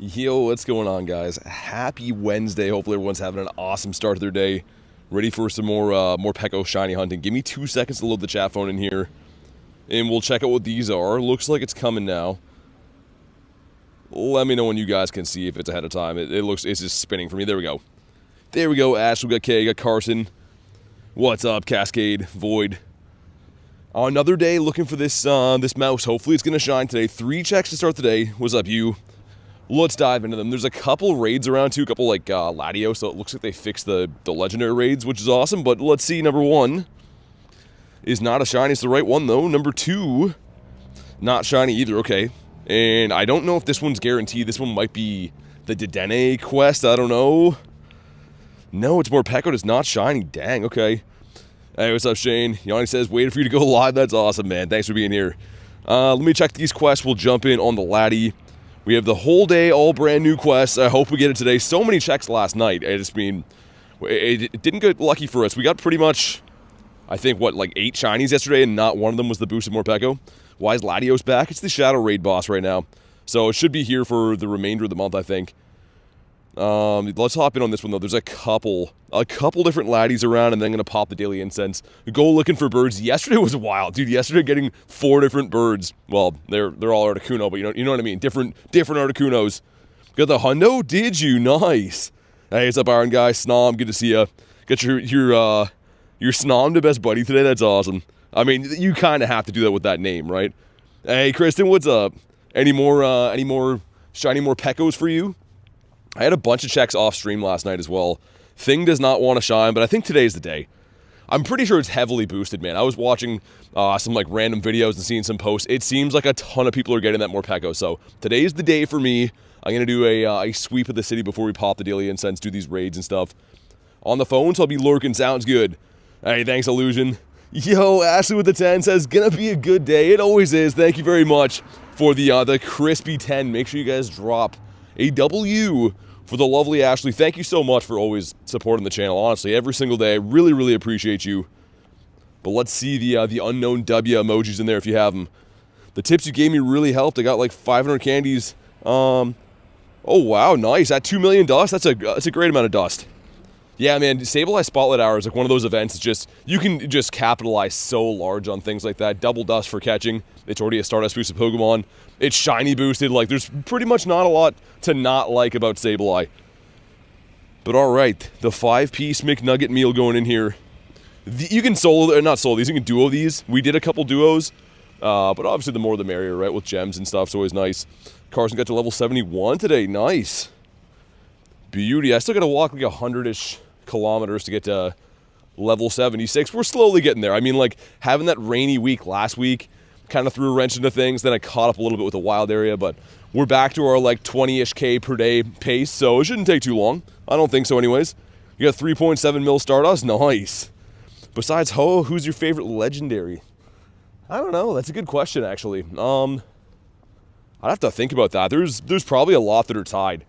Yo, what's going on, guys? Happy Wednesday. Hopefully everyone's having an awesome start to their day. Ready for some more Morpeko shiny hunting. Give me 2 seconds to load the chat phone in here, and we'll check out what these are. Looks like it's coming now. Let me know when you guys can see if it's ahead of time. It's just spinning for me. There we go. There we go. Ash, we got Kay, got Carson. What's up, Cascade, Void? Another day looking for this this mouse. Hopefully it's gonna shine today. 3 checks to start the day. What's up, you? Let's dive into them. There's a couple raids around too, a couple like Latios, so it looks like they fixed the legendary raids, which is awesome. But let's see. Number 1 is not a shiny. It's the right one though. Number 2, not shiny either. Okay, and I don't know if this one's guaranteed. This one might be the Dedenne quest. I don't know. No, it's Morpeko. It's not shiny. Dang. Okay. Hey, what's up, Shane? Yanni says, waiting for you to go live. That's awesome, man. Thanks for being here. Let me check these quests. We'll jump in on the Laddie. We have the whole day, all brand new quests. I hope we get it today. So many checks last night. I just mean, it didn't get lucky for us. We got pretty much, I think, what, like 8 shinies yesterday, and not one of them was the boosted Morpeko. Why is Latios back? It's the Shadow Raid boss right now. So it should be here for the remainder of the month, I think. Let's hop in on this one, though. There's a couple different laddies around, and then I'm going to pop the daily incense. Go looking for birds. Yesterday was wild, dude. Yesterday getting 4 different birds. Well, they're all Articuno, but you know what I mean. Different Articunos. Got the hundo? Did you? Nice. Hey, what's up, Iron Guy? Snom, good to see you. Got your Snom to best buddy today. That's awesome. I mean, you kind of have to do that with that name, right? Hey, Kristen, what's up? Any more shiny Morpekos for you? I had a bunch of checks off stream last night as well. Thing does not want to shine, but I think today's the day. I'm pretty sure it's heavily boosted, man. I was watching some like random videos and seeing some posts. It seems like a ton of people are getting that Morpeko. So today's the day for me. I'm going to do a sweep of the city before we pop the daily incense, do these raids and stuff. On the phone, so I'll be lurking. Sounds good. Hey, thanks, Illusion. Yo, Ashley with the 10 says, gonna be a good day. It always is. Thank you very much for the crispy 10. Make sure you guys drop a W for the lovely Ashley. Thank you so much for always supporting the channel, honestly, every single day. I really, really appreciate you. But let's see the unknown W emojis in there if you have them. The tips you gave me really helped. I got like 500 candies. Oh, wow, nice. At 2 million dust, that's a great amount of dust. Yeah, man, Sableye Spotlight Hour is like one of those events. It's just, you can just capitalize so large on things like that. Double dust for catching. It's already a Stardust boosted Pokemon. It's shiny boosted. Like, there's pretty much not a lot to not like about Sableye. But all right, the 5-piece McNugget meal going in here. You can solo, not solo these, you can duo these. We did a couple duos, but obviously the more the merrier, right? With gems and stuff, it's always nice. Carson got to level 71 today. Nice. Beauty. I still got to walk like 100-ish kilometers to get to level 76. We're slowly getting there. I mean, like, having that rainy week last week kind of threw a wrench into things. Then I caught up a little bit with the wild area, but we're back to our like 20-ish K per day pace, so it shouldn't take too long. I don't think so anyways. You got 3.7 mil Stardust. Nice. Besides Ho, who's your favorite legendary? I don't know. That's a good question, actually. I'd have to think about that. There's probably a lot that are tied,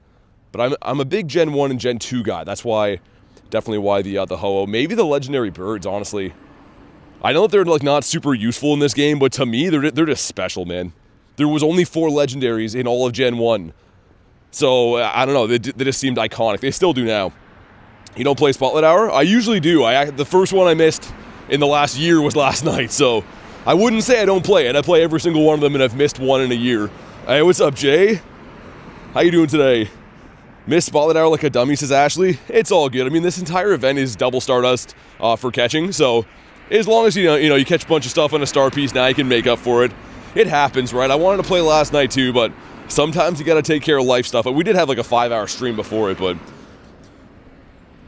but I'm a big Gen 1 and Gen 2 guy. That's why, definitely why the Ho-Oh. Maybe the legendary birds, honestly. I know that they're like not super useful in this game, but to me, they're just special, man. There was only 4 legendaries in all of Gen 1. So, I don't know, they just seemed iconic. They still do now. You don't play Spotlight Hour? I usually do. The first one I missed in the last year was last night, so I wouldn't say I don't play it. I play every single one of them, and I've missed one in a year. Hey, what's up, Jay? How you doing today? Miss Spotlight Hour like a dummy, says Ashley. It's all good. I mean, this entire event is double Stardust for catching, so as long as you catch a bunch of stuff on a star piece, now you can make up for it. It happens, right? I wanted to play last night too, but sometimes you gotta take care of life stuff. We did have like a 5-hour stream before it, but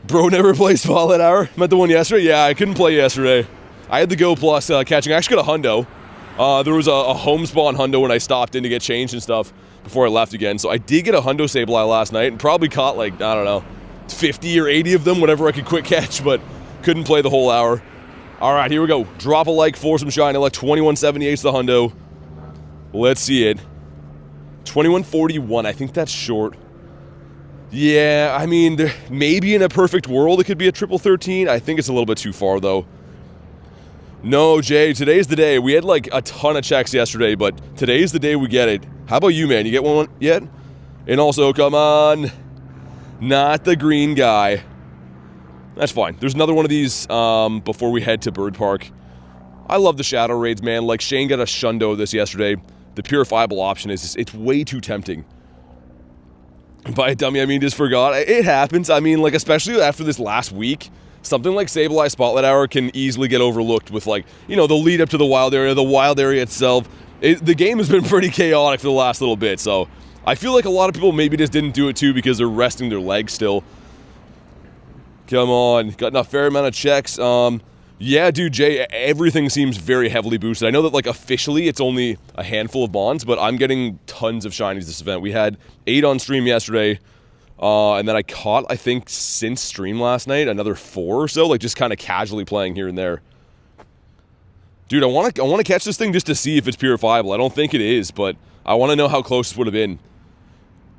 bro never plays Spotlight Hour. Met the one yesterday? Yeah, I couldn't play yesterday. I had the Go Plus catching. I actually got a hundo. There was a home spawn hundo when I stopped in to get changed and stuff before I left again. So I did get a hundo Sableye last night and probably caught like, I don't know, 50 or 80 of them, whatever I could quick catch, but couldn't play the whole hour. All right, here we go. Drop a like for some shiny. Like 2178's the hundo. Let's see it. 2141, I think that's short. Yeah, I mean, maybe in a perfect world it could be a triple 13. I think it's a little bit too far, though. No, Jay, today's the day. We had like a ton of checks yesterday, but today's the day we get it. How about you, man? You get one yet? And also, come on. Not the green guy. That's fine. There's another one of these before we head to Bird Park. I love the Shadow Raids, man. Like, Shane got a shundo of this yesterday. The purifiable option is, it's way too tempting. By a dummy, I mean, just forgot. It happens. I mean, like, especially after this last week, something like Sableye Spotlight Hour can easily get overlooked with, like, you know, the lead up to the wild area itself. The game has been pretty chaotic for the last little bit, so I feel like a lot of people maybe just didn't do it too because they're resting their legs still. Come on, got a fair amount of checks. Yeah, dude, Jay, everything seems very heavily boosted. I know that, like, officially it's only a handful of bonds, but I'm getting tons of shinies this event. We had 8 on stream yesterday, and then I caught, I think, since stream last night, another 4 or so, like, just kind of casually playing here and there. Dude, I want to catch this thing just to see if it's purifiable. I don't think it is, but I want to know how close this would have been.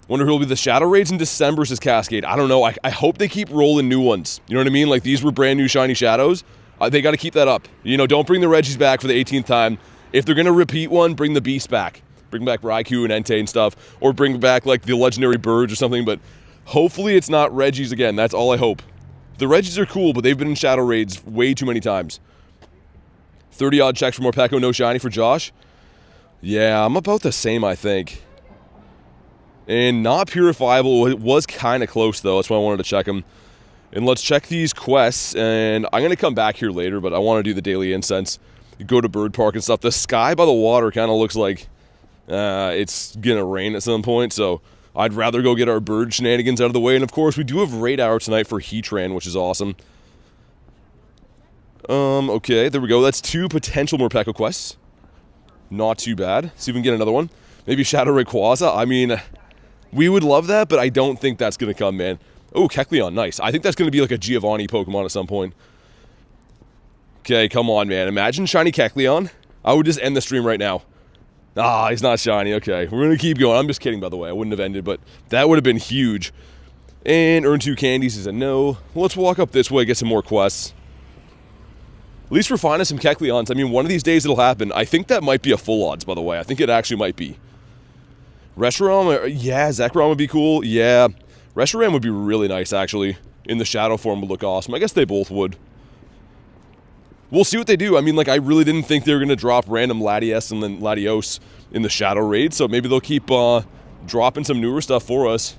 Wonder who will be the Shadow Raids in December versus Cascade. I don't know. I hope they keep rolling new ones. You know what I mean? Like, these were brand new shiny Shadows. They got to keep that up. You know, don't bring the Regis back for the 18th time. If they're going to repeat one, bring the Beast back. Bring back Raikou and Entei and stuff. Or bring back, like, the legendary birds or something. But hopefully it's not Regis again. That's all I hope. The Regis are cool, but they've been in Shadow Raids way too many times. 30-odd checks for Morpeko, no shiny for Josh. Yeah, I'm about the same, I think. And not purifiable. It was kind of close, though. That's why I wanted to check them. And let's check these quests, and I'm going to come back here later, but I want to do the daily incense, go to Bird Park and stuff. The sky by the water kind of looks like it's going to rain at some point, so I'd rather go get our bird shenanigans out of the way. And, of course, we do have Raid Hour tonight for Heatran, which is awesome. Okay, there we go. That's 2 potential Morpeko quests. Not too bad. See if we can get another one. Maybe Shadow Rayquaza. I mean, we would love that, but I don't think that's going to come, man. Oh, Kecleon, nice. I think that's going to be like a Giovanni Pokemon at some point. Okay, come on, man. Imagine shiny Kecleon. I would just end the stream right now. Ah, he's not shiny. Okay, we're going to keep going. I'm just kidding, by the way. I wouldn't have ended, but that would have been huge. And earn 2 candies is a no. Let's walk up this way, get some more quests. At least we're finding some Kecleons. I mean, one of these days it'll happen. I think that might be a full odds, by the way. I think it actually might be. Reshiram, yeah, Zekrom would be cool. Yeah. Reshiram would be really nice, actually. In the shadow form would look awesome. I guess they both would. We'll see what they do. I mean, like, I really didn't think they were going to drop random Latias and then Latios in the Shadow Raid, so maybe they'll keep dropping some newer stuff for us.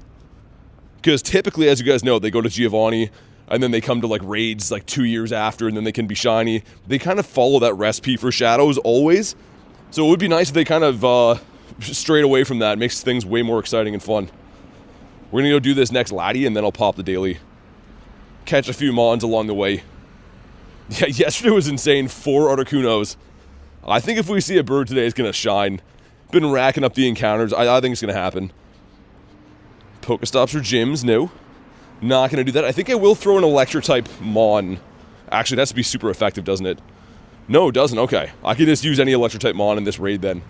Because typically, as you guys know, they go to Giovanni, and then they come to, like, raids, like, 2 years after, and then they can be shiny. They kind of follow that recipe for Shadows, always. So it would be nice if they kind of strayed away from that. It makes things way more exciting and fun. We're going to go do this next Lati, and then I'll pop the daily. Catch a few Mons along the way. Yeah, yesterday was insane. 4 Articunos. I think if we see a bird today, it's going to shine. Been racking up the encounters. I think it's going to happen. Pokestops or gyms? No. Not going to do that. I think I will throw an Electric-type Mon. Actually, that has to be super effective, doesn't it? No, it doesn't. Okay. I can just use any Electric-type Mon in this raid then.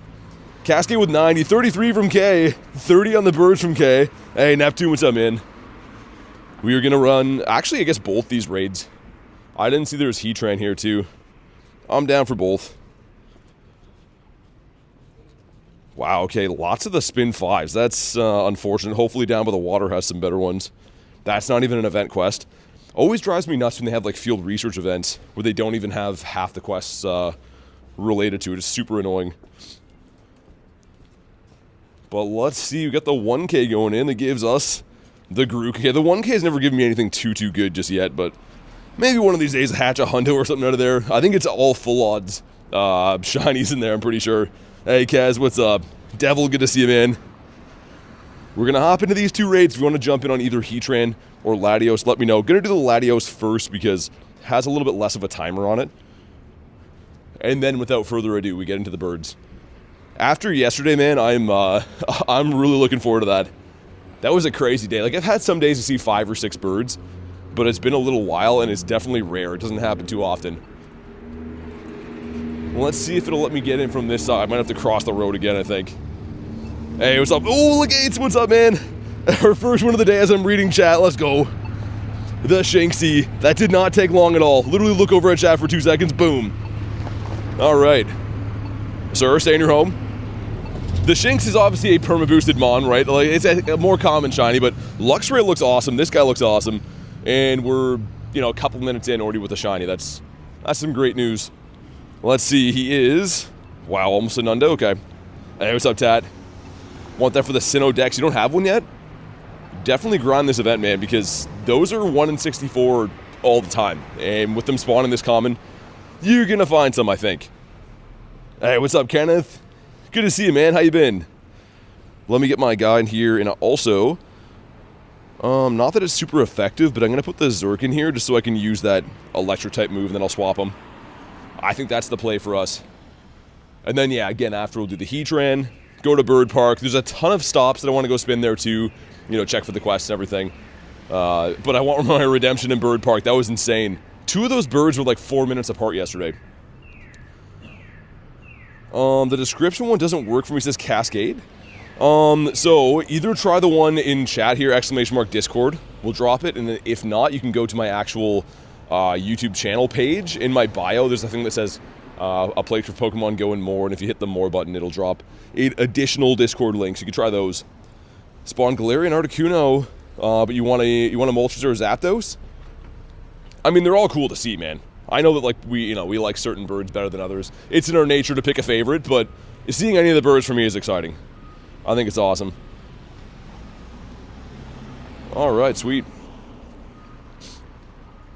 Cascade with 90, 33 from K, 30 on the birds from K. Hey, Neptune, what's up, man? We are going to run, actually, I guess both these raids. I didn't see there was Heatran here, too. I'm down for both. Wow, okay, lots of the spin 5s. That's unfortunate. Hopefully down by the water has some better ones. That's not even an event quest. Always drives me nuts when they have, like, field research events where they don't even have half the quests related to it. It's super annoying. But let's see, we got the 1K going in that gives us the Grook. Okay, the 1K has never given me anything too good just yet, but maybe one of these days hatch a hundo or something out of there. I think it's all full odds shinies in there, I'm pretty sure. Hey, Kaz, what's up? Devil, good to see you, man. We're going to hop into these 2 raids. If you want to jump in on either Heatran or Latios, let me know. Going to do the Latios first because it has a little bit less of a timer on it. And then, without further ado, we get into the birds. After yesterday, man, I'm really looking forward to that. That was a crazy day. Like, I've had some days to see 5 or 6 birds, but it's been a little while, and it's definitely rare. It doesn't happen too often. Let's see if it'll let me get in from this side. I might have to cross the road again, I think. Hey, what's up? Oh, Legates, what's up, man? Our first one of the day as I'm reading chat. Let's go. The Shanksy. That did not take long at all. Literally look over at chat for 2 seconds. Boom. All right. Sir, stay in your home. The Shinx is obviously a perma-boosted Mon, right? Like, it's a more common shiny, but Luxray looks awesome. This guy looks awesome. And we're, you know, a couple minutes in already with a shiny. That's some great news. Let's see, he is... Wow, almost a Nundo, okay. Hey, what's up, Tat? Want that for the Sinnoh decks? You don't have one yet? Definitely grind this event, man, because those are 1 in 64 all the time. And with them spawning this common, you're gonna find some, I think. Hey, what's up, Kenneth? Good to see you, man. How you been? Let me get my guy in here, and also... not that it's super effective, but I'm gonna put the Zerk in here just so I can use that Electric-type move, and then I'll swap them. I think that's the play for us. And then, yeah, again, after we'll do the Heatran, go to Bird Park. There's a ton of stops that I want to go spin there, too. You know, check for the quests and everything. But I want my redemption in Bird Park. That was insane. 2 of those birds were like 4 minutes apart yesterday. The description one doesn't work for me. It says Cascade. So either try the one in chat here, !Discord. We'll drop it. And then if not, you can go to my actual YouTube channel page. In my bio, there's a thing that says... a playthrough of Pokemon Go and more, and if you hit the more button, it'll drop 8 additional Discord links. You can try those. Spawn Galarian, Articuno, but you want a Moltres or a Zapdos? I mean, they're all cool to see, man. I know that like we like certain birds better than others. It's in our nature to pick a favorite, but seeing any of the birds for me is exciting. I think it's awesome. All right, sweet.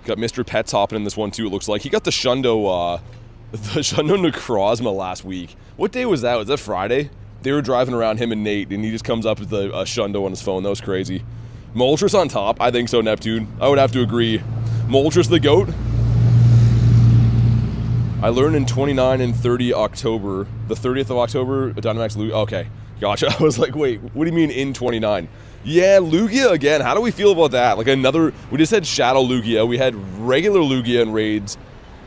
Got Mr. Pets hopping in this one too. It looks like he got the Shundo. The Shundo Necrozma last week. What day was that? Was that Friday? They were driving around, him and Nate, and he just comes up with a Shundo on his phone. That was crazy. Moltres on top? I think so, Neptune. I would have to agree. Moltres the GOAT? I learned in 29 and 30 October. The 30th of October, Dynamax Lugia. Okay, gotcha. I was like, wait, what do you mean in 29? Yeah, Lugia again. How do we feel about that? Like another... We just had Shadow Lugia. We had regular Lugia in raids.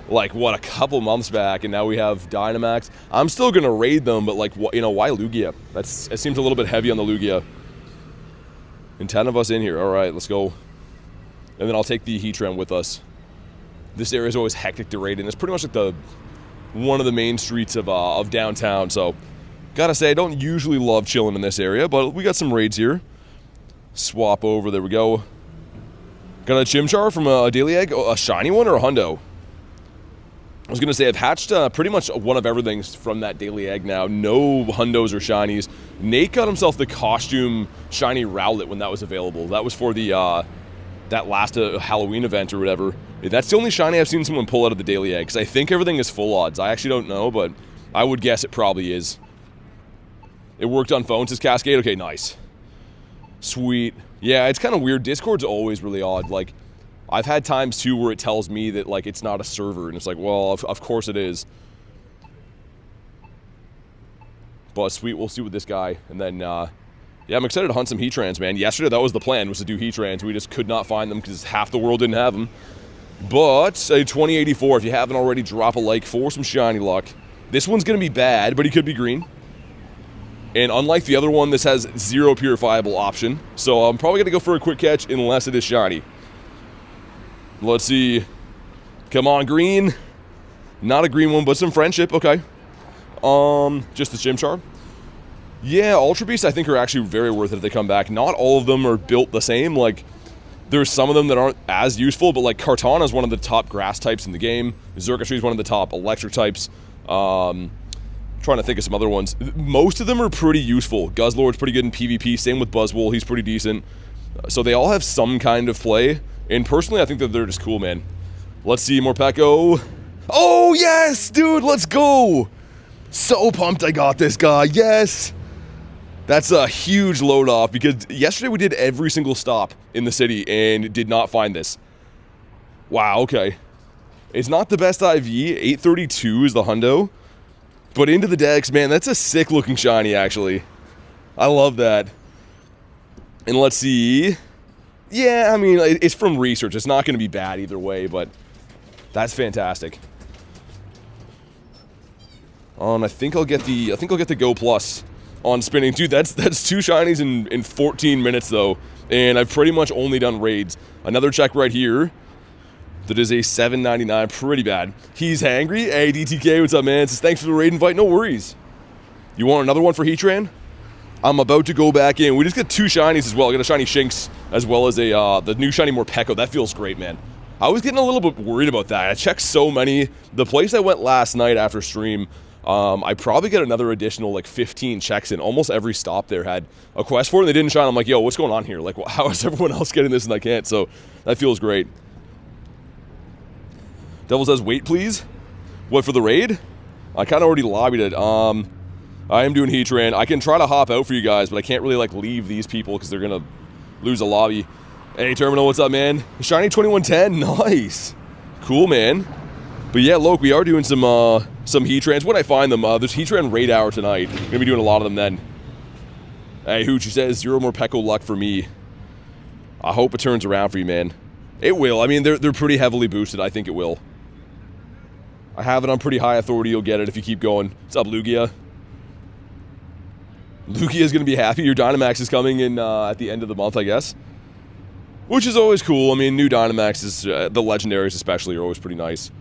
Like, what, a couple months back, and now we have Dynamax. I'm still going to raid them, but, like, you know, why Lugia? It seems a little bit heavy on the Lugia. And 10 of us in here. All right, let's go. And then I'll take the Heatran with us. This area is always hectic to raid, and it's pretty much like one of the main streets of downtown. So, gotta say, I don't usually love chilling in this area, but we got some raids here. Swap over. There we go. Got a Chimchar from a Daily Egg. A shiny one or a Hundo? I was going to say, I've hatched pretty much one of everything from that Daily Egg now. No Hundos or Shinies. Nate got himself the costume Shiny Rowlet when that was available. That was for the that last Halloween event or whatever. That's the only Shiny I've seen someone pull out of the Daily Egg, because I think everything is full odds. I actually don't know, but I would guess it probably is. It worked on phones, says Cascade? Okay, nice. Sweet. Yeah, it's kind of weird. Discord's always really odd. Like, I've had times, too, where it tells me that, like, it's not a server, and it's like, well, of course it is. But, sweet, we'll see with this guy. And then, yeah, I'm excited to hunt some Heatrans, man. Yesterday, that was the plan, was to do Heatrans. We just could not find them because half the world didn't have them. But, a 2084, if you haven't already, drop a like for some shiny luck. This one's going to be bad, but he could be green. And unlike the other one, this has 0 purifiable option. So, I'm probably going to go for a quick catch unless it is shiny. Let's see. Come on, green. Not a green one, but some friendship. Okay. Just the Chimchar. Yeah, Ultra Beasts I think are actually very worth it if they come back. Not all of them are built the same. Like, there's some of them that aren't as useful, but like Kartana is one of the top grass types in the game. Xurkitree is one of the top electric types. Trying to think of some other ones. Most of them are pretty useful. Guzzlord's pretty good in PvP. Same with Buzzwole. He's pretty decent. So they all have some kind of play. And personally, I think that they're just cool, man. Let's see, Morpeko. Oh, yes, dude, let's go. So pumped I got this guy, yes. That's a huge load off, because yesterday we did every single stop in the city and did not find this. Wow, okay. It's not the best IV. 832 is the hundo. But into the decks, man, that's a sick looking shiny, actually. I love that. And let's see. Yeah, I mean, it's from research. It's not going to be bad either way, but that's fantastic. I think I'll get the Go Plus on spinning. Dude, that's 2 shinies in 14 minutes though. And I've pretty much only done raids. Another check right here. That is a $7.99, pretty bad. He's hangry. Hey, DTK, what's up, man? Says, thanks for the raid invite. No worries. You want another one for Heatran? I'm about to go back in. We just got 2 shinies as well. I got a shiny Shinx as well as the new shiny Morpeko. That feels great, man. I was getting a little bit worried about that. I checked so many. The place I went last night after stream, I probably got another additional like 15 checks in. Almost every stop there had a quest for it, and they didn't shine. I'm like, yo, what's going on here? Like, how is everyone else getting this and I can't? So that feels great. Devil says, wait, please. What, for the raid? I kind of already lobbied it. I am doing Heatran. I can try to hop out for you guys, but I can't really like leave these people because they're gonna lose a lobby. Hey, Terminal, what's up, man? Shiny 2110, nice, cool, man. But yeah, look, we are doing some Heatrans. When I find them, there's Heatran Raid Hour tonight. Gonna be doing a lot of them then. Hey, Hoochie says 0 more Peko luck for me. I hope it turns around for you, man. It will. I mean, they're pretty heavily boosted. I think it will. I have it on pretty high authority. You'll get it if you keep going. What's up, Lugia? Lugia's going to be happy. Your Dynamax is coming in at the end of the month, I guess. Which is always cool. I mean, new Dynamaxes, the legendaries especially, are always pretty nice.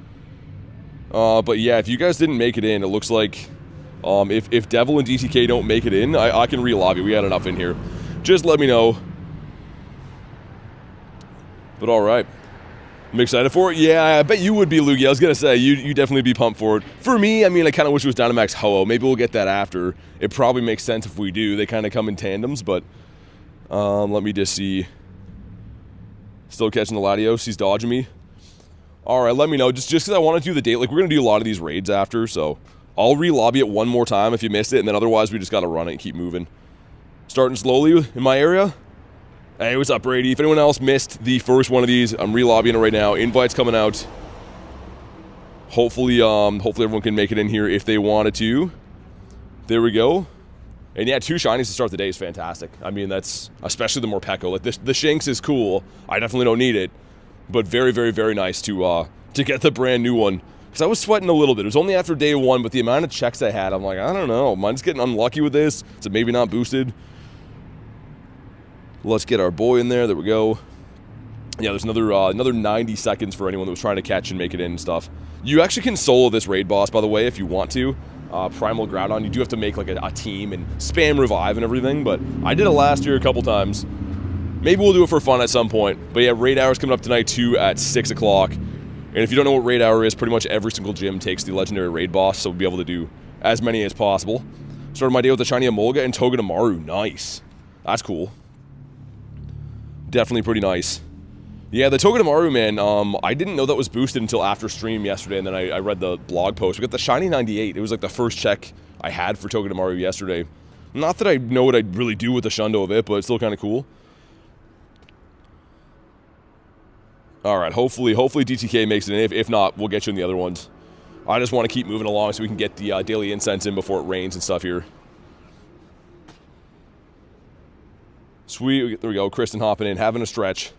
But yeah, if you guys didn't make it in, it looks like if Devil and DTK don't make it in, I can re-lobby. We had enough in here. Just let me know. But alright. I'm excited for it. Yeah, I bet you would be, Lugia. I was going to say, you definitely be pumped for it. For me, I mean, I kind of wish it was Dynamax Ho-Oh. Maybe we'll get that after. It probably makes sense if we do. They kind of come in tandems, but let me just see. Still catching the Latios. He's dodging me. All right, let me know. Just because I want to do the date. Like, we're going to do a lot of these raids after, so I'll re-lobby it one more time if you missed it, and then otherwise we just got to run it and keep moving. Starting slowly in my area. Hey, what's up, Brady? If anyone else missed the first one of these, I'm re-lobbying it right now. Invites coming out. Hopefully everyone can make it in here if they wanted to. There we go. And yeah, 2 shinies to start the day is fantastic. I mean, that's especially the Morpeko. Like the Shinx is cool. I definitely don't need it, but very, very, very nice to get the brand new one. Because I was sweating a little bit. It was only after day 1, but the amount of checks I had, I'm like, I don't know. Mine's getting unlucky with this. It's maybe not boosted. Let's get our boy in there. There we go. Yeah, there's another 90 seconds for anyone that was trying to catch and make it in and stuff. You actually can solo this raid boss, by the way, if you want to. Primal Groudon. You do have to make like a team and spam revive and everything, but I did it last year a couple times. Maybe we'll do it for fun at some point. But yeah, Raid Hour's coming up tonight too at 6 o'clock. And if you don't know what Raid Hour is, pretty much every single gym takes the legendary raid boss, so we'll be able to do as many as possible. Started my day with the Shiny Emolga and Togedemaru. Nice. That's cool. Definitely pretty nice. Yeah, the Togedemaru, man, I didn't know that was boosted until after stream yesterday, and then I read the blog post. We got the Shiny 98. It was like the first check I had for Togedemaru yesterday. Not that I know what I'd really do with the Shundo of it, but it's still kind of cool. Alright, hopefully DTK makes it in. If not, we'll get you in the other ones. I just want to keep moving along so we can get the daily incense in before it rains and stuff here. Sweet, there we go. Kristen hopping in, having a stretch.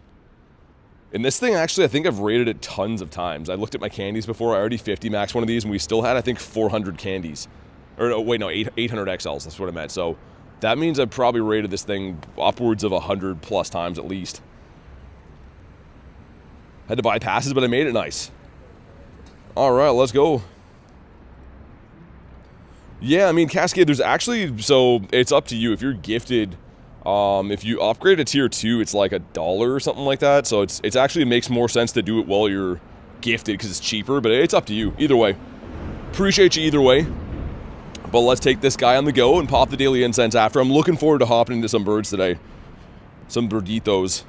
And this thing, actually, I think I've rated it tons of times. I looked at my candies before. I already 50 maxed one of these, and we still had, I think, 400 candies. Or, no, wait, no, 800 XLs. That's what I meant. So that means I've probably rated this thing upwards of 100 plus times at least. Had to buy passes, but I made it nice. All right, let's go. Yeah, I mean, Cascade, there's actually, so it's up to you. If you're gifted, if you upgrade to tier 2, it's like $1 or something like that. So it's actually makes more sense to do it while you're gifted because it's cheaper, but it's up to you. Either way. Appreciate you either way. But let's take this guy on the go and pop the daily incense after. I'm looking forward to hopping into some birds today. Some birditos.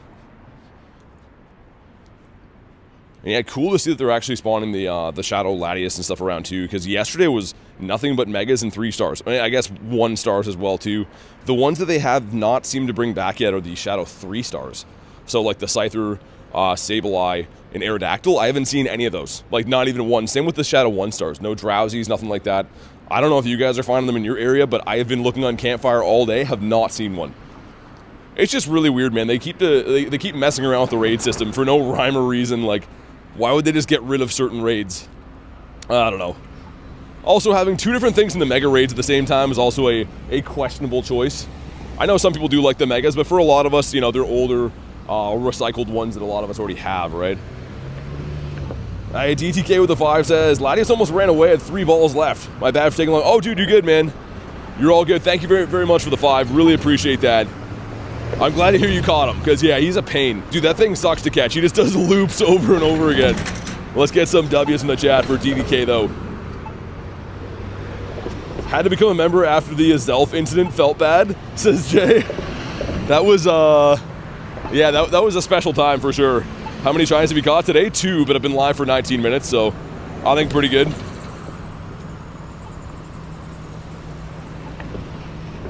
And yeah, cool to see that they're actually spawning the Shadow Latias and stuff around too, because yesterday was nothing but Megas and 3 stars. I mean, I guess 1 stars as well too. The ones that they have not seemed to bring back yet are the Shadow 3 stars. So like the Scyther, Sableye, and Aerodactyl, I haven't seen any of those. Like not even one. Same with the Shadow 1 stars. No Drowsies, nothing like that. I don't know if you guys are finding them in your area, but I have been looking on Campfire all day, have not seen one. It's just really weird, man. They keep they keep messing around with the raid system for no rhyme or reason. Like, why would they just get rid of certain raids? I don't know. Also, having 2 different things in the Mega raids at the same time is also a questionable choice. I know some people do like the Megas, but for a lot of us, you know, they're older, recycled ones that a lot of us already have, right? Hey, DTK with the 5 says, Latias almost ran away at 3 balls left. My bad for taking long. Oh, dude, you're good, man. You're all good. Thank you very, very much for the 5. Really appreciate that. I'm glad to hear you caught him, because, yeah, he's a pain. Dude, that thing sucks to catch. He just does loops over and over again. Let's get some W's in the chat for DDK, though. Had to become a member after the Zelf incident. Felt bad, says Jay. That was, yeah, that was a special time for sure. How many shinies have you caught today? 2, but I've been live for 19 minutes, so I think pretty good.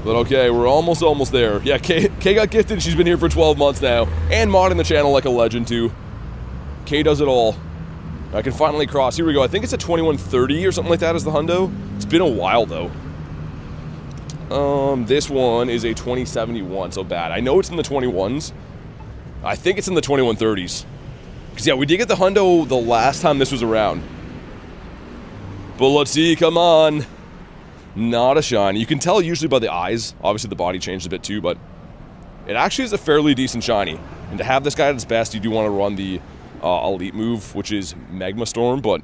But okay, we're almost there. Yeah, Kay got gifted. She's been here for 12 months now. And modding the channel like a legend, too. Kay does it all. I can finally cross. Here we go. I think it's a 2130 or something like that as the hundo. It's been a while, though. This one is a 2071, so bad. I know it's in the 21s. I think it's in the 2130s. Because, yeah, we did get the hundo the last time this was around. But let's see. Come on. Not a shiny. You can tell usually by the eyes. Obviously the body changed a bit too, but it actually is a fairly decent shiny. And to have this guy at its best, you do want to run the elite move, which is Magma Storm, but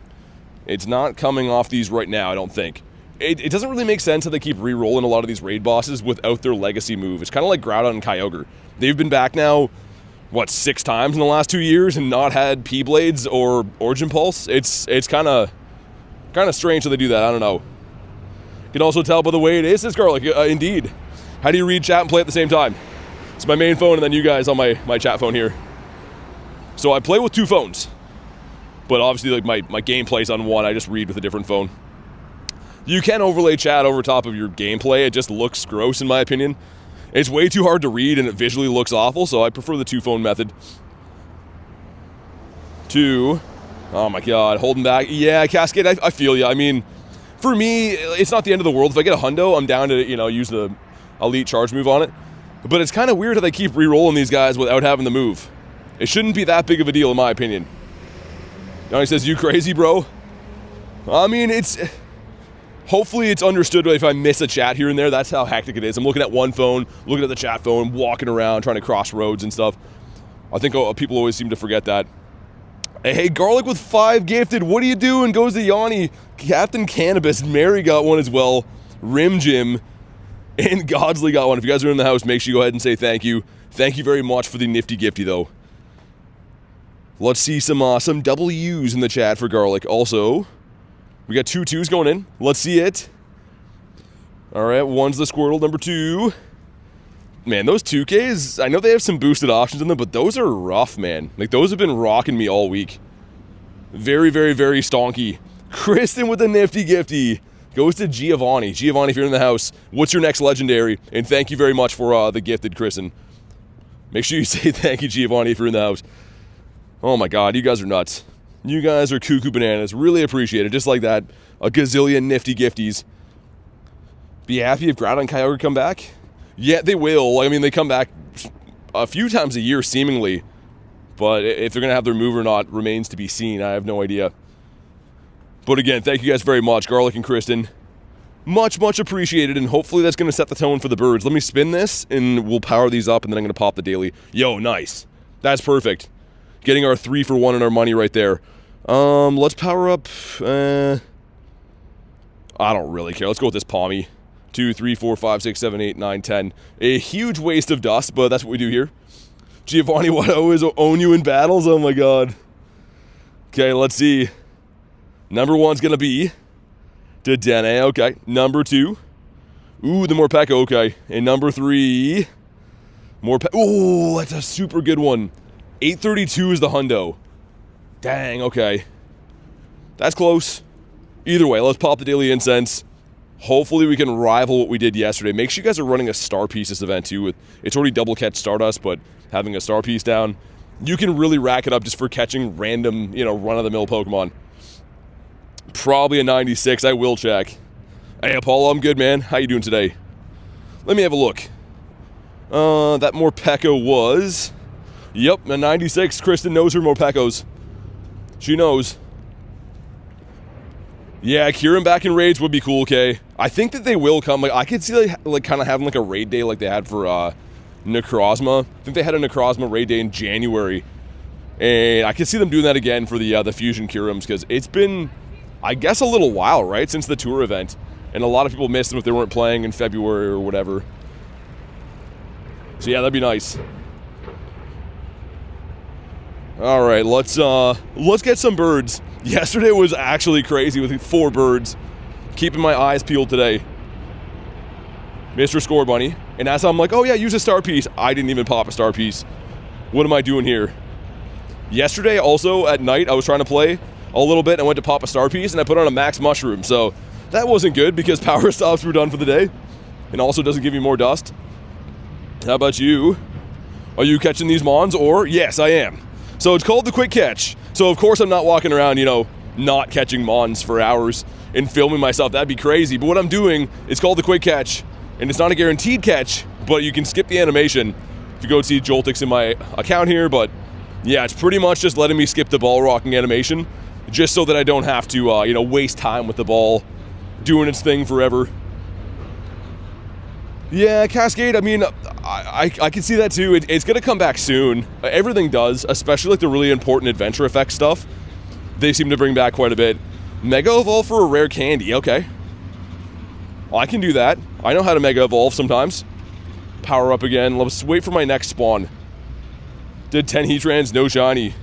it's not coming off these right now, I don't think. It doesn't really make sense how they keep re-rolling a lot of these raid bosses without their legacy move. It's kind of like Groudon and Kyogre. They've been back now, what, 6 times in the last 2 years and not had P-Blades or Origin Pulse? It's kind of strange how they do that, I don't know. You can also tell by the way it is, it's Garlic, indeed. How do you read chat and play at the same time? It's my main phone and then you guys on my chat phone here. So I play with 2 phones. But obviously like my gameplay's on one, I just read with a different phone. You can overlay chat over top of your gameplay, it just looks gross in my opinion. It's way too hard to read and it visually looks awful, so I prefer the 2-phone method. 2. Oh my god, holding back. Yeah, Cascade, I feel ya. I mean, for me, it's not the end of the world. If I get a hundo, I'm down to, you know, use the elite charge move on it. But it's kind of weird how they keep re-rolling these guys without having the move. It shouldn't be that big of a deal, in my opinion. Now he says, you crazy, bro? I mean, it's... Hopefully it's understood if I miss a chat here and there. That's how hectic it is. I'm looking at one phone, looking at the chat phone, walking around, trying to cross roads and stuff. I think people always seem to forget that. Hey, Garlic with 5 gifted. What are you doing? Goes to Yanni. Captain Cannabis. Mary got one as well. Rim Jim. And Godsley got one. If you guys are in the house, make sure you go ahead and say thank you. Thank you very much for the nifty gifty, though. Let's see some W's in the chat for Garlic. Also, we got 2 2s going in. Let's see it. All right, 1's the Squirtle. Number 2. Man, those 2Ks, I know they have some boosted options in them, but those are rough, man. Like, those have been rocking me all week. Very, very, very stonky. Kristen with the nifty gifty. Goes to Giovanni. Giovanni, if you're in the house, what's your next legendary? And thank you very much for the gifted, Kristen. Make sure you say thank you, Giovanni, if you're in the house. Oh my god, you guys are nuts. You guys are cuckoo bananas. Really appreciate it. Just like that, a gazillion nifty gifties. Be happy if Groudon and Kyogre come back? Yeah, they will. I mean, they come back a few times a year, seemingly. But if they're going to have their move or not remains to be seen. I have no idea. But again, thank you guys very much, Garlic and Kristen. Much, much appreciated, and hopefully that's going to set the tone for the birds. Let me spin this, and we'll power these up, and then I'm going to pop the daily. Yo, nice. That's perfect. Getting our 3 for 1 in our money right there. Let's power up. I don't really care. Let's go with this Palmy. 2, 3, 4, 5, 6, 7, 8, 9, 10. A huge waste of dust, but that's what we do here. Giovanni, what I always own you in battles? Oh my god. Okay, let's see. Number 1's gonna be Dedenne, okay. Number 2. Ooh, the Morpeko, okay. And number 3. Ooh, that's a super good one. 832 is the hundo. Dang, okay. That's close. Either way, let's pop the daily incense. Hopefully we can rival what we did yesterday. Make sure you guys are running a star piece this event too. It's already double catch Stardust, but having a star piece down, you can really rack it up just for catching random, you know, run-of-the-mill Pokemon. Probably a 96. I will check. Hey, Apollo, I'm good, man. How you doing today? Let me have a look. That Morpeko was... Yep, a 96. Kristen knows her Morpekos. She knows. Yeah, Kieran back in raids would be cool, okay? I think that they will come. Like, I could see, like kind of having, like, a raid day like they had for, Necrozma. I think they had a Necrozma raid day in January. And I could see them doing that again for the Fusion Kyurems, because it's been, I guess, a little while, right? Since the tour event. And a lot of people missed them if they weren't playing in February or whatever. So yeah, that'd be nice. All right, let's get some birds. Yesterday was actually crazy with 4 birds. Keeping my eyes peeled today. Mr. Score Bunny. And as I'm like, oh yeah, use a star piece. I didn't even pop a star piece. What am I doing here? Yesterday, also at night, I was trying to play a little bit. I went to pop a star piece and I put on a max mushroom. So that wasn't good because power stops were done for the day. And also doesn't give you more dust. How about you? Are you catching these mons or? Yes, I am. So it's called the quick catch. So of course I'm not walking around, you know, not catching mons for hours and filming myself. That'd be crazy. But what I'm doing is called the quick catch. And it's not a guaranteed catch, but you can skip the animation if you go see Joltix in my account here. But yeah, it's pretty much just letting me skip the ball rocking animation just so that I don't have to, you know, waste time with the ball doing its thing forever. Yeah, Cascade, I mean, I can see that too. It's going to come back soon. Everything does, especially like the really important adventure effect stuff. They seem to bring back quite a bit. Mega Evolve for a rare candy, okay. I can do that. I know how to Mega Evolve sometimes. Power up again. Let's wait for my next spawn. Did 10 Heatrans, no shiny.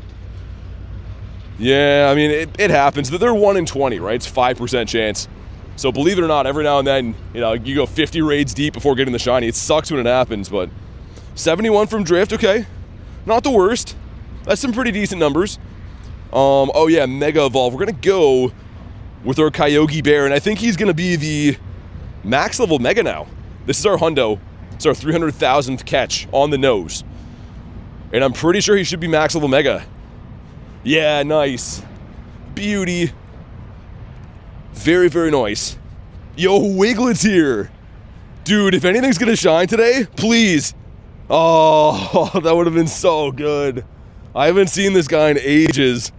Yeah, I mean, it happens. But they're 1 in 20, right? It's 5% chance. So believe it or not, every now and then, you know, you go 50 raids deep before getting the shiny. It sucks when it happens, but 71 from Drift, okay. Not the worst. That's some pretty decent numbers. Oh yeah, Mega Evolve. We're going to go with our Kyogre Bear, and I think he's going to be the max level Mega now. This is our hundo. It's our 300,000th catch on the nose. And I'm pretty sure he should be max level Mega. Yeah, nice. Beauty. Very, very nice. Yo, Wiglet's here. Dude, if anything's gonna shine today, please. Oh, that would have been so good. I haven't seen this guy in ages.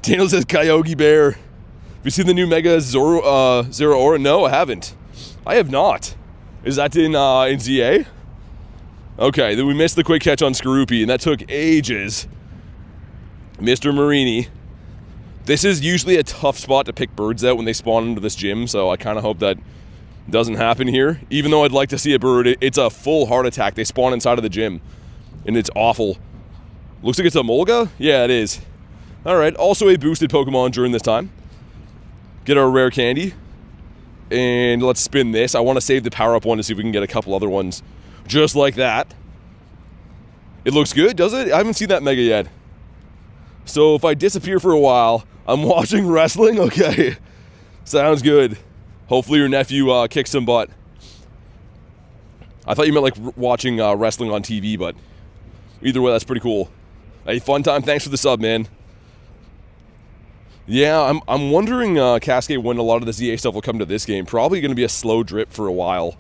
Daniel says Kyogre Bear. Have you seen the new Mega Zero Aura? No, I haven't. I have not. Is that in ZA? Okay, then we missed the quick catch on Skorupi, and that took ages. Mr. Marini. This is usually a tough spot to pick birds out when they spawn into this gym, so I kind of hope that doesn't happen here. Even though I'd like to see a bird, it's a full heart attack. They spawn inside of the gym, and it's awful. Looks like it's a Molga? Yeah, it is. All right, also a boosted Pokemon during this time. Get our rare candy, and let's spin this. I want to save the power-up one to see if we can get a couple other ones just like that. It looks good, does it? I haven't seen that Mega yet. So if I disappear for a while, I'm watching wrestling? Okay. Sounds good. Hopefully your nephew kicks some butt. I thought you meant like watching wrestling on TV, but either way, that's pretty cool. Hey, fun time. Thanks for the sub, man. Yeah, I'm wondering, Cascade, when a lot of the ZA stuff will come to this game. Probably going to be a slow drip for a while.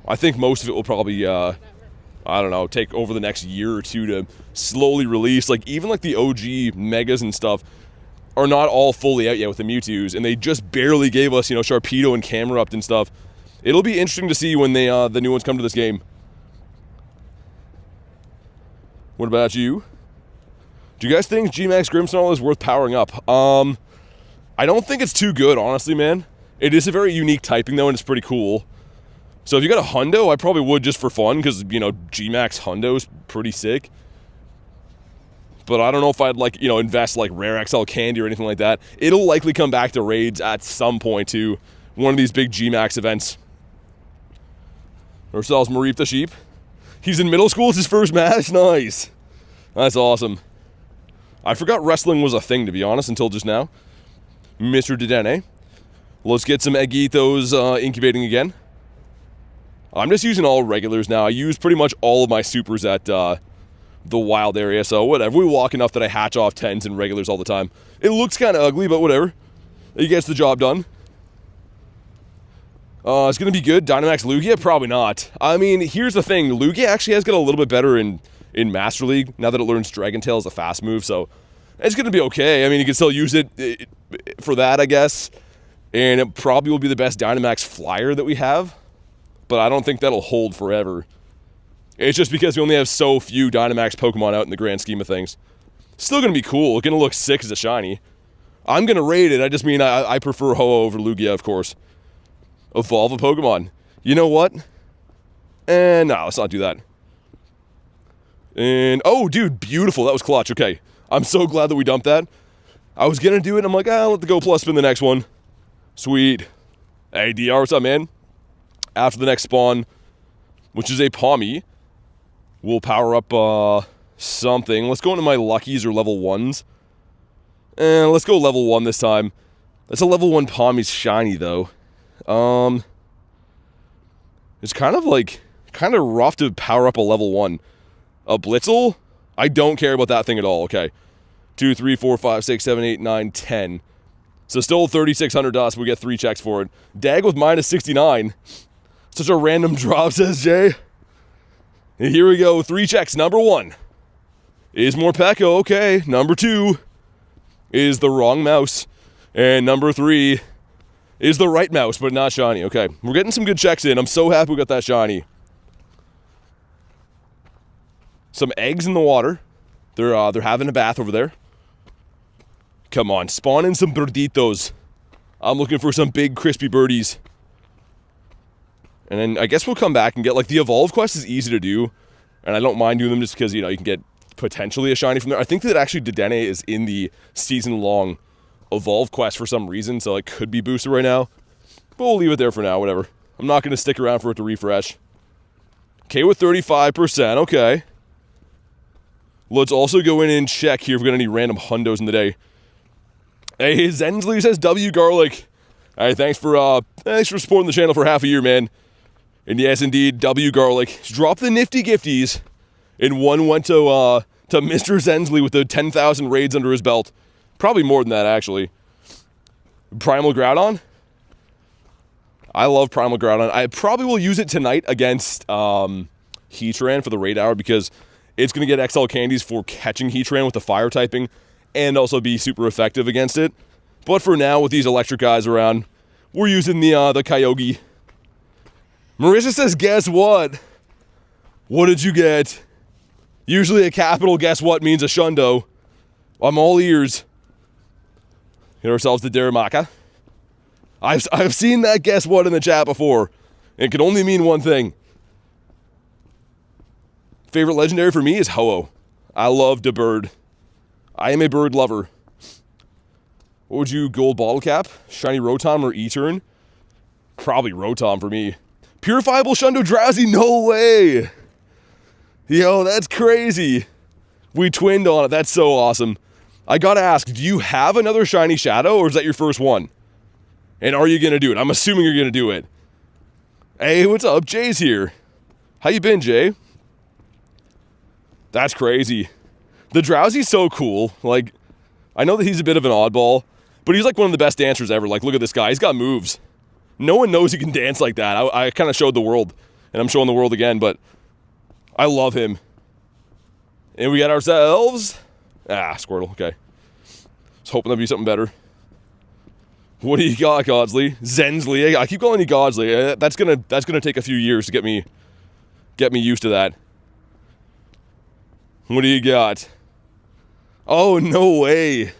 I think most of it will probably, I don't know, take over the next year or two to slowly release. Like, even like the OG Megas and stuff are not all fully out yet with the Mewtwo's, and they just barely gave us, you know, Sharpedo and Camerupt and stuff. It'll be interesting to see when they, the new ones come to this game. What about you? Do you guys think G-Max Grimmsnarl is worth powering up? I don't think it's too good, honestly, man. It is a very unique typing, though, and it's pretty cool. So if you got a hundo, I probably would just for fun, because, you know, G-Max hundo is pretty sick. But I don't know if I'd, like, you know, invest, like, Rare XL candy or anything like that. It'll likely come back to raids at some point, too. One of these big G-Max events. Ourselves Marif the Sheep. He's in middle school, it's his first match? Nice. That's awesome. I forgot wrestling was a thing, to be honest, until just now. Mr. Dedenne. Let's get some Egithos incubating again. I'm just using all regulars now. I use pretty much all of my supers at the wild area, so whatever. We walk enough that I hatch off 10s and regulars all the time. It looks kind of ugly, but whatever. It gets the job done. It's going to be good. Dynamax Lugia? Probably not. I mean, here's the thing. Lugia actually has got a little bit better in Master League, now that it learns Dragon Tail as a fast move, so it's going to be okay. I mean, you can still use it for that, I guess, and it probably will be the best Dynamax flyer that we have, but I don't think that'll hold forever. It's just because we only have so few Dynamax Pokemon out in the grand scheme of things. Still going to be cool. It's going to look sick as a shiny. I'm going to raid it. I just mean I prefer Ho-Oh over Lugia, of course. Evolve a Pokemon. You know what? And no, let's not do that. And, oh, dude, beautiful. That was clutch. Okay. I'm so glad that we dumped that. I was going to do it, and I'm like, I'll let the Go Plus spin the next one. Sweet. Hey, DR, what's up, man? After the next spawn, which is a Pommy, we'll power up something. Let's go into my Luckies or level 1s. And let's go level 1 this time. That's a level 1 Pommy's shiny, though. It's kind of rough to power up a level 1. A Blitzel? I don't care about that thing at all. Okay. 2, 3, 4, 5, 6, 7, 8, 9, 10. So still 3,600 dust. We get 3 checks for it. Dag with minus 69. Such a random drop, says Jay. And here we go. 3 checks. Number 1 is Morpeko. Okay. Number 2 is the wrong mouse. And number 3 is the right mouse, but not shiny. Okay. We're getting some good checks in. I'm so happy we got that shiny. Some eggs in the water. They're having a bath over there. Come on, spawn in some birditos. I'm looking for some big crispy birdies. And then I guess we'll come back and get, like, the evolve quest is easy to do. And I don't mind doing them just because, you know, you can get potentially a shiny from there. I think that actually Dedenne is in the season-long evolve quest for some reason, so it could be boosted right now. But we'll leave it there for now, whatever. I'm not going to stick around for it to refresh. Okay, with 35%, okay. Let's also go in and check here if we got any random hundos in the day. Hey, Zensley says W Garlic. All right, thanks for supporting the channel for half a year, man. And yes, indeed, W Garlic. Drop the nifty gifties. And one went to Mr. Zensley with the 10,000 raids under his belt. Probably more than that, actually. Primal Groudon. I love Primal Groudon. I probably will use it tonight against Heatran for the Raid Hour because it's going to get XL candies for catching Heatran with the fire typing and also be super effective against it. But for now, with these electric guys around, we're using the Kyogre. Marissa says, guess what? What did you get? Usually a capital guess what means a shundo. I'm all ears. Get ourselves the Daramaka. I've seen that guess what in the chat before. It can only mean one thing. Favorite legendary for me is Ho-Oh. I love the bird. I am a bird lover. What would you, gold bottle cap? Shiny Rotom or E-turn? Probably Rotom for me. Purifiable Shundo Drowsy? No way! Yo, that's crazy. We twinned on it. That's so awesome. I gotta ask, do you have another shiny Shadow or is that your first one? And are you gonna do it? I'm assuming you're gonna do it. Hey, what's up? Jay's here. How you been, Jay? That's crazy. The Drowsy's so cool. Like, I know that he's a bit of an oddball, but he's like one of the best dancers ever. Like, look at this guy. He's got moves. No one knows he can dance like that. I kind of showed the world, and I'm showing the world again, but I love him. And we got ourselves... Squirtle. Okay. I was hoping that'd be something better. What do you got, Godsley? Zensley. I keep calling you Godsley. That's gonna take a few years to get me used to that. What do you got? Oh, no way.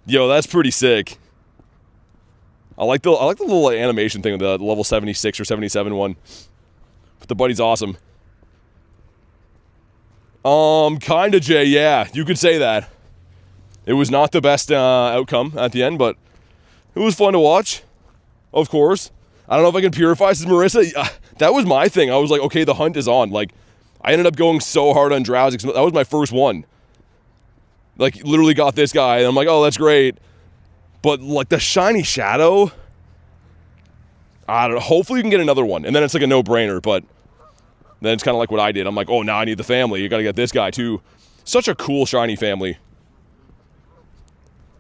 Yo, that's pretty sick. I like the little animation thing of the level 76 or 77 one. But the buddy's awesome. Kinda, Jay, yeah, you could say that. It was not the best outcome at the end, but it was fun to watch. Of course. I don't know if I can purify, says Marissa. That was my thing. I was like, okay, the hunt is on. Like, I ended up going so hard on Drowsy. That was my first one. Like, literally got this guy, and I'm like, oh, that's great. But, like, the shiny Shadow, I don't know. Hopefully you can get another one. And then it's like a no-brainer, but then it's kind of like what I did. I'm like, oh, now I need the family. You got to get this guy, too. Such a cool shiny family.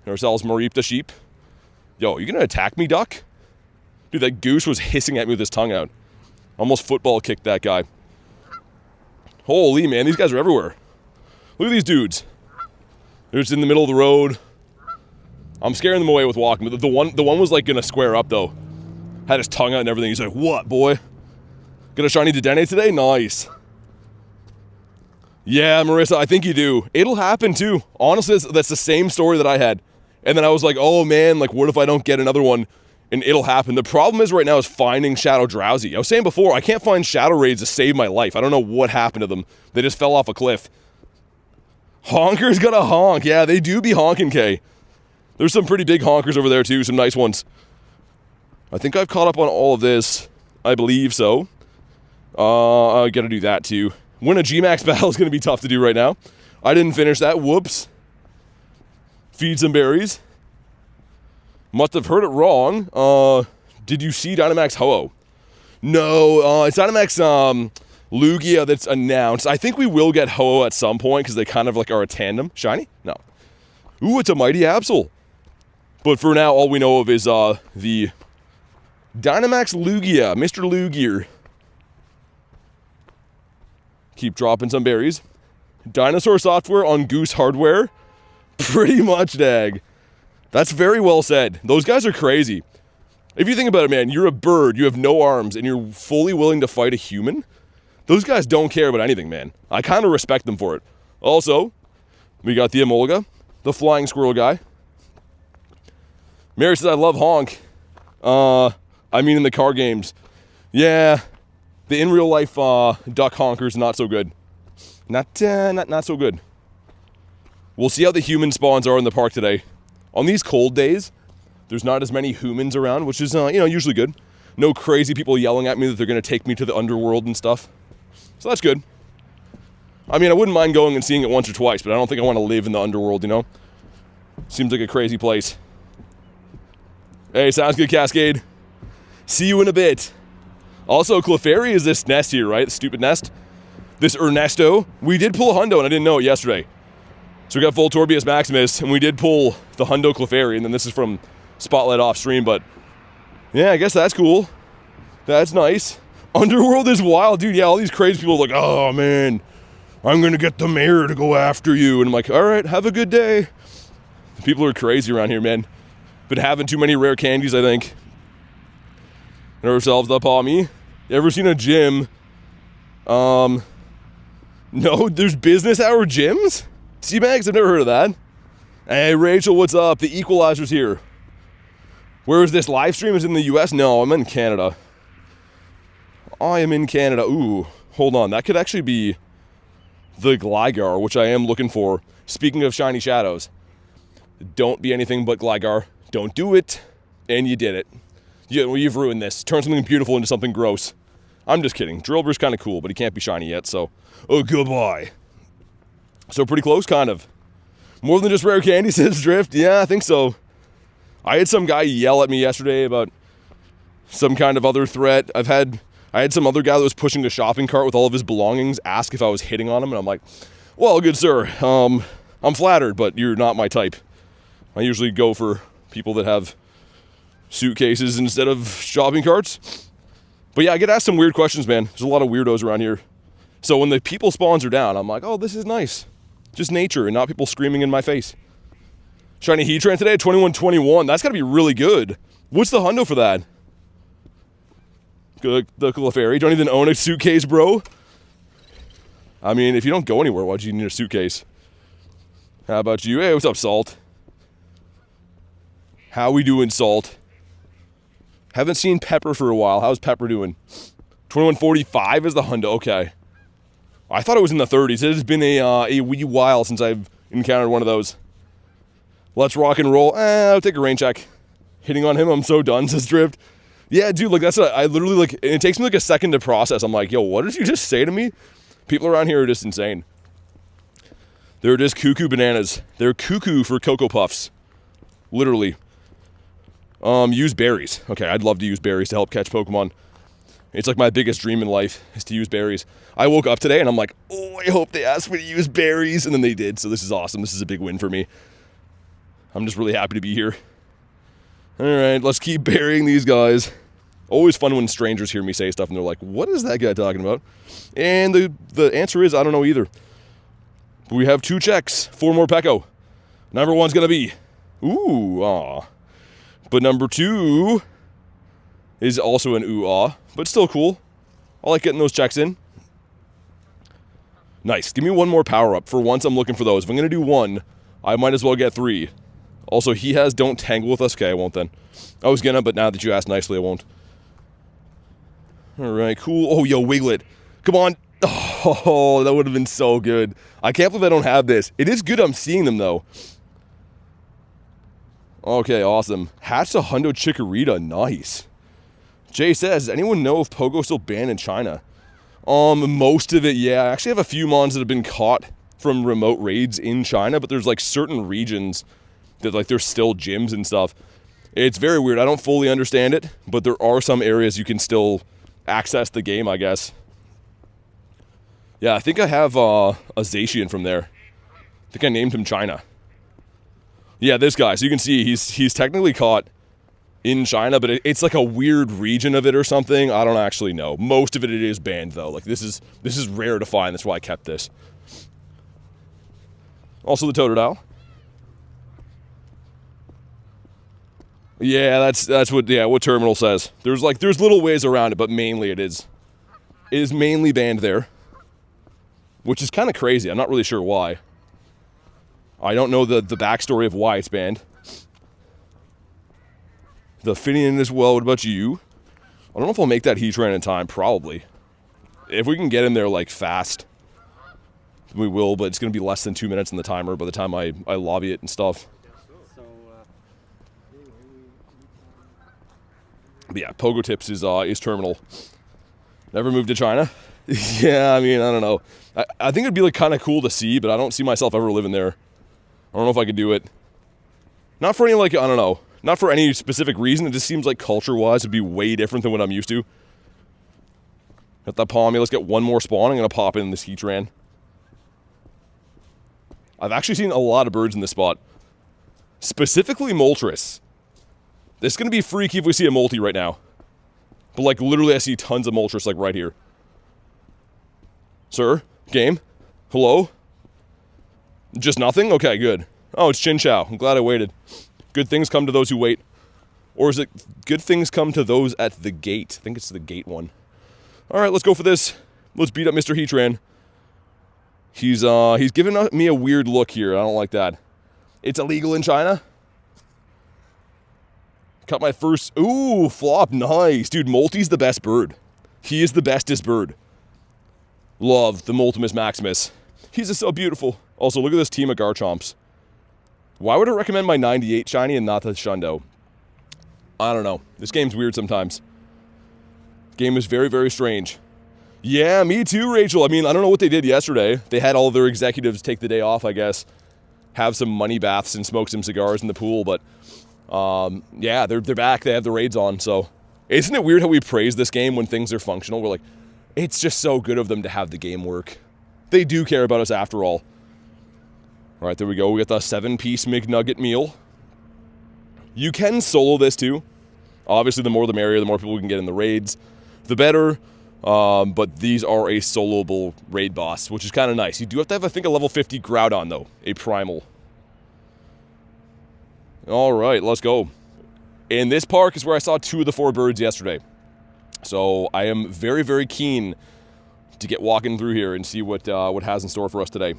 Ourselves Mareep the sheep. Yo, you going to attack me, duck? Dude, that goose was hissing at me with his tongue out. Almost football kicked that guy. Holy, man, these guys are everywhere. Look at these dudes. They're just in the middle of the road. I'm scaring them away with walking. The one was like gonna square up though. Had his tongue out and everything. He's like, what, boy? Get a shiny Dedenne today? Nice. Yeah, Marissa, I think you do. It'll happen too. Honestly, that's the same story that I had. And then I was like, oh man, like what if I don't get another one and it'll happen? The problem is right now is finding Shadow Drowsy. I was saying before, I can't find Shadow Raids to save my life. I don't know what happened to them. They just fell off a cliff. Honker's gonna honk. Yeah, they do be honking, K. There's some pretty big honkers over there too, some nice ones. I think I've caught up on all of this. I believe so. I gotta do that too. Win a G-Max battle is gonna be tough to do right now. I didn't finish that. Whoops. Feed some berries. Must have heard it wrong. Did you see Dynamax Ho-Oh? No, it's Dynamax Lugia that's announced. I think we will get Ho-Oh at some point because they kind of like are a tandem. Shiny? No. Ooh, it's a Mighty Absol. But for now, all we know of is the Dynamax Lugia, Mr. Lugia. Keep dropping some berries. Dinosaur software on Goose hardware. Pretty much, dag. That's very well said. Those guys are crazy. If you think about it, man, you're a bird, you have no arms, and you're fully willing to fight a human. Those guys don't care about anything, man. I kind of respect them for it. Also, we got the Emolga, the flying squirrel guy. Mary says, I love honk. I mean in the car games. Yeah, the in real life duck honkers not so good. Not so good. We'll see how the human spawns are in the park today. On these cold days, there's not as many humans around, which is usually good. No crazy people yelling at me that they're gonna take me to the underworld and stuff. So that's good. I mean, I wouldn't mind going and seeing it once or twice, but I don't think I want to live in the underworld, you know? Seems like a crazy place. Hey, sounds good, Cascade. See you in a bit. Also, Clefairy is this nest here, right? The stupid nest. This Ernesto. We did pull a hundo, and I didn't know it yesterday. So we got Voltorbius Maximus, and we did pull the hundo Clefairy, and then this is from Spotlight off stream, but yeah, I guess that's cool. That's nice. Underworld is wild, dude. Yeah, all these crazy people are like, oh man, I'm gonna get the mayor to go after you. And I'm like, all right, have a good day. People are crazy around here, man. Been having too many rare candies, I think. And ourselves the Palmy. You ever seen a gym? No, there's business hour gyms? Seabags, I've never heard of that. Hey, Rachel, what's up? The Equalizer's here. Where is this live stream? Is it in the US? No, I'm in Canada. I am in Canada. Ooh, hold on. That could actually be the Gligar, which I am looking for. Speaking of shiny shadows, don't be anything but Gligar. Don't do it. And you did it. You've ruined this. Turn something beautiful into something gross. I'm just kidding. Drillbur's kind of cool, but he can't be shiny yet, so... Oh, goodbye. So pretty close, kind of. More than just rare candy, says Drift. Yeah, I think so. I had some guy yell at me yesterday about some kind of other threat. I had some other guy that was pushing a shopping cart with all of his belongings ask if I was hitting on him, and I'm like, well, good sir, I'm flattered, but you're not my type. I usually go for people that have suitcases instead of shopping carts. But yeah, I get asked some weird questions, man. There's a lot of weirdos around here. So when the people spawns are down, I'm like, oh, this is nice. Just nature and not people screaming in my face. Shiny Heatran today at 2121. That's got to be really good. What's the hundo for that? The Clefairy. Don't even own a suitcase, bro. I mean, if you don't go anywhere, why'd you need a suitcase? How about you? Hey, what's up, Salt? How we doing, Salt? Haven't seen Pepper for a while. How's Pepper doing? 2145 is the hundo. Okay. I thought it was in the 30s. It has been a wee while since I've encountered one of those. Let's rock and roll. I'll take a rain check. Hitting on him, I'm so done, says Drift. Yeah, dude, like, I literally, like, it takes me, like, a second to process. I'm like, yo, what did you just say to me? People around here are just insane. They're just cuckoo bananas. They're cuckoo for Cocoa Puffs. Literally. Use berries. Okay, I'd love to use berries to help catch Pokemon. It's like my biggest dream in life is to use berries. I woke up today and I'm like, oh, I hope they ask me to use berries. And then they did, so this is awesome. This is a big win for me. I'm just really happy to be here. All right, let's keep burying these guys. Always fun when strangers hear me say stuff and they're like, what is that guy talking about? And the answer is, I don't know either. But we have 2 checks, 4 Morpeko. Number 1's gonna be, ooh, aw. But number 2 is also an ooh-ah, but still cool. I like getting those checks in. Nice, give me 1 more power-up. For once, I'm looking for those. If I'm gonna do 1, I might as well get 3. Also, he has Don't Tangle with us. Okay, I won't then. I was gonna, but now that you asked nicely, I won't. Alright, cool. Oh, yo, Wiglet. Come on. Oh, that would have been so good. I can't believe I don't have this. It is good I'm seeing them, though. Okay, awesome. Hatched a Hundo Chikorita. Nice. Jay says, does anyone know if Pogo's still banned in China? Most of it, yeah. I actually have a few mons that have been caught from remote raids in China, but there's like certain regions that like there's still gyms and stuff. It's very weird. I don't fully understand it, but there are some areas you can still access the game, I guess. Yeah, I think I have a Zacian from there. I think I named him China. Yeah, this guy. So you can see he's technically caught in China, but it's like a weird region of it or something. I don't actually know. Most of it is banned though. Like this is rare to find. That's why I kept this. Also the Totodile. Yeah, that's what Terminal says. There's little ways around it, but mainly it is mainly banned there. Which is kind of crazy. I'm not really sure why. I don't know the backstory of why it's banned. The Finian as well. What about you? I don't know if I'll make that Heatran in time. Probably. If we can get in there like fast, we will. But it's going to be less than 2 minutes in the timer by the time I lobby it and stuff. But yeah, Pogo Tips is Terminal. Never moved to China. Yeah, I mean, I don't know. I think it'd be like kind of cool to see, but I don't see myself ever living there. I don't know if I could do it. Not for any like, I don't know. Not for any specific reason. It just seems like culture-wise it'd be way different than what I'm used to. Got that Palmy. Let's get one more spawn. I'm going to pop in this Heatran. I've actually seen a lot of birds in this spot. Specifically Moltres. This is going to be freaky if we see a Molty right now. But like literally I see tons of Moltres like right here. Sir? Game? Hello? Just nothing? Okay, good. Oh, it's Chin Chow. I'm glad I waited. Good things come to those who wait. Or is it good things come to those at the gate? I think it's the gate one. Alright, let's go for this. Let's beat up Mr. Heatran. He's giving me a weird look here. I don't like that. It's illegal in China? Cut my first... Ooh, flop. Nice. Dude, Molty's the best bird. He is the bestest bird. Love the Moltimus Maximus. He's just so beautiful. Also, look at this team of Garchomps. Why would I recommend my 98 Shiny and not the Shundo? I don't know. This game's weird sometimes. Game is very, very strange. Yeah, me too, Rachel. I mean, I don't know what they did yesterday. They had all of their executives take the day off, I guess. Have some money baths and smoke some cigars in the pool, but... yeah, they're back. They have the raids on, so... Isn't it weird how we praise this game when things are functional? We're like, it's just so good of them to have the game work. They do care about us after all. Alright, there we go. We got the 7-piece McNugget meal. You can solo this too. Obviously, the more the merrier, the more people we can get in the raids, the better. But these are a soloable raid boss, which is kind of nice. You do have to have, I think, a level 50 Groudon, though. A primal. Alright, let's go. And this park is where I saw 2 of the 4 birds yesterday. So I am very, very keen to get walking through here and see what has in store for us today.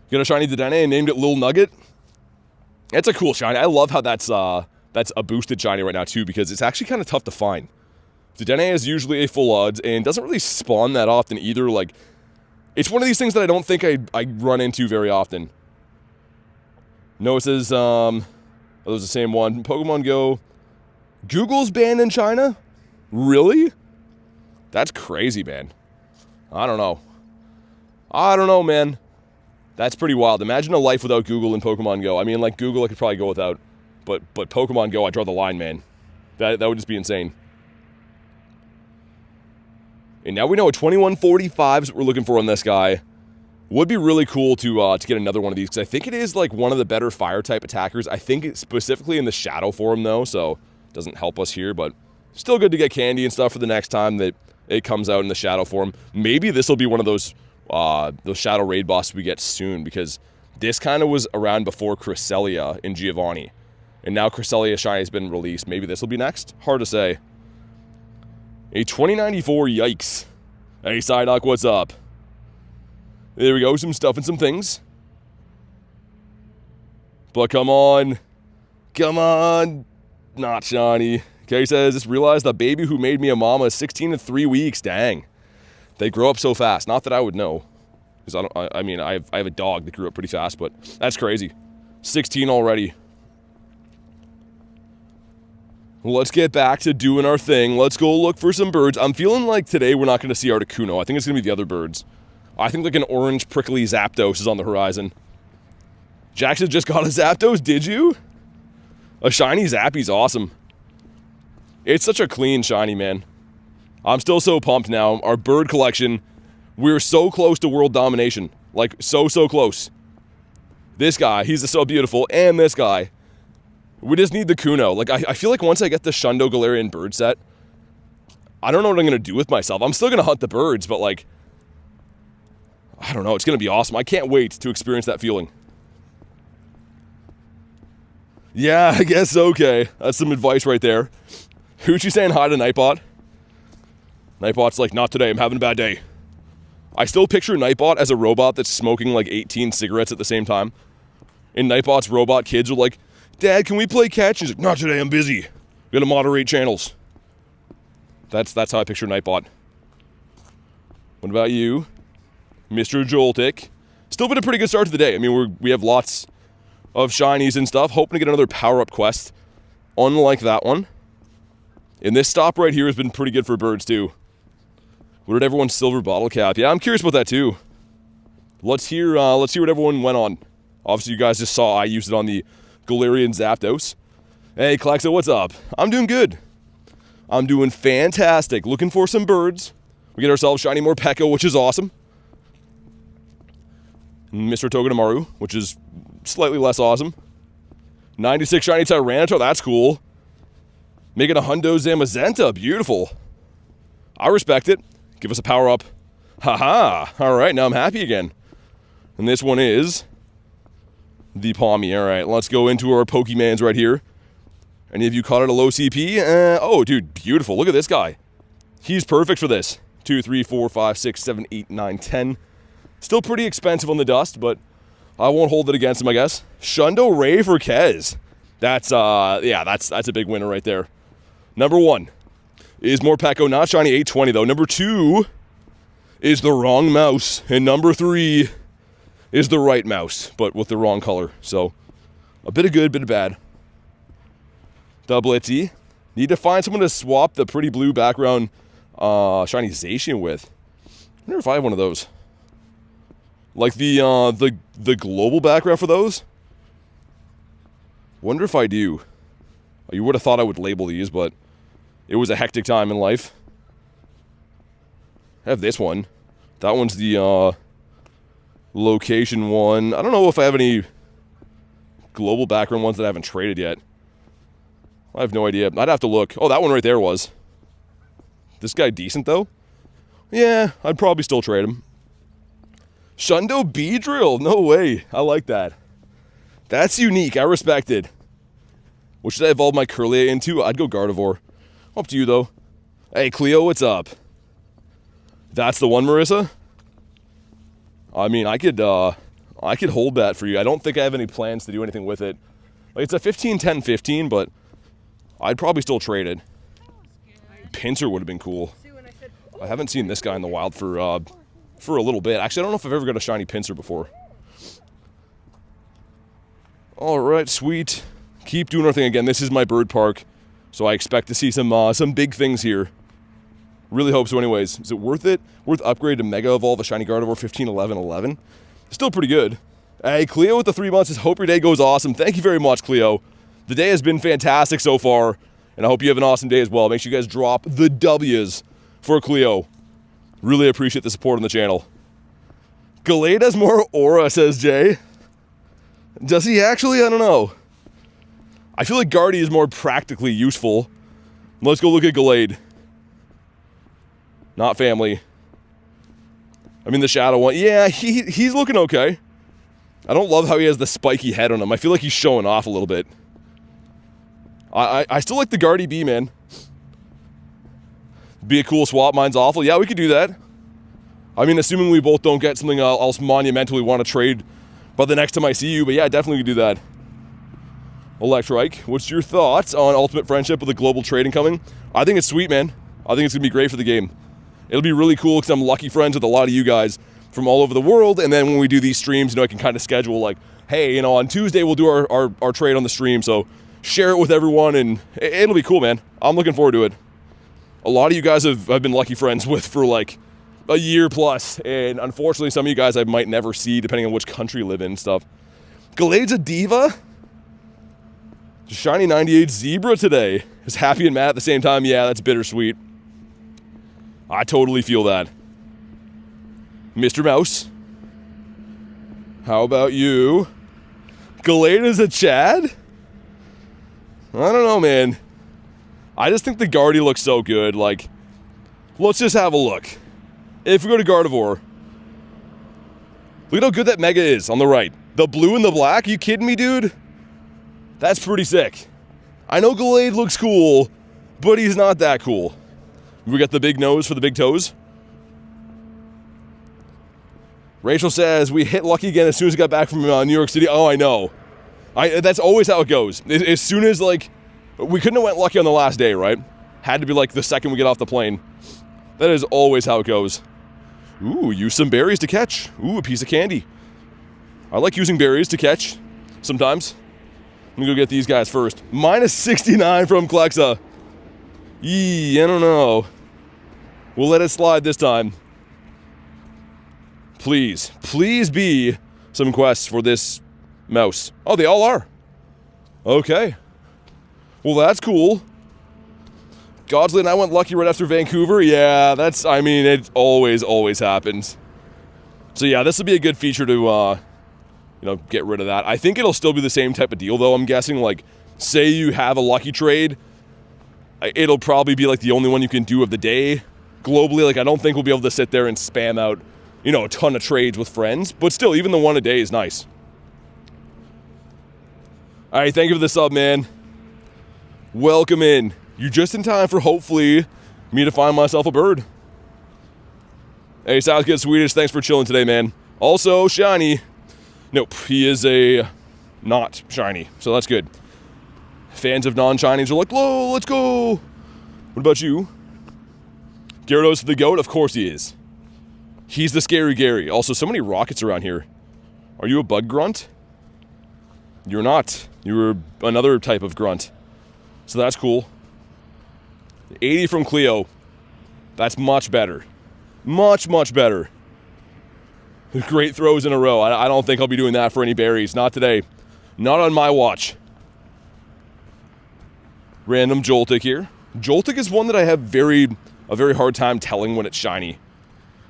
Got a shiny Dedenne and named it Lil Nugget. It's a cool shiny. I love how that's a boosted shiny right now too, because it's actually kind of tough to find. Dedenne is usually a full odds and doesn't really spawn that often either. Like, it's one of these things that I don't think I run into very often. No, it says, oh, it was the same one. Pokemon GO. Google's banned in China? Really? That's crazy, man. I don't know. I don't know, man. That's pretty wild. Imagine a life without Google in Pokemon GO. I mean, like, Google I could probably go without. But Pokemon GO, I draw the line, man. That would just be insane. And now we know a 2145 is what we're looking for on this guy. Would be really cool to get another one of these, because I think it is, like, one of the better fire-type attackers. I think it's specifically in the shadow form, though, so it doesn't help us here, but still good to get candy and stuff for the next time that it comes out in the shadow form. Maybe this will be one of those shadow raid bosses we get soon, because this kind of was around before Cresselia in Giovanni. And now Cresselia Shiny has been released. Maybe this will be next? Hard to say. A 2094, yikes. Hey, Psyduck, what's up? There we go, some stuff and some things. But come on. Come on. Not shiny. Okay, he says, just realized the baby who made me a mama is 16 in 3 weeks. Dang. They grow up so fast. Not that I would know. Because I mean, I have a dog that grew up pretty fast, but that's crazy. 16 already. Let's get back to doing our thing. Let's go look for some birds. I'm feeling like today we're not going to see Articuno. I think it's going to be the other birds. I think like an orange prickly Zapdos is on the horizon. Jackson just got a Zapdos, did you? A shiny Zappy's awesome. It's such a clean shiny, man. I'm still so pumped now. Our bird collection, we're so close to world domination. Like, so close. This guy, he's so beautiful. And this guy. We just need the Kuno. Like, I feel like once I get the Shundo Galarian bird set, I don't know what I'm going to do with myself. I'm still going to hunt the birds, but like, I don't know. It's going to be awesome. I can't wait to experience that feeling. Yeah, I guess okay. That's some advice right there. Hoochie saying hi to Nightbot. Nightbot's like, not today. I'm having a bad day. I still picture Nightbot as a robot that's smoking like 18 cigarettes at the same time. And Nightbot's robot kids are like, Dad, can we play catch? He's like, not today, I'm busy. Gotta moderate channels. That's how I picture Nightbot. What about you? Mr. Joltik. Still been a pretty good start to the day. I mean, we have lots of shinies and stuff. Hoping to get another power-up quest. Unlike that one. And this stop right here has been pretty good for birds, too. What did everyone's silver bottle cap? Yeah, I'm curious about that, too. Let's hear what everyone went on. Obviously, you guys just saw I used it on the Galarian Zapdos. Hey, Klaxo, what's up? I'm doing good. I'm doing fantastic. Looking for some birds. We get ourselves Shiny Morpeko, which is awesome. Mr. Togedemaru, which is slightly less awesome. 96 Shiny Tyranitar, that's cool. Making a Hundo Zamazenta, beautiful. I respect it. Give us a power up. Haha. All right, now I'm happy again. And this one is the Palmy. All right, let's go into our Pokemans right here. Any of you caught it a low CP? Oh, dude, beautiful. Look at this guy. He's perfect for this. 2, 3, 4, 5, 6, 7, 8, 9, 10. Still pretty expensive on the dust, but I won't hold it against him, I guess. Shundo Ray for Kez. That's a big winner right there. Number 1 is Morpeko, not shiny 820 though. Number 2 is the wrong mouse. And number 3 is the right mouse, but with the wrong color. So, a bit of good, bit of bad. The Blitzy. Need to find someone to swap the pretty blue background shiny Zacian with. I wonder if I have one of those. Like the global background for those? Wonder if I do. You would have thought I would label these, but it was a hectic time in life. I have this one. That one's the location one. I don't know if I have any global background ones that I haven't traded yet. I have no idea. I'd have to look. Oh, that one right there was. This guy decent, though? Yeah, I'd probably still trade him. Shundo Beedrill. No way. I like that. That's unique. I respect it. What should I evolve my Curlia into? I'd go Gardevoir. Up to you, though. Hey, Cleo, what's up? That's the one, Marissa? I mean, I could hold that for you. I don't think I have any plans to do anything with it. Like, it's a 15-10-15, but I'd probably still trade it. Pinsir would have been cool. I haven't seen this guy in the wild for a little bit. Actually, I don't know if I've ever got a shiny Pinsir before. All right, sweet. Keep doing our thing again. This is my bird park, so I expect to see some big things here. Really hope so anyways. Is it worth it? Worth upgrade to Mega Evolve a Shiny Gardevoir 15-11-11? Still pretty good. Hey, Cleo with the 3 months says, hope your day goes awesome. Thank you very much, Cleo. The day has been fantastic so far, and I hope you have an awesome day as well. Make sure you guys drop the W's for Cleo. Really appreciate the support on the channel. Gallade has more aura, says Jay. Does he actually? I don't know. I feel like Guardy is more practically useful. Let's go look at Gallade. Not family. I mean the shadow one. Yeah, he's looking okay. I don't love how he has the spiky head on him. I feel like he's showing off a little bit. I still like the Guardy B, man. Be a cool swap. Mine's awful. Yeah, we could do that. I mean, assuming we both don't get something else monumental we want to trade by the next time I see you. But yeah, definitely could do that. Electric, what's your thoughts on Ultimate Friendship with a global trading coming? I think it's sweet, man. I think it's going to be great for the game. It'll be really cool because I'm lucky friends with a lot of you guys from all over the world, and then when we do these streams, you know, I can kind of schedule like, hey, you know, on Tuesday we'll do our trade on the stream, so share it with everyone, and it'll be cool, man. I'm looking forward to it. A lot of you guys I've been lucky friends with for like a year plus, and unfortunately some of you guys I might never see depending on which country you live in and stuff. Gallade's a diva? Shiny 98 Zebra today. Is happy and mad at the same time. Yeah, that's bittersweet. I totally feel that. Mr. Mouse. How about you? Gallada's a Chad? I don't know, man. I just think the Guardy looks so good. Like, let's just have a look. If we go to Gardevoir, look at how good that Mega is on the right. The blue and the black? Are you kidding me, dude? That's pretty sick. I know Gallade looks cool, but he's not that cool. We got the big nose for the big toes. Rachel says, we hit lucky again as soon as we got back from New York City. Oh, I know. That's always how it goes. As soon as, like, we couldn't have went lucky on the last day, right? Had to be, like, the second we get off the plane. That is always how it goes. Ooh, use some berries to catch. Ooh, a piece of candy. I like using berries to catch sometimes. Let me go get these guys first. Minus 69 from Klexa. Yee, I don't know. We'll let it slide this time. Please, please be some quests for this mouse. Oh, they all are. Okay. Well, that's cool. Godsley and I went lucky right after Vancouver. Yeah, that's, I mean, it always happens. So yeah, this will be a good feature to, you know, get rid of that. I think it'll still be the same type of deal, though. I'm guessing, like, say you have a lucky trade, it'll probably be, like, the only one you can do of the day. Globally, like, I don't think we'll be able to sit there and spam out, you know, a ton of trades with friends. But still, even the one a day is nice. All right, thank you for the sub, man. Welcome in. You're just in time for, hopefully, me to find myself a bird. Hey, sounds good, Swedish. Thanks for chilling today, man. Also, Shiny. Nope, he is a not shiny, so that's good. Fans of non-shinies are like, whoa, let's go. What about you? Gyarados the GOAT? Of course he is. He's the scary Gary. Also, so many rockets around here. Are you a bug grunt? You're not. You're another type of grunt. So that's cool. 80 from Cleo. That's much better. Much, much better. Great throws in a row. I don't think I'll be doing that for any berries. Not today. Not on my watch. Random Joltik here. Joltik is one that I have a very hard time telling when it's shiny.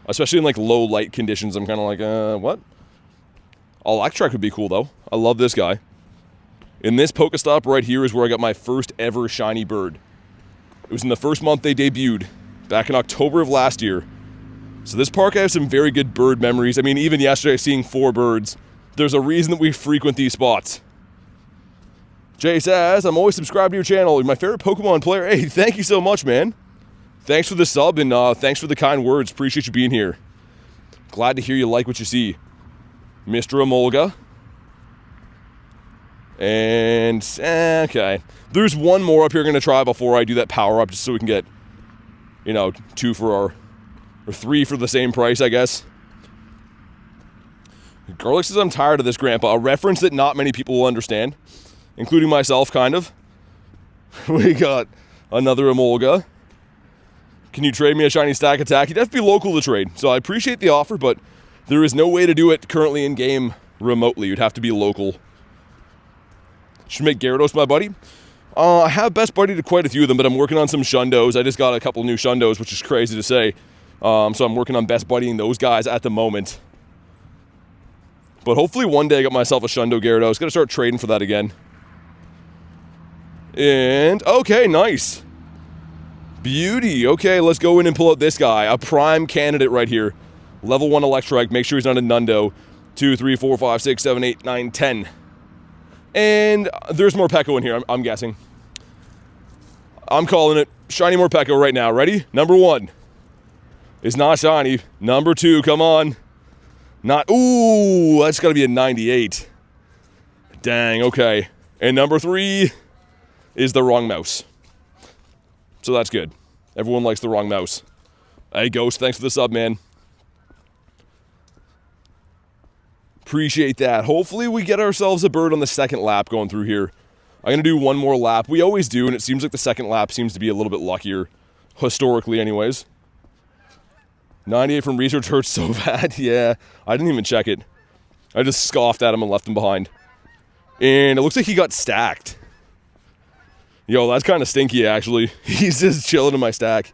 Especially in like low light conditions. I'm kind of like, what? Electric would be cool though. I love this guy. In this Pokestop right here is where I got my first ever shiny bird. It was in the first month they debuted, back in October of last year. So this park, I have some very good bird memories. I mean, even yesterday, seeing 4 birds. There's a reason that we frequent these spots. Jay says, I'm always subscribed to your channel. You're my favorite Pokemon player. Hey, thank you so much, man. Thanks for the sub, and thanks for the kind words. Appreciate you being here. Glad to hear you like what you see. Mr. Emolga. And, okay. There's one more up here I'm going to try before I do that power-up, just so we can get, you know, 2 for our... or 3 for the same price, I guess. Garlic says, I'm tired of this, Grandpa. A reference that not many people will understand, including myself, kind of. We got another Emolga. Can you trade me a shiny Stack Attack? You'd have to be local to trade, so I appreciate the offer, but there is no way to do it currently in-game remotely. You'd have to be local. Should make Gyarados my buddy. I have best buddy to quite a few of them, but I'm working on some Shundos. I just got a couple new Shundos, which is crazy to say. So I'm working on best buddying those guys at the moment. But hopefully one day I got myself a Shundo Gyarados. Gotta start trading for that again. And, okay, nice. Beauty. Okay, let's go in and pull out this guy. A prime candidate right here. Level 1 Electric. Make sure he's not a Nundo. 2, 3, 4, 5, 6, 7, 8, 9, 10. And there's Morpeko in here, I'm guessing. I'm calling it Shiny Morpeko right now. Ready? Number 1. It's not shiny. Number 2, come on. Not, ooh, that's gotta be a 98. Dang, okay. And number 3 is the wrong mouse. So that's good. Everyone likes the wrong mouse. Hey, Ghost, thanks for the sub, man. Appreciate that. Hopefully we get ourselves a bird on the second lap going through here. I'm going to do one more lap. We always do, and it seems like the second lap seems to be a little bit luckier. Historically, anyways. 98 from research hurts so bad. Yeah, I didn't even check it. I just scoffed at him and left him behind. And it looks like he got stacked. Yo, that's kind of stinky, actually. He's just chilling in my stack.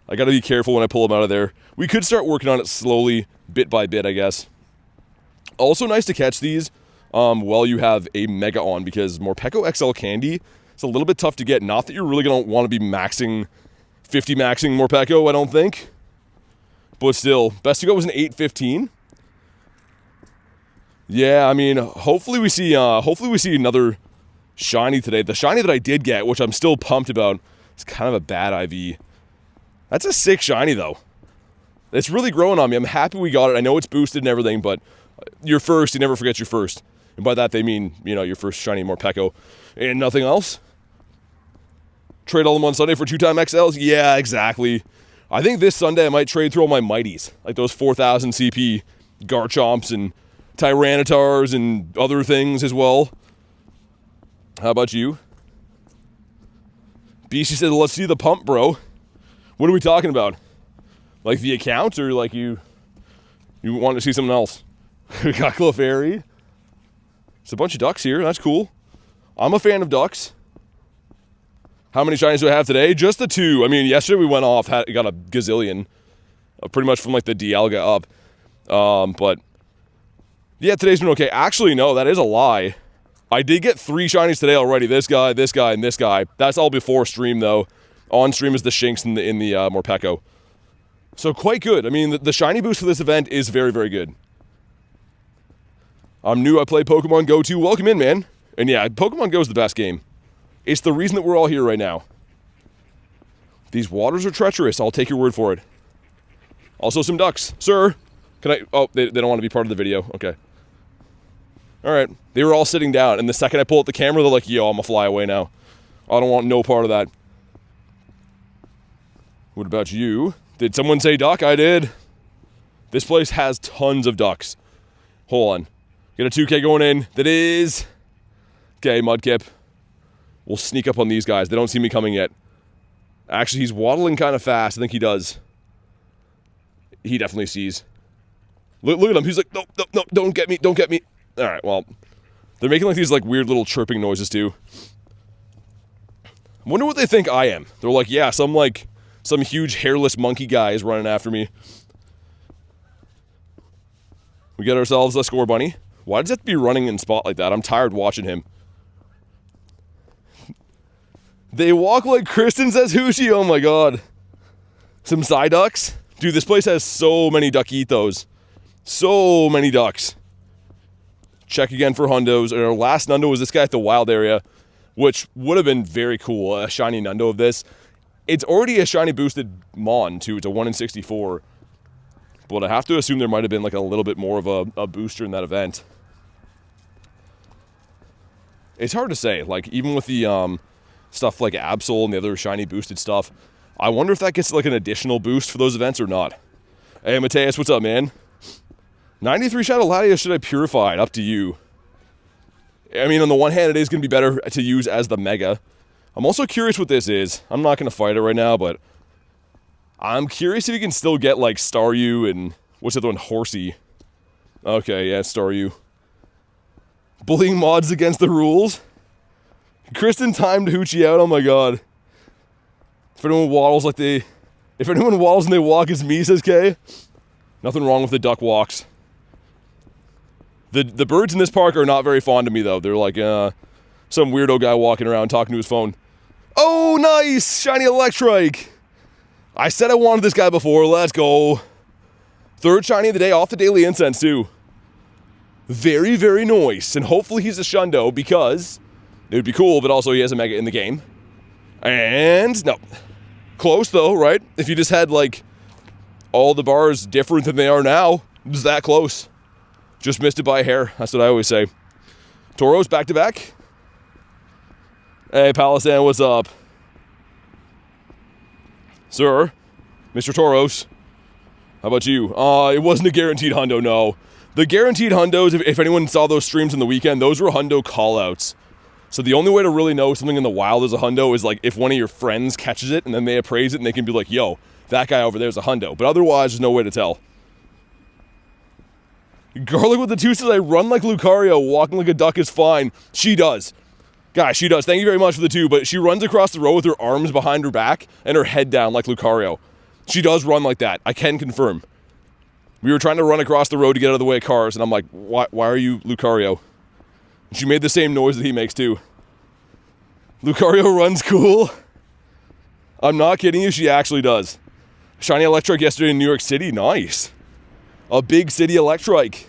I got to be careful when I pull him out of there. We could start working on it slowly, bit by bit, I guess. Also nice to catch these while you have a Mega on, because Morpeko XL Candy, it's a little bit tough to get. Not that you're really going to want to be maxing, 50 maxing Morpeko, I don't think. But still, best to go was an 815. Yeah, I mean, hopefully we see another shiny today. The shiny that I did get, which I'm still pumped about, is kind of a bad IV. That's a sick shiny, though. It's really growing on me. I'm happy we got it. I know it's boosted and everything, but your first, you never forget your first. And by that, they mean, you know, your first shiny Morpeko and nothing else. Trade all them on Sunday for 2-time XLs? Yeah, exactly. I think this Sunday I might trade through all my Mighties, like those 4,000 CP Garchomps and Tyranitars and other things as well. How about you? BC said, let's see the pump, bro. What are we talking about? Like the account, or like you want to see something else? We got Clefairy. There's a bunch of ducks here. That's cool. I'm a fan of ducks. How many shinies do I have today? Just the 2. I mean, yesterday we went off, got a gazillion. Pretty much from like the Dialga up. But yeah, today's been okay. Actually, no, that is a lie. I did get 3 shinies today already. This guy, this guy, and this guy. That's all before stream, though. On stream is the Shinx in the Morpeko. So quite good. I mean, the shiny boost for this event is very, very good. I'm new. I play Pokemon GO too. Welcome in, man. And yeah, Pokemon GO is the best game. It's the reason that we're all here right now. These waters are treacherous. I'll take your word for it. Also, some ducks. Sir, can I... Oh, they don't want to be part of the video. Okay. All right. They were all sitting down, and the second I pull up the camera, they're like, yo, I'm going to fly away now. I don't want no part of that. What about you? Did someone say duck? I did. This place has tons of ducks. Hold on. Get a 2K going in. That is... Okay, Mudkip. We'll sneak up on these guys. They don't see me coming yet. Actually, he's waddling kind of fast. I think he does. He definitely sees. Look at him. He's like, no, no, no, don't get me, don't get me. All right, well, they're making like these like weird little chirping noises too. I wonder what they think I am. They're like, yeah, some huge hairless monkey guy is running after me. We get ourselves a Score Bunny. Why does it have to be running in spot like that? I'm tired watching him. They walk like Kristen, says Hoochie. Oh my god. Some Psyducks. Dude, this place has so many duckitos. So many ducks. Check again for hundos. Our last Nundo was this guy at the wild area, which would have been very cool. A shiny Nundo of this. It's already a shiny boosted Mon, too. It's a 1 in 64. But I have to assume there might have been like a little bit more of a booster in that event. It's hard to say. Like, even with the stuff like Absol and the other shiny boosted stuff, I wonder if that gets like an additional boost for those events or not. Hey, Mateus, what's up, man? 93 Shadow Latias, should I purify it? Up to you. I mean, on the one hand, it is going to be better to use as the Mega. I'm also curious what this is. I'm not going to fight it right now, but I'm curious if you can still get, like, Staryu and... What's the other one? Horsey. Okay, yeah, Staryu. Bullying mods against the rules. Kristen timed Hoochie out. Oh, my God. If anyone waddles like they... If anyone waddles and they walk, it's me, says Kay. Nothing wrong with the duck walks. The birds in this park are not very fond of me, though. They're like some weirdo guy walking around talking to his phone. Oh, nice! Shiny Electric! I said I wanted this guy before. Let's go. Third shiny of the day off the daily incense, too. Very, very nice. And hopefully he's a Shundo, because it would be cool, but also he has a Mega in the game. And, no. Close, though, right? If you just had, like, all the bars different than they are now, it was that close. Just missed it by a hair. That's what I always say. Tauros back-to-back. Hey, Palisand, what's up? Sir, Mr. Toros, how about you? It wasn't a guaranteed hundo, no. The guaranteed hundos, if anyone saw those streams on the weekend, those were hundo callouts. So the only way to really know something in the wild is a hundo is like if one of your friends catches it and then they appraise it and they can be like, yo, that guy over there is a hundo. But otherwise, there's no way to tell. Garlic with the 2 says, I run like Lucario, walking like a duck is fine. She does. Guys, she does. Thank you very much for the 2, but she runs across the road with her arms behind her back and her head down like Lucario. She does run like that. I can confirm. We were trying to run across the road to get out of the way of cars, and I'm like, why are you Lucario? And she made the same noise that he makes, too. Lucario runs cool. I'm not kidding you, she actually does. Shiny Electric yesterday in New York City. Nice. A big city Electric.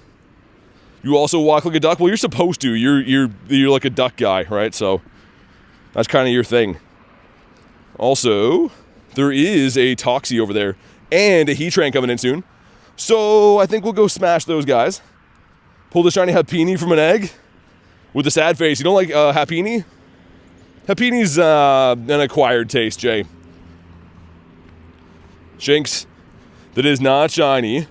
You also walk like a duck? Well, you're supposed to. You're like a duck guy, right? So that's kind of your thing. Also, there is a Toxie over there and a Heatran coming in soon. So I think we'll go smash those guys. Pull the shiny Happiny from an egg with a sad face. You don't like Happiny? Happiny's an acquired taste, Jay. Shinx, that is not shiny.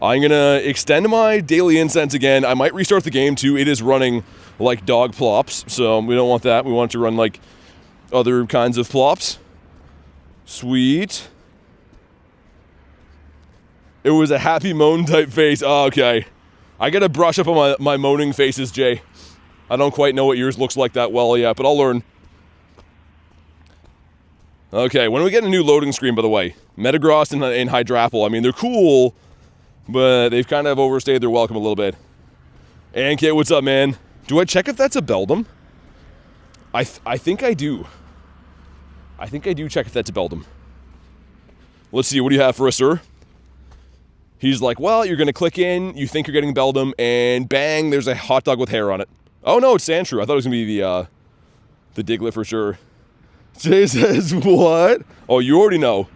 I'm going to extend my daily incense again. I might restart the game too. It is running like dog plops, so we don't want that. We want it to run like other kinds of plops. Sweet. It was a happy moan type face. Oh, okay. I got to brush up on my moaning faces, Jay. I don't quite know what yours looks like that well yet, but I'll learn. Okay, when are we getting a new loading screen, by the way? Metagross and Hydrapple. I mean, they're cool, but they've kind of overstayed their welcome a little bit. And Kit, what's up, man? Do I check if that's a Beldum? I think I do. I think I do check if that's a Beldum. Let's see, what do you have for us, sir? He's like, well, you're going to click in, you think you're getting Beldum, and bang, there's a hot dog with hair on it. Oh, no, it's Sandshrew. I thought it was going to be the Diglett for sure. Jay says, what? Oh, you already know.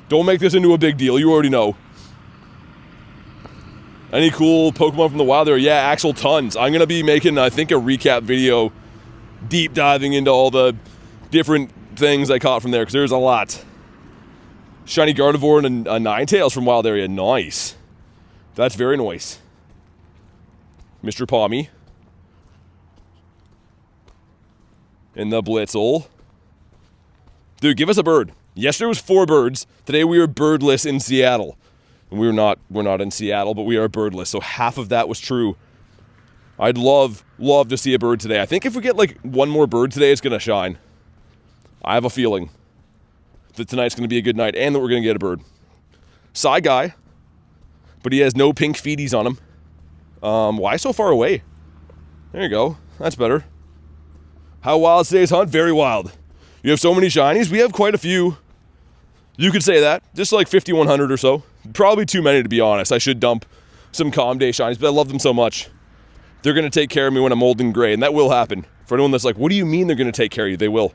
Don't make this into a big deal. You already know. Any cool Pokemon from the wild there? Yeah, Axel, tons. I'm going to be making, I think, a recap video deep diving into all the different things I caught from there, because there's a lot. Shiny Gardevoir and a Ninetales from Wild Area. Nice. That's very nice. Mr. Palmy. And the Blitzel. Dude, give us a bird. Yesterday was 4 birds. Today we are birdless in Seattle. And we're not in Seattle, but we are birdless. So half of that was true. I'd love to see a bird today. I think if we get like one more bird today, it's going to shine. I have a feeling that tonight's going to be a good night and that we're going to get a bird. Psy guy, but he has no pink feeties on him. Why so far away? There you go. That's better. How wild today's hunt? Very wild. You have so many shinies? We have quite a few. You could say that. Just like 5,100 or so. Probably too many, to be honest. I should dump some Calm Day shinies, but I love them so much. They're going to take care of me when I'm old and gray, and that will happen. For anyone that's like, what do you mean they're going to take care of you? They will.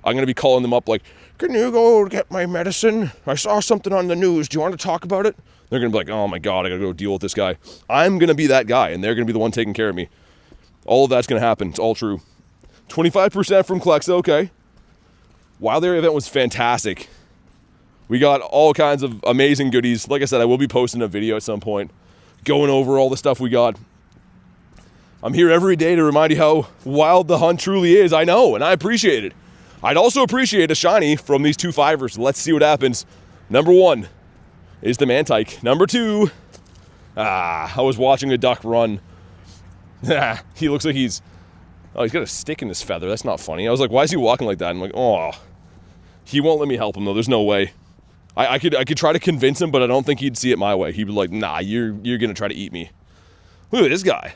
I'm going to be calling them up like, can you go get my medicine? I saw something on the news. Do you want to talk about it? They're going to be like, oh my God, I got to go deal with this guy. I'm going to be that guy, and they're going to be the one taking care of me. All of that's going to happen. It's all true. 25% from Klexa, okay. Wild Area event was fantastic. We got all kinds of amazing goodies. Like I said, I will be posting a video at some point going over all the stuff we got. I'm here every day to remind you how wild the hunt truly is. I know, and I appreciate it. I'd also appreciate a shiny from these 2 5ers. Let's see what happens. Number 1 is the Mantike. Number 2, I was watching a duck run. He looks like he's got a stick in his feather. That's not funny. I was like, why is he walking like that? I'm like, oh. He won't let me help him, though. There's no way. I could try to convince him, but I don't think he'd see it my way. He'd be like, nah, you're going to try to eat me. Look at this guy.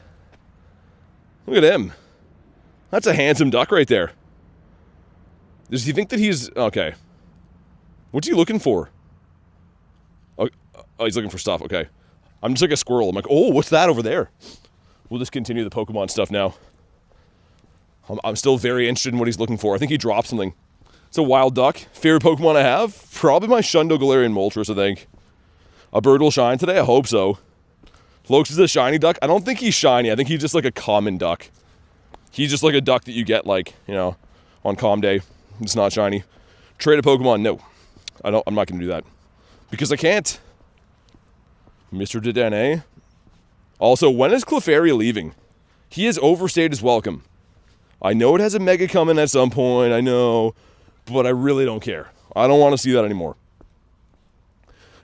Look at him. That's a handsome duck right there. Does he think that he's... Okay. What's he looking for? Oh, he's looking for stuff. Okay. I'm just like a squirrel. I'm like, oh, what's that over there? We'll just continue the Pokemon stuff now. I'm still very interested in what he's looking for. I think he dropped something. It's a wild duck. Favorite Pokemon I have? Probably my Shundo Galarian Moltres, I think. A bird will shine today? I hope so. Lokes is a shiny duck? I don't think he's shiny. I think he's just like a common duck. He's just like a duck that you get, like, you know, on calm day. It's not shiny. Trade a Pokemon? No. I'm not going to do that. Because I can't. Mr. Dedenne. Also, when is Clefairy leaving? He has overstayed his welcome. I know it has a Mega coming at some point, I know, but I really don't care. I don't want to see that anymore.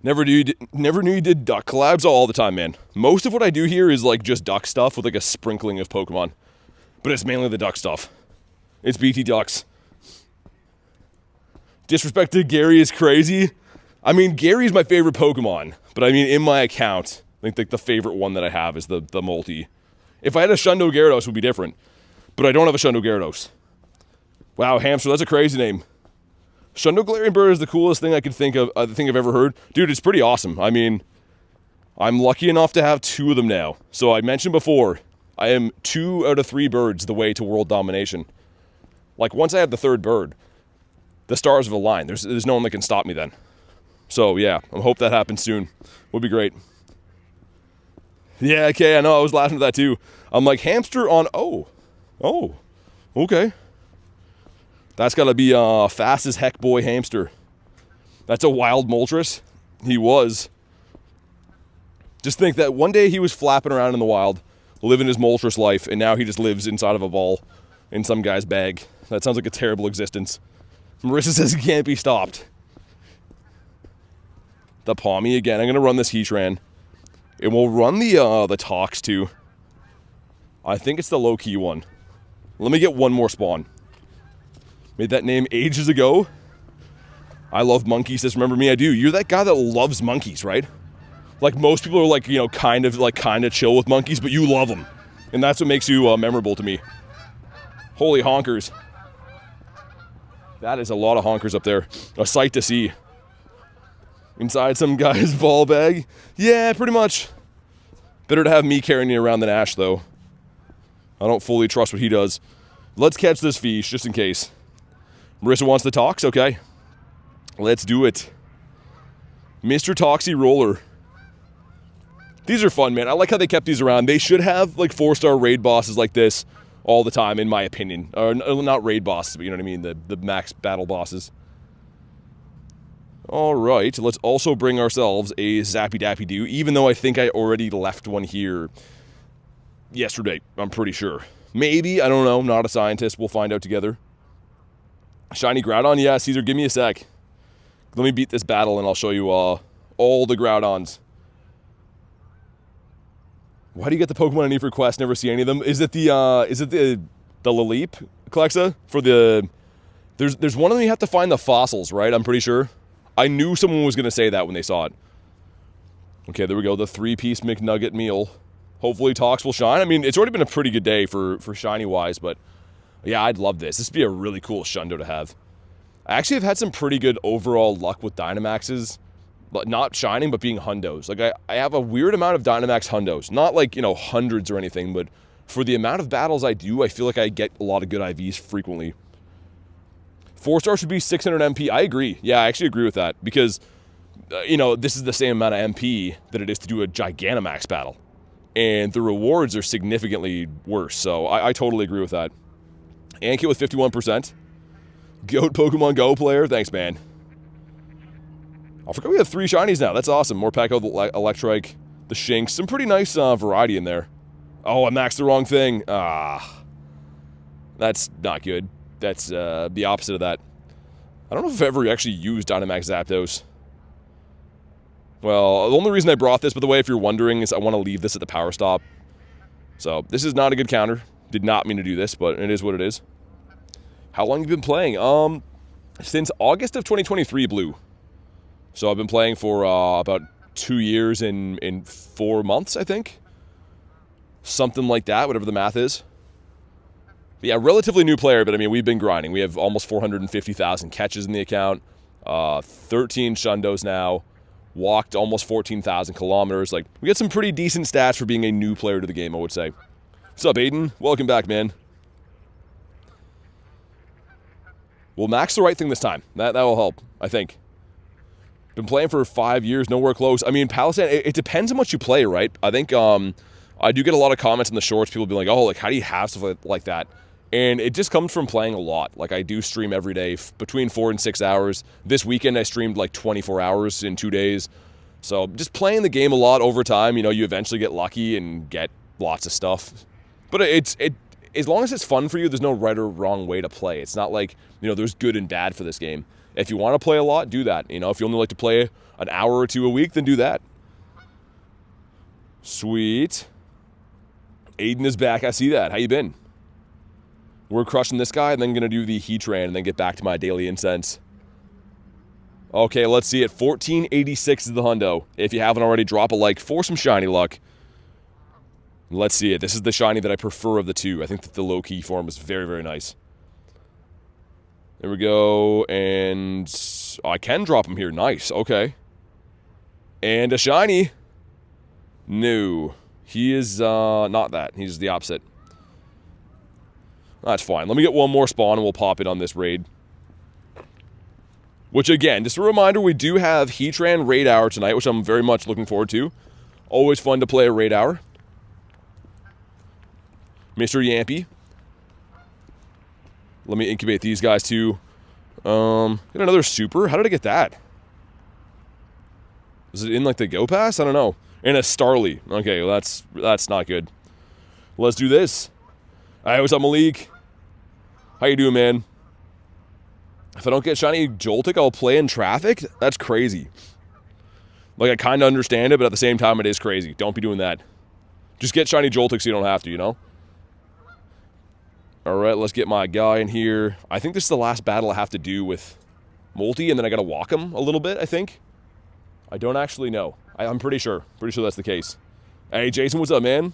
Never knew you did duck collabs all the time, man. Most of what I do here is like just duck stuff with like a sprinkling of Pokemon. But it's mainly the duck stuff. It's BT Ducks. Disrespect to Gary is crazy. I mean, Gary's my favorite Pokemon. But I mean, in my account, I think the favorite one that I have is the multi. If I had a Shundo Gyarados, it would be different. But I don't have a Shundo Gyarados. Wow, Hamster, that's a crazy name. Shundo Galarian Bird is the coolest thing I could think of, the thing I've ever heard. Dude, it's pretty awesome. I mean, I'm lucky enough to have 2 of them now. So I mentioned before, I am 2 out of 3 birds the way to world domination. Like, once I have the 3rd bird, the stars have aligned. There's no one that can stop me then. So, yeah, I hope that happens soon. Would be great. Yeah, okay, I know. I was laughing at that, too. I'm like, Hamster on... Oh, okay. That's got to be fast as heck boy Hamster. That's a wild Moltres. He was. Just think that one day he was flapping around in the wild, living his Moltres life, and now he just lives inside of a ball in some guy's bag. That sounds like a terrible existence. Marissa says he can't be stopped. The Palmy again. I'm going to run this Heatran. And we'll run the Tox too. I think it's the low-key one. Let me get one more spawn. Made that name ages ago. I love monkeys. Just remember me, I do. You're that guy that loves monkeys, right? Like, most people are like, you know, kind of chill with monkeys, but you love them. And that's what makes you memorable to me. Holy honkers. That is a lot of honkers up there. A sight to see. Inside some guy's ball bag. Yeah, pretty much. Better to have me carrying you around than Ash, though. I don't fully trust what he does. Let's catch this fish, just in case. Marissa wants the Tox? Okay. Let's do it. Mr. Toxie Roller. These are fun, man. I like how they kept these around. They should have, like, 4-star raid bosses like this all the time, in my opinion. Or, not raid bosses, but you know what I mean? The max battle bosses. All right, let's also bring ourselves a Zappy Dappy Doo, even though I think I already left one here yesterday, I'm pretty sure. Maybe, I don't know, not a scientist, we'll find out together. Shiny Groudon, yeah, Caesar, give me a sec. Let me beat this battle and I'll show you all the Groudons. Why do you get the Pokemon I need for Quest, never see any of them? Is it the Laleep, Clexa? For the, there's one of them you have to find the fossils, right? I'm pretty sure. I knew someone was going to say that when they saw it. Okay, there we go. The 3-piece McNugget meal. Hopefully Tox will shine. I mean, it's already been a pretty good day for shiny-wise, but yeah, I'd love this. This would be a really cool Shundo to have. I actually have had some pretty good overall luck with Dynamaxes. But not shining, but being Hundos. Like, I have a weird amount of Dynamax Hundos. Not like, you know, hundreds or anything, but for the amount of battles I do, I feel like I get a lot of good IVs frequently. 4-star should be 600 MP. I agree. Yeah, I actually agree with that. Because, you know, this is the same amount of MP that it is to do a Gigantamax battle. And the rewards are significantly worse. So I totally agree with that. Anki with 51%. Goat Pokemon Go player. Thanks, man. I forgot we have 3 shinies now. That's awesome. Morpeko, the Electric, the Shinx. Some pretty nice variety in there. Oh, I maxed the wrong thing. That's not good. That's the opposite of that. I don't know if I've ever actually used Dynamax Zapdos. Well, the only reason I brought this, by the way, if you're wondering, is I want to leave this at the power stop. So, this is not a good counter. Did not mean to do this, but it is what it is. How long have you been playing? Since August of 2023, Blue. So I've been playing for about 2 years in 4 months, I think. Something like that, whatever the math is. But yeah, relatively new player, but I mean, we've been grinding. We have almost 450,000 catches in the account. 13 Shundos now. Walked almost 14,000 kilometers. Like, we got some pretty decent stats for being a new player to the game, I would say. What's up, Aiden? Welcome back, man. We'll max the right thing this time. That will help, I think. Been playing for 5 years, nowhere close. I mean, Palisade, it depends on what you play, right? I think I do get a lot of comments in the shorts, people being like, oh, like, how do you have stuff like that? And it just comes from playing a lot. Like, I do stream every day between 4 and 6 hours. This weekend, I streamed like 24 hours in 2 days. So just playing the game a lot over time, you know, you eventually get lucky and get lots of stuff. But as long as it's fun for you, there's no right or wrong way to play. It's not like, you know, there's good and bad for this game. If you want to play a lot, do that. You know, if you only like to play an hour or two a week, then do that. Sweet. Aiden is back. I see that. How you been? We're crushing this guy and then going to do the Heatran and then get back to my daily incense. Okay, let's see it. 1486 is the hundo. If you haven't already, drop a like for some shiny luck. Let's see it. This is the shiny that I prefer of the two. I think that the low-key form is very, very nice. There we go. And oh, I can drop him here. Nice. Okay. And a shiny. No. He is not that. He's the opposite. That's fine. Let me get one more spawn and we'll pop it on this raid. Which, again, just a reminder, we do have Heatran Raid Hour tonight, which I'm very much looking forward to. Always fun to play a Raid Hour. Mr. Yampy. Let me incubate these guys, too. Get another super? How did I get that? Is it in, like, the Go Pass? I don't know. And a Starly. Okay, well, that's not good. Let's do this. All right, what's up, Malik? How you doing, man? If I don't get shiny Joltik, I'll play in traffic? That's crazy. Like, I kind of understand it, but at the same time, it is crazy. Don't be doing that. Just get shiny Joltik so you don't have to, you know? All right, let's get my guy in here. I think this is the last battle I have to do with Molty, and then I got to walk him a little bit, I think. I don't actually know. I'm pretty sure. Pretty sure that's the case. Hey, Jason, what's up, man?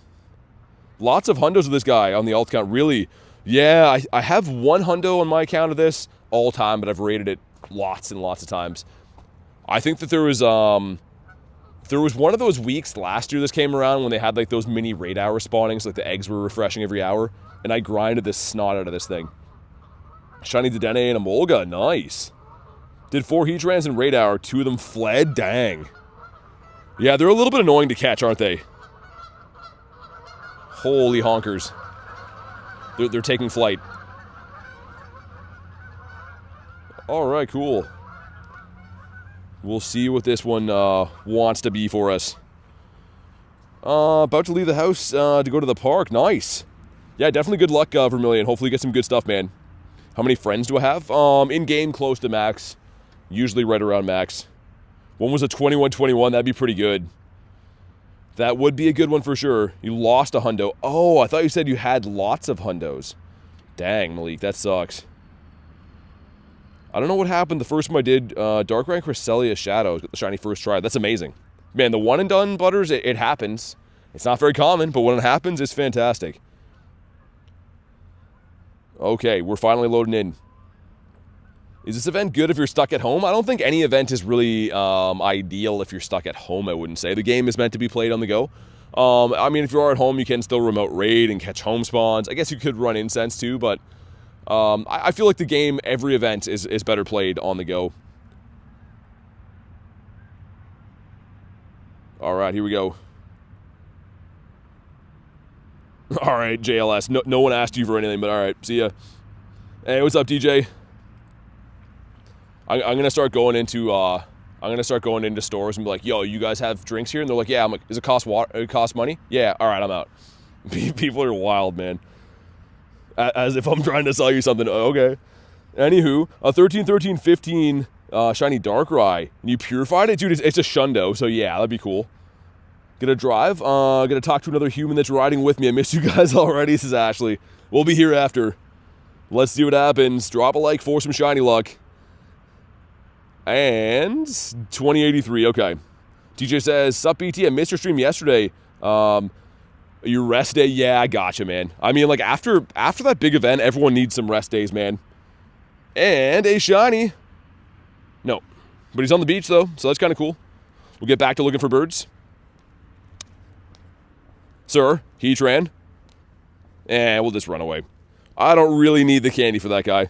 Lots of hundos of this guy on the alt account. Really? Yeah, I have one hundo on my account of this all time, but I've rated it lots and lots of times. I think that there was one of those weeks last year this came around when they had like those mini raid hour spawnings, like the eggs were refreshing every hour, and I grinded this snot out of this thing. Shiny Dedenne and a Molga, nice. Did 4 Heatrans in raid hour, 2 of them fled, dang. Yeah, they're a little bit annoying to catch, aren't they? Holy honkers. They're taking flight. Alright, cool. We'll see what this one wants to be for us. About to leave the house to go to the park. Nice. Yeah, definitely good luck, Vermilion. Hopefully get some good stuff, man. How many friends do I have? In-game, close to max. Usually right around max. One was a 21-21. That'd be pretty good. That would be a good one for sure. You lost a hundo. Oh, I thought you said you had lots of hundos. Dang, Malik, that sucks. I don't know what happened the first time I did Darkrai Cresselia Shadow, the shiny first try. That's amazing. Man, the one and done butters, it happens. It's not very common, but when it happens, it's fantastic. Okay, we're finally loading in. Is this event good if you're stuck at home? I don't think any event is really ideal if you're stuck at home, I wouldn't say. The game is meant to be played on the go. I mean, if you are at home, you can still remote raid and catch home spawns. I guess you could run incense too, but I feel like the game, every event is better played on the go. All right, here we go. All right, JLS. No one asked you for anything, but all right, see ya. Hey, what's up, DJ? I'm gonna start going into stores and be like, "Yo, you guys have drinks here?" And they're like, "Yeah." I'm like, "Does it cost water? It cost money?" "Yeah." "All right, I'm out." People are wild, man. As if I'm trying to sell you something. Okay. Anywho, a 13-13-15 shiny Darkrai, and you purified it, dude. It's a shundo, so yeah, that'd be cool. Gonna drive. Gonna talk to another human that's riding with me. I missed you guys already. This is Ashley. We'll be here after. Let's see what happens. Drop a like for some shiny luck. And 2083, okay. DJ says, "Sup, BT? I missed your stream yesterday. Your rest day? Yeah, I gotcha, man. I mean, like, after that big event, everyone needs some rest days, man. And a shiny. No. But he's on the beach, though, so that's kind of cool. We'll get back to looking for birds. Sir, Heatran. And we'll just run away. I don't really need the candy for that guy.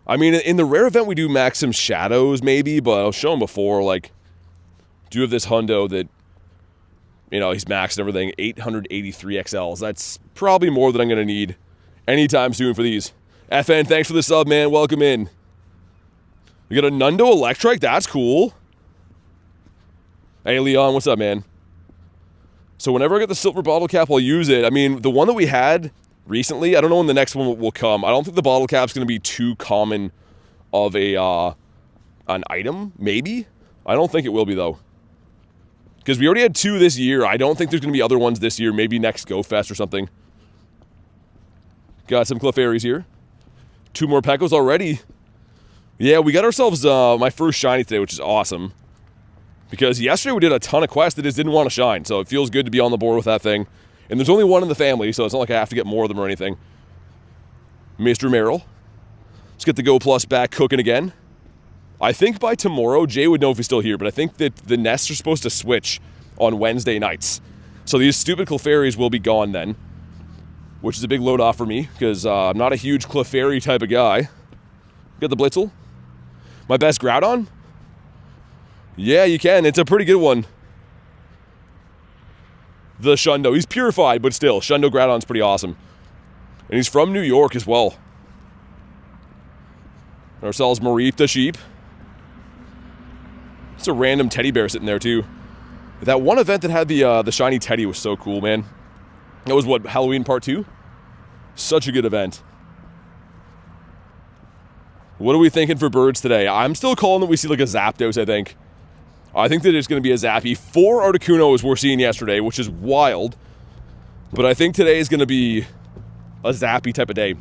I mean, in the rare event, we do max some shadows, maybe, but I'll show him before, like, do have this hundo that You know, he's maxed and everything. 883 XLs. That's probably more than I'm going to need anytime soon for these. FN, thanks for the sub, man. Welcome in. We got a Nundo Electric. That's cool. Hey, Leon, what's up, man? So whenever I get the silver bottle cap, I'll use it. I mean, the one that we had recently, I don't know when the next one will come. I don't think the bottle cap's going to be too common of an item, maybe? I don't think it will be, though. Because we already had 2 this year. I don't think there's going to be other ones this year. Maybe next Go Fest or something. Got some Clefairies here. 2 more Pekos already. Yeah, we got ourselves my first shiny today, which is awesome. Because yesterday we did a ton of quests that just didn't want to shine. So it feels good to be on the board with that thing. And there's only one in the family, so it's not like I have to get more of them or anything. Mr. Merrill. Let's get the Go Plus back cooking again. I think by tomorrow, Jay would know if he's still here, but I think that the nests are supposed to switch on Wednesday nights. So these stupid Clefairies will be gone then, which is a big load off for me, because I'm not a huge Clefairy type of guy. Got the Blitzel. My best Groudon? Yeah, you can. It's a pretty good one. The Shundo. He's purified, but still, Shundo Groudon's pretty awesome. And he's from New York as well. Ourselves Mareep the Sheep. It's a random teddy bear sitting there too. That one event that had the shiny teddy was so cool, man. That was what, Halloween Part 2? Such a good event. What are we thinking for birds today? I'm still calling that we see like a Zapdos, I think. I think that it's going to be a Zappy. 4 Articunos we're seeing yesterday, which is wild. But I think today is going to be a Zappy type of day.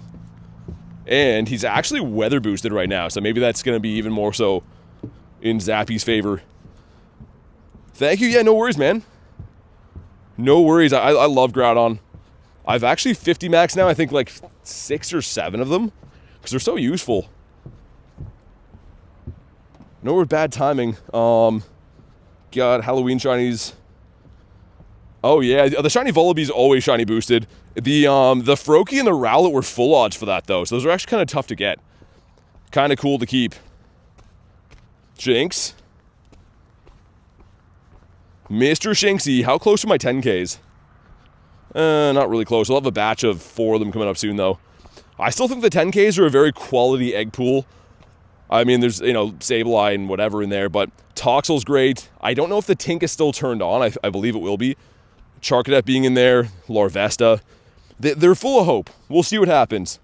And he's actually weather boosted right now, so maybe that's going to be even more so in Zappy's favor. Thank you. Yeah, no worries, man. No worries. I love Groudon. I've actually 50 max now. I think like 6 or 7 of them because they're so useful. No bad timing. Got Halloween shinies. Oh yeah, the shiny Vullaby's always shiny boosted. The Froakie and the Rowlet were full odds for that though, so those are actually kind of tough to get. Kind of cool to keep. Jinx. Mr. Shinxie, how close are my 10Ks? Not really close. I'll have a batch of 4 of them coming up soon though. I still think the 10Ks are a very quality egg pool. I mean, there's, you know, Sableye and whatever in there, but Toxel's great. I don't know if the Tink is still turned on. I believe it will be. Charcadet being in there, Larvesta. They're full of hope. We'll see what happens.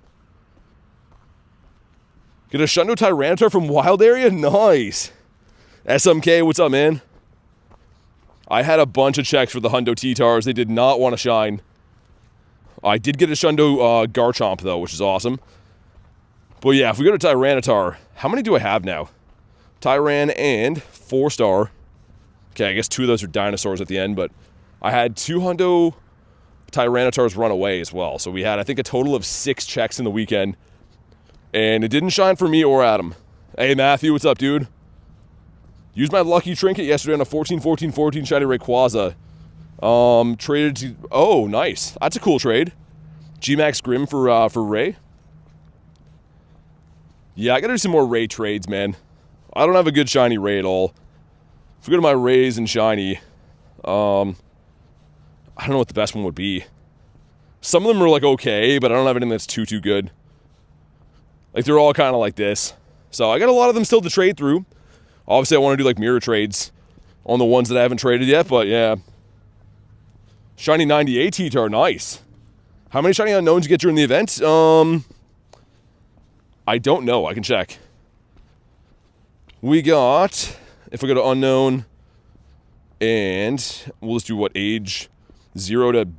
Get a Shundo Tyranitar from Wild Area? Nice. SMK, what's up, man? I had a bunch of checks for the Hundo T-Tars. They did not want to shine. I did get a Shundo Garchomp, though, which is awesome. But yeah, if we go to Tyranitar, how many do I have now? Tyran and 4-star. Okay, I guess 2 of those are dinosaurs at the end, but I had 2 Hundo Tyranitars run away as well. So we had, I think, a total of 6 checks in the weekend. And it didn't shine for me or Adam. Hey, Matthew, what's up, dude? Used my lucky trinket yesterday on a 14-14-14 shiny Rayquaza. Traded to... Oh, nice. That's a cool trade. G-Max Grim for Ray. Yeah, I gotta do some more Ray trades, man. I don't have a good shiny Ray at all. If we go to my Rays and shiny, I don't know what the best one would be. Some of them are like okay, but I don't have anything that's too good. Like they're all kind of like this. So I got a lot of them still to trade through. Obviously I want to do like mirror trades on the ones that I haven't traded yet, but yeah. Shiny 98 T-Tar, nice. How many shiny unknowns you get during the event? I don't know. I can check. We got, if we go to unknown, and we'll just do what, age 0 to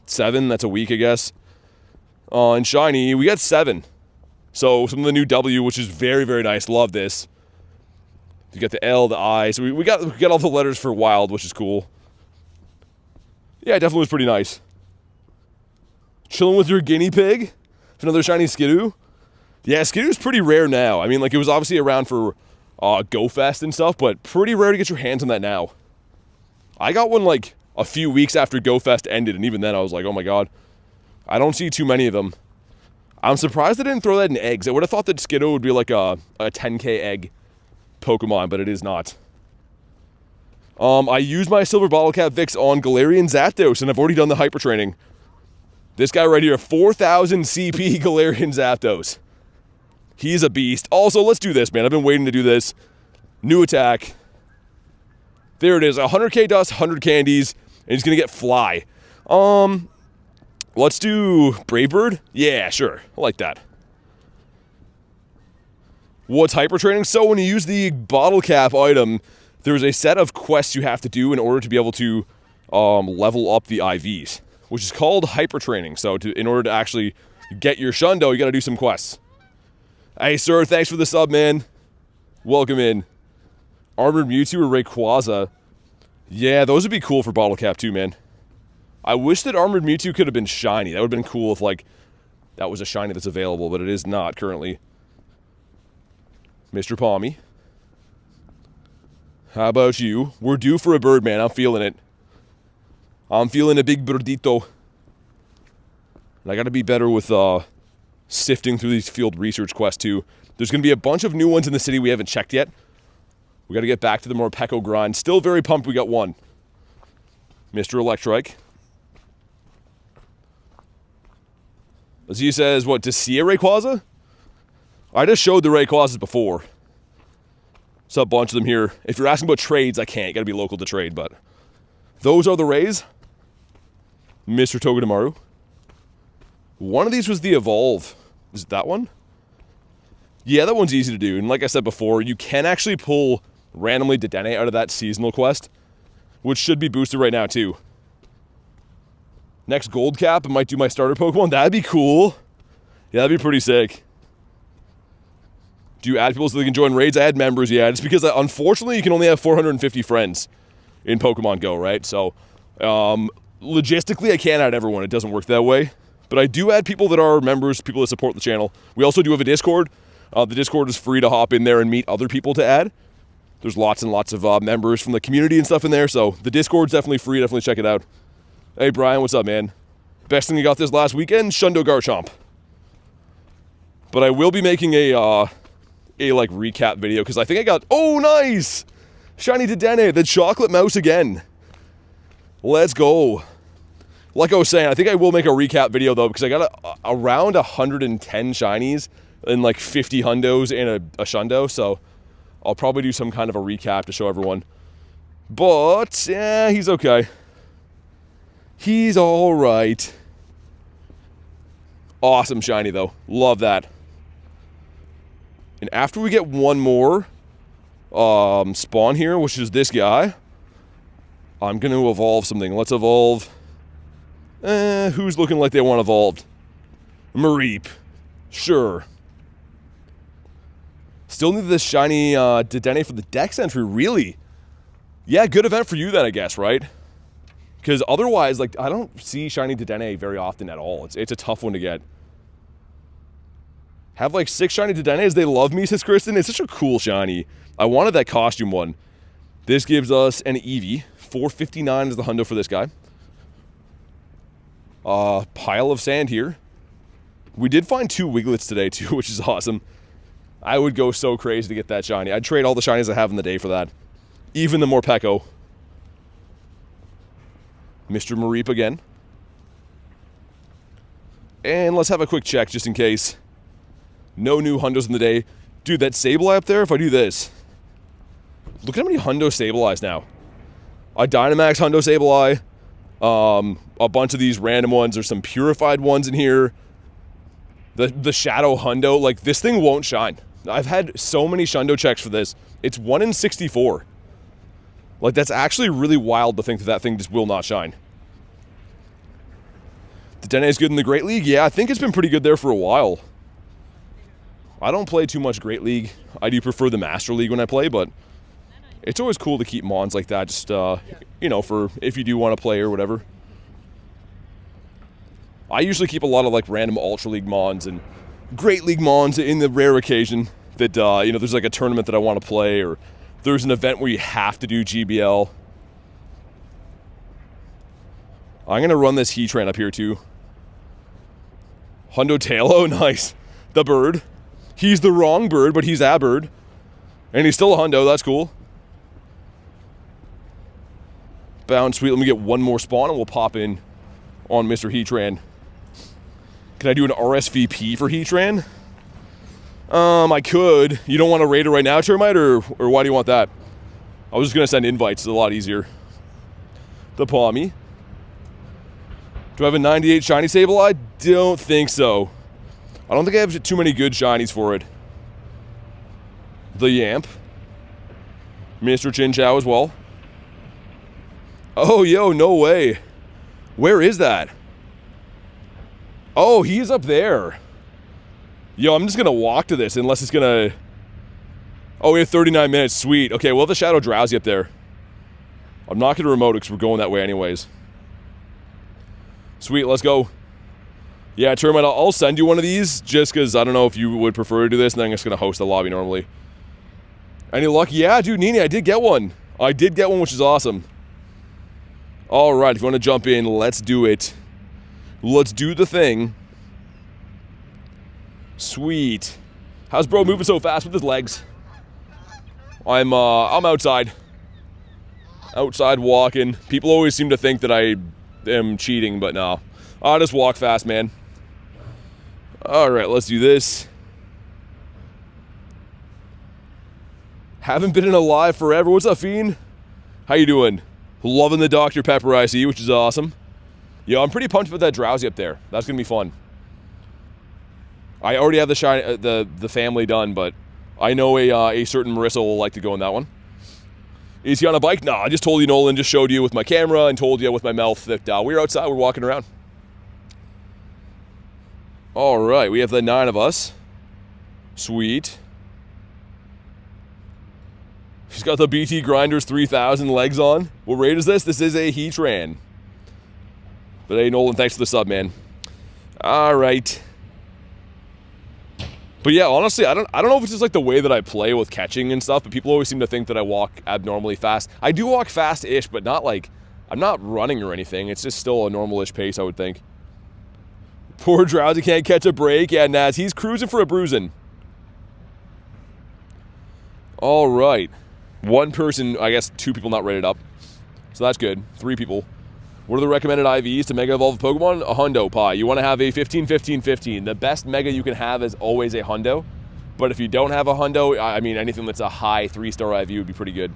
7. That's a week, I guess. And shiny, we got 7. So some of the new W, which is very, very nice. Love this. You got the L, the I. So we got all the letters for wild, which is cool. Yeah, it definitely was pretty nice. Chilling with your guinea pig? Another shiny Skidoo? Yeah, Skidoo's pretty rare now. I mean, like, it was obviously around for Go Fest and stuff, but pretty rare to get your hands on that now. I got one, like, a few weeks after Go Fest ended, and even then I was like, oh my god. I don't see too many of them. I'm surprised they didn't throw that in eggs. I would have thought that Skidoo would be like a 10k egg Pokemon, but it is not. I used my Silver Bottle Cap Vix on Galarian Zapdos, and I've already done the Hyper Training. This guy right here, 4,000 CP Galarian Zapdos. He's a beast. Also, let's do this, man. I've been waiting to do this. New attack. There it is. 100k dust, 100 candies, and he's going to get Fly. Let's do Brave Bird. Yeah, sure. I like that. What's Hyper Training? So when you use the Bottle Cap item, there's a set of quests you have to do in order to be able to level up the IVs, which is called Hyper Training. So in order to actually get your Shundo, you got to do some quests. Hey, sir, thanks for the sub, man. Welcome in. Armored Mewtwo or Rayquaza. Yeah, those would be cool for Bottle Cap too, man. I wish that Armored Mewtwo could have been shiny. That would have been cool if, like, that was a shiny that's available, but it is not currently. Mr. Palmy. How about you? We're due for a bird, man. I'm feeling it. I'm feeling a big birdito. And I got to be better with sifting through these field research quests, too. There's going to be a bunch of new ones in the city we haven't checked yet. We got to get back to the Morpeko grind. Still very pumped we got one. Mr. Electric. He says, what, to see a Rayquaza? I just showed the Rayquazas before. So a bunch of them here. If you're asking about trades, I can't. You got to be local to trade, but those are the Rays. Mr. Togedemaru. One of these was the Evolve. Is it that one? Yeah, that one's easy to do. And like I said before, you can actually pull randomly Dedenne out of that seasonal quest, which should be boosted right now, too. Next gold cap, I might do my starter Pokemon. That'd be cool. Yeah, that'd be pretty sick. Do you add people so they can join raids? I add members, yeah. Just because, unfortunately, you can only have 450 friends in Pokemon GO, right? So, logistically, I can't add everyone. It doesn't work that way. But I do add people that are members, people that support the channel. We also do have a Discord. The Discord is free to hop in there and meet other people to add. There's lots and lots of members from the community and stuff in there. So, the Discord's definitely free. Definitely check it out. Hey, Brian, what's up, man? Best thing you got this last weekend? Shundo Garchomp. But I will be making a like recap video because I think I got, oh nice, Shiny Dedenne, the chocolate mouse again. Let's go. Like I was saying, I think I will make a recap video though because I got around 110 shinies and like 50 hundos and a shundo, so I'll probably do some kind of a recap to show everyone. But yeah, he's okay. He's all right. Awesome shiny though, love that. And after we get one more spawn here, which is this guy, I'm going to evolve something. Let's evolve. Who's looking like they want evolved? Mareep. Sure. Still need this shiny Dedenne for the Dex entry, really? Yeah, good event for you then, I guess, right? Because otherwise, like, I don't see shiny Dedenne very often at all. It's a tough one to get. Have like 6 shiny Dedennes. They love me, says Kristen. It's such a cool shiny. I wanted that costume one. This gives us an Eevee. 459 is the hundo for this guy. Pile of sand here. We did find 2 Wiglets today too, which is awesome. I would go so crazy to get that shiny. I'd trade all the shinies I have in the day for that. Even the Morpeko. Mr. Mareep again. And let's have a quick check just in case. No new hundos in the day. Dude, that Sableye up there, if I do this. Look at how many hundo Sableyes now. A Dynamax hundo Sableye. A bunch of these random ones. There's some purified ones in here. The Shadow hundo. Like, this thing won't shine. I've had so many shundo checks for this. It's 1 in 64. Like, that's actually really wild to think that that thing just will not shine. The Dedenne is good in the Great League? Yeah, I think it's been pretty good there for a while. I don't play too much Great League. I do prefer the Master League when I play, but it's always cool to keep mons like that, just, you know, for if you do want to play or whatever. I usually keep a lot of, like, random Ultra League mons and Great League mons in the rare occasion that, you know, there's, like, a tournament that I want to play, or there's an event where you have to do GBL. I'm going to run this Heatran up here, too. Hundo Tailo, nice. The bird. He's the wrong bird, but he's a bird. And he's still a hundo, that's cool. Bounce, sweet. Let me get one more spawn and we'll pop in on Mr. Heatran. Can I do an RSVP for Heatran? I could. You don't want to raid it right now, Termite, or why do you want that? I was just going to send invites. It's a lot easier. The Palmy. Do I have a 98 shiny Sable? I don't think so. I don't think I have too many good shinies for it. The Yamp. Mr. Chinchou as well. Oh, yo, no way. Where is that? Oh, he's up there. Yo, I'm just going to walk to this unless it's going to... Oh, we have 39 minutes. Sweet. Okay, we'll have the Shadow Drowsy up there. I'm not going to remote it because we're going that way anyways. Sweet, let's go. Yeah, Termite, I'll send you one of these just because I don't know if you would prefer to do this, and then I'm just going to host the lobby normally. Any luck? Yeah, dude, Nini, I did get one. I did get one, which is awesome. All right, if you want to jump in, let's do it. Let's do the thing. Sweet. How's bro moving so fast with his legs? I'm outside. Outside walking. People always seem to think that I am cheating, but no. I just walk fast, man. All right, let's do this. Haven't been in a live forever. What's up, Fiend? How you doing? Loving the Dr. Pepper I see, which is awesome. Yo, I'm pretty pumped with that Drowsy up there. That's gonna be fun. I already have the family done, but I know a certain Marissa will like to go in that one. Is he on a bike? No, I just told you, Nolan, just showed you with my camera and told you with my mouth that we're outside, we're walking around. All right, we have the 9 of us. Sweet. He's got the BT Grinders 3000 legs on. What raid is this? This is a Heatran. But hey, Nolan, thanks for the sub, man. All right. But yeah, honestly, I don't know if it's just like the way that I play with catching and stuff, but people always seem to think that I walk abnormally fast. I do walk fast-ish, but not like, I'm not running or anything. It's just still a normal-ish pace, I would think. Poor Drowsy can't catch a break. Yeah, Naz, he's cruising for a bruising. All right. One person, I guess 2 people not rated up. So that's good. 3 people. What are the recommended IVs to Mega Evolve a Pokemon? A Hundo Pie. You want to have a 15-15-15. The best Mega you can have is always a Hundo. But if you don't have a Hundo, I mean, anything that's a high 3-star IV would be pretty good.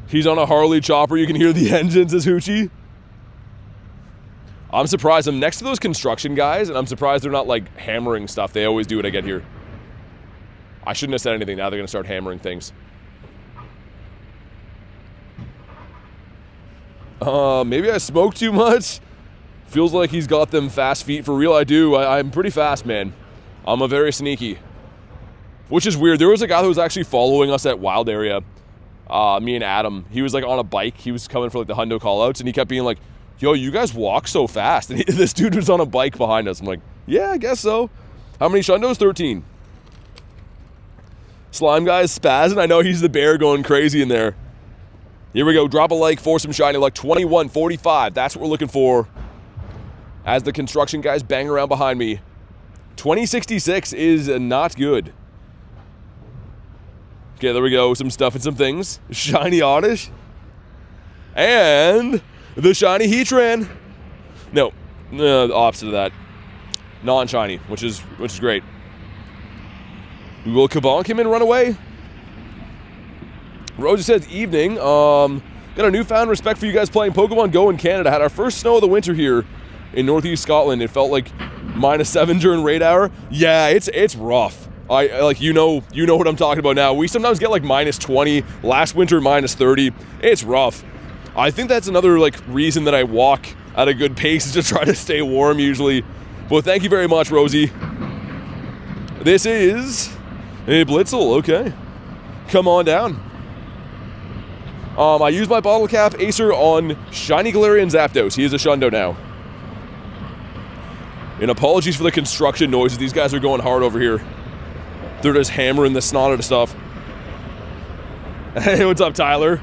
He's on a Harley chopper. You can hear the engines, says Hoochie. I'm surprised. I'm next to those construction guys, and I'm surprised they're not, like, hammering stuff. They always do when I get here. I shouldn't have said anything. Now they're going to start hammering things. Maybe I smoke too much. Feels like he's got them fast feet for real. I do. I'm pretty fast, man. I'm a very sneaky. Which is weird. There was a guy who was actually following us at Wild Area. Me and Adam. He was like on a bike. He was coming for like the Hundo callouts, and he kept being like, yo, you guys walk so fast. And this dude was on a bike behind us. I'm like, yeah, I guess so. How many Shundos? 13. Slime guy is spazzing. I know he's the bear going crazy in there. Here we go. Drop a like for some shiny luck. 2145. That's what we're looking for. As the construction guys bang around behind me. 2066 is not good. Okay, there we go. Some stuff and some things. Shiny Oddish. And the shiny Heatran. No, the opposite of that. Non-shiny, which is great. Will Kabonkim and run away? Rosie says, evening. Got a newfound respect for you guys playing Pokemon GO in Canada. Had our first snow of the winter here in northeast Scotland. It felt like -7 during raid hour. Yeah, it's rough. I like you know what I'm talking about now. We sometimes get like -20. Last winter -30. It's rough. I think that's another like reason that I walk at a good pace is to try to stay warm usually. But thank you very much, Rosie. This is a Blitzel. Okay, come on down. I use my bottle cap Acer on Shiny Galarian Zapdos. He is a Shundo now. And apologies for the construction noises. These guys are going hard over here. They're just hammering the snot out of stuff. Hey, what's up, Tyler?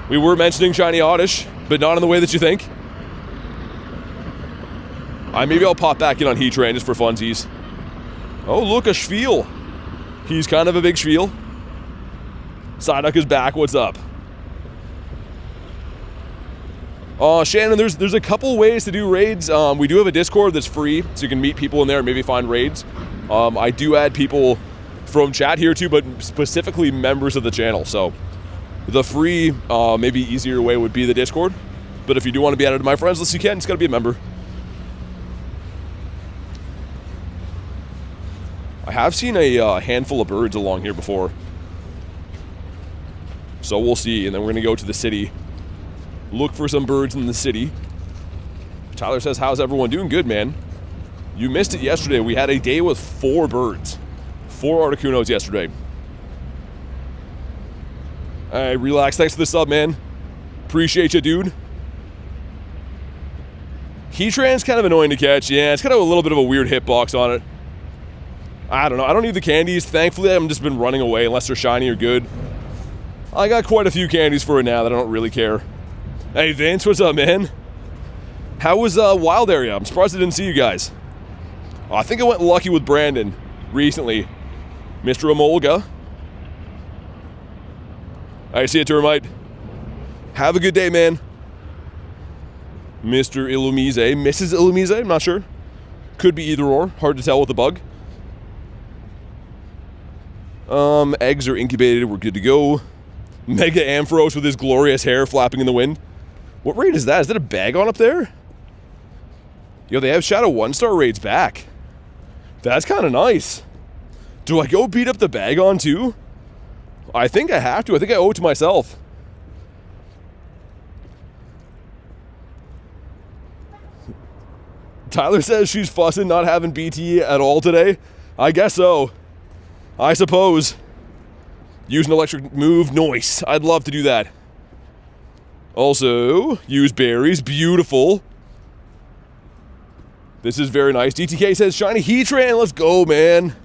We were mentioning Shiny Oddish, but not in the way that you think. Maybe I'll pop back in on Heatran just for funsies. Oh, look, a Schwiel. He's kind of a big Schwiel. Psyduck is back. What's up? Shannon, there's a couple ways to do raids. We do have a Discord that's free, so you can meet people in there and maybe find raids. I do add people from chat here too, but specifically members of the channel. So the free, maybe easier way would be the Discord. But if you do want to be added to my friends list, you can. It's got to be a member. I have seen a handful of birds along here before. So we'll see, and then we're going to go to the city. Look for some birds in the city. Tyler says, how's everyone doing? Good, man. You missed it yesterday. We had a day with 4 birds. 4 Articunos yesterday. All right, relax. Thanks for the sub, man. Appreciate you, dude. Heatran's kind of annoying to catch. Yeah, it's kind of a little bit of a weird hitbox on it. I don't know. I don't need the candies. Thankfully, I've just been running away unless they're shiny or good. I got quite a few candies for it now that I don't really care. Hey, Vince, what's up, man? How was Wild Area? I'm surprised I didn't see you guys. I think I went lucky with Brandon recently. Mr. Amolga. I see you, Termite. Have a good day, man. Mr. Illumise. Mrs. Illumise? I'm not sure. Could be either or. Hard to tell with the bug. Eggs are incubated. We're good to go. Mega Ampharos with his glorious hair flapping in the wind. What raid is that? Is that a Bagon up there? Yo, they have Shadow 1-star raids back. That's kind of nice. Do I go beat up the Bagon too? I think I have to. I think I owe it to myself. Tyler says she's fussing not having BT at all today. I guess so. I suppose. Use an electric move. Nice. I'd love to do that. Also, use berries. Beautiful. This is very nice. DTK says, shiny Heatran. Let's go, man.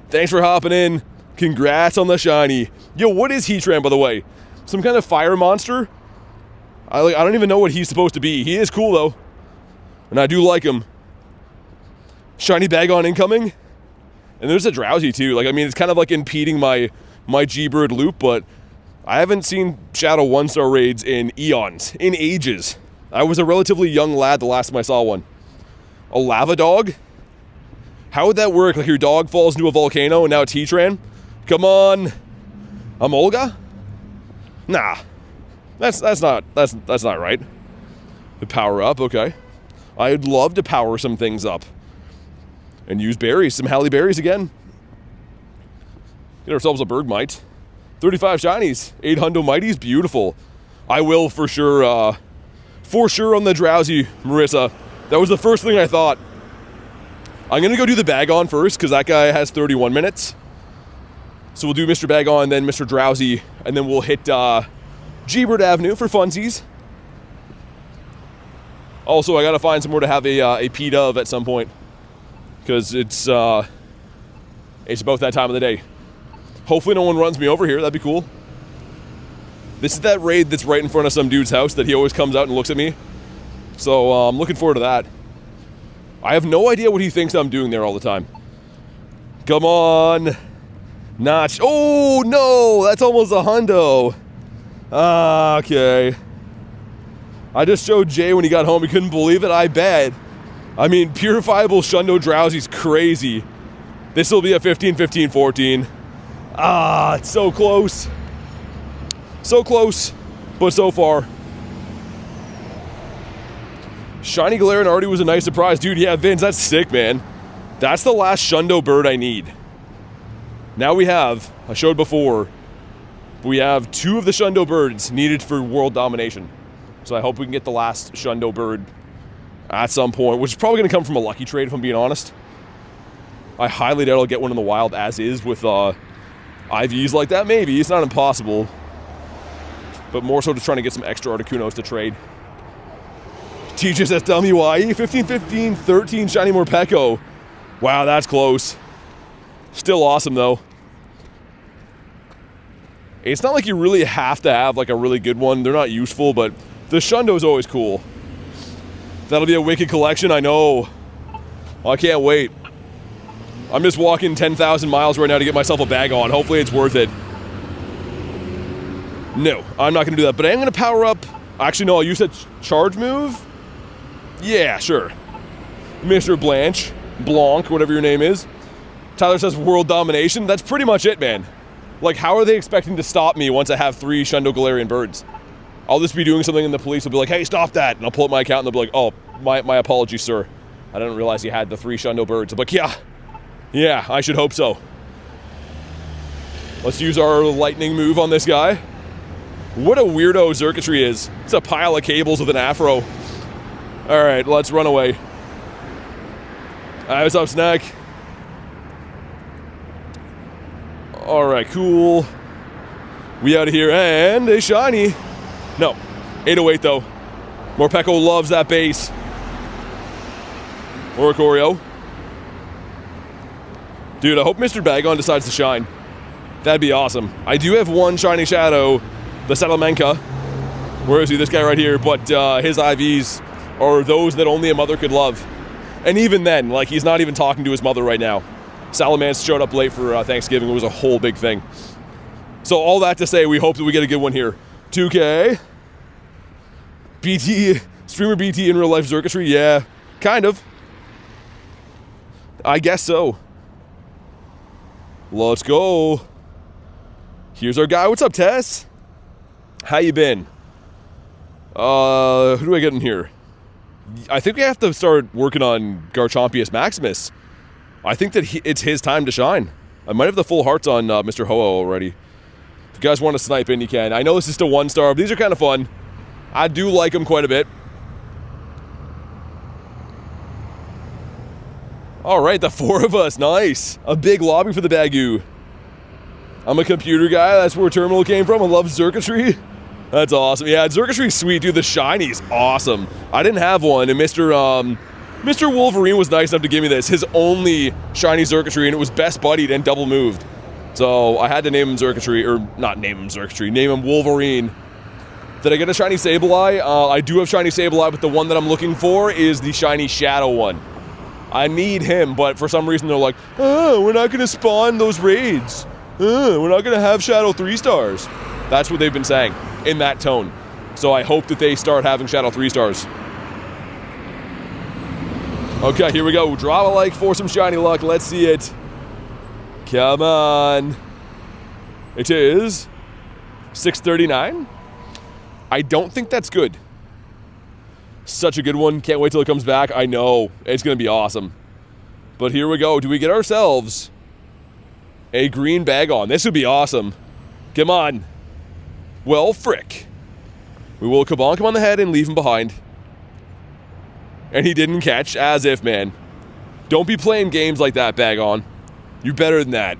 Thanks for hopping in. Congrats on the shiny. Yo, what is Heatran, by the way? Some kind of fire monster? I don't even know what he's supposed to be. He is cool, though. And I do like him. Shiny Bagon incoming. And there's a Drowsy, too. Like, I mean, it's kind of like impeding my G-Bird loop, but I haven't seen Shadow 1-star raids in eons, in ages. I was a relatively young lad the last time I saw one. A lava dog? How would that work? Like your dog falls into a volcano and now it's Heatran? Come on. Amolga? Nah. That's not right. The power up, okay. I'd love to power some things up. And use berries, some Halle berries again. Get ourselves a Bergmite. 35 shinies, 8 Hundo Mighties, beautiful. I will for sure on the Drowsy, Marissa. That was the first thing I thought. I'm gonna go do the Bagon first, because that guy has 31 minutes. So we'll do Mr. Bagon, then Mr. Drowsy, and then we'll hit G-Bird Avenue for funsies. Also, I gotta find somewhere to have a P-Dove at some point, because it's about that time of the day. Hopefully no one runs me over here. That'd be cool. This is that raid that's right in front of some dude's house that he always comes out and looks at me. So I'm looking forward to that. I have no idea what he thinks I'm doing there all the time. Come on. Notch. Oh, no. That's almost a hundo. Okay. I just showed Jay when he got home. He couldn't believe it. I bet. I mean, purifiable Shundo Drowsy's crazy. This will be a 15, 15, 14. It's so close. So close, but so far. Shiny Galarian already was a nice surprise. Dude, yeah, Vince, that's sick, man. That's the last Shundo bird I need. Now we have, I showed before, we have 2 of the Shundo birds needed for world domination. So I hope we can get the last Shundo bird at some point, which is probably going to come from a lucky trade, if I'm being honest. I highly doubt I'll get one in the wild as is with IVs like that. Maybe. It's not impossible. But more so just trying to get some extra Articunos to trade. Teaches us WYE. 15, 15, 13 Shiny Morpeko. Wow, that's close. Still awesome, though. It's not like you really have to have like a really good one. They're not useful, but the Shundo's always cool. That'll be a wicked collection, I know. Well, I can't wait. I'm just walking 10,000 miles right now to get myself a Bagon. Hopefully it's worth it. No, I'm not going to do that. But I am going to power up Actually, no, you said charge move? Yeah, sure. Mr. Blanc, whatever your name is. Tyler says world domination. That's pretty much it, man. Like, how are they expecting to stop me once I have 3 Shundo Galarian birds? I'll just be doing something and the police will be like, hey, stop that. And I'll pull up my account and they'll be like, oh, my apologies, sir. I didn't realize you had the 3 Shundo birds. I'm like, yeah, I should hope so. Let's use our lightning move on this guy. What a weirdo Xurkitree is. It's a pile of cables with an afro. All right, let's run away. All right, what's up, Snack? All right, cool. We out of here, and a shiny. No, 808 though. Morpeko loves that base. Oricorio. Dude, I hope Mr. Bagon decides to shine. That'd be awesome. I do have one shiny shadow, the Settlemenka. Where is he? This guy right here. But his IVs are those that only a mother could love. And even then, like, he's not even talking to his mother right now. Salamence showed up late for Thanksgiving. It was a whole big thing. So all that to say, we hope that we get a good one here. 2K. BT, streamer BT in real life Xurkitree? Yeah, kind of. I guess so. Let's go. Here's our guy. What's up, Tess? How you been? Who do I get in here? I think we have to start working on Garchompius Maximus. I think that it's his time to shine. I might have the full hearts on Mr. Ho-Oh already. If you guys want to snipe in, you can. I know this is still 1-star, but these are kind of fun. I do like them quite a bit. All right, the 4 of us. Nice. A big lobby for the Dagu. I'm a computer guy. That's where Terminal came from. I love Xurkitree. That's awesome. Yeah, Xurkitree's sweet, dude. The shiny's awesome. I didn't have one, and Mr. Wolverine was nice enough to give me this. His only shiny Xurkitree, and it was best buddied and double moved. So I had to name him Xurkitree, or not name him Xurkitree, name him Wolverine. Did I get a shiny Sableye? I do have shiny Sableye, but the one that I'm looking for is the shiny Shadow one. I need him, but for some reason they're like, oh, we're not going to spawn those raids. We're not going to have Shadow 3-stars. That's what they've been saying in that tone. So I hope that they start having Shadow 3-stars. Okay, here we go. Draw a like for some shiny luck. Let's see it. Come on. It is 639. I don't think that's good. Such a good one. Can't wait till it comes back. I know. It's going to be awesome. But here we go. Do we get ourselves a green Bagon? This would be awesome. Come on. Well, frick. We will kabonk him on the head and leave him behind. And he didn't catch. As if, man. Don't be playing games like that, Bagon. You're better than that.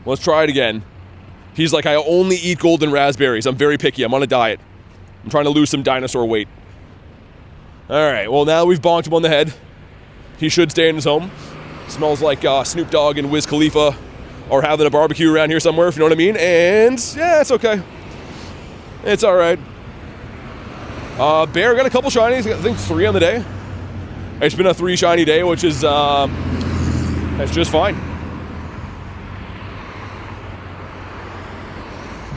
Let's try it again. He's like, I only eat golden raspberries. I'm very picky. I'm on a diet. I'm trying to lose some dinosaur weight. Alright, well now we've bonked him on the head. He should stay in his home. Smells like Snoop Dogg and Wiz Khalifa are having a barbecue around here somewhere, if you know what I mean. And, yeah, it's okay. It's alright. Bear got a couple shinies. I think 3 on the day. It's been a 3 shiny day, which is, that's just fine.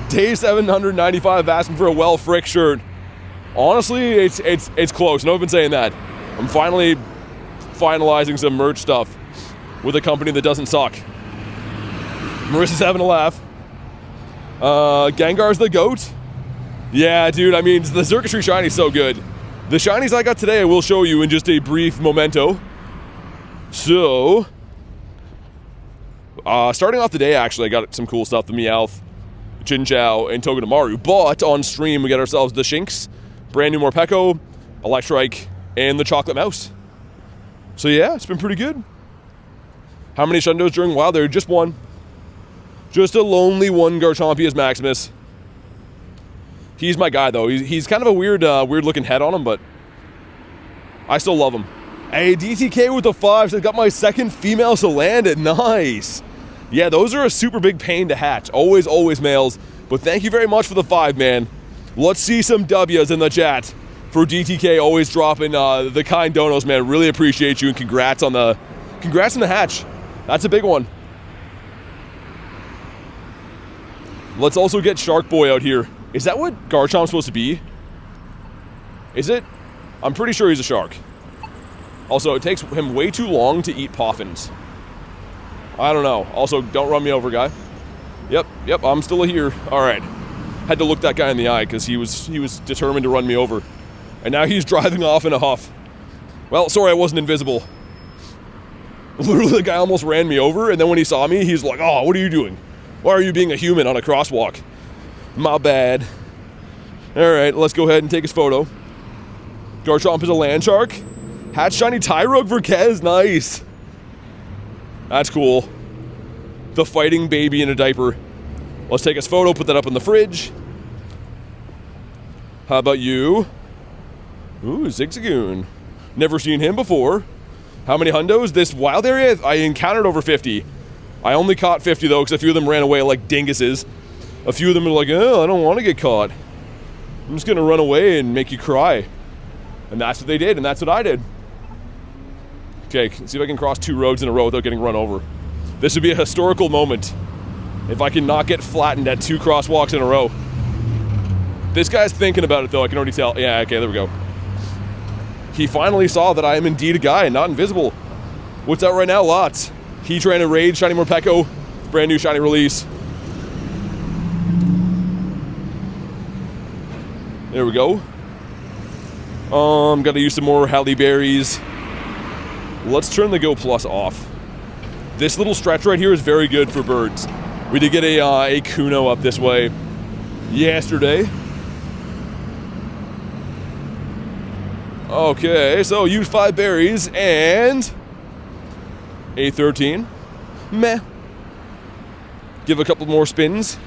Day 795 asking for a well frick shirt. Honestly, it's close. No, I've been saying that. I'm finally finalizing some merch stuff with a company that doesn't suck. Marissa's having a laugh. Gengar's the GOAT. Yeah, dude, I mean, the Xurkitree shiny is so good. The shinies I got today I will show you in just a brief momento. So, starting off the day, actually, I got some cool stuff. The Meowth, Chinchou, and Togedemaru. But on stream, we got ourselves the Shinx, brand new Morpeko, Electric, and the Chocolate Mouse. So yeah, it's been pretty good. How many Shundos during WoW? There, just one. Just a lonely one Garchompius Maximus. He's my guy, though. He's kind of a weird looking head on him, but I still love him. Hey, DTK with the 5, so I got my second female Salandit. Nice. Yeah, those are a super big pain to hatch. Always, always males. But thank you very much for the 5, man. Let's see some W's in the chat for DTK. Always dropping the kind donos, man. Really appreciate you, and congrats on the hatch. That's a big one. Let's also get Shark Boy out here. Is that what Garchomp's supposed to be? Is it? I'm pretty sure he's a shark. Also, it takes him way too long to eat poffins. I don't know. Also, don't run me over, guy. Yep, I'm still here. Alright. Had to look that guy in the eye because he was determined to run me over. And now he's driving off in a huff. Well, sorry I wasn't invisible. Literally, the guy almost ran me over, and then when he saw me, he's like, oh, what are you doing? Why are you being a human on a crosswalk? My bad. Alright, let's go ahead and take his photo. Garchomp is a land shark. Hatch Shiny Tyrug for Kez, nice. That's cool. The fighting baby in a diaper. Let's take his photo, put that up in the fridge. How about you? Ooh, Zigzagoon. Never seen him before. How many hundos? This wild area, I encountered over 50. I only caught 50 though, because a few of them ran away like dinguses. A few of them are like, oh, I don't want to get caught. I'm just going to run away and make you cry. And that's what they did, and that's what I did. Okay, see if I can cross 2 roads in a row without getting run over. This would be a historical moment if I can not get flattened at 2 crosswalks in a row. This guy's thinking about it though, I can already tell. Yeah, okay, there we go. He finally saw that I am indeed a guy and not invisible. What's out right now? Lots. Heatran Raid, Shiny Morpeko, brand new shiny release. There we go. Gotta use some more Halle Berries. Let's turn the Go Plus off. This little stretch right here is very good for birds. We did get a Kuno up this way yesterday. Okay, so use 5 berries and a 13. Meh. Give a couple more spins.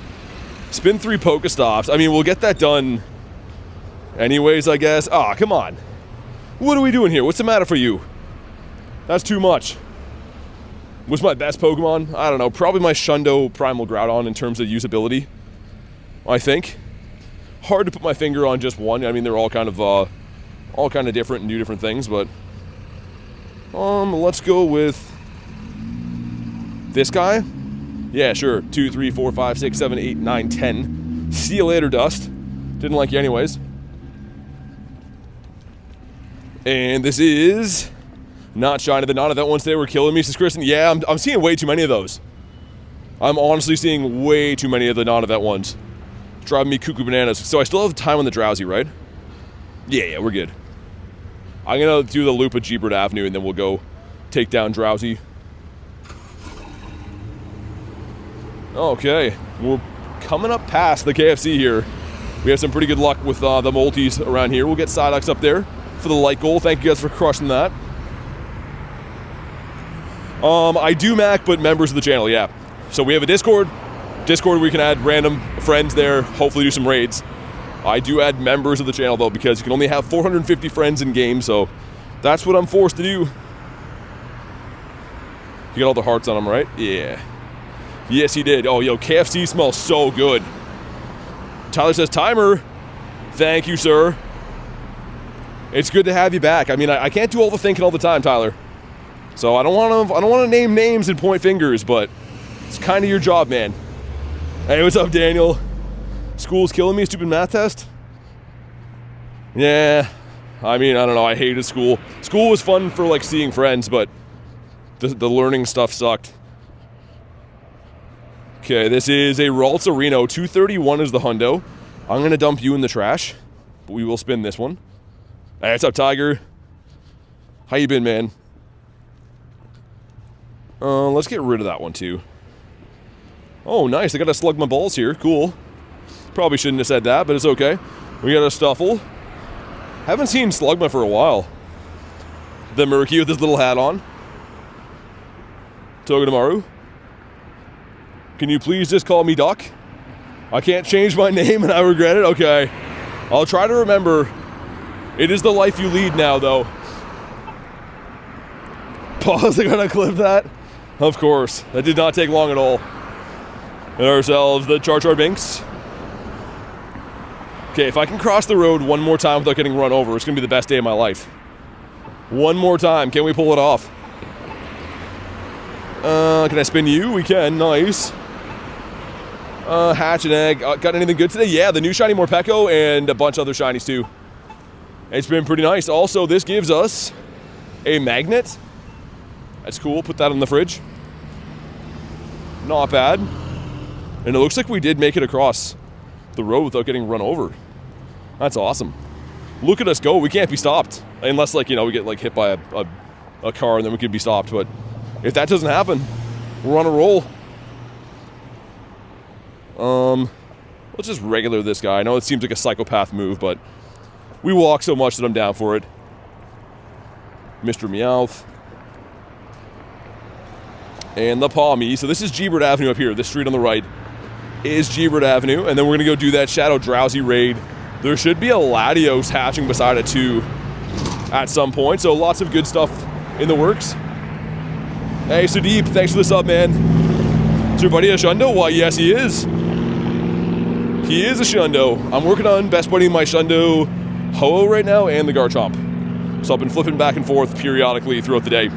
Spin 3 Pokestops. I mean, we'll get that done anyways, I guess. Ah, come on. What are we doing here? What's the matter for you? That's too much. What's my best Pokemon? I don't know. Probably my Shundo Primal Groudon in terms of usability, I think. Hard to put my finger on just one. I mean, they're all kind of different and do different things, but let's go with this guy. Yeah, sure. 2, 3, 4, 5, 6, 7, 8, 9, 10. See you later, Dust. Didn't like you anyways. And this is not shiny. The non-event ones today were killing me, says Kristen. Yeah, I'm seeing way too many of those. I'm honestly seeing way too many of the non-event ones. It's driving me cuckoo bananas. So I still have time on the Drowsy, right? Yeah, we're good. I'm gonna do the loop at Jeepert Avenue and then we'll go take down Drowsy. Okay, we're coming up past the KFC here. We have some pretty good luck with the multis around here. We'll get Psyducks up there for the light goal. Thank you guys for crushing that. I do Mac, but members of the channel, yeah. So we have a Discord. Discord, we can add random friends there, hopefully do some raids. I do add members of the channel, though, because you can only have 450 friends in game, so that's what I'm forced to do. You got all the hearts on them, right? Yeah. Yes, he did. Oh, yo, KFC smells so good. Tyler says, timer. Thank you, sir. It's good to have you back. I mean, I can't do all the thinking all the time, Tyler. So I don't want to name names and point fingers, but it's kind of your job, man. Hey, what's up, Daniel? School's killing me, stupid math test? Yeah, I mean, I don't know, I hated school. School was fun for, like, seeing friends, but the learning stuff sucked. Okay, this is a Ralts Reno. 231 is the hundo. I'm going to dump you in the trash, but we will spin this one. Hey, what's up, Tiger? How you been, man? Let's get rid of that one, too. Oh, nice, I got to slug my balls here. Cool. Probably shouldn't have said that, but it's okay. We got a Stuffle. Haven't seen Slugma for a while. The Murky with his little hat on. Togedemaru. Can you please just call me Duck? I can't change my name and I regret it? Okay. I'll try to remember. It is the life you lead now, though. Pause, I gotta clip that. Of course. That did not take long at all. And ourselves the Char Binks. Okay, if I can cross the road one more time without getting run over, it's gonna be the best day of my life. One more time, can we pull it off? Can I spin you? We can, nice. Hatch and egg. Got anything good today? Yeah, the new Shiny Morpeko and a bunch of other shinies too. It's been pretty nice. Also, this gives us a magnet. That's cool. Put that in the fridge. Not bad. And it looks like we did make it across the road without getting run over. That's awesome. Look at us go. We can't be stopped. Unless, like, you know, we get, like, hit by a car and then we could be stopped. But if that doesn't happen, we're on a roll. Let's just regular this guy. I know it seems like a psychopath move, but we walk so much that I'm down for it. Mr. Meowth. And the Palmy. So this is G-Bird Avenue up here. This street on the right is G-Bird Avenue. And then we're going to go do that Shadow Drowsy raid. There should be a Latios hatching beside it too at some point. So lots of good stuff in the works. Hey, Sudeep, thanks for the sub, man. Is your buddy a Shundo? Why, yes, he is. He is a Shundo. I'm working on best buddy my Shundo Ho-Oh right now and the Garchomp. So I've been flipping back and forth periodically throughout the day.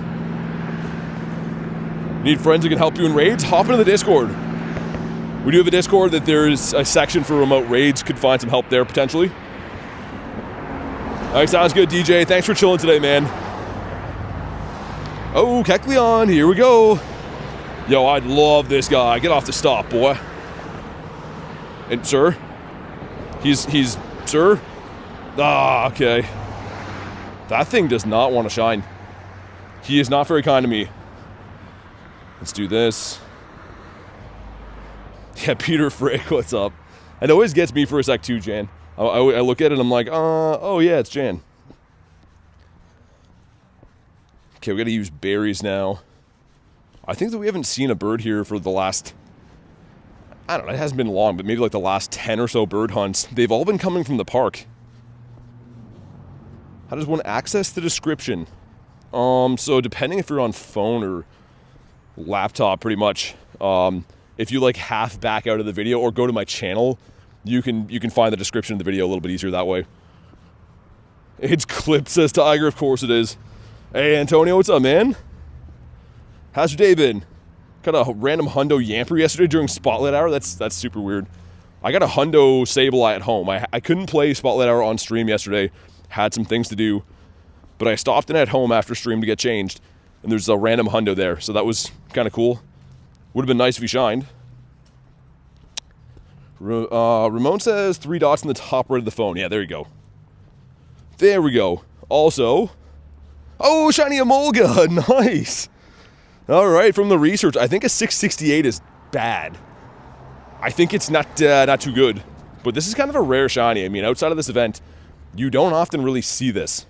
Need friends who can help you in raids? Hop into the Discord. We do have a Discord that there's a section for remote raids. Could find some help there potentially. All right, sounds good, DJ. Thanks for chilling today, man. Oh, Kecleon, here we go. Yo, I love this guy. Get off the stop, boy. And sir? He's, sir? Ah, okay. That thing does not want to shine. He is not very kind to me. Let's do this. Yeah, Peter Frick, what's up? It always gets me for a sec too, Jan. I look at it and I'm like, oh yeah, it's Jan. Okay, we gotta use berries now. I think that we haven't seen a bird here for the last, I don't know, it hasn't been long, but maybe like the last 10 or so bird hunts. They've all been coming from the park. How does one access the description? So depending if you're on phone or laptop, pretty much, if you like half back out of the video or go to my channel, you can find the description of the video a little bit easier that way. It's clipped, says Tiger. Of course it is. Hey, Antonio, what's up, man? How's your day been? Got a random hundo yamper yesterday during Spotlight Hour. That's super weird. I got a hundo Sableye at home. I couldn't play Spotlight Hour on stream yesterday. Had some things to do. But I stopped in at home after stream to get changed. And there's a random hundo there. So that was kind of cool. Would have been nice if he shined. Ramon says 3 dots in the top right of the phone. Yeah, there you go. There we go. Also, oh, Shiny Emolga. Nice. All right, from the research, I think a 668 is bad. I think it's not too good. But this is kind of a rare shiny. I mean, outside of this event, you don't often really see this.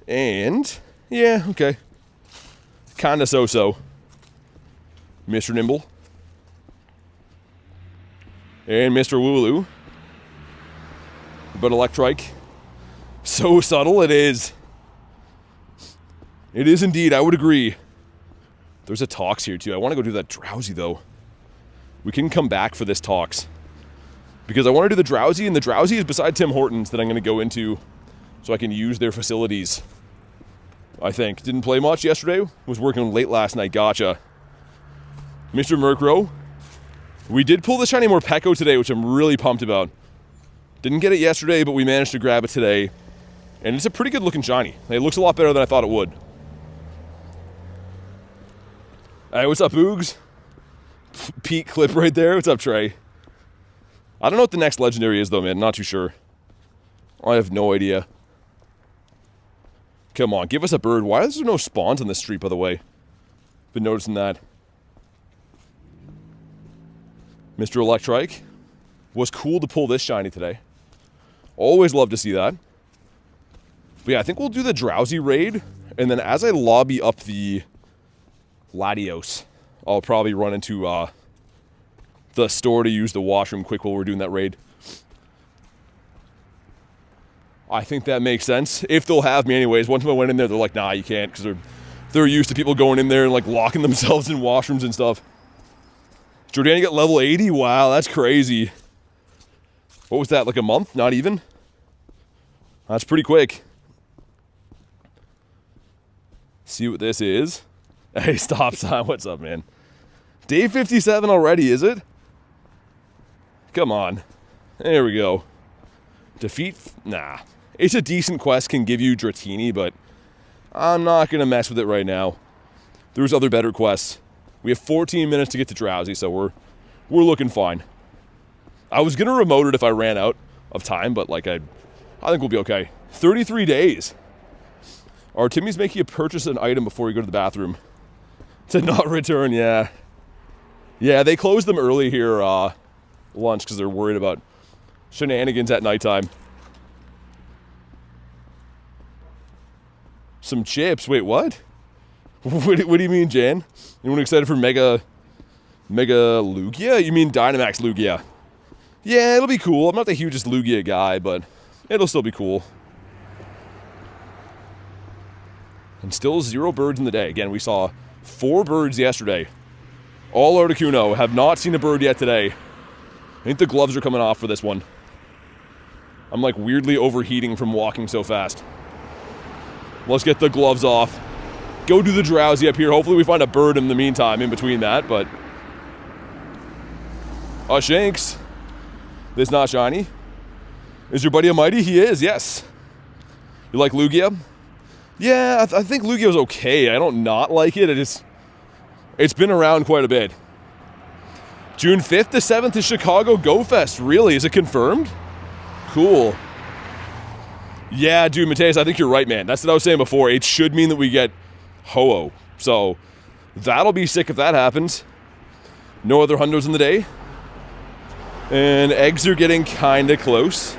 And, yeah, okay. Kind of so-so. Mr. Nimble. And Mr. Wooloo. But Electric. So subtle it is. It is indeed, I would agree. There's a Tox here too. I want to go do that Drowsy though. We can come back for this Tox. Because I want to do the Drowsy, and the Drowsy is beside Tim Hortons that I'm going to go into so I can use their facilities. I think. Didn't play much yesterday. Was working late last night. Gotcha. Mr. Murkrow. We did pull the Shiny Morpeko today, which I'm really pumped about. Didn't get it yesterday, but we managed to grab it today. And it's a pretty good looking shiny. It looks a lot better than I thought it would. Hey, what's up, Boogs? Pete Clip right there. What's up, Trey? I don't know what the next legendary is, though, man. Not too sure. I have no idea. Come on, give us a bird. Why is there no spawns on this street, by the way? Been noticing that. Mr. Electric. Was cool to pull this shiny today. Always love to see that. But yeah, I think we'll do the Drowsy raid. And then as I lobby up the Latios, I'll probably run into the store to use the washroom quick while we're doing that raid. I think that makes sense. If they'll have me anyways. One time I went in there, they're like, nah, you can't. Because they're used to people going in there and like locking themselves in washrooms and stuff. Jordani got level 80? Wow, that's crazy. What was that, like a month? Not even? That's pretty quick. See what this is. Hey, stop sign. What's up, man? Day 57 already, is it? Come on. There we go. Defeat? Nah. It's a decent quest, can give you Dratini, but I'm not going to mess with it right now. There's other better quests. We have 14 minutes to get to Drowsy, so we're looking fine. I was going to remote it if I ran out of time, but like I think we'll be okay. 33 days. Artemi's making you purchase an item before you go to the bathroom. To not return, yeah. Yeah, they closed them early here, lunch, because they're worried about shenanigans at nighttime. Some chips. Wait, what? What do you mean, Jan? Anyone excited for Mega Lugia? You mean Dynamax Lugia? Yeah, it'll be cool. I'm not the hugest Lugia guy, but it'll still be cool. And still 0 birds in the day. Again, we saw 4 birds yesterday. All Articuno. Have not seen a bird yet today. I think the gloves are coming off for this one. I'm like weirdly overheating from walking so fast. Let's get the gloves off. Go do the Drowsy up here. Hopefully we find a bird in the meantime, in between that, but... Shanks. This not shiny? Is your buddy a mighty? He is, yes. You like Lugia? Yeah, I think Lugia's okay. I don't not like it. It's been around quite a bit. June 5th to 7th is Chicago Go Fest. Really? Is it confirmed? Cool. Yeah, dude, Mateus, I think you're right, man. That's what I was saying before. It should mean that we get Ho-Oh. So, that'll be sick if that happens. No other hundos in the day. And eggs are getting kind of close.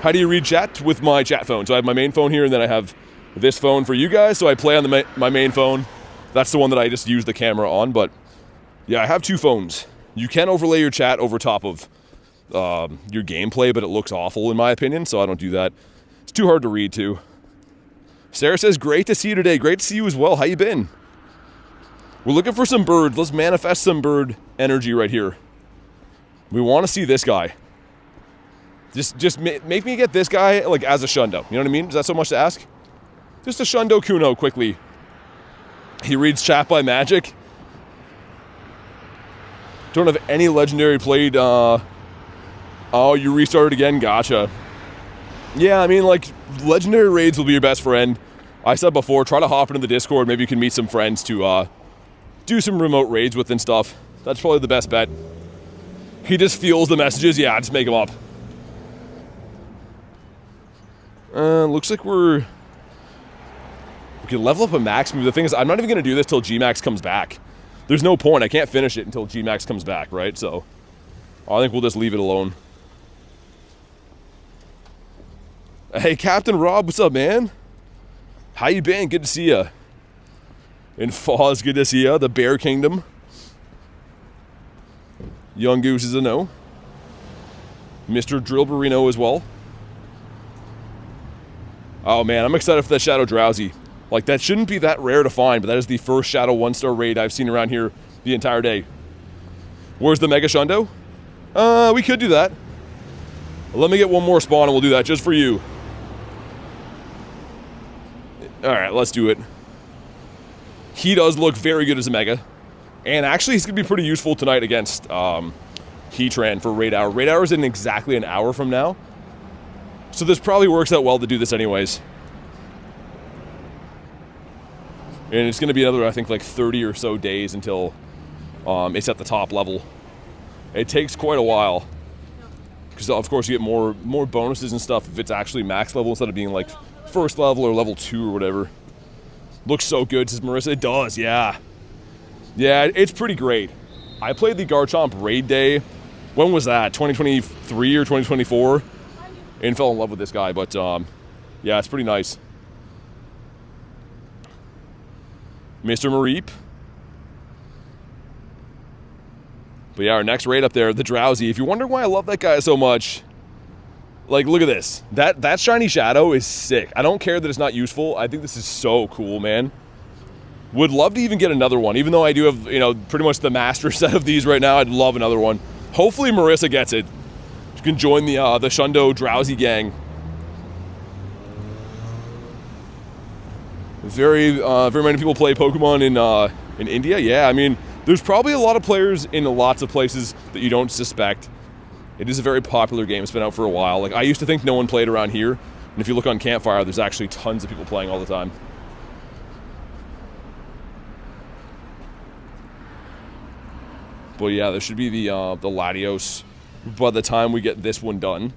How do you read chat? With my chat phone. So I have my main phone here, and then I have this phone for you guys. So I play on my main phone. That's the one that I just use the camera on. But yeah, I have 2 phones. You can overlay your chat over top of your gameplay, but it looks awful in my opinion, so I don't do that. It's too hard to read too. Sarah says, great to see you today. Great to see you as well. How you been? We're looking for some birds. Let's manifest some bird energy right here. We want to see this guy. Just make me get this guy like as a Shundo. You know what I mean? Is that so much to ask? Just a Shundo Kuno quickly. He reads chat by magic. Don't have any legendary played. Oh, you restarted again? Gotcha. Yeah, I mean, like, legendary raids will be your best friend. I said before, try to hop into the Discord. Maybe you can meet some friends to do some remote raids with and stuff. That's probably the best bet. He just feels the messages. Yeah, just make them up. Looks like we can level up a max move. The thing is, I'm not even going to do this till G-Max comes back. There's no point. I can't finish it until G-Max comes back, right? So I think we'll just leave it alone. Hey, Captain Rob, what's up, man? How you been? Good to see ya. In Foz, good to see ya. The Bear Kingdom. Young Goose is a no. Mr. Drillberino as well. Oh, man, I'm excited for that Shadow Drowsy. Like, that shouldn't be that rare to find, but that is the first Shadow 1-star raid I've seen around here the entire day. Where's the Mega Shundo? We could do that. Let me get one more spawn and we'll do that just for you. Alright, let's do it. He does look very good as a Mega. And actually, he's going to be pretty useful tonight against Heatran for Raid Hour. Raid Hour is in exactly an hour from now. So this probably works out well to do this anyways. And it's going to be another, I think, like 30 or so days until it's at the top level. It takes quite a while. Because, of course, you get more bonuses and stuff if it's actually max level instead of being, like, first level or level 2 or whatever. Looks so good, says Marissa. It does, yeah. Yeah, it's pretty great. I played the Garchomp Raid Day. When was that? 2023 or 2024? And fell in love with this guy, but, yeah, it's pretty nice. Mr. Mareep. But yeah, our next raid up there, the Drowsy. If you wonder why I love that guy so much, like, look at this. That shiny Shadow is sick. I don't care that it's not useful. I think this is so cool, man. Would love to even get another one, even though I do have, you know, pretty much the master set of these right now. I'd love another one. Hopefully Marissa gets it. She can join the Shundo Drowsy gang. Very many people play Pokemon in India. Yeah, I mean, there's probably a lot of players in lots of places that you don't suspect. It is a very popular game. It's been out for a while. Like, I used to think no one played around here, and if you look on Campfire, there's actually tons of people playing all the time. But yeah, there should be the Latios by the time we get this one done,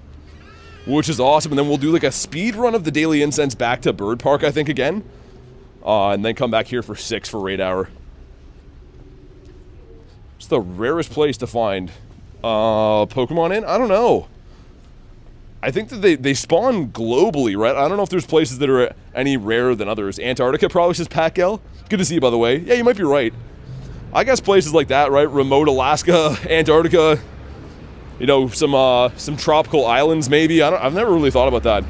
which is awesome. And then we'll do like a speed run of the Daily Incense back to Bird Park, I think, again. And then come back here for 6 for Raid Hour. It's the rarest place to find Pokemon in? I don't know. I think that they spawn globally, right? I don't know if there's places that are any rarer than others. Antarctica probably says Pat-Gal. Good to see you, by the way. Yeah, you might be right. I guess places like that, right? Remote Alaska, Antarctica, you know, some tropical islands maybe. I've never really thought about that.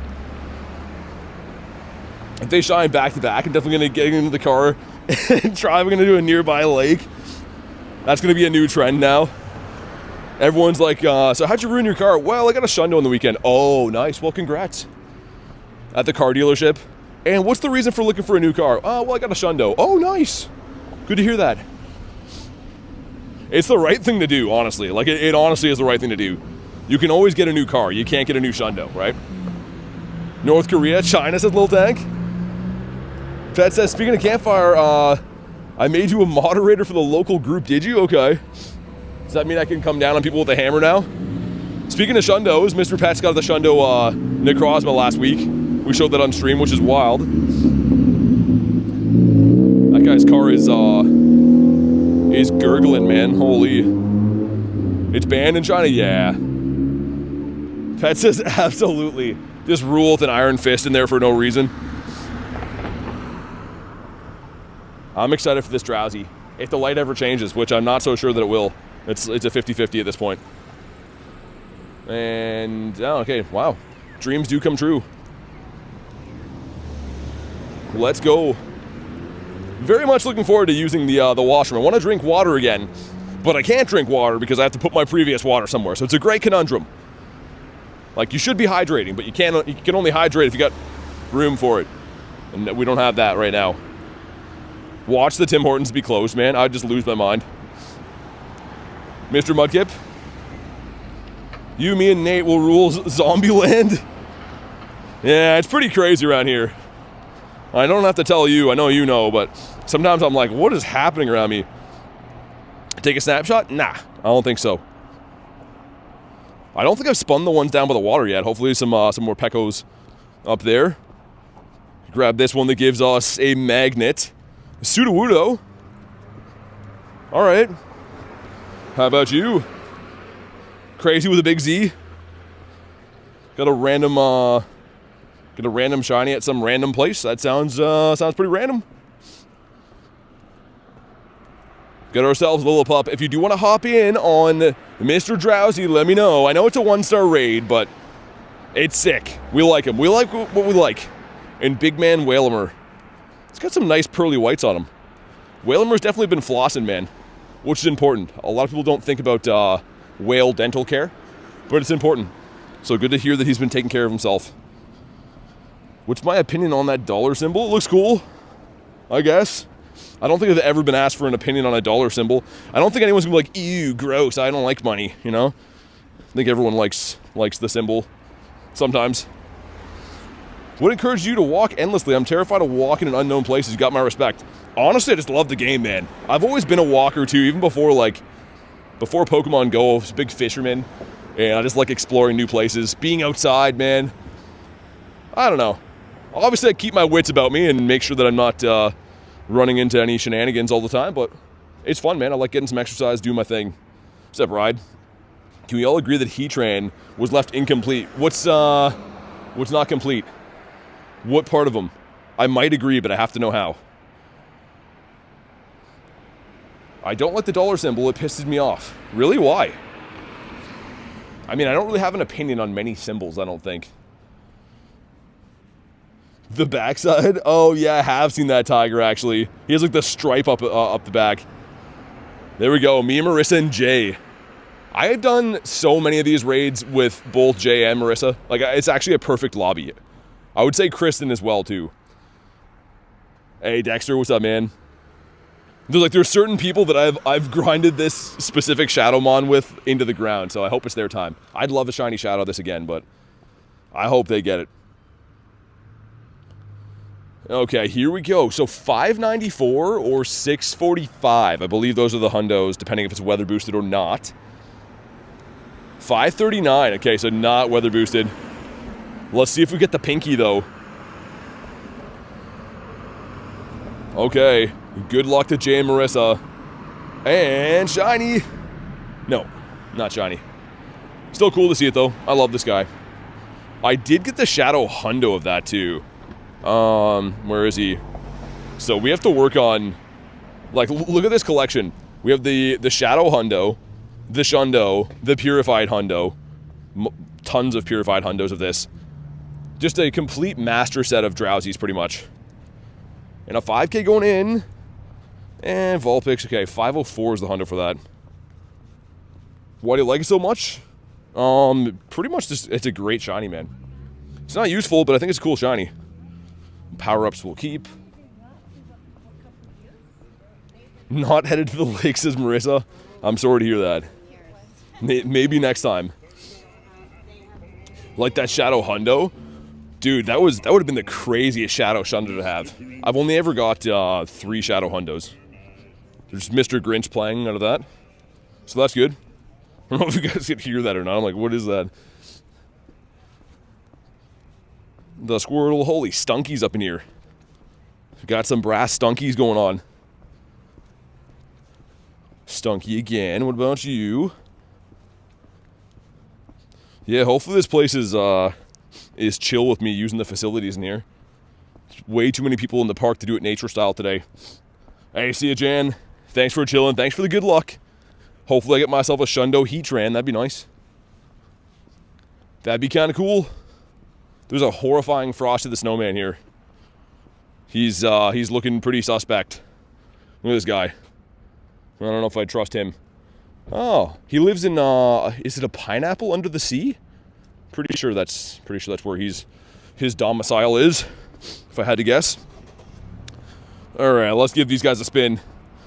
If they shine back to back, I'm definitely going to get into the car and driving into a nearby lake. That's going to be a new trend now. Everyone's like, so how'd you ruin your car? Well, I got a shundo on the weekend. Oh, nice. Well, congrats. At the car dealership. And what's the reason for looking for a new car? Oh, well, I got a shundo. Oh, nice. Good to hear that. It's the right thing to do, honestly. Like, it honestly is the right thing to do. You can always get a new car. You can't get a new shundo, right? North Korea, China, says Lil Tank. Fed says, speaking of Campfire, I made you a moderator for the local group. Did you? Okay. Does that mean I can come down on people with a hammer now? Speaking of shundos, Mr. Pat's got the shundo Necrozma last week. We showed that on stream, which is wild. That guy's car is gurgling, man. Holy. It's banned in China? Yeah. Pat says absolutely. Just rule with an iron fist in there for no reason. I'm excited for this Drowsy. If the light ever changes, which I'm not so sure that it will. It's a 50-50 at this point. And, oh, okay, wow. Dreams do come true. Let's go. Very much looking forward to using the washroom. I want to drink water again, but I can't drink water because I have to put my previous water somewhere. So it's a great conundrum. Like, you should be hydrating, but you can only hydrate if you got room for it. And we don't have that right now. Watch the Tim Hortons be closed, man. I'd just lose my mind. Mr. Mudkip, you, me, and Nate will rule Zombieland. Yeah, it's pretty crazy around here. I don't have to tell you. I know you know, but sometimes I'm like, what is happening around me? Take a snapshot? Nah, I don't think so. I don't think I've spun the ones down by the water yet. Hopefully some more Pekos up there. Grab this one that gives us a magnet. Sudowoodo. All right. How about you? Crazy with a big Z. Got a random shiny at some random place. That sounds pretty random. Got ourselves a little pup. If you do want to hop in on Mr. Drowsy, let me know. I know it's a 1-star raid, but it's sick. We like him. We like what we like. And Big Man Whalemer. It's got some nice pearly whites on him. Whalemer's definitely been flossing, man, which is important. A lot of people don't think about whale dental care, but it's important. So good to hear that he's been taking care of himself. What's my opinion on that dollar symbol? It looks cool, I guess. I don't think I've ever been asked for an opinion on a dollar symbol. I don't think anyone's gonna be like, ew, gross, I don't like money, you know? I think everyone likes the symbol sometimes. Would encourage you to walk endlessly. I'm terrified of walking in unknown places. You got my respect. Honestly, I just love the game, man. I've always been a walker too, even before Pokemon GO. I was a big fisherman, and I just like exploring new places, being outside, man. I don't know. Obviously, I keep my wits about me and make sure that I'm not running into any shenanigans all the time, but it's fun, man. I like getting some exercise, doing my thing. What's up, Ride? Can we all agree that Heatran was left incomplete? What's not complete? What part of them? I might agree, but I have to know how. I don't like the dollar symbol. It pisses me off. Really? Why? I mean, I don't really have an opinion on many symbols, I don't think. The backside? Oh, yeah, I have seen that tiger, actually. He has, like, the stripe up the back. There we go. Me, Marissa, and Jay. I have done so many of these raids with both Jay and Marissa. Like, it's actually a perfect lobby. I would say Kristen as well, too. Hey, Dexter, what's up, man? There's certain people that I've grinded this specific Shadowmon with into the ground, so I hope it's their time. I'd love a shiny Shadow this again, but I hope they get it. Okay, here we go. So 594 or 645. I believe those are the hundos, depending if it's weather boosted or not. 539. Okay, so not weather boosted. Let's see if we get the pinky, though. Okay, good luck to Jay and Marissa. And shiny. No, not shiny. Still cool to see it, though. I love this guy. I did get the Shadow Hundo of that, too. Where is he? So we have to work on, like, look at this collection. We have the Shadow Hundo, the Shundo, the Purified Hundo, tons of Purified Hundos of this. Just a complete master set of Drowsies, pretty much. And a 5K going in. And Vulpix, okay, 504 is the Hundo for that. Why do you like it so much? Pretty much just, it's a great shiny, man. It's not useful, but I think it's a cool shiny. Power-ups will keep. Not headed to the lake, says Marissa. I'm sorry to hear that. Maybe next time. Like that Shadow Hundo? Dude, that would have been the craziest Shadow Shundo to have. I've only ever got 3 Shadow Hundos. There's Mr. Grinch playing out of that. So that's good. I don't know if you guys can hear that or not. I'm like, what is that? The Squirtle, holy stunkies up in here. Got some brass stunkies going on. Stunky again. What about you? Yeah, hopefully this place is chill with me using the facilities in here. There's way too many people in the park to do it nature style today. Hey, see ya, Jan. Thanks for chilling. Thanks for the good luck. Hopefully I get myself a Shundo Heatran. That'd be nice. That'd be kind of cool. There's a horrifying Frosty the Snowman here. He's looking pretty suspect. Look at this guy. I don't know if I trust him. Oh, he lives in is it a pineapple under the sea? Pretty sure that's where his domicile is, if I had to guess. All right, let's give these guys a spin.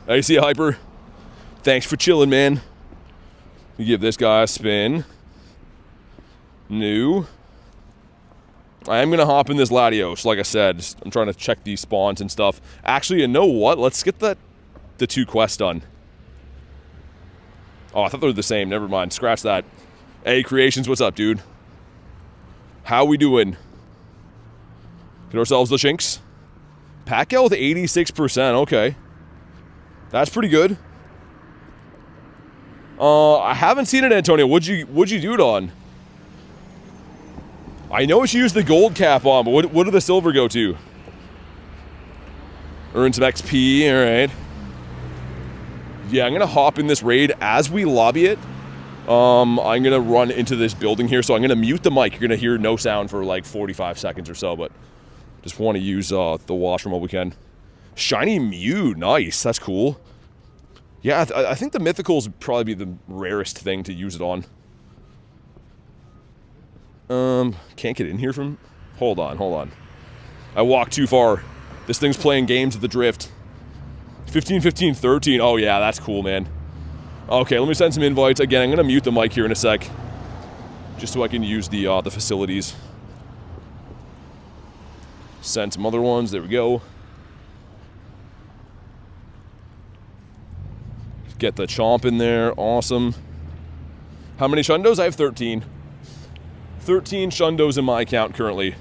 I see a Hyper. Thanks for chilling, man. We give this guy a spin. New. I am going to hop in this Latios, like I said. I'm trying to check these spawns and stuff. Actually, you know what? Let's get the 2 quests done. Oh, I thought they were the same. Never mind. Scratch that. Hey, Creations, what's up, dude? How we doing? Get ourselves the Shinx. Pacquiao with 86%. Okay. That's pretty good. I haven't seen it, Antonio. What'd you do it on? I know she used the gold cap on, but what did the silver go to? Earn some XP, alright. Yeah, I'm going to hop in this raid as we lobby it. I'm going to run into this building here, so I'm going to mute the mic. You're going to hear no sound for like 45 seconds or so, but just want to use the washroom while we can. Shiny Mew, nice. That's cool. Yeah, I think the Mythicals would probably be the rarest thing to use it on. Can't get in here from... Hold on. I walked too far. This thing's playing games with the drift. 15, 15, 13. Oh, yeah, that's cool, man. Okay, let me send some invites. Again, I'm going to mute the mic here in a sec. Just so I can use the facilities. Send some other ones. There we go. Get the Chomp in there. Awesome. How many Shundos? I have 13. 13 Shundos in my account currently.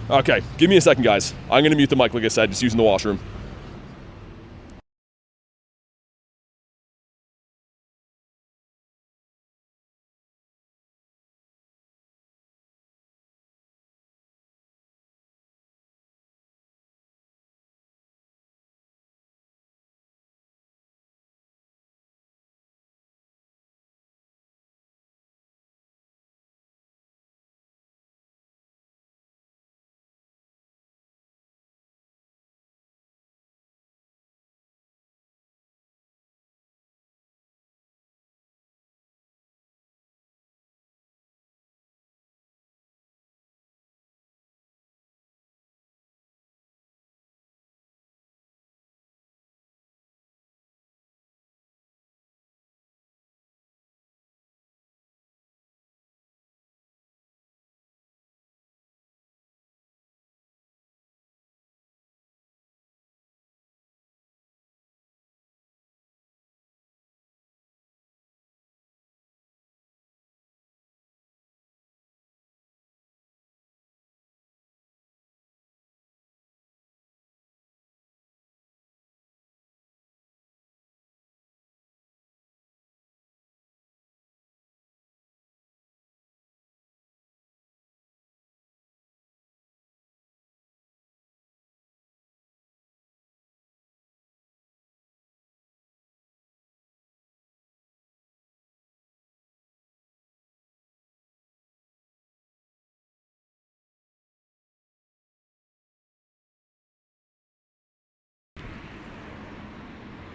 Okay, give me a second, guys. I'm going to mute the mic, like I said, just using the washroom.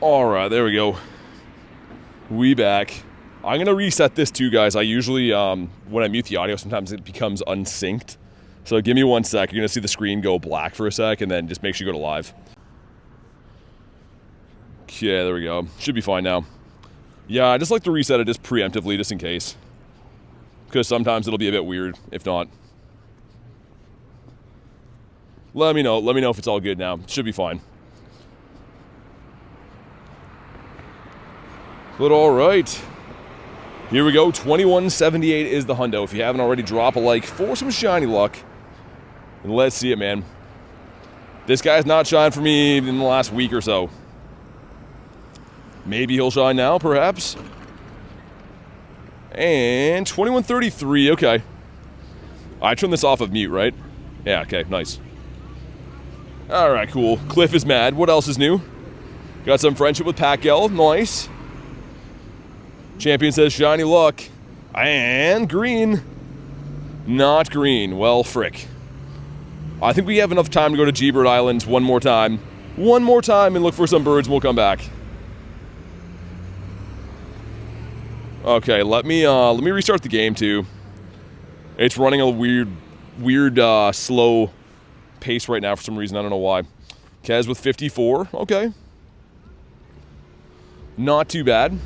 Alright, there we go. We back. I'm going to reset this too, guys. I usually, when I mute the audio, sometimes it becomes unsynced. So give me 1 sec. You're going to see the screen go black for a sec, and then just make sure you go to live. Okay, there we go. Should be fine now. Yeah, I just like to reset it just preemptively, just in case. Because sometimes it'll be a bit weird, if not. Let me know. Let me know if it's all good now. Should be fine. But alright. Here we go. 2178 is the hundo. If you haven't already, drop a like for some shiny luck. And let's see it, man. This guy's not shined for me in the last week or so. Maybe he'll shine now, perhaps. And 2133, okay. I turned this off of mute, right? Yeah, okay, nice. Alright, cool. Cliff is mad. What else is new? Got some friendship with Pacquiao, nice. Champion says shiny luck. And green. Not green. Well, frick. I think we have enough time to go to G-Bird Islands one more time. One more time and look for some birds and we'll come back. Okay, let me restart the game too. It's running a weird slow pace right now for some reason. I don't know why. Kez with 54. Okay. Not too bad.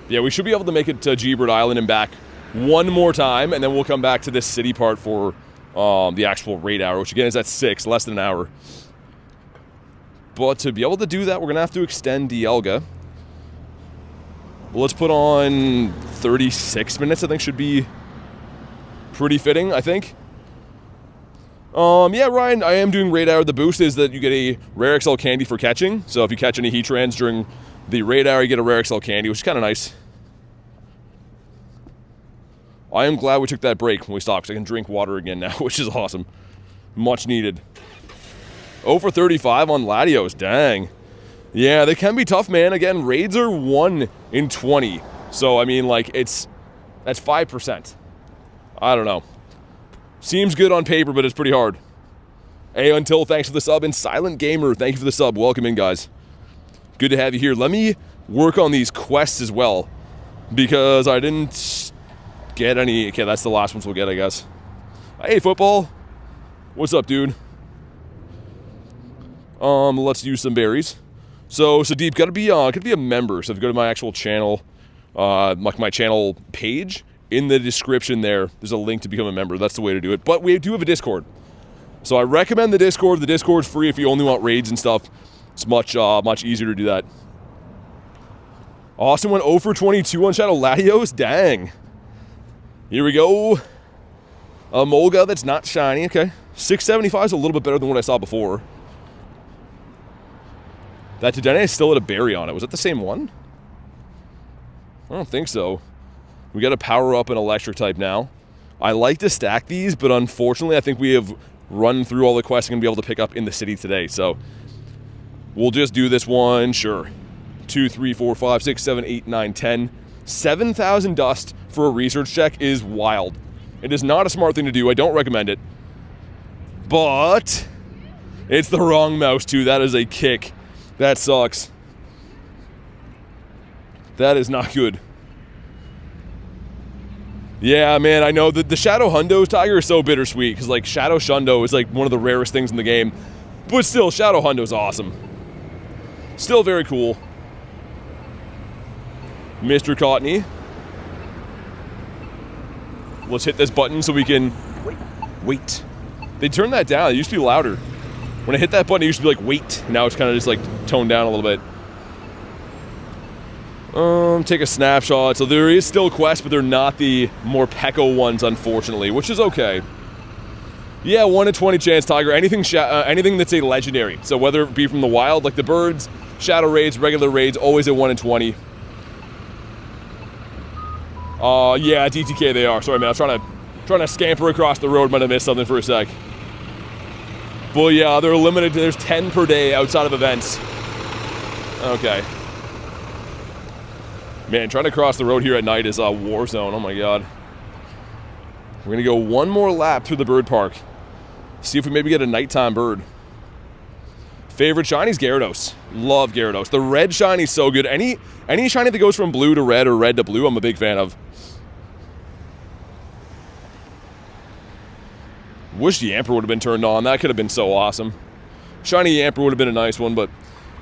Yeah, we should be able to make it to G-Bird Island and back one more time, and then we'll come back to this city part for the actual raid hour, which again is at 6, less than an hour. But to be able to do that, we're going to have to extend Dialga. Well, let's put on 36 minutes, I think should be pretty fitting, I think. Yeah, Ryan, I am doing raid hour. The boost is that you get a rare XL candy for catching. So if you catch any Heatrans during the raid hour, you get a rare XL candy, which is kind of nice. I am glad we took that break when we stopped, because I can drink water again now, which is awesome. Much needed. 0 for 35 on Latios, dang. Yeah, they can be tough, man. Again, raids are 1 in 20. So, I mean, like, that's 5%. I don't know. Seems good on paper, but it's pretty hard. Hey, Until, thanks for the sub. And Silent Gamer, thank you for the sub. Welcome in, guys. Good to have you here. Let me work on these quests as well, because I didn't get any. Okay, that's the last ones we'll get, I guess. Hey, Football. What's up, dude? Let's use some berries. So Deep, gotta be a member. So if you go to my actual channel, like my channel page, in the description there's a link to become a member. That's the way to do it. But we do have a Discord. So I recommend the Discord. The Discord's free if you only want raids and stuff. It's much easier to do that. Austin went 0 for 22 on Shadow Latios. Dang. Here we go. A Molga that's not shiny. Okay. 675 is a little bit better than what I saw before. That Tedene still had a berry on it. Was it the same one? I don't think so. We got to power up an electric type now. I like to stack these, but unfortunately I think we have run through all the quests I'm going to be able to pick up in the city today. So we'll just do this one, sure. 2, 3, 4, 5, 6, 7, 8, 9, 10. 7,000 dust for a research check is wild. It is not a smart thing to do. I don't recommend it. But it's the wrong mouse too. That is a kick. That sucks. That is not good. Yeah, man, I know. The Shadow Hundos, Tiger, is so bittersweet, because, like, Shadow Shundo is, like, one of the rarest things in the game. But still, Shadow Hundo's awesome. Still very cool. Mr. Cottony. Let's hit this button so we can... Wait. They turned that down. It used to be louder. When I hit that button, it used to be like, wait. Now it's kind of just, like, toned down a little bit. Take a snapshot. So there is still quests, but they're not the Morpeko ones, unfortunately, which is okay. Yeah, 1 in 20 chance, Tiger. Anything that's a legendary. So whether it be from the wild, like the birds, shadow raids, regular raids, always a 1 in 20. Yeah, DTK they are. Sorry, man. I was trying to scamper across the road. Might have missed something for a sec. But yeah, they're limited. There's 10 per day outside of events. Okay. Man, trying to cross the road here at night is a war zone. Oh my god. We're gonna go one more lap through the bird park. See if we maybe get a nighttime bird. Favorite shinies, Gyarados. Love Gyarados. The red shiny's so good. Any shiny that goes from blue to red or red to blue, I'm a big fan of. Wish Yamper would have been turned on. That could have been so awesome. Shiny Yamper would have been a nice one, but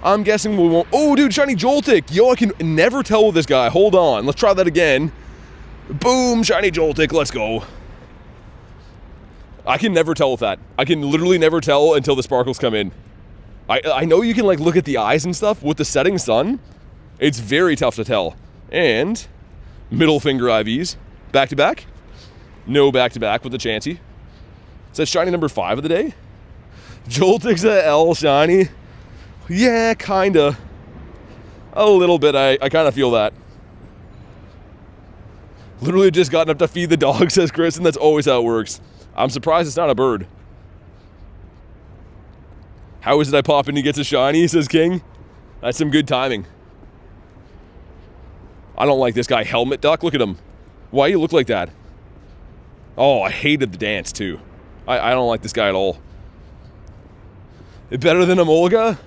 I'm guessing we won't. Oh, dude, Shiny Joltik. Yo, I can never tell with this guy. Hold on. Let's try that again. Boom, Shiny Joltik. Let's go. I can never tell with that. I can literally never tell until the sparkles come in. I know you can, like, look at the eyes and stuff. With the setting sun, it's very tough to tell. And middle finger IVs. Back-to-back? No back-to-back with the Chansey. Is that Shiny number 5 of the day? Joltik's a L Shiny. Yeah, kinda. A little bit, I kind of feel that. Literally just gotten up to feed the dog, says Chris, and that's always how it works. I'm surprised it's not a bird. How is it I pop in and he gets a shiny, says King? That's some good timing. I don't like this guy, Helmet Duck. Look at him. Why do you look like that? Oh, I hated the dance, too. I don't like this guy at all. Better than Emolga?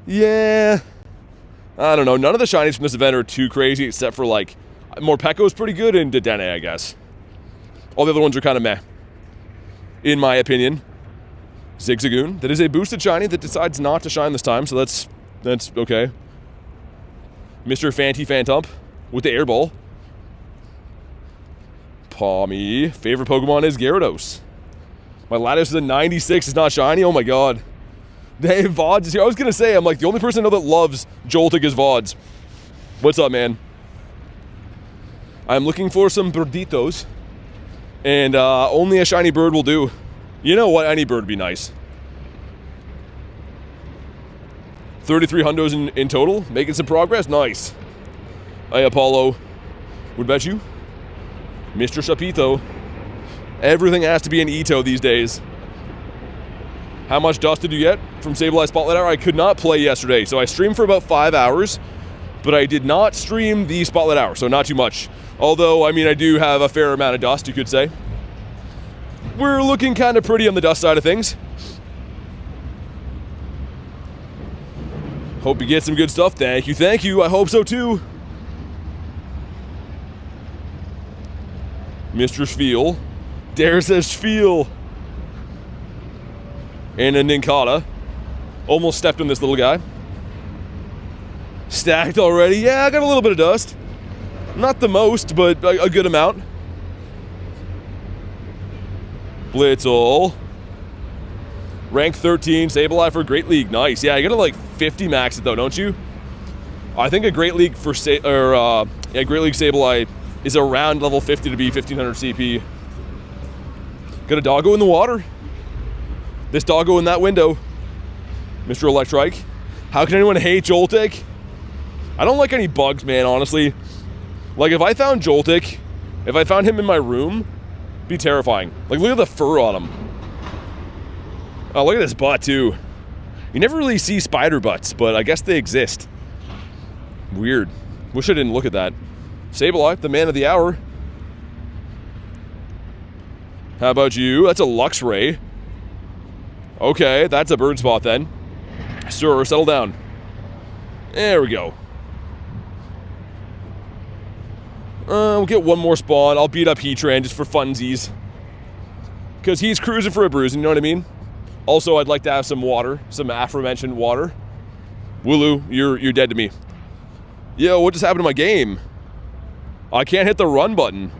Yeah. I don't know. None of the shinies from this event are too crazy, except for, like, Morpeko's pretty good, and Dedenne, I guess. All the other ones are kind of meh, in my opinion. Zigzagoon. That is a boosted shiny that decides not to shine this time, so that's okay. Mr. Fanty Phantump with the air ball. Palmy. Favorite Pokemon is Gyarados. My Latios is a 96. It's not shiny. Oh my god. Hey, Vods is here. I was going to say, I'm like, the only person I know that loves Joltik is Vods. What's up, man? I'm looking for some birditos. And only a shiny bird will do. You know what? Any bird would be nice. 33 hundos in total. Making some progress. Nice. Hey, Apollo. Would bet you. Mr. Shapito. Everything has to be an Ito these days. How much dust did you get from Sableye Spotlight Hour? I could not play yesterday, so I streamed for about 5 hours, but I did not stream the Spotlight Hour, so not too much. Although, I mean, I do have a fair amount of dust, you could say. We're looking kind of pretty on the dust side of things. Hope you get some good stuff. Thank you, thank you. I hope so, too. Mr. Spiel. Dare says Spiel. And a Nincada. Almost stepped on this little guy. Stacked already. Yeah, I got a little bit of dust. Not the most, but a good amount. Blitzel. Rank 13. Sableye for Great League. Nice. Yeah, you gotta like 50 max it though, don't you? I think a Great League for Great League Sableye is around level 50 to be 1500 CP. Got a doggo in the water. This doggo in that window. Mr. Electric. How can anyone hate Joltik? I don't like any bugs, man, honestly. Like, if I found Joltik, if I found him in my room, it'd be terrifying. Like, look at the fur on him. Oh, look at this butt, too. You never really see spider butts, but I guess they exist. Weird. Wish I didn't look at that. Sableye, the man of the hour. How about you? That's a Luxray. Okay, that's a bird spot then. Sir, settle down. There we go. We'll get one more spawn. I'll beat up Heatran just for funsies. Because he's cruising for a bruise, you know what I mean? Also, I'd like to have some water. Some aforementioned water. Wooloo, you're dead to me. Yo, what just happened to my game? I can't hit the run button.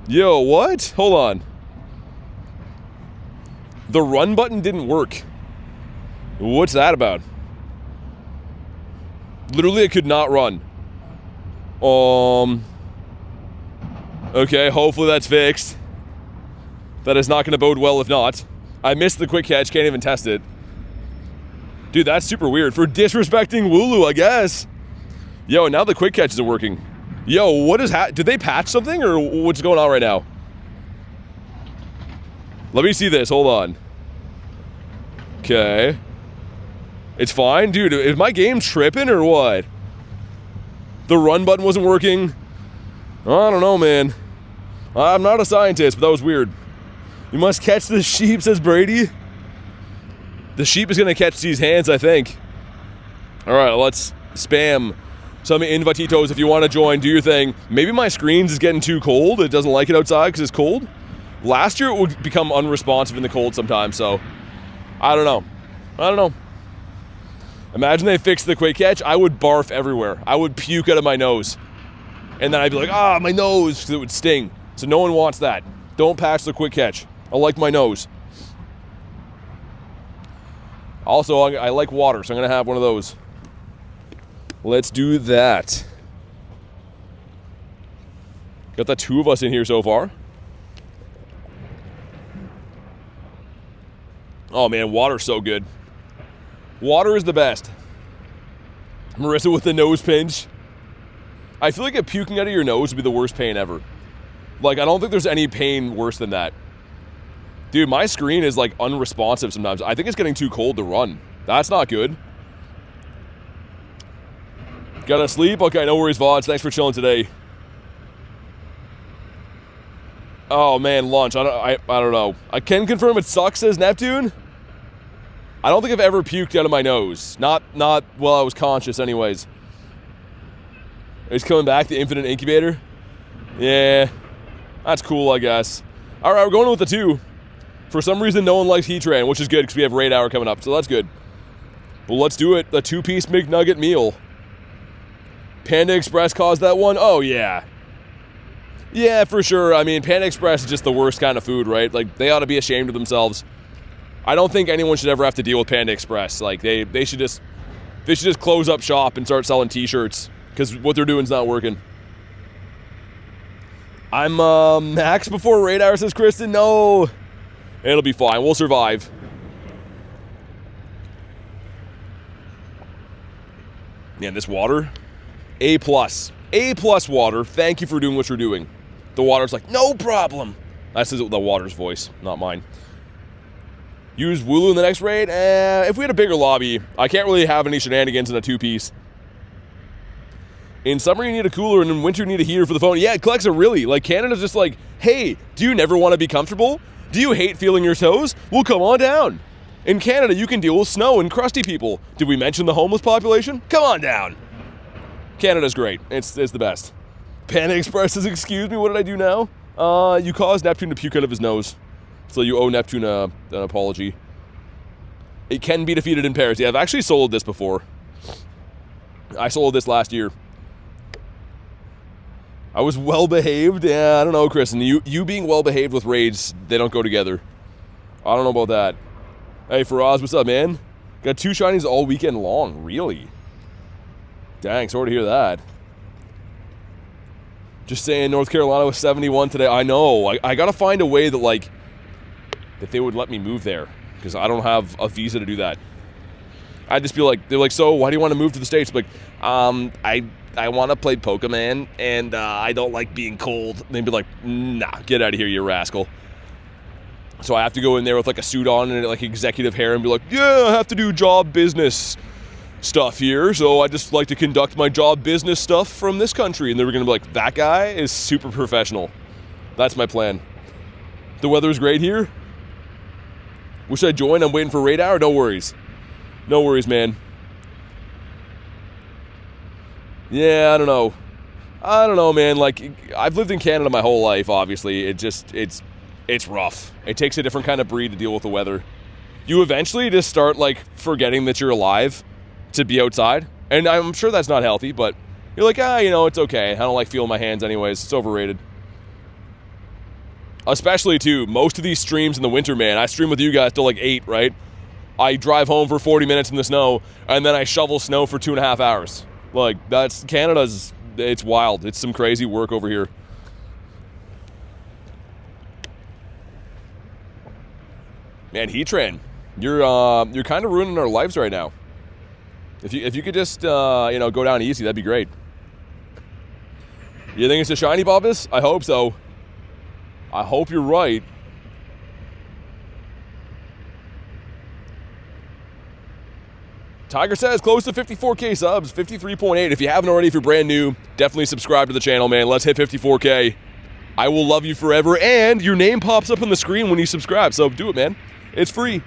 Yo, what? Hold on. The run button didn't work. What's that about? Literally, I could not run. Okay, hopefully that's fixed. That is not going to bode well if not. I missed the quick catch, can't even test it. Dude, that's super weird. For disrespecting Wooloo, I guess. Yo, now the quick catch isn't working. Yo, what is did they patch something or what's going on right now? Let me see this, hold on. Okay. It's fine? Dude, is my game tripping or what? The run button wasn't working. I don't know, man. I'm not a scientist, but that was weird. You must catch the sheep, says Brady. The sheep is going to catch these hands, I think. All right, let's spam some invititos if you want to join. Do your thing. Maybe my screen's is getting too cold. It doesn't like it outside because it's cold. Last year, it would become unresponsive in the cold sometimes, so I don't know. Imagine they fixed the quick catch. I would barf everywhere. I would puke out of my nose. And then I'd be like, my nose, because it would sting. So no one wants that. Don't patch the quick catch. I like my nose. Also, I like water, so I'm going to have one of those. Let's do that. Got the 2 of us in here so far. Oh man, water's so good. Water is the best. Marissa with the nose pinch. I feel like puking out of your nose would be the worst pain ever. Like, I don't think there's any pain worse than that. Dude, my screen is like unresponsive sometimes. I think it's getting too cold to run. That's not good. Gotta sleep? Okay, no worries, VODs. Thanks for chilling today. Oh man, lunch. I don't know. I can confirm it sucks, says Neptune. I don't think I've ever puked out of my nose. Not while I was conscious anyways. He's coming back, the infinite incubator. Yeah. That's cool, I guess. Alright, we're going with the 2. For some reason, no one likes Heatran, which is good because we have Raid Hour coming up, so that's good. Well, let's do it. The 2-piece McNugget meal. Panda Express caused that one? Oh, yeah. Yeah, for sure. I mean, Panda Express is just the worst kind of food, right? Like, they ought to be ashamed of themselves. I don't think anyone should ever have to deal with Panda Express. Like, they should just close up shop and start selling t-shirts because what they're doing is not working. I'm max before Raid Hour, says Kristen. No. It'll be fine. We'll survive. Man, this water, A+. A+ water. Thank you for doing what you're doing. The water's like, no problem. That's the water's voice, not mine. Use Wooloo in the next raid? If we had a bigger lobby, I can't really have any shenanigans in a 2-piece. In summer, you need a cooler, and in winter, you need a heater for the phone. Yeah, Klexa, really. Like, Canada's just like, hey, do you never want to be comfortable? Do you hate feeling your toes? Well, come on down. In Canada, you can deal with snow and crusty people. Did we mention the homeless population? Come on down. Canada's great. It's the best. Panda Express says, excuse me, what did I do now? You caused Neptune to puke out of his nose. So you owe Neptune an apology. It can be defeated in pairs. Yeah, I've actually soloed this before. I soloed this last year. I was well-behaved. Yeah, I don't know, Kristen. You being well-behaved with raids, they don't go together. I don't know about that. Hey, Faraz, what's up, man? Got 2 shinies all weekend long. Really? Dang, sorry to hear that. Just saying, North Carolina was 71 today. I know. I gotta find a way that, like, that they would let me move there. Because I don't have a visa to do that. I'd just be like, they're like, so, why do you want to move to the States? I'm like, I want to play Pokemon, and I don't like being cold. And they'd be like, nah, get out of here, you rascal. So I have to go in there with, like, a suit on and, like, executive hair and be like, yeah, I have to do job business stuff here, so I just like to conduct my job business stuff from this country. And they were going to be like, that guy is super professional. That's my plan. The weather's great here. Wish I joined. I'm waiting for Raid Hour. No worries. No worries, man. Yeah, I don't know. I don't know, man. Like, I've lived in Canada my whole life, obviously. It's rough. It takes a different kind of breed to deal with the weather. You eventually just start, like, forgetting that you're alive to be outside. And I'm sure that's not healthy, but you're like, you know, it's okay. I don't like feeling my hands anyways. It's overrated. Especially, too, most of these streams in the winter, man, I stream with you guys till, like, 8, right? I drive home for 40 minutes in the snow, and then I shovel snow for 2.5 hours. Like, that's, Canada's, it's wild. It's some crazy work over here. Man, Heatran, you're kind of ruining our lives right now. If you could just, you know, go down easy, that'd be great. You think it's a shiny, Bobbus? I hope so. I hope you're right. Tiger says close to 54K subs, 53.8. If you haven't already, if you're brand new, definitely subscribe to the channel, man. Let's hit 54K. I will love you forever, and your name pops up on the screen when you subscribe, so do it, man. It's free.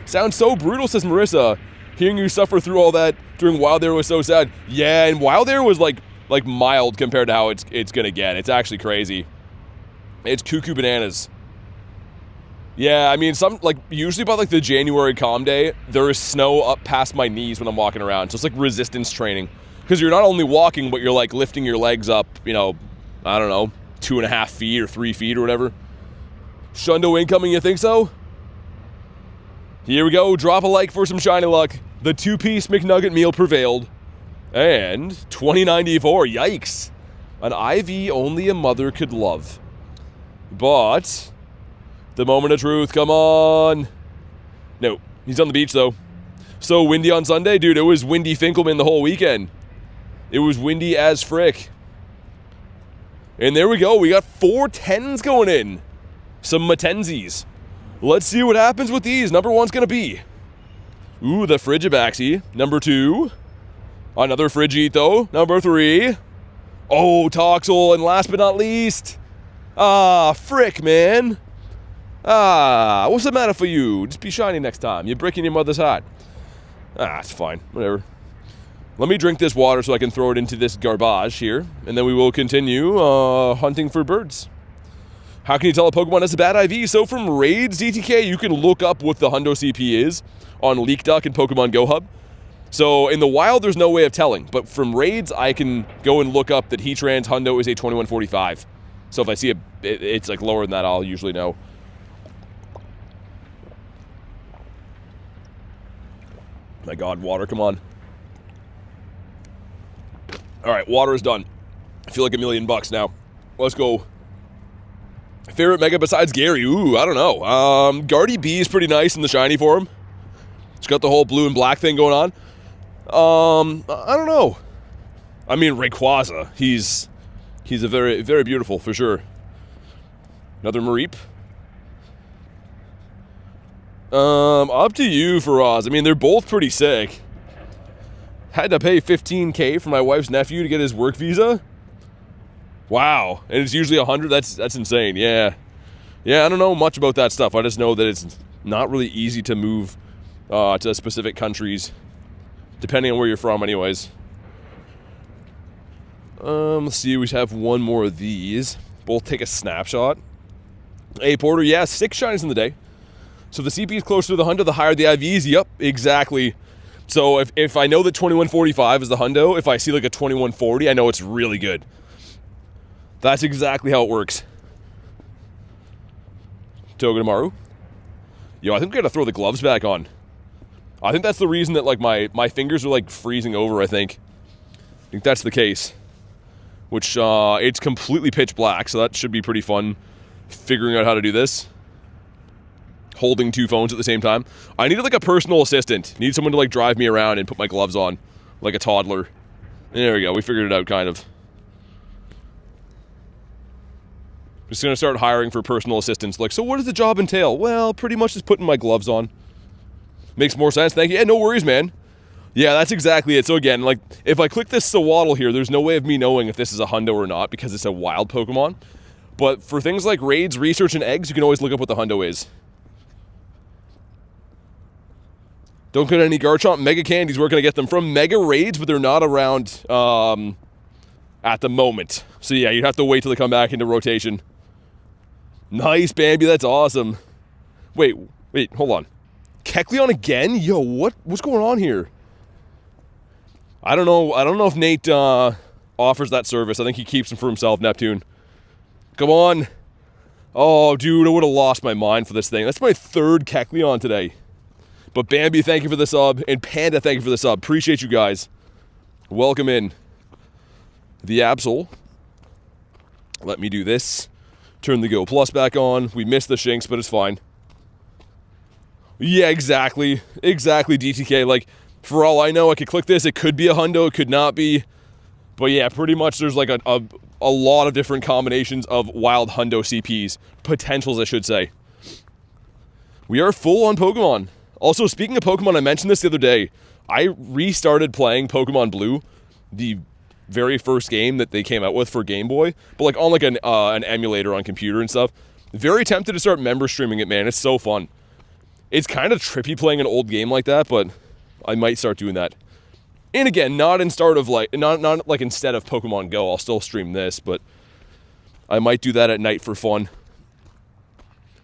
Sounds so brutal, says Marissa. Hearing you suffer through all that during Wild Air was so sad. Yeah, and Wild Air was like mild compared to how it's gonna get. It's actually crazy. It's cuckoo bananas. Yeah, I mean, usually by like the January calm day, there is snow up past my knees when I'm walking around. So it's like resistance training. Because you're not only walking, but you're like lifting your legs up, you know, I don't know, 2.5 feet or 3 feet or whatever. Shundo incoming, you think so? Here we go, drop a like for some shiny luck. The 2-piece McNugget meal prevailed. And 2094, yikes. An IV only a mother could love. But the moment of truth, come on. No, he's on the beach though. So windy on Sunday? Dude, it was windy Finkelman the whole weekend. It was windy as frick. And there we go, we got 4 10s going in. Some Matenzies. Let's see what happens with these. Number 1's gonna be, ooh, the Frigibaxi. Number 2, another Frigito. Number 3, oh, Toxel. And last but not least, frick, man. What's the matter for you? Just be shiny next time. You're breaking your mother's heart. It's fine. Whatever. Let me drink this water so I can throw it into this garbage here, and then we will continue hunting for birds. How can you tell a Pokemon has a bad IV? So from Raids DTK, you can look up what the Hundo CP is on Leak Duck and Pokemon Go Hub. So in the wild, there's no way of telling, but from Raids, I can go and look up that Heatran's Hundo is a 2145. So if I see it's like lower than that, I'll usually know. My God, water, come on. All right, water is done. I feel like $1,000,000 now. Let's go. Favorite Mega besides Gary? Ooh, I don't know. Guardy B is pretty nice in the shiny form. It's got the whole blue and black thing going on. I don't know. I mean, Rayquaza. He's a very, very beautiful, for sure. Another Mareep. Up to you, Faraz. I mean, they're both pretty sick. Had to pay $15K for my wife's nephew to get his work visa. Wow, and it's usually $100. That's insane. Yeah, I don't know much about that stuff. I just know that it's not really easy to move to specific countries, depending on where you're from, anyways. Let's see. We have one more of these. Both take a snapshot. Hey, Porter. Yeah, 6 shinies in the day. So the CP is closer to the Hundo, the higher the IVs. Yep, exactly. So if I know that 2145 is the Hundo, if I see like a 2140, I know it's really good. That's exactly how it works. Togedemaru. Yo, I think we gotta throw the gloves back on. I think that's the reason that like my fingers are like freezing over, I think that's the case. Which, it's completely pitch black, so that should be pretty fun figuring out how to do this. Holding 2 phones at the same time. I needed like a personal assistant. Need someone to like drive me around and put my gloves on like a toddler. There we go, we figured it out kind of. Just gonna start hiring for personal assistants. Like, so what does the job entail? Well, pretty much just putting my gloves on. Makes more sense, thank you. Yeah, no worries, man. Yeah, that's exactly it. So again, like, if I click this Sawaddle here, there's no way of me knowing if this is a Hundo or not because it's a wild Pokemon. But for things like raids, research, and eggs, you can always look up what the Hundo is. Don't get any Garchomp Mega Candies. We're going to get them from Mega Raids, but they're not around at the moment. So yeah, you'd have to wait till they come back into rotation. Nice, Bambi. That's awesome. Wait, hold on. Kecleon again? Yo, what's going on here? I don't know if Nate offers that service. I think he keeps them for himself, Neptune. Come on. Oh, dude, I would have lost my mind for this thing. That's my 3rd Kecleon today. But Bambi, thank you for the sub. And Panda, thank you for the sub. Appreciate you guys. Welcome in. The Absol. Let me do this. Turn the Go Plus back on. We missed the Shinx, but it's fine. Yeah, exactly. Exactly, DTK. Like, for all I know, I could click this. It could be a Hundo. It could not be. But yeah, pretty much there's like a lot of different combinations of wild Hundo CPs. Potentials, I should say. We are full on Pokemon. Also, speaking of Pokemon, I mentioned this the other day. I restarted playing Pokemon Blue, the very first game that they came out with for Game Boy, but like on like an emulator on computer and stuff. Very tempted to start member streaming it, man. It's so fun. It's kind of trippy playing an old game like that, but I might start doing that. And again, not instead of Pokemon Go. I'll still stream this, but I might do that at night for fun.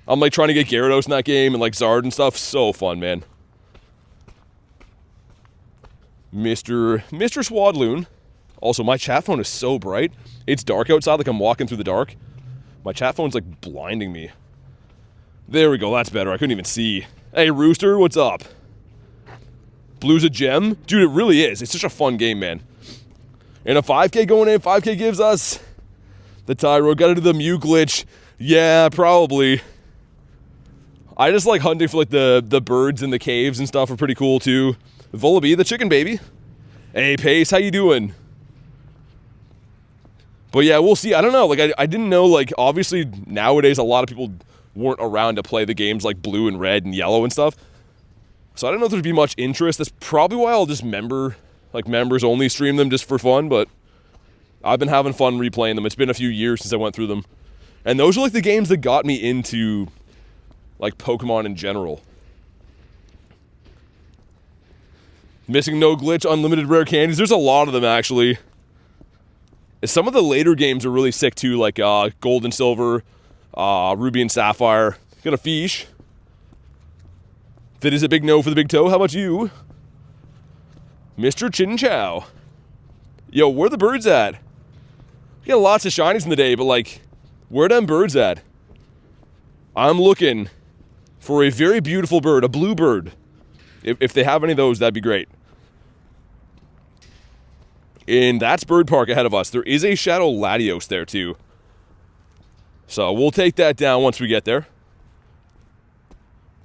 I'm like trying to get Gyarados in that game and like Zard and stuff. So fun, man. Mr. Swadloon. Also, my chat phone is so bright. It's dark outside, like I'm walking through the dark. My chat phone's like blinding me. There we go, that's better. I couldn't even see. Hey, Rooster, what's up? Blue's a gem? Dude, it really is. It's such a fun game, man. And a 5K going in. 5K gives us the Tyro. Gotta do the Mew glitch. Yeah, probably. I just like hunting for like the birds in the caves and stuff are pretty cool too. Volibee, the chicken baby. Hey, Pace, how you doing? But yeah, we'll see. I don't know. Like, I didn't know, like, obviously nowadays a lot of people weren't around to play the games like Blue and Red and Yellow and stuff. So I don't know if there'd be much interest. That's probably why I'll just members only stream them just for fun, but I've been having fun replaying them. It's been a few years since I went through them. And those are like the games that got me into like Pokemon in general. Missing no glitch, unlimited rare candies. There's a lot of them actually. Some of the later games are really sick too, like Gold and Silver, Ruby and Sapphire. Got a fish. That is a big no for the big toe. How about you? Mr. Chin Chow. Yo, where the birds at? We got lots of shinies in the day, but like, where them birds at? I'm looking for a very beautiful bird, a blue bird. If they have any of those, that'd be great. And that's Bird Park ahead of us. There is a Shadow Latios there too. So we'll take that down once we get there.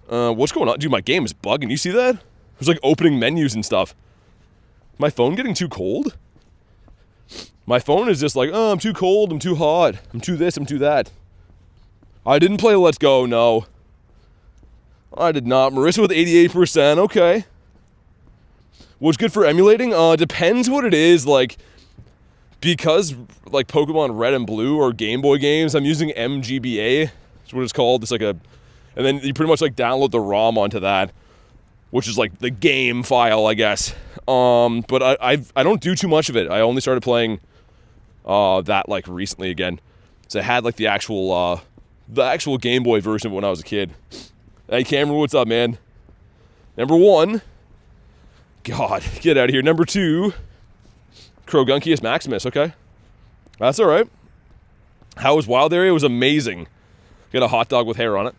What's going on? Dude, my game is bugging. You see that? There's like opening menus and stuff. My phone getting too cold? My phone is just like, oh, I'm too cold, I'm too hot, I'm too this, I'm too that. I didn't play Let's Go, no. I did not. Marissa with 88%, okay. What's good for emulating? Depends what it is, like, because, like, Pokemon Red and Blue are Game Boy games, I'm using MGBA, that's what it's called, it's like a, and then you pretty much, like, download the ROM onto that, which is, like, the game file, I guess. But I don't do too much of it. I only started playing, that, like, recently again. So I had, like, the actual Game Boy version of it when I was a kid. Hey, Cameron, what's up, man? Number 1. God, get out of here. Number 2. Crogunkius Maximus, okay. That's all right. How was Wild Area? It was amazing. Got a hot dog with hair on it.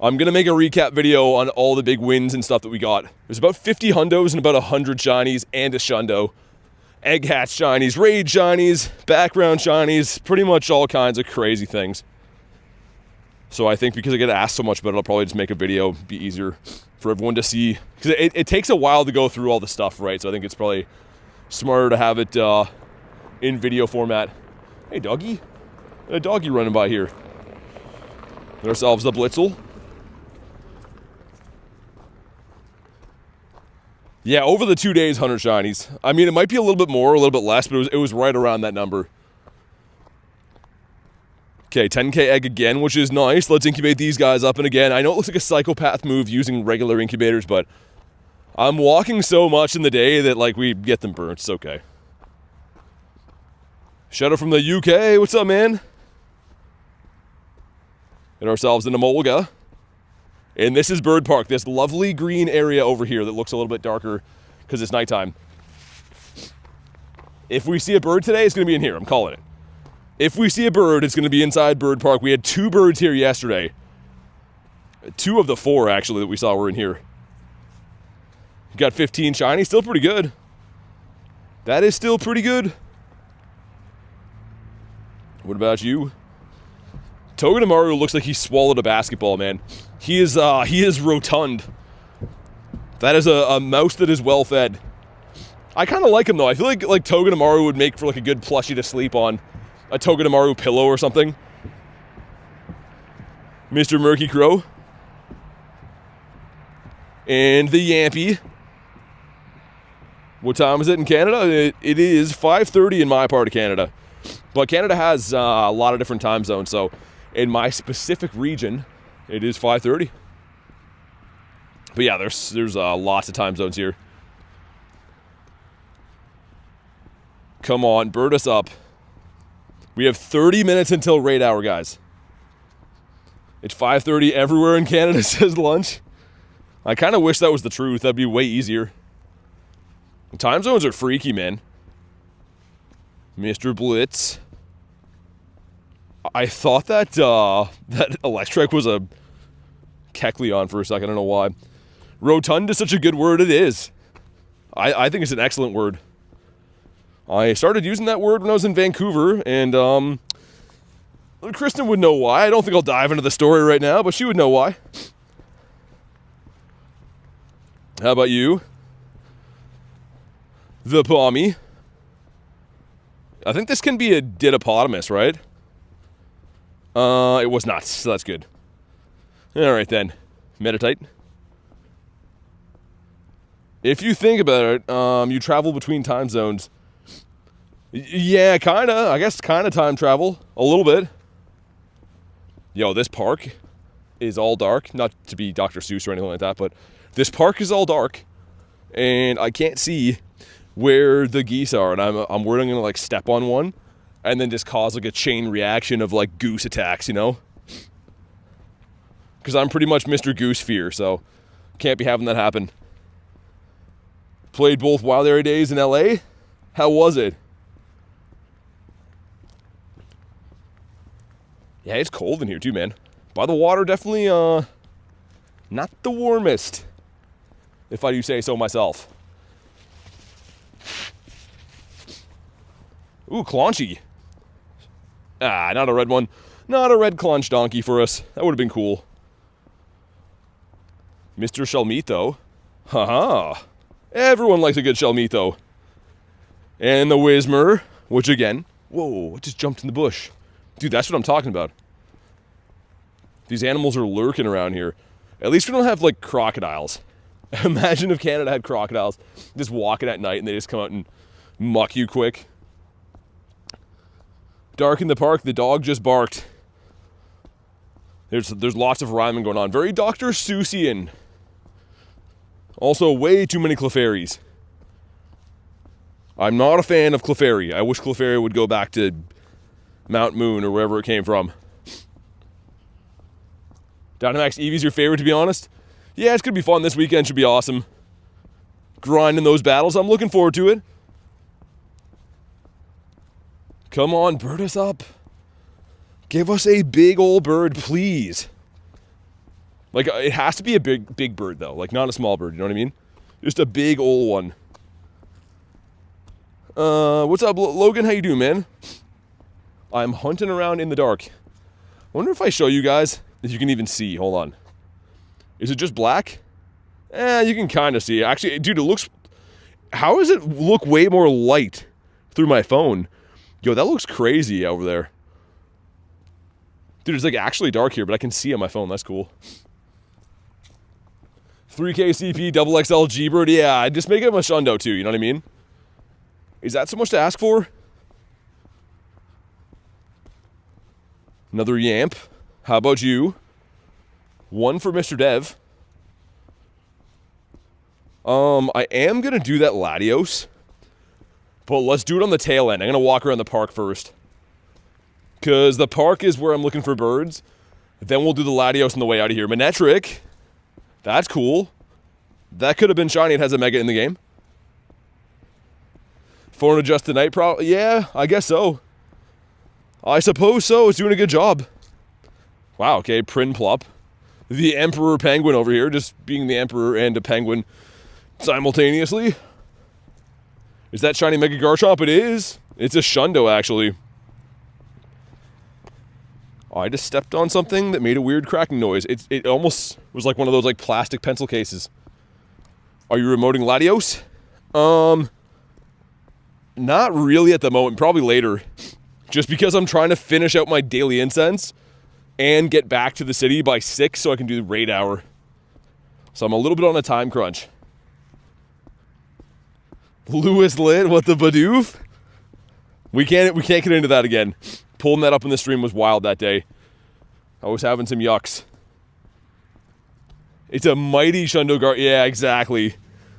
I'm going to make a recap video on all the big wins and stuff that we got. There's about 50 hundos and about 100 shinies and a shundo. Egg hatch shinies, raid shinies, background shinies, pretty much all kinds of crazy things. So I think because I get asked so much about it, I'll probably just make a video, be easier for everyone to see. Because it takes a while to go through all the stuff, right? So I think it's probably smarter to have it in video format. Hey, doggy. A doggy running by here. Get ourselves a Blitzel. Yeah, over the 2 days, 100 shinies. I mean, it might be a little bit more, a little bit less, but it was right around that number. Okay, 10k egg again, which is nice. Let's incubate these guys up and again. I know it looks like a psychopath move using regular incubators, but I'm walking so much in the day that, like, we get them burnt. It's okay. Shadow from the UK. What's up, man? Get ourselves into Molga. And this is Bird Park, this lovely green area over here that looks a little bit darker because it's nighttime. If we see a bird today, it's going to be in here. I'm calling it. If we see a bird, it's going to be inside Bird Park. We had 2 birds here yesterday. 2 of the 4, actually, that we saw were in here. Got 15 shiny. Still pretty good. That is still pretty good. What about you? Togedemaru looks like he swallowed a basketball, man. He is rotund. That is a mouse that is well fed. I kind of like him, though. I feel like Togedemaru would make for, like, a good plushie to sleep on. A Togedemaru pillow or something. Mr. Murky Crow. And the Yampy. What time is it in Canada? It is 5:30 in my part of Canada. But Canada has a lot of different time zones, so in my specific region, it is 5:30. But yeah, there's lots of time zones here. Come on, bird us up. We have 30 minutes until raid hour, guys. It's 5:30 everywhere in Canada, says lunch. I kind of wish that was the truth. That'd be way easier. The time zones are freaky, man. Mr. Blitz. I thought that that Electric was a Kecleon for a second. I don't know why. Rotund is such a good word. It is. I think it's an excellent word. I started using that word when I was in Vancouver, and Kristen would know why. I don't think I'll dive into the story right now, but she would know why. How about you? The Pommy. I think this can be a Didopotamus, right? It was not, so that's good. Alright then. Meditite. If you think about it, you travel between time zones. Yeah, kinda. I guess kinda time travel. A little bit. Yo, this park is all dark. Not to be Dr. Seuss or anything like that, but this park is all dark. And I can't see where the geese are, and I'm worried I'm gonna like step on one and then just cause like a chain reaction of like goose attacks, you know? Because I'm pretty much Mr. Goose Fear, so can't be having that happen. Played both Wild Area Days in LA. How was it? Yeah, it's cold in here too, man. By the water, definitely not the warmest, if I do say so myself. Ooh, Claunchy. Ah, not a red one. Not a red Claunch donkey for us. That would have been cool. Mr. Shelmeetho. Haha. Everyone likes a good Shelmeetho. And the Whismur, which again, whoa, it just jumped in the bush. Dude, that's what I'm talking about. These animals are lurking around here. At least we don't have, like, crocodiles. Imagine if Canada had crocodiles just walking at night and they just come out and muck you quick. Dark in the park, the dog just barked. There's lots of rhyming going on. Very Dr. Seussian. Also, way too many Clefairies. I'm not a fan of Clefairy. I wish Clefairy would go back to Mount Moon or wherever it came from. Dynamax Eevee's your favorite, to be honest? Yeah, it's going to be fun. This weekend should be awesome. Grinding those battles. I'm looking forward to it. Come on, bird us up. Give us a big old bird, please. Like, it has to be a big bird, though. Like, not a small bird, you know what I mean? Just a big old one. What's up, Logan? How you doing, man? I'm hunting around in the dark. I wonder if I show you guys if you can even see. Hold on. Is it just black? You can kind of see. Actually, dude, it looks... How does it look way more light through my phone? Yo, that looks crazy over there. Dude, it's like actually dark here, but I can see on my phone. That's cool. 3K CP, double XL G-Bird. Yeah, just make him a Shundo too, you know what I mean? Is that so much to ask for? Another Yamp. How about you? One for Mr. Dev. I am going to do that Latios. But let's do it on the tail end. I'm going to walk around the park first. Because the park is where I'm looking for birds. Then we'll do the Latios on the way out of here. Manectric. That's cool. That could have been shiny. It has a Mega in the game. For an adjusted night, probably. Yeah, I guess so. I suppose so. It's doing a good job. Wow, okay. Prinplup. The Emperor Penguin over here. Just being the Emperor and a Penguin simultaneously. Is that shiny Mega Garchomp? It is. It's a Shundo, actually. Oh, I just stepped on something that made a weird cracking noise. It almost was like one of those like plastic pencil cases. Are you remoting Latios? Not really at the moment. Probably later. Just because I'm trying to finish out my daily incense and get back to the city by 6 so I can do the raid hour. So I'm a little bit on a time crunch. Lewis Lit, what the Bidoof? We can't get into that again. Pulling that up in the stream was wild that day. I was having some yucks. It's a mighty Shundo Yeah, exactly.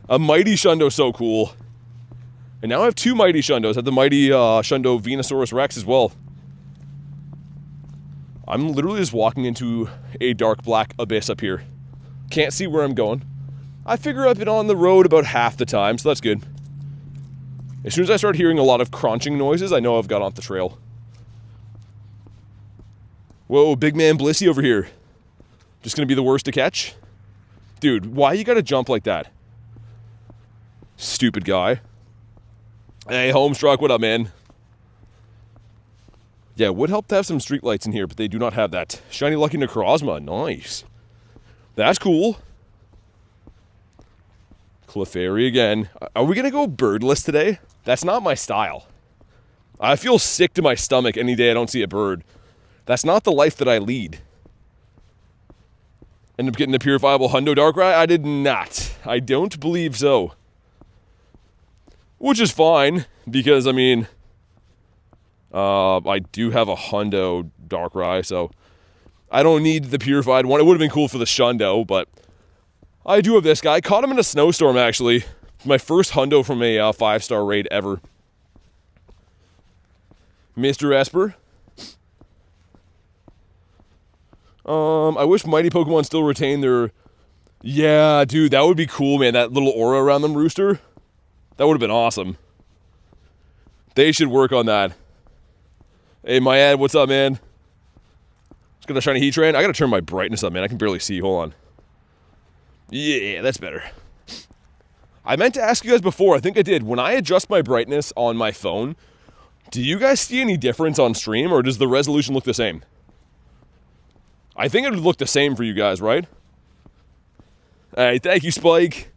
A mighty Shundo, so cool. And now I have 2 mighty Shundos. I have the mighty Shundo Venusaurus Rex as well. I'm literally just walking into a dark black abyss up here. Can't see where I'm going. I figure I've been on the road about half the time, so that's good. As soon as I start hearing a lot of crunching noises, I know I've got off the trail. Whoa, big man Blissey over here. Just gonna be the worst to catch? Dude, why you gotta jump like that? Stupid guy. Hey, Homestruck, what up, man? Yeah, would help to have some streetlights in here, but they do not have that. Shiny Lucky Necrozma, nice. That's cool. Clefairy again. Are we gonna go birdless today? That's not my style. I feel sick to my stomach any day I don't see a bird. That's not the life that I lead. End up getting the Purifiable Hundo Darkrai? I did not. I don't believe so. Which is fine, because, I mean, I do have a Hundo Darkrai, so I don't need the Purified one. It would have been cool for the Shundo, but I do have this guy. I caught him in a snowstorm, actually. My first Hundo from a 5-star raid ever. Mr. Esper. I wish Mighty Pokemon still retain their... Yeah, dude, that would be cool, man. That little aura around them, Rooster. That would have been awesome. They should work on that. Hey, Myad, what's up, man? Just got a shiny Heatran. I gotta turn my brightness up, man. I can barely see. Hold on. Yeah, that's better. I meant to ask you guys before. I think I did. When I adjust my brightness on my phone, do you guys see any difference on stream, or does the resolution look the same? I think it would look the same for you guys, right? Hey, thank you, Spike.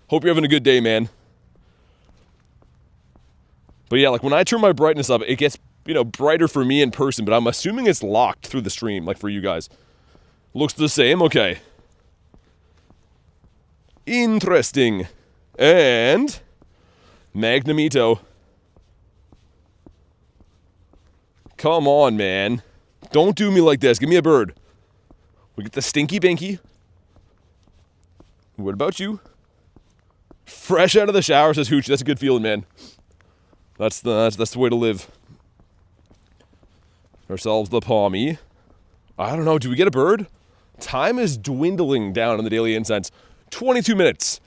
Hope you're having a good day, man. But yeah, like when I turn my brightness up, it gets, you know, brighter for me in person, but I'm assuming it's locked through the stream, like for you guys. Looks the same? Okay. Interesting. And Magnemito. Come on, man. Don't do me like this. Give me a bird. We get the Stinky Binky. What about you? Fresh out of the shower, says Hooch. That's a good feeling, man. That's the way to live. Ourselves the Palmy. I don't know. Do we get a bird? Time is dwindling down on the daily incense. 22 minutes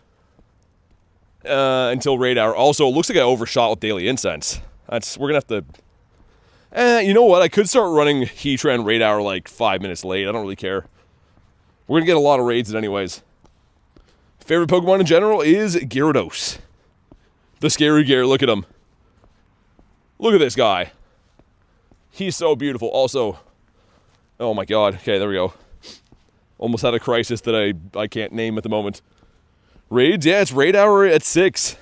until raid hour. Also, it looks like I overshot with daily incense. We're gonna have to. You know what? I could start running Heatran Raid Hour like 5 minutes late. I don't really care. We're gonna get a lot of raids anyways. Favorite Pokemon in general is Gyarados. The scary Gyarados. Look at him. Look at this guy. He's so beautiful. Also, oh my god. Okay, there we go. Almost had a crisis that I can't name at the moment. Raids? Yeah, it's raid hour at 6.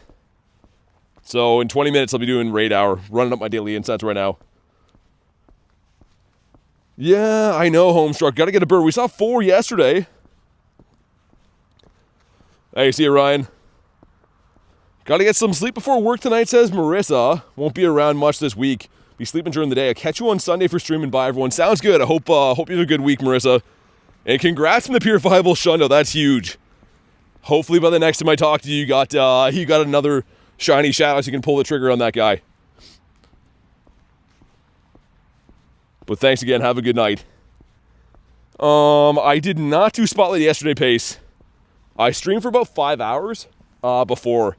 So in 20 minutes I'll be doing raid hour. Running up my daily insights right now. Yeah, I know, Homestruck. Gotta get a bird. We saw 4 yesterday. Hey, see you, Ryan. Gotta get some sleep before work tonight, says Marissa. Won't be around much this week. Be sleeping during the day. I'll catch you on Sunday for streaming. Bye, everyone. Sounds good. I hope you have a good week, Marissa. And congrats on the Purifiable Shundo. That's huge. Hopefully by the next time I talk to you, you got another shiny shadow so you can pull the trigger on that guy. But thanks again. Have a good night. I did not do Spotlight yesterday, Pace. I streamed for about 5 hours before.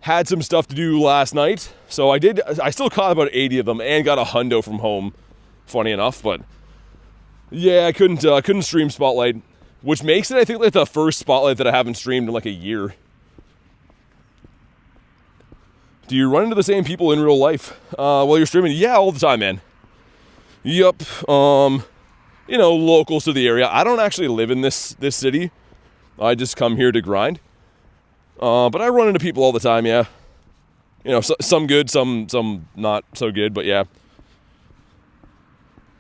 Had some stuff to do last night. So I still caught about 80 of them and got a hundo from home. Funny enough, but yeah, I couldn't stream Spotlight, which makes it, I think, like the first Spotlight that I haven't streamed in like a year. Do you run into the same people in real life while you're streaming? Yeah, all the time, man. Yup. You know, locals to the area. I don't actually live in this city. I just come here to grind. But I run into people all the time, yeah. You know, some good, some not so good, but yeah.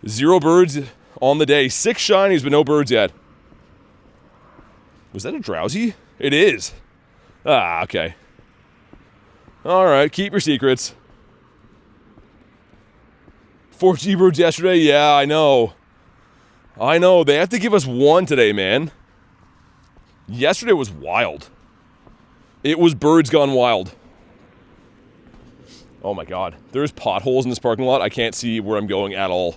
0 birds on the day. 6 shinies, but no birds yet. Was that a Drowsy? It is. Ah, okay. Alright, keep your secrets. 4 G-birds yesterday? Yeah, I know. I know. They have to give us 1 today, man. Yesterday was wild. It was birds gone wild. Oh my god. There's potholes in this parking lot. I can't see where I'm going at all.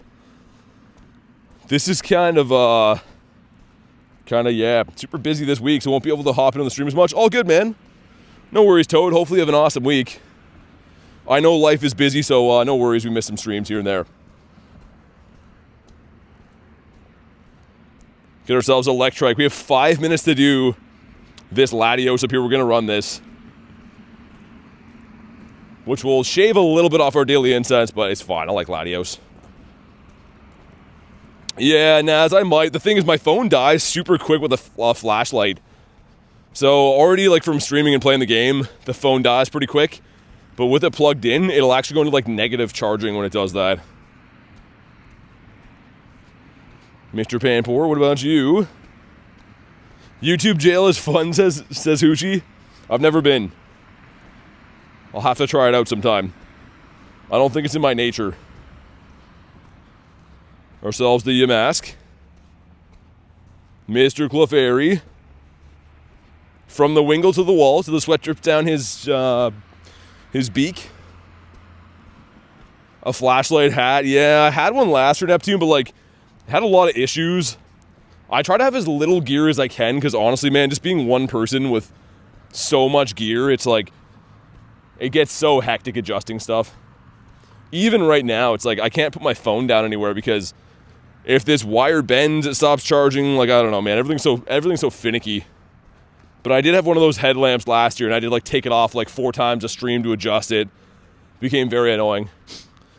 This is kind of, yeah, super busy this week, so won't be able to hop in on the stream as much. All good, man. No worries, Toad. Hopefully you have an awesome week. I know life is busy, so no worries. We missed some streams here and there. Get ourselves Electric. We have 5 minutes to do this Latios up here. We're going to run this, which will shave a little bit off our daily incense, but it's fine. I like Latios. Yeah, Naz, I might. The thing is, my phone dies super quick with a flashlight. So already, like, from streaming and playing the game, the phone dies pretty quick. But with it plugged in, it'll actually go into, like, negative charging when it does that. Mr. Panpour, what about you? YouTube jail is fun, says Hoochie. I've never been. I'll have to try it out sometime. I don't think it's in my nature. Ourselves the Yamask. Mr. Clefairy. From the wingle to the wall, to the sweat drips down his beak. A flashlight hat. Yeah, I had one last for Neptune, but, like, had a lot of issues. I try to have as little gear as I can, because honestly, man, just being one person with so much gear, it's like, it gets so hectic adjusting stuff. Even right now, it's like, I can't put my phone down anywhere, because if this wire bends, it stops charging. Like, I don't know, man, everything's so finicky. But I did have one of those headlamps last year, and I did, like, take it off, like, 4 times a stream to adjust it. Became very annoying.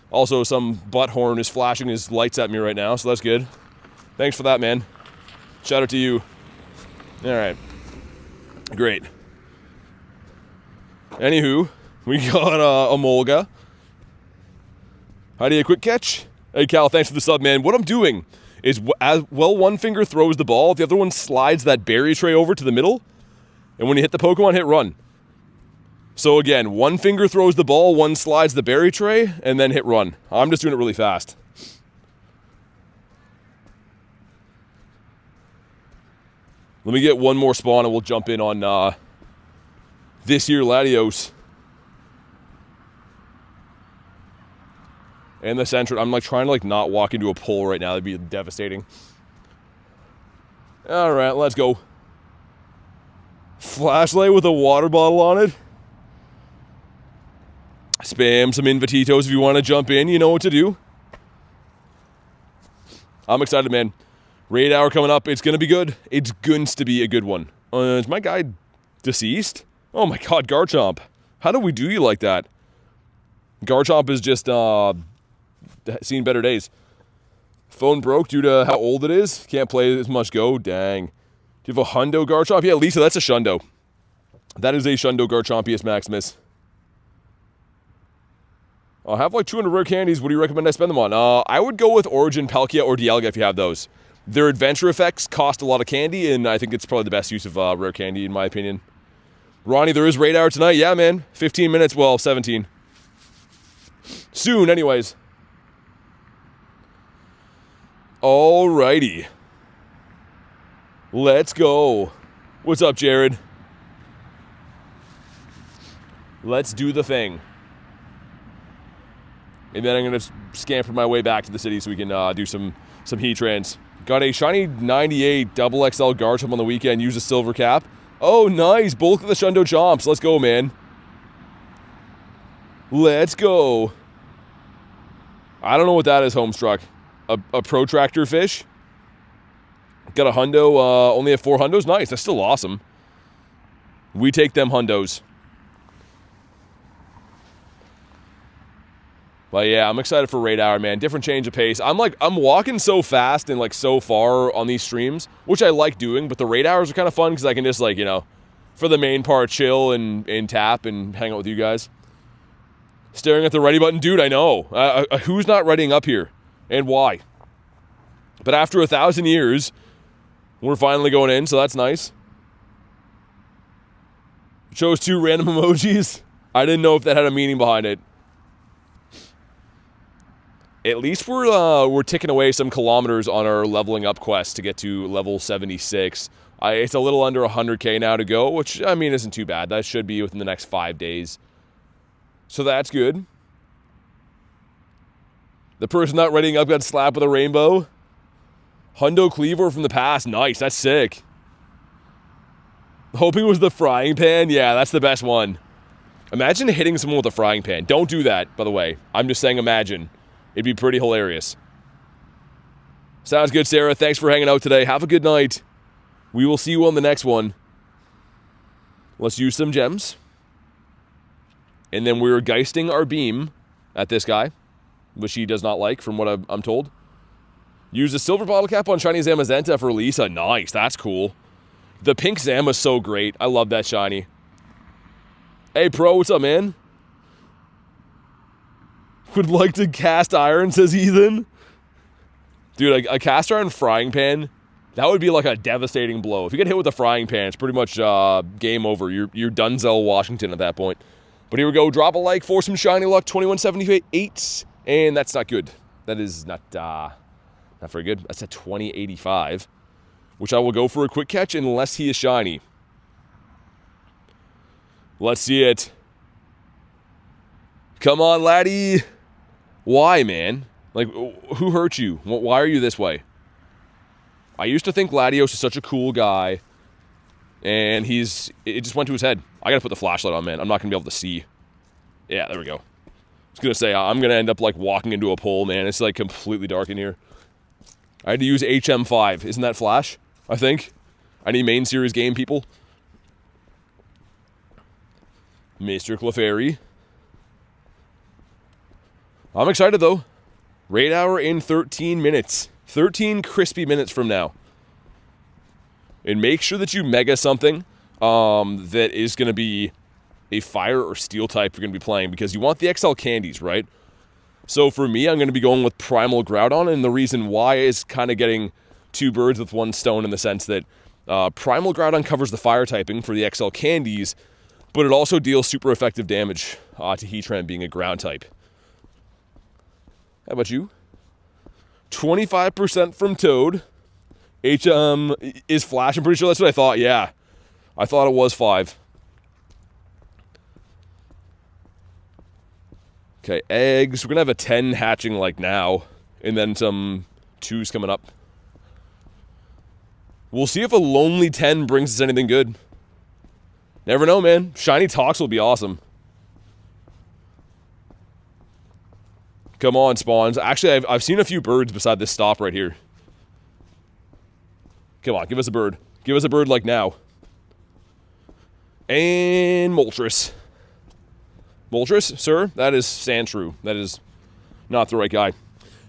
Also, some butthorn is flashing his lights at me right now, so that's good. Thanks for that, man. Shout out to you. All right. Great. Anywho, we got a Molga. How do you quick catch? Hey, Cal, thanks for the sub, man. What I'm doing is, as well, one finger throws the ball, the other one slides that berry tray over to the middle, and when you hit the Pokemon, hit run. So again, one finger throws the ball, one slides the berry tray, and then hit run. I'm just doing it really fast. Let me get one more spawn and we'll jump in on this here Latios. And the center. I'm, like, trying to, like, not walk into a pole right now. That'd be devastating. All right, let's go. Flashlight with a water bottle on it. Spam some invititos if you want to jump in. You know what to do. I'm excited, man. Raid Hour coming up. It's going to be good. It's going to be a good one. Is my guy deceased? Oh my god, Garchomp. How do we do you like that? Garchomp is just seen better days. Phone broke due to how old it is. Can't play as much Go. Dang. Do you have a Hundo Garchomp? Yeah, Lisa, that's a Shundo. That is a Shundo Garchompius Maximus. I have like 200 rare candies. What do you recommend I spend them on? I would go with Origin, Palkia, or Dialga if you have those. Their adventure effects cost a lot of candy, and I think it's probably the best use of rare candy, in my opinion. Ronnie, there is Raid Hour tonight. Yeah, man. 15 minutes. Well, 17. Soon, anyways. Alrighty. Let's go. What's up, Jared? Let's do the thing. And then I'm going to scamper my way back to the city so we can do some Heatrans. Got a shiny 98 double XL Garchomp on the weekend. Use a silver cap. Oh, nice. Bulk of the Shundo Chomps. Let's go, man. Let's go. I don't know what that is, Homestruck. A protractor fish. Got a Hundo. Only have 4 Hundos. Nice. That's still awesome. We take them Hundos. But yeah, I'm excited for Raid Hour, man. Different change of pace. I'm walking so fast and like so far on these streams, which I like doing, but the Raid Hours are kind of fun because I can just like, you know, for the main part, chill and tap and hang out with you guys. Staring at the ready button. Dude, I know. Who's not readying up here? And why? But after 1,000 years, we're finally going in, so that's nice. Chose 2 random emojis. I didn't know if that had a meaning behind it. At least we're ticking away some kilometers on our leveling up quest to get to level 76. It's a little under 100k now to go, which, I mean, isn't too bad. That should be within the next 5 days. So that's good. The person not readying up got slapped with a rainbow. Hundo Cleaver from the past. Nice, that's sick. Hoping it was the frying pan. Yeah, that's the best one. Imagine hitting someone with a frying pan. Don't do that, by the way. I'm just saying imagine. It'd be pretty hilarious. Sounds good, Sarah. Thanks for hanging out today. Have a good night. We will see you on the next one. Let's use some gems. And then we're geisting our beam at this guy, which he does not like from what I'm told. Use a silver bottle cap on Shiny Zamazenta for Lisa. Nice, that's cool. The pink Zama's so great. I love that shiny. Hey, Pro, what's up, man? Would like to cast iron, says Ethan. Dude, a cast iron frying pan, that would be like a devastating blow. If you get hit with a frying pan, it's pretty much game over. You're Denzel Washington at that point. But here we go. Drop a like for some shiny luck. 2178. And that's not good. That is not very good. That's a 2085. Which I will go for a quick catch unless he is shiny. Let's see it. Come on, laddie. Why, man? Like, who hurt you? Why are you this way? I used to think Latios is such a cool guy. And it just went to his head. I gotta put the flashlight on, man. I'm not gonna be able to see. Yeah, there we go. I was gonna say, I'm gonna end up, like, walking into a pole, man. It's, like, completely dark in here. I had to use HM5. Isn't that Flash? I think. Any main series game people? Mr. Clefairy. I'm excited, though. Raid hour in 13 minutes. 13 crispy minutes from now. And make sure that you mega something that is going to be a fire or steel type you're going to be playing, because you want the XL candies, right? So for me, I'm going to be going with Primal Groudon, and the reason why is kind of getting two birds with one stone in the sense that Primal Groudon covers the fire typing for the XL candies, but it also deals super effective damage to Heatran being a ground type. How about you? 25% from Toad. HM is Flash. I'm pretty sure that's what I thought. Yeah. I thought it was 5. Okay, eggs. We're going to have a 10 hatching like now. And then some 2s coming up. We'll see if a lonely 10 brings us anything good. Never know, man. Shiny Tox will be awesome. Come on, spawns. Actually, I've seen a few birds beside this stop right here. Come on, give us a bird. Give us a bird like now. And Moltres. Moltres, sir? That is Sandshrew. That is not the right guy.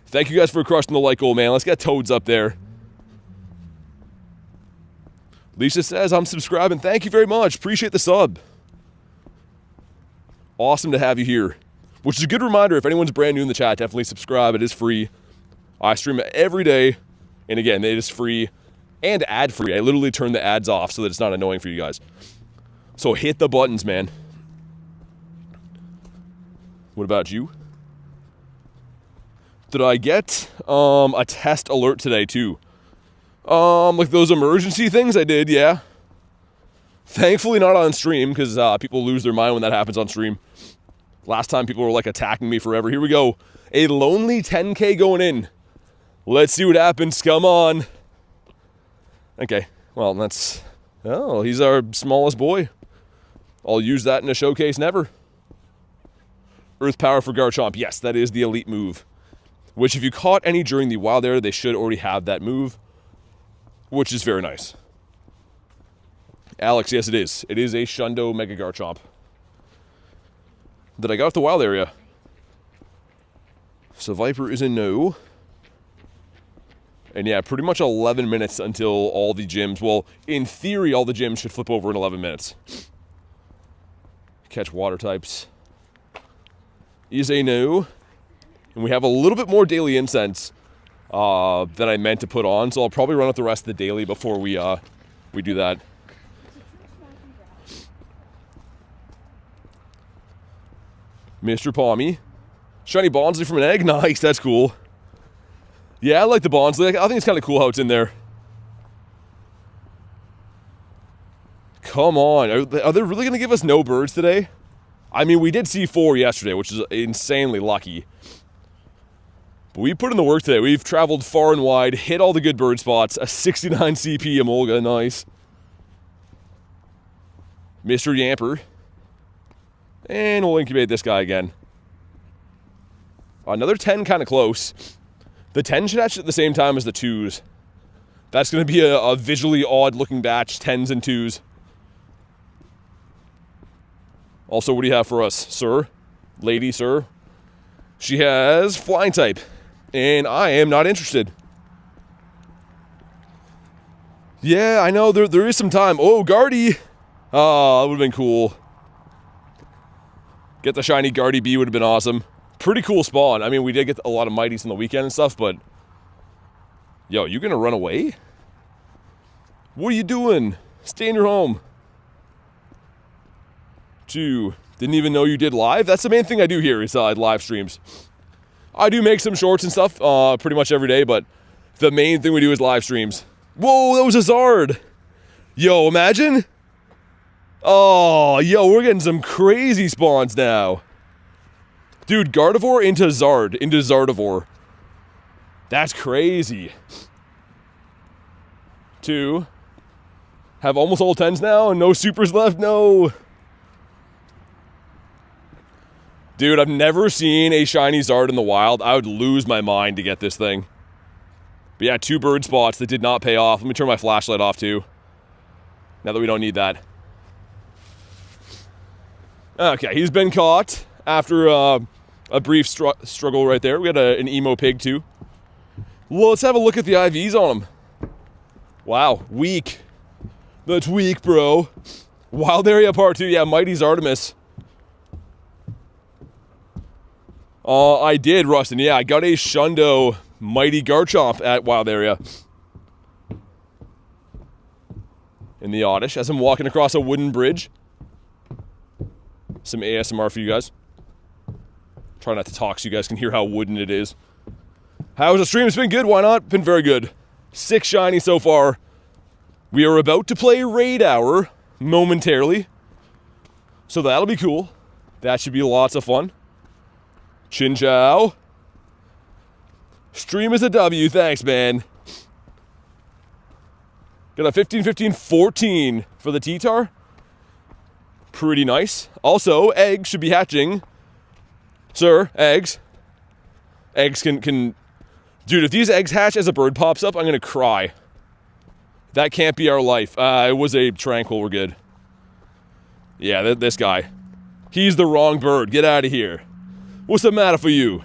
Thank you guys for crushing the like goal, man. Let's get Toads up there. Lisa says, I'm subscribing. Thank you very much. Appreciate the sub. Awesome to have you here. Which is a good reminder, if anyone's brand new in the chat, definitely subscribe. It is free. I stream it every day. And again, it is free and ad-free. I literally turn the ads off so that it's not annoying for you guys. So hit the buttons, man. What about you? Did I get a test alert today, too? Like those emergency things I did, yeah. Thankfully not on stream, because people lose their mind when that happens on stream. Last time people were like attacking me forever. Here we go. A lonely 10K going in. Let's see what happens. Come on. Okay. Well, that's... Oh, he's our smallest boy. I'll use that in a showcase never. Earth Power for Garchomp. Yes, that is the elite move. Which if you caught any during the wild era, they should already have that move. Which is very nice. Alex, yes it is. It is a Shundo Mega Garchomp that I got off the wild area. So Viper is a no. And yeah, pretty much 11 minutes until all the gyms, well, in theory, all the gyms should flip over in 11 minutes. Catch water types. Is a no. And we have a little bit more daily incense than I meant to put on, so I'll probably run out the rest of the daily before we do that. Mr. Palmy. Shiny Bonsly from an egg. Nice, that's cool. Yeah, I like the Bonsly. I think it's kind of cool how it's in there. Come on. Are they really going to give us no birds today? I mean, we did see 4 yesterday, which is insanely lucky. We put in the work today. We've traveled far and wide, hit all the good bird spots. A 69 CP Emolga, nice. Mr. Yamper. And we'll incubate this guy again. Another 10 kind of close. The 10 should hatch at the same time as the 2s. That's going to be a visually odd-looking batch, 10s and 2s. Also, what do you have for us, sir? Lady, sir? She has Flying type. And I am not interested. Yeah, I know, there is some time. Oh, Guardy! Oh, that would have been cool. Get the shiny Guardy B would have been awesome. Pretty cool spawn. I mean, we did get a lot of mighties on the weekend and stuff, but... Yo, you gonna run away? What are you doing? Stay in your home. 2. Didn't even know you did live? That's the main thing I do here is live streams. I do make some shorts and stuff pretty much every day, but the main thing we do is live streams. Whoa, that was a Zard. Yo, imagine. Oh, yo, we're getting some crazy spawns now. Dude, Gardevoir into Zard, into Zardivore. That's crazy. 2. Have almost all 10s now and no supers left, no. Dude, I've never seen a shiny Zard in the wild. I would lose my mind to get this thing. But yeah, 2 bird spots that did not pay off. Let me turn my flashlight off too. Now that we don't need that. Okay, he's been caught after a brief struggle right there. We got an emo pig too. Well, let's have a look at the IVs on him. Wow, weak. That's weak, bro. Wild Area Part 2. Yeah, Mighty's Artemis. I did, Rustin. Yeah, I got a Shundo Mighty Garchomp at Wild Area. In the Oddish, as I'm walking across a wooden bridge. Some ASMR for you guys. Try not to talk so you guys can hear how wooden it is. How's the stream? It's been good, why not? Been very good. 6 shiny so far. We are about to play Raid Hour momentarily. So that'll be cool. That should be lots of fun. Chin Chow. Stream is a W, thanks, man. Got a 15-15-14 for the T-Tar. Pretty nice. Also, eggs should be hatching. Sir, eggs. Eggs can... Dude, if these eggs hatch as a bird pops up, I'm gonna cry. That can't be our life. It was a tranquil, we're good. Yeah, this guy. He's the wrong bird. Get out of here. What's the matter for you?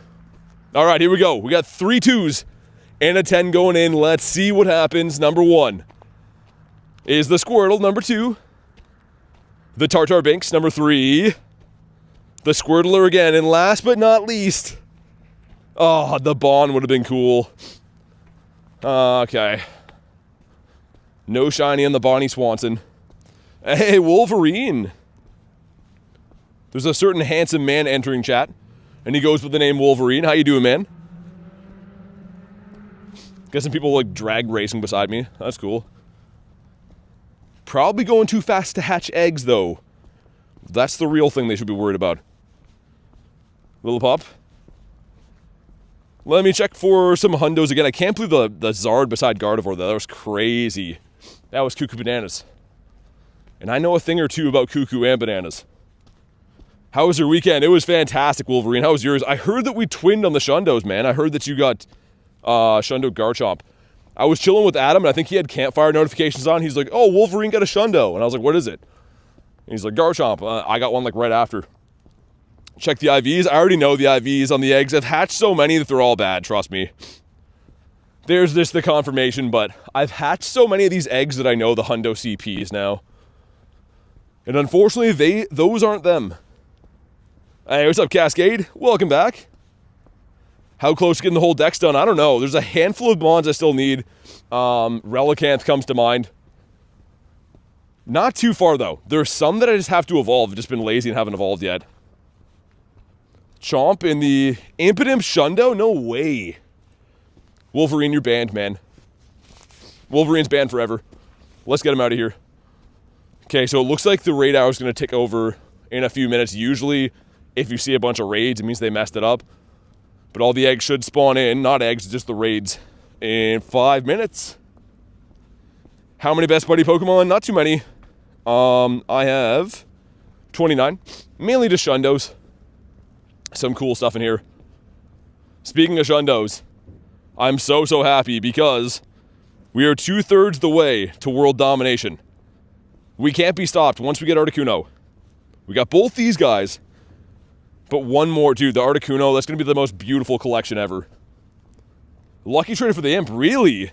All right, here we go. We got 3 2s and a 10 going in. Let's see what happens. Number 1 is the Squirtle. Number 2, the Tartar Binks. Number 3, the Squirtler again. And last but not least, oh, the Bond would have been cool. Okay. No shiny on the Bonnie Swanson. Hey, Wolverine. There's a certain handsome man entering chat. And he goes with the name Wolverine. How you doing, man? Got some people like drag racing beside me. That's cool. Probably going too fast to hatch eggs, though. That's the real thing they should be worried about. Little pup. Let me check for some hundos again. I can't believe the Zard beside Gardevoir, though. That was crazy. That was Cuckoo Bananas. And I know a thing or two about Cuckoo and Bananas. How was your weekend? It was fantastic, Wolverine. How was yours? I heard that we twinned on the Shundos, man. I heard that you got Shundo Garchomp. I was chilling with Adam, and I think he had campfire notifications on. He's like, oh, Wolverine got a Shundo. And I was like, what is it? And he's like, Garchomp. I got one like right after. Check the IVs. I already know the IVs on the eggs. I've hatched so many that they're all bad, trust me. There's just the confirmation, but I've hatched so many of these eggs that I know the Hundo CPs now. And unfortunately, those aren't them. Hey, what's up, Cascade? Welcome back. How close to getting the whole deck's done? I don't know. There's a handful of bonds I still need. Relicanth comes to mind. Not too far, though. There's some that I just have to evolve. I've just been lazy and haven't evolved yet. Chomp in the Impidimp Shundo? No way. Wolverine, you're banned, man. Wolverine's banned forever. Let's get him out of here. Okay, so it looks like the raid hour is going to tick over in a few minutes. Usually, if you see a bunch of raids, it means they messed it up. But all the eggs should spawn in. Not eggs, just the raids. In 5 minutes. How many Best Buddy Pokemon? Not too many. I have 29. Mainly just Shundos. Some cool stuff in here. Speaking of Shundos, I'm so happy because we are 2/3 the way to world domination. We can't be stopped once we get Articuno. We got both these guys, but one more. Dude, the Articuno, that's going to be the most beautiful collection ever. Lucky trade for the Imp, really?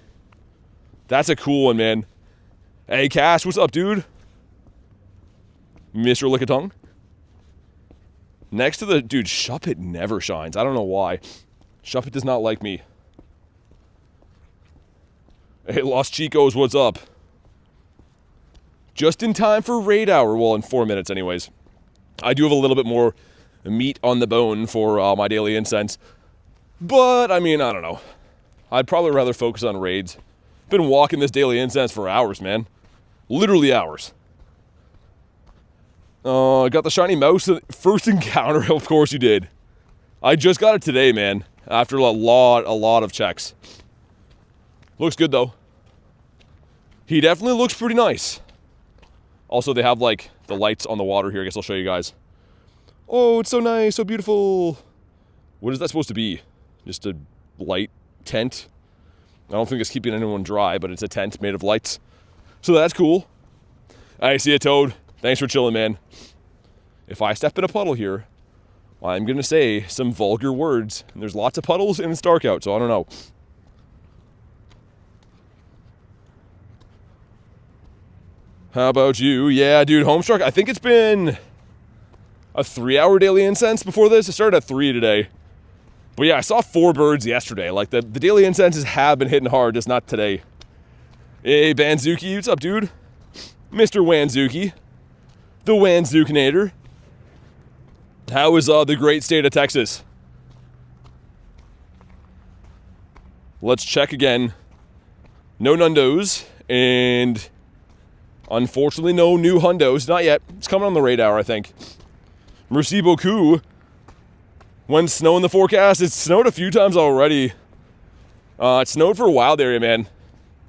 That's a cool one, man. Hey, Cash, what's up, dude? Mr. Lickitung. Next to the... Dude, Shuppet never shines. I don't know why. Shuppet does not like me. Hey, Los Chicos, what's up? Just in time for Raid Hour. Well, in 4 minutes anyways. I do have a little bit more meat on the bone for my daily incense. But, I mean, I don't know. I'd probably rather focus on raids. Been walking this daily incense for hours, man. Literally hours. I got the shiny mouse first encounter. Of course you did. I just got it today, man. After a lot of checks. Looks good, though. He definitely looks pretty nice. Also, they have, like, the lights on the water here. I guess I'll show you guys. Oh, it's so nice, so beautiful. What is that supposed to be? Just a light tent? I don't think it's keeping anyone dry, but it's a tent made of lights. So that's cool. I see a Toad. Thanks for chilling, man. If I step in a puddle here, I'm going to say some vulgar words. And there's lots of puddles and it's dark out, so I don't know. How about you? Yeah, dude, Homestruck. I think it's been a 3-hour daily incense before this. I started at 3 today. But yeah, I saw 4 birds yesterday. Like, the daily incenses have been hitting hard, just not today. Hey, Banzuki, what's up, dude? Mr. Wanzuki. The Wanzukinator. How is the great state of Texas? Let's check again. No Nundos, and unfortunately no new Hundos. Not yet. It's coming on the Raid Hour, I think. Merci beaucoup. When snow in the forecast, it's snowed a few times already. It snowed for a wild area, man.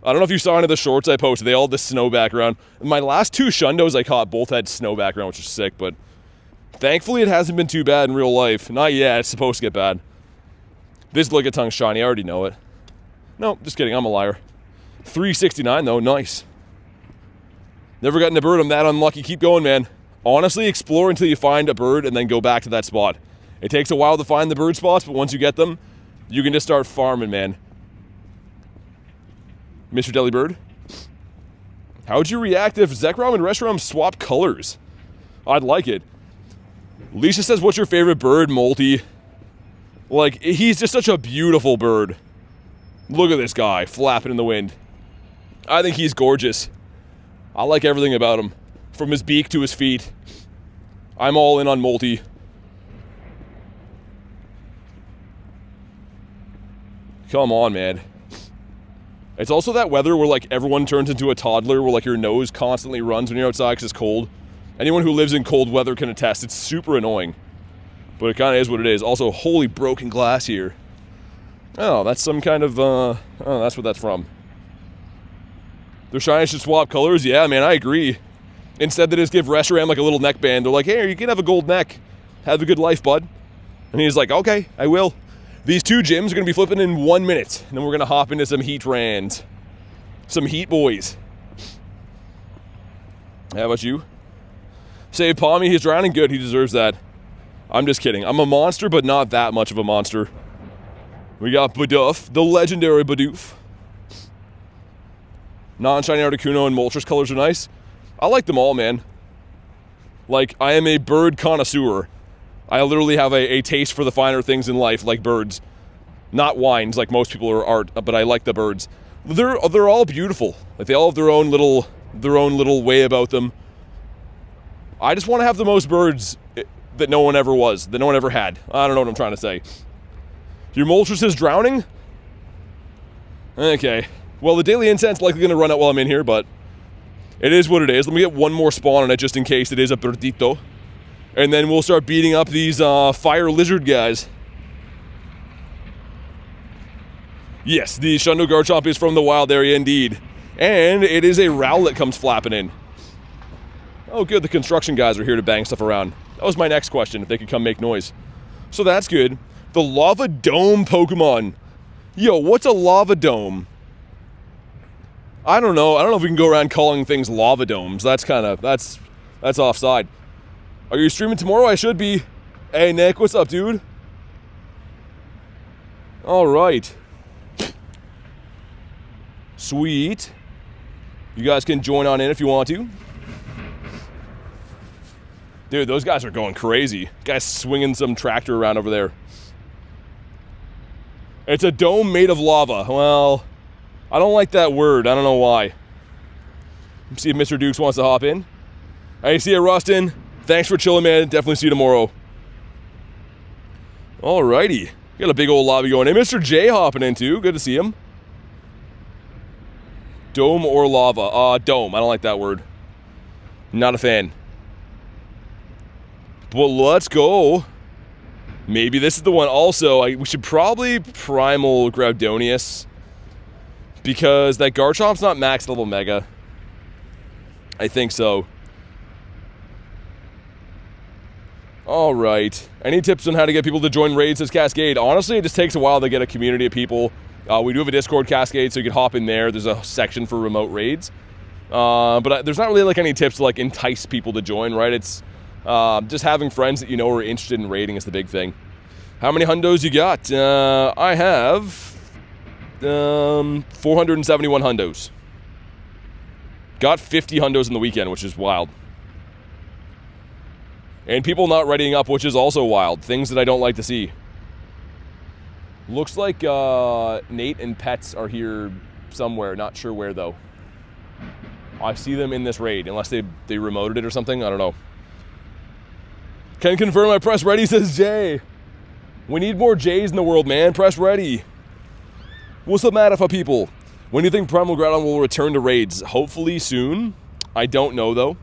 I don't know if you saw any of the shorts I posted. They all had the snow background. My last 2 Shundos I caught both had snow background, which is sick, but thankfully it hasn't been too bad in real life. Not yet. It's supposed to get bad. This Lickitung shiny. I already know it. No, just kidding. I'm a liar. 369, though. Nice. Never gotten a bird. I'm that unlucky. Keep going, man. Honestly, explore until you find a bird and then go back to that spot. It takes a while to find the bird spots, but once you get them, you can just start farming, man. Mr. Delibird, how would you react if Zekrom and Reshiram swap colors? I'd like it. Lisa says, what's your favorite bird, Molty? Like, he's just such a beautiful bird. Look at this guy, flapping in the wind. I think he's gorgeous. I like everything about him. From his beak to his feet. I'm all in on Molty. Come on, man. It's also that weather where, like, everyone turns into a toddler, where, like, your nose constantly runs when you're outside because it's cold. Anyone who lives in cold weather can attest. It's super annoying. But it kind of is what it is. Also, holy broken glass here. Oh, that's some kind of, oh, that's what that's from. Their shinies should swap colors? Yeah, man, I agree. Instead, they just give Reshiram, like, a little neckband. They're like, hey, you can have a gold neck. Have a good life, bud. And he's like, okay, I will. These 2 gyms are going to be flipping in 1 minute. And then we're going to hop into some Heatrans. Some Heat boys. How about you? Save Palmy. He's drowning good. He deserves that. I'm just kidding. I'm a monster, but not that much of a monster. We got Bidoof. The legendary Bidoof. Non-shiny Articuno and Moltres colors are nice. I like them all, man. Like, I am a bird connoisseur. I literally have a taste for the finer things in life, like birds. Not wines, like most people are art, but I like the birds. They're all beautiful. Like, they all have their own little way about them. I just want to have the most birds that no one ever was, that no one ever had. I don't know what I'm trying to say. Your Moltres is drowning? Okay. Well, the daily incense likely going to run out while I'm in here, but it is what it is. Let me get one more spawn on it just in case it is a birdito. And then we'll start beating up these fire lizard guys. Yes, the Shundo Garchomp is from the wild area indeed. And it is a Rowlet that comes flapping in. Oh good, the construction guys are here to bang stuff around. That was my next question, if they could come make noise. So that's good. The Lava Dome Pokemon. Yo, what's a Lava Dome? I don't know. I don't know if we can go around calling things Lava Domes. That's kind of, that's offside. Are you streaming tomorrow? I should be. Hey Nick, what's up, dude? All right. Sweet. You guys can join on in if you want to. Dude, those guys are going crazy. Guy's swinging some tractor around over there. It's a dome made of lava. Well, I don't like that word. I don't know why. Let's see if Mr. Dukes wants to hop in. Hey, see you, Rustin. Thanks for chilling, man. Definitely see you tomorrow. Alrighty. Got a big old lobby going. Hey, Mr. J hopping in too. Good to see him. Dome or lava? Dome. I don't like that word. Not a fan. But let's go. Maybe this is the one. Also, we should probably Primal Groudonius, because that Garchomp's not max level Mega. I think so. All right. Any tips on how to get people to join raids as Cascade? Honestly, it just takes a while to get a community of people. We do have a Discord Cascade, so you can hop in there. There's a section for remote raids. But there's not really like any tips to like entice people to join, right? It's just having friends that you know are interested in raiding is the big thing. How many hundos you got? I have 471 hundos. Got 50 hundos in the weekend, which is wild. And people not readying up, which is also wild. Things that I don't like to see. Looks like Nate and Pets are here somewhere. Not sure where, though. I see them in this raid, unless they remoted it or something. I don't know. Can confirm I press ready, says Jay. We need more J's in the world, man. Press ready. What's the matter for people? When do you think Primal Groudon will return to raids? Hopefully soon. I don't know, though,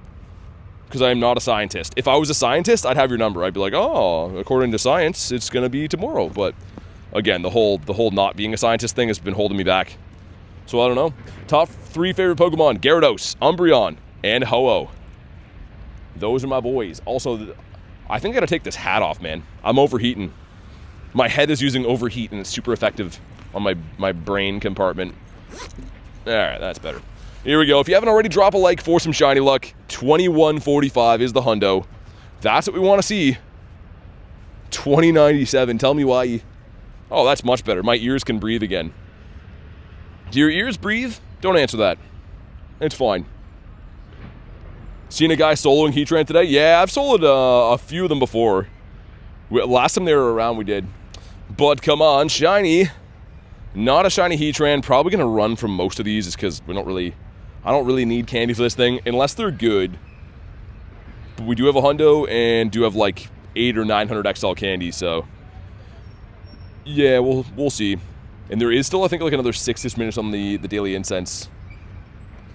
because I am not a scientist. If I was a scientist, I'd have your number. I'd be like, oh, according to science, it's going to be tomorrow. But again, the whole not being a scientist thing has been holding me back. So I don't know. Top 3 favorite Pokemon: Gyarados, Umbreon, and Ho-Oh. Those are my boys. Also, I think I gotta take this hat off, man. I'm overheating. My head is using overheat, and it's super effective on my brain compartment. All right, that's better. Here we go. If you haven't already, drop a like for some shiny luck. 2145 is the hundo. That's what we want to see. 2097. Tell me why. Oh, that's much better. My ears can breathe again. Do your ears breathe? Don't answer that. It's fine. Seen a guy soloing Heatran today? Yeah, I've soloed a few of them before. Last time they were around, we did. But come on, shiny. Not a shiny Heatran. Probably going to run from most of these just because I don't really need candy for this thing, unless they're good. But we do have a hundo and do have like 800 or 900 XL candy, so yeah, we'll see. And there is still, I think, like another 6-ish minutes on the daily incense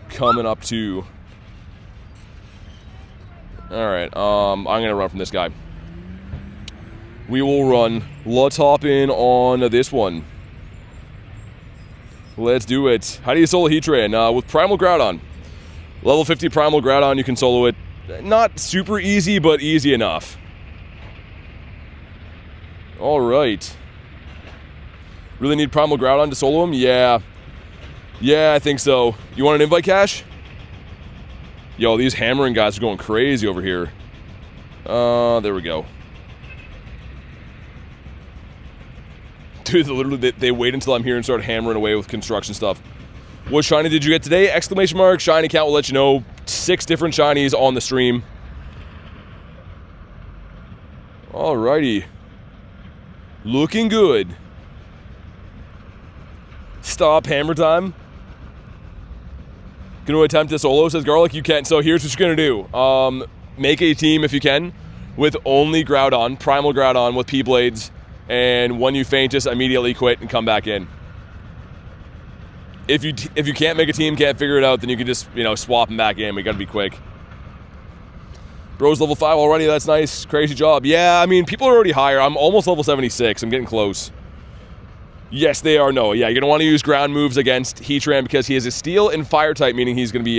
coming up too. All right, I'm gonna run from this guy. We will run. Let's hop in on this one. Let's do it. How do you solo Heatran? With Primal Groudon. Level 50 Primal Groudon, you can solo it. Not super easy, but easy enough. All right. Really need Primal Groudon to solo him? Yeah. Yeah, I think so. You want an invite, Cash? Yo, these hammering guys are going crazy over here. There we go. Dude, literally, they wait until I'm here and start hammering away with construction stuff. What shiny did you get today? Exclamation mark. Shiny count will let you know. 6 different shinies on the stream. Alrighty. Looking good. Stop hammer time. Gonna attempt to solo, says Garlic. You can. So here's what you're gonna do. Make a team if you can with only Groudon, Primal Groudon with P-Blades, and when you faint, just immediately quit and come back in. If you can't make a team, can't figure it out, then you can just, swap them back in. We gotta be quick. Bro's level 5 already. That's nice. Crazy job. Yeah, I mean, people are already higher. I'm almost level 76. I'm getting close. Yes, they are. No, yeah, you're going to want to use ground moves against Heatran because he is a steel and fire type, meaning he's going to be,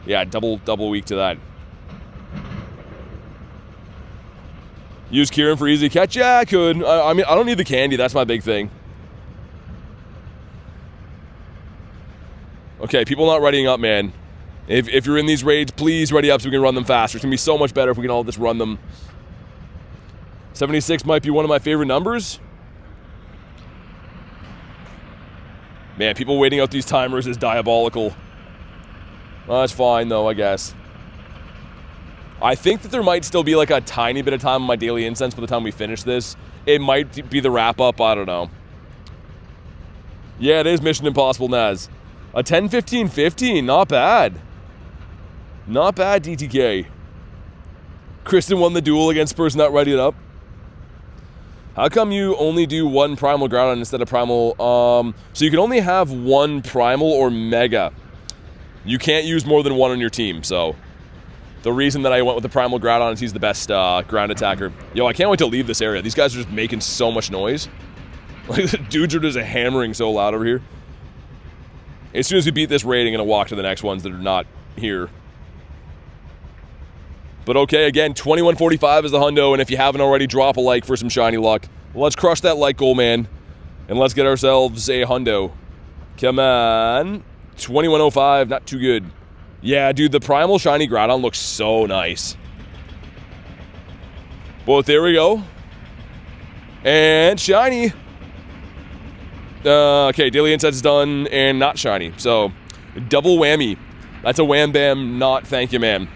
yeah, double weak to that. Use Kieran for easy catch? Yeah, I could. I mean, I don't need the candy. That's my big thing. Okay, people not readying up, man. If you're in these raids, please ready up so we can run them faster. It's going to be so much better if we can all just run them. 76 might be one of my favorite numbers. Man, people waiting out these timers is diabolical. Well, that's fine, though, I guess. I think that there might still be like a tiny bit of time on my daily incense by the time we finish this. It might be the wrap-up, I don't know. Yeah, it is Mission Impossible, Naz. A 10-15-15, not bad. Not bad, DTK. Kristen won the duel against person not ready up. How come you only do one Primal Groudon instead of Primal? So you can only have one Primal or Mega. You can't use more than one on your team, so... The reason that I went with the Primal Groudon is he's the best ground attacker. Yo, I can't wait to leave this area. These guys are just making so much noise. Like, the dudes are just hammering so loud over here. As soon as we beat this raid, I'm going to walk to the next ones that are not here. But okay, again, 2145 is the hundo, and if you haven't already, drop a like for some shiny luck. Let's crush that like goal, man. And let's get ourselves a hundo. Come on. 2105, not too good. Yeah, dude, the Primal Shiny Groudon looks so nice. But there we go. And shiny. Okay, Daily Insights is done and not shiny. So, double whammy. That's a wham bam, not thank you, man.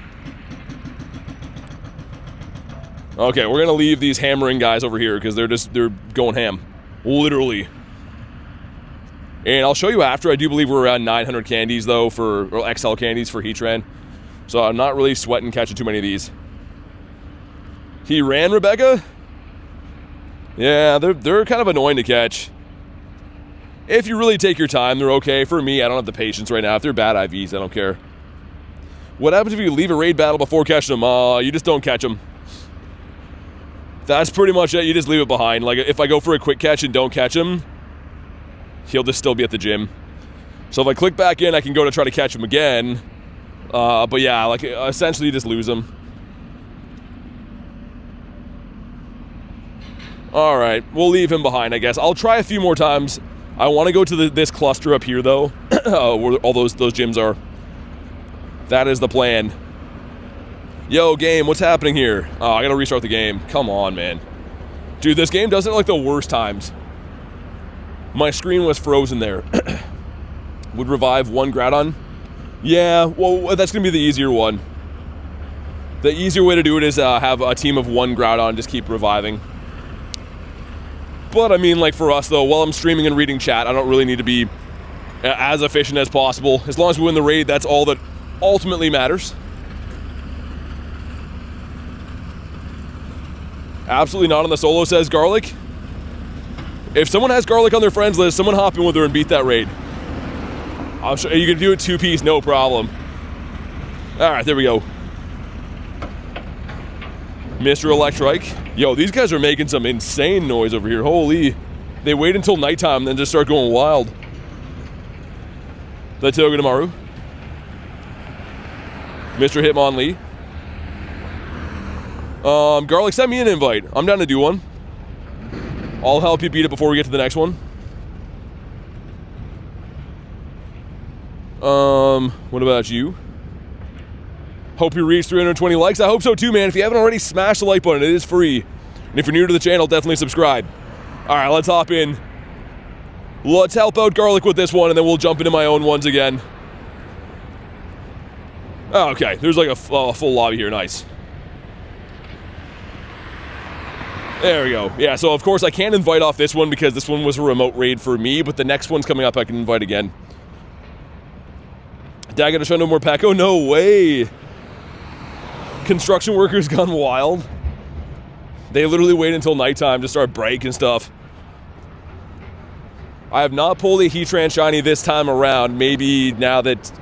Okay, we're going to leave these hammering guys over here because they're going ham. Literally. And I'll show you after. I do believe we're around 900 candies, though, or XL candies for Heatran. So I'm not really sweating catching too many of these. He ran, Rebecca? Yeah, they're kind of annoying to catch. If you really take your time, they're okay. For me, I don't have the patience right now. If they're bad IVs, I don't care. What happens if you leave a raid battle before catching them? You just don't catch them. That's pretty much it. You just leave it behind. Like, if I go for a quick catch and don't catch him, he'll just still be at the gym. So if I click back in, I can go to try to catch him again. But yeah, like, essentially you just lose him. Alright, we'll leave him behind, I guess. I'll try a few more times. I want to go to this cluster up here, though, where all those gyms are. That is the plan. Yo, game, what's happening here? Oh, I gotta restart the game. Come on, man. Dude, this game does it like the worst times. My screen was frozen there. Would revive one Groudon? Yeah, well, that's going to be the easier one. The easier way to do it is have a team of one Groudon just keep reviving. But, I mean, like, for us, though, while I'm streaming and reading chat, I don't really need to be as efficient as possible. As long as we win the raid, that's all that ultimately matters. Absolutely not on the solo, says Garlic. If someone has Garlic on their friends list, someone hop in with her and beat that raid. I'm sure you can do it two-piece, no problem. Alright, there we go. Mr. Electric. Yo, these guys are making some insane noise over here. Holy. They wait until nighttime and then just start going wild. The Togedemaru. Mr. Hitmonlee. Garlic, send me an invite. I'm down to do one. I'll help you beat it before we get to the next one. What about you? Hope you reach 320 likes. I hope so too, man. If you haven't already, smash the like button. It is free. And if you're new to the channel, definitely subscribe. Alright, let's hop in. Let's help out Garlic with this one, and then we'll jump into my own ones again. Oh, okay, there's like a full lobby here. Nice. There we go. Yeah, so of course I can't invite off this one because this one was a remote raid for me, but the next one's coming up I can invite again. Dagger to Shiny Morpeko? No way! Construction workers gone wild. They literally wait until nighttime to start breaking stuff. I have not pulled a Heatran Shiny this time around. Maybe now that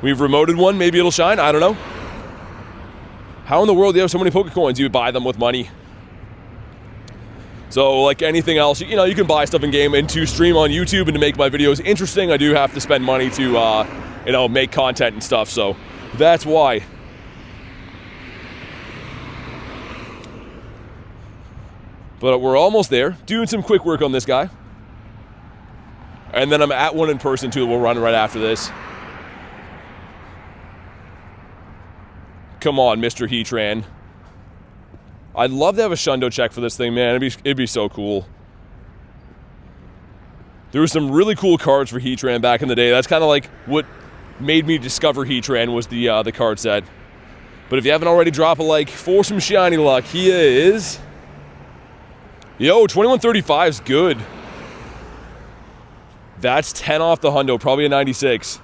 we've remoted one, maybe it'll shine? I don't know. How in the world do you have so many Pokecoins? You buy them with money. So like anything else, you know, you can buy stuff in game and to stream on YouTube and to make my videos interesting, I do have to spend money to, you know, make content and stuff. So that's why. But we're almost there. Doing some quick work on this guy. And then I'm at one in person too. We'll run right after this. Come on, Mr. Heatran. I'd love to have a Shundo check for this thing, man. It'd be so cool. There were some really cool cards for Heatran back in the day. That's kind of like what made me discover Heatran was the card set. But if you haven't already, drop a like for some shiny luck. He is... Yo, 2135 is good. That's 10 off the hundo, probably a 96.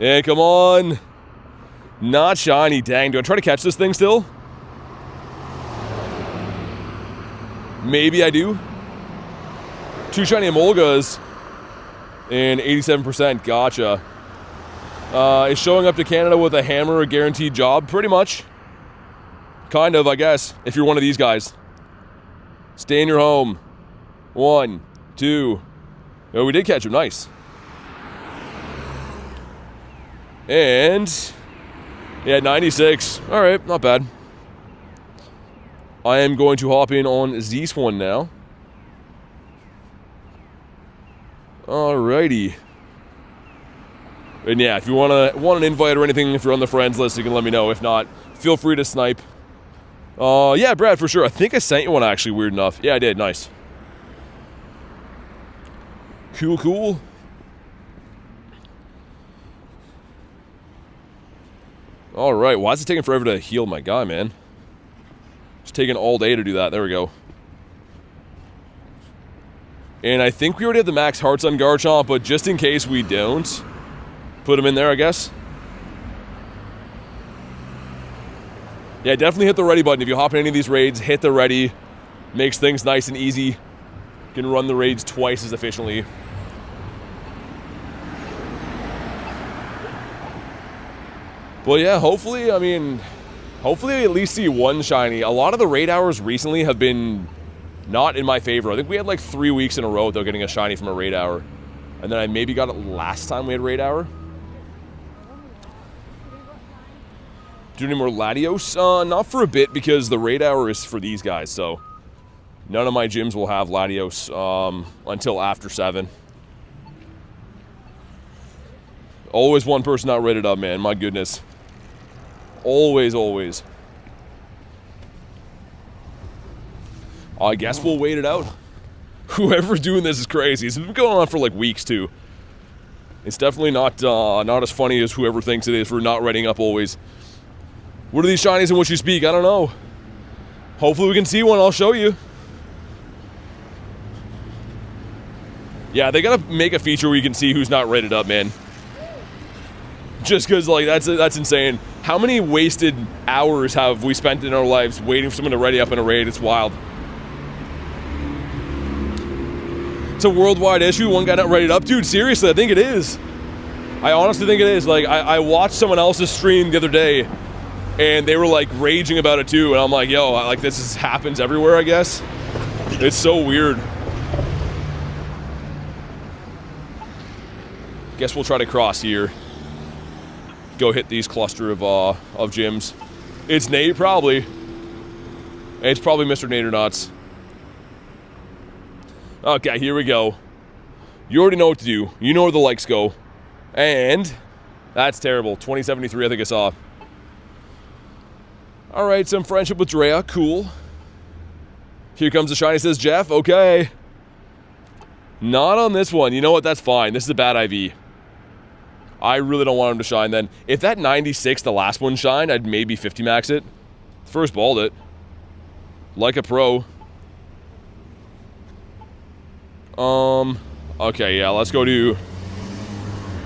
And come on. Not shiny, dang. Do I try to catch this thing still? Maybe I do. 2 shiny Emolgas and 87%, gotcha. Is showing up to Canada with a hammer a guaranteed job? Pretty much. Kind of, I guess, if you're one of these guys. Stay in your home. 1, 2. Oh, we did catch him, nice. And, yeah, 96. All right, not bad. I am going to hop in on this one now. Alrighty. And yeah, if you want an invite or anything, if you're on the friends list, you can let me know. If not, feel free to snipe. Yeah, Brad, for sure. I think I sent you one, actually, weird enough. Yeah, I did. Nice. Cool, cool. All right. Why is it taking forever to heal my guy, man? It's taking all day to do that. There we go. And I think we already have the max hearts on Garchomp, but just in case we don't, put him in there, I guess. Yeah, definitely hit the ready button. If you hop in any of these raids, hit the ready. Makes things nice and easy. You can run the raids twice as efficiently. But yeah, hopefully, I mean, hopefully I at least see one shiny. A lot of the raid hours recently have been not in my favor. I think we had like 3 weeks in a row without getting a shiny from a raid hour. And then I maybe got it last time we had raid hour. Do any more Latios? Not for a bit, because the raid hour is for these guys, so none of my gyms will have Latios until after 7. Always one person not rated up, man. My goodness. Always, always. I guess we'll wait it out. Whoever's doing this is crazy. It's been going on for like weeks, too. It's definitely not as funny as whoever thinks it is for not rating up always. What are these shinies in which you speak? I don't know. Hopefully we can see one. I'll show you. Yeah, they gotta make a feature where you can see who's not rated up, man. Just because, like, that's insane. How many wasted hours have we spent in our lives waiting for someone to ready up in a raid? It's wild. It's a worldwide issue. One guy not rated up. Dude, seriously, I think it is. I honestly think it is. Like, I watched someone else's stream the other day, and they were like raging about it too, and I'm like, yo, like this happens everywhere, I guess. It's so weird. Guess we'll try to cross here. Go hit these cluster of gyms. It's Nate, probably. It's probably Mr. Nadernuts. Okay, here we go. You already know what to do. You know where the likes go. And that's terrible. 2073, I think I saw. All right, some friendship with Drea. Cool. Here comes the shiny, says Jeff. Okay. Not on this one. You know what? That's fine. This is a bad IV. I really don't want him to shine then. If that 96, the last one, shined, I'd maybe 50 max it. First balled it. Like a pro. Okay, yeah, let's go do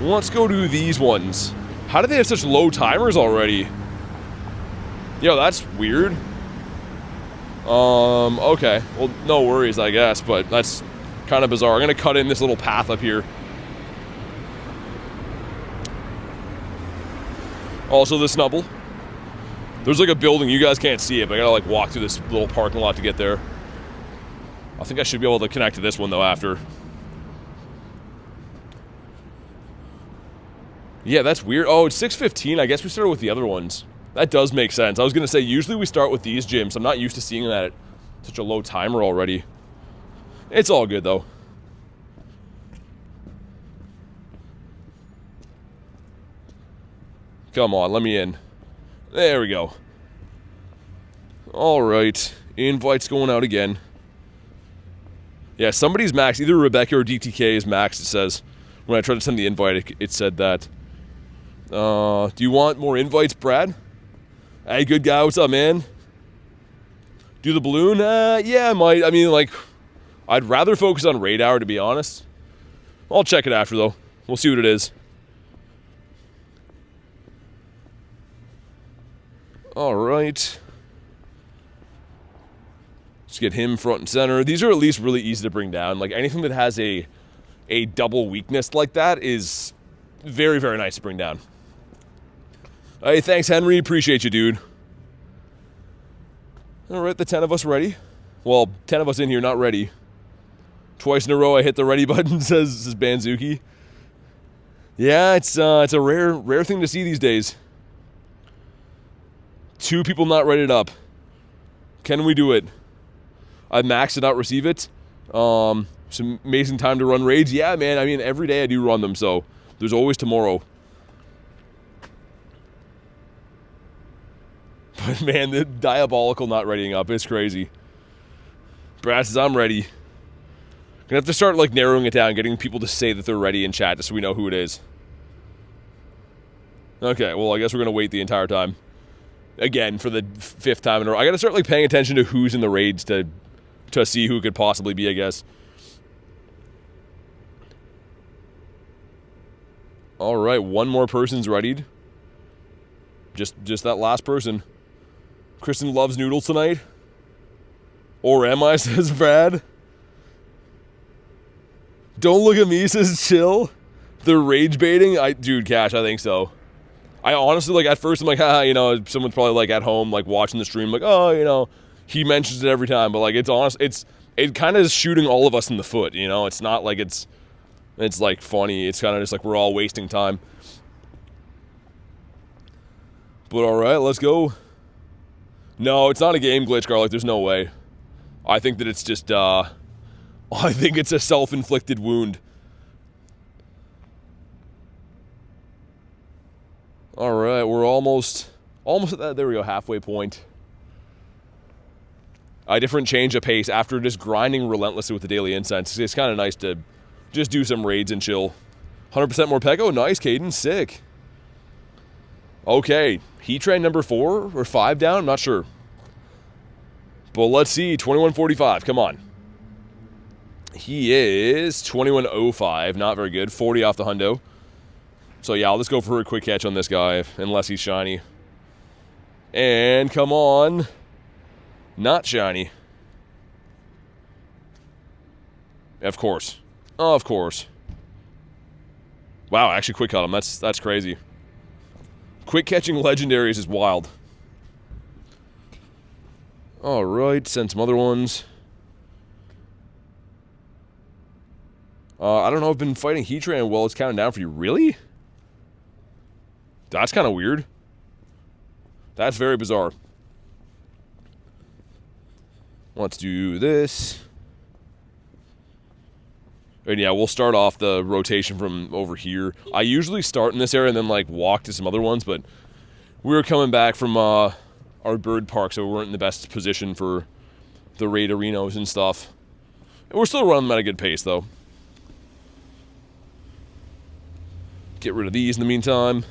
these ones. How do they have such low timers already? Yo, that's weird. Okay. Well, no worries, I guess, but that's kind of bizarre. I'm gonna cut in this little path up here. Also, the Snubble. There's like a building, you guys can't see it, but I gotta like walk through this little parking lot to get there. I think I should be able to connect to this one, though, after. Yeah, that's weird. Oh, it's 6:15. I guess we started with the other ones. That does make sense. I was going to say, usually we start with these gyms. I'm not used to seeing that at such a low timer already. It's all good, though. Come on, let me in. There we go. All right. Invite's going out again. Yeah, somebody's maxed. Either Rebecca or DTK is maxed, it says. When I tried to send the invite, it said that. Do you want more invites, Brad? Hey, good guy. What's up, man? Do the balloon? Yeah, I might. I mean, like, I'd rather focus on Raid Hour, to be honest. I'll check it after, though. We'll see what it is. All right. Let's get him front and center. These are at least really easy to bring down. Like, anything that has a double weakness like that is very, very nice to bring down. Hey, thanks, Henry. Appreciate you, dude. All right, the 10 of us ready. Well, 10 of us in here, not ready. Twice in a row, I hit the ready button, says Banzuki. Yeah, it's a rare thing to see these days. 2 people not readied up. Can we do it? I maxed to not receive it. Some amazing time to run raids. Yeah, man. I mean, every day I do run them, so there's always tomorrow. But man, the diabolical not readying up is crazy. Brad says I'm ready. Gonna have to start like narrowing it down, getting people to say that they're ready in chat, just so we know who it is. Okay, well, I guess we're gonna wait the entire time. Again, for the 5th time in a row. I gotta start like paying attention to who's in the raids to see who it could possibly be, I guess. All right, one more person's readied. Just that last person. Kristen loves noodles tonight. Or am I, says Brad. Don't look at me, says Chill. They're rage baiting. Dude, Cash, I think so. I honestly, like, at first I'm like, haha, you know, someone's probably like at home, like watching the stream, like, oh, you know, he mentions it every time, but like, it's honest, it kind of is shooting all of us in the foot, you know. It's not like it's like funny. It's kind of just like we're all wasting time. But all right, let's go. No, it's not a game glitch, Garlic. There's no way. I think that it's just, I think it's a self-inflicted wound. All right, we're almost at that. There we go, halfway point. A different change of pace after just grinding relentlessly with the daily incense. It's kind of nice to just do some raids and chill. 100% Morpeko. Nice, Caden. Sick. Okay. Heatran number 4 or 5 down? I'm not sure. But let's see. 2145. Come on. He is 2105. Not very good. 40 off the hundo. So yeah, I'll just go for a quick catch on this guy, unless he's shiny. And come on. Not shiny. Of course. Oh, of course. Wow, I actually quick caught him. That's crazy. Quick catching legendaries is wild. Alright, send some other ones. I don't know, I've been fighting Heatran while it's counting down for you. Really? That's kind of weird. That's very bizarre. Let's do this. And yeah, we'll start off the rotation from over here. I usually start in this area and then like walk to some other ones, but we were coming back from our bird park, so we weren't in the best position for the raid arenas and stuff. And we're still running them at a good pace, though. Get rid of these in the meantime.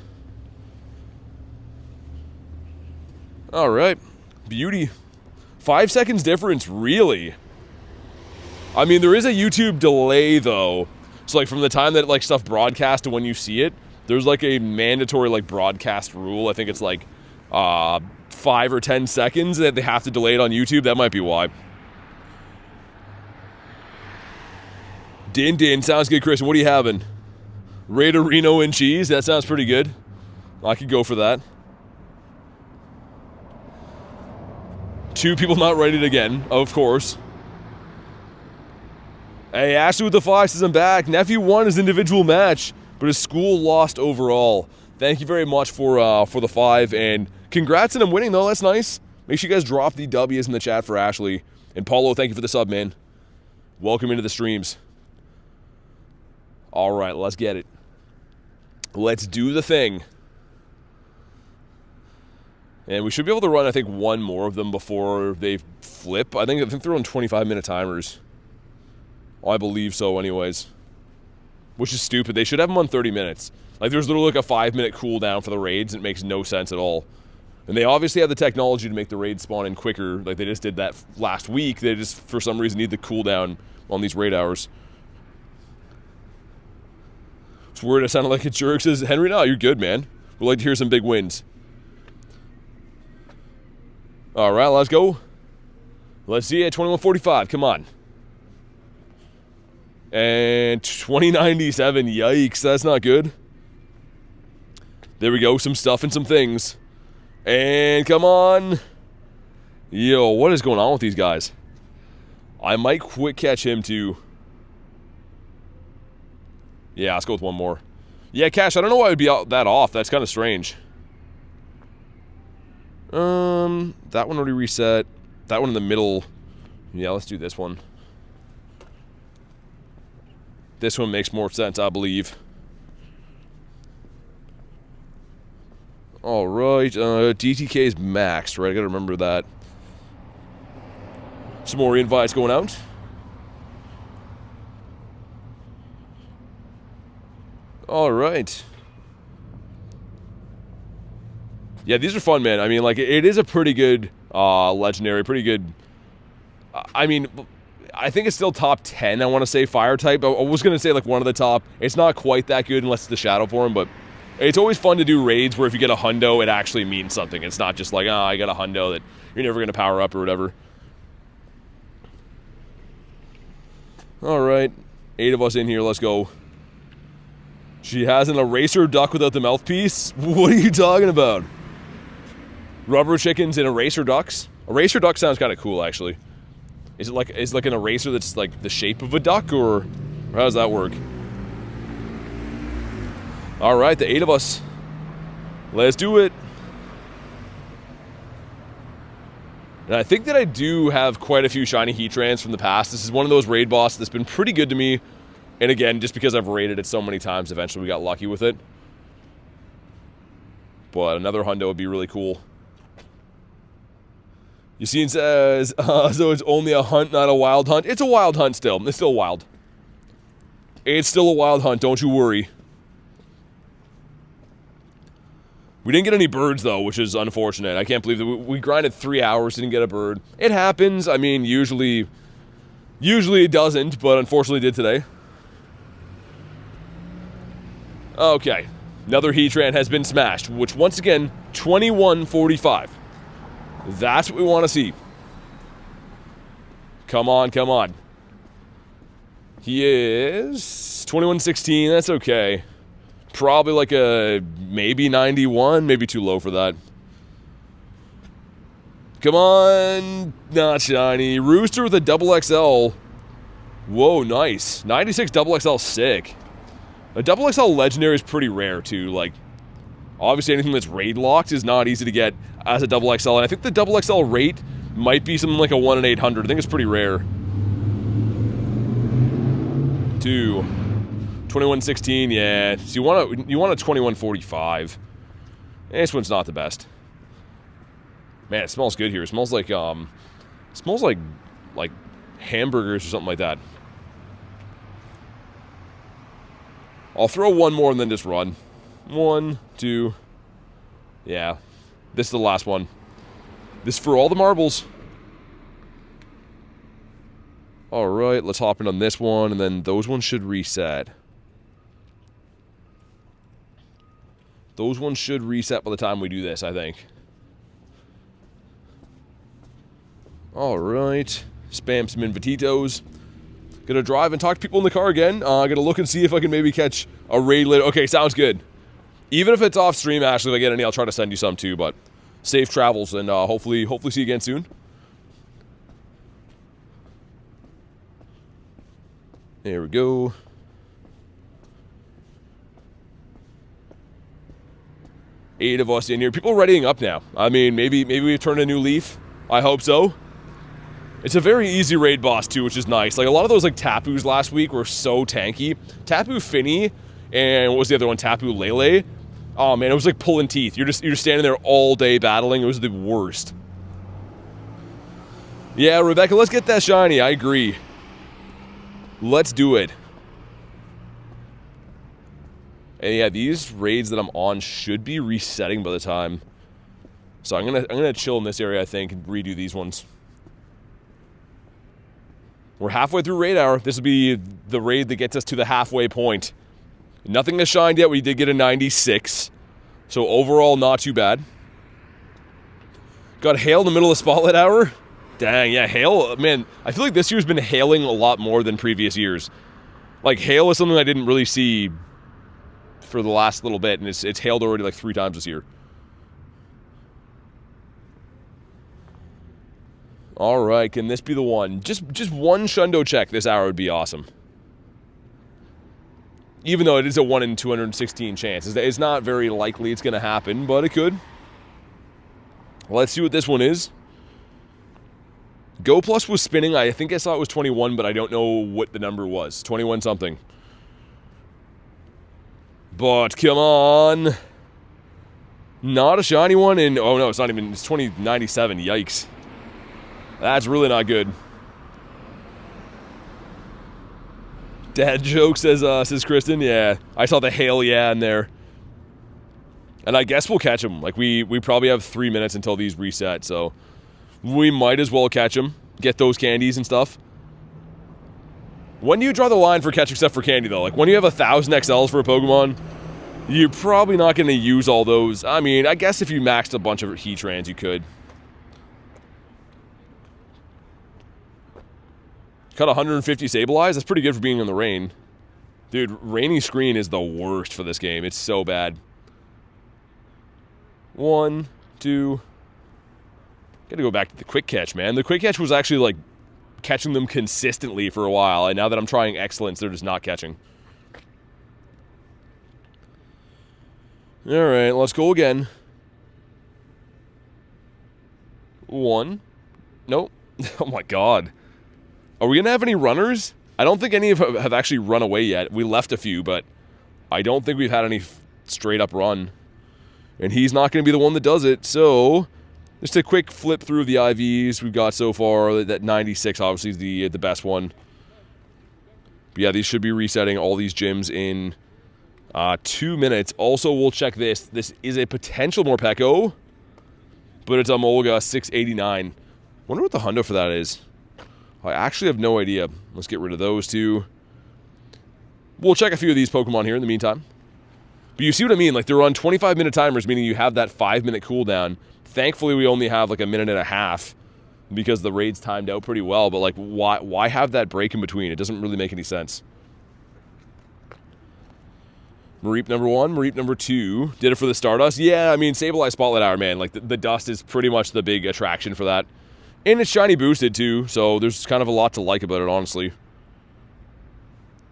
Alright. Beauty. 5 seconds difference, really? I mean, there is a YouTube delay, though. So, like, from the time that, like, stuff broadcasts to when you see it, there's, like, a mandatory, like, broadcast rule. I think it's, like, 5 or 10 seconds that they have to delay it on YouTube. That might be why. Din. Sounds good, Chris. What are you having? Raider Reno and cheese? That sounds pretty good. I could go for that. 2 people not rated again, of course. Hey, Ashley with the 5 says I'm back. Nephew won his individual match, but his school lost overall. Thank you very much for the 5, and congrats on him winning, though. That's nice. Make sure you guys drop the W's in the chat for Ashley. And Paulo, thank you for the sub, man. Welcome into the streams. All right, let's get it. Let's do the thing. And we should be able to run, I think, one more of them before they flip. I think they're on 25-minute timers. I believe so, anyways. Which is stupid. They should have them on 30 minutes. Like, there's literally like a 5-minute cooldown for the raids. It makes no sense at all. And they obviously have the technology to make the raids spawn in quicker. Like, they just did that last week. They just, for some reason, need the cooldown on these raid hours. It's weird. It sounded like a jerk. Says, Henry, no, you're good, man. We'd like to hear some big wins. All right, let's go. Let's see it. 2145. Come on. And 2097. Yikes. That's not good. There we go. Some stuff and some things. And come on. Yo, what is going on with these guys? I might quick catch him too. Yeah, let's go with one more. Yeah, Cash, I don't know why it would be that off. That's kind of strange. That one already reset. That one in the middle. Yeah, let's do this one. This one makes more sense, I believe. All right, DTK is maxed, right? I gotta remember that. Some more invites going out. All right. Yeah, these are fun, man. I mean, like, it is a pretty good legendary, pretty good. I mean, I think it's still top 10, I want to say, fire type. I was going to say, like, one of the top. It's not quite that good unless it's the shadow form, but it's always fun to do raids where if you get a hundo, it actually means something. It's not just like, oh, I got a hundo that you're never going to power up or whatever. All right. 8 of us in here. Let's go. She has an eraser duck without the mouthpiece? What are you talking about? Rubber chickens and eraser ducks? Eraser duck sounds kind of cool, actually. Is it like an eraser that's like the shape of a duck, or how does that work? All right, the 8 of us. Let's do it. And I think that I do have quite a few shiny Heatrans from the past. This is one of those raid bosses that's been pretty good to me. And again, just because I've raided it so many times, eventually we got lucky with it. But another hundo would be really cool. Yassine says, so it's only a hunt, not a wild hunt. It's a wild hunt still. It's still wild. It's still a wild hunt, don't you worry. We didn't get any birds, though, which is unfortunate. I can't believe that we grinded 3 hours, didn't get a bird. It happens. I mean, usually it doesn't, but unfortunately it did today. Okay. Another Heatran has been smashed, which, once again, 2145. That's what we want to see. Come on, come on. He is 2116. That's okay. Probably like a maybe 91. Maybe too low for that. Come on. Not shiny. Rooster with a double XL. Whoa, nice. 96 double XL, sick. A double XL legendary is pretty rare, too. Like, obviously anything that's raid locked is not easy to get as a double XL. And I think the double XL rate might be something like a 1 in 800. I think it's pretty rare. 2. 2116, yeah. So you want a 2145. This one's not the best. Man, it smells good here. It smells like hamburgers or something like that. I'll throw one more and then just run. 1, 2. Yeah. This is the last one. This is for all the marbles. Alright, let's hop in on this one, and then those ones should reset. Those ones should reset by the time we do this, I think. Alright. Spam some invititos. Gonna drive and talk to people in the car again. Gonna look and see if I can maybe catch a raid later. Okay, sounds good. Even if it's off stream, Ashley, if I get any, I'll try to send you some too, but safe travels, and hopefully see you again soon. There we go. Eight of us in here. People are readying up now. I mean, maybe we've turned a new leaf. I hope so. It's a very easy raid boss too, which is nice. Like a lot of those like Tapus last week were so tanky. Tapu Finny and what was the other one? Tapu Lele. Oh man, it was like pulling teeth. You're just standing there all day battling. It was the worst. Yeah, Rebecca, let's get that shiny. I agree. Let's do it. And yeah, these raids that I'm on should be resetting by the time. So I'm gonna chill in this area, I think, and redo these ones. We're halfway through raid hour. This will be the raid that gets us to the halfway point. Nothing has shined yet. We did get a 96. So overall, not too bad. Got hail in the middle of Spotlight Hour. Dang, yeah, hail. Man, I feel like this year's been hailing a lot more than previous years. Like, hail is something I didn't really see for the last little bit, and it's hailed already like 3 times this year. All right, can this be the one? Just one Shundo check this hour would be awesome. Even though it is a 1 in 216 chance. It's not very likely it's going to happen, but it could. Let's see what this one is. Go Plus was spinning. I think I saw it was 21, but I don't know what the number was. 21 something. But come on. Not a shiny one in... Oh no, it's not even... It's 2097. Yikes. That's really not good. Dad joke, says Kristen. Yeah, I saw the hail yeah in there. And I guess we'll catch them. Like, we probably have 3 minutes until these reset, so... We might as well catch them. Get those candies and stuff. When do you draw the line for catch except for candy, though? Like, when you have 1,000 XLs for a Pokemon, you're probably not going to use all those. I mean, I guess if you maxed a bunch of Heatrans, you could. Cut 150 Sableye? That's pretty good for being in the rain. Dude, rainy screen is the worst for this game. It's so bad. 1, 2... Gotta go back to the quick catch, man. The quick catch was actually, like, catching them consistently for a while, and now that I'm trying excellence, they're just not catching. Alright, let's go again. 1. Nope. Oh my god. Are we gonna have any runners? I don't think any of them have actually run away yet. We left a few, but I don't think we've had any straight up run. And he's not gonna be the one that does it, so... Just a quick flip through of the IVs we've got so far. That 96 obviously is the best one. But yeah, these should be resetting all these gyms in 2 minutes. Also, we'll check this. This is a potential Morpeko, but it's a Molga 689. Wonder what the hundo for that is. I actually have no idea. Let's get rid of those two. We'll check a few of these Pokemon here in the meantime. But you see what I mean? Like, they're on 25-minute timers, meaning you have that 5-minute cooldown. Thankfully, we only have like a minute and a half because the raid's timed out pretty well. But like, why have that break in between? It doesn't really make any sense. Mareep number 1, Mareep number 2. Did it for the Stardust? Yeah, I mean, Sableye Spotlight Hour, man. Like, the dust is pretty much the big attraction for that. And it's shiny boosted, too. So there's kind of a lot to like about it, honestly.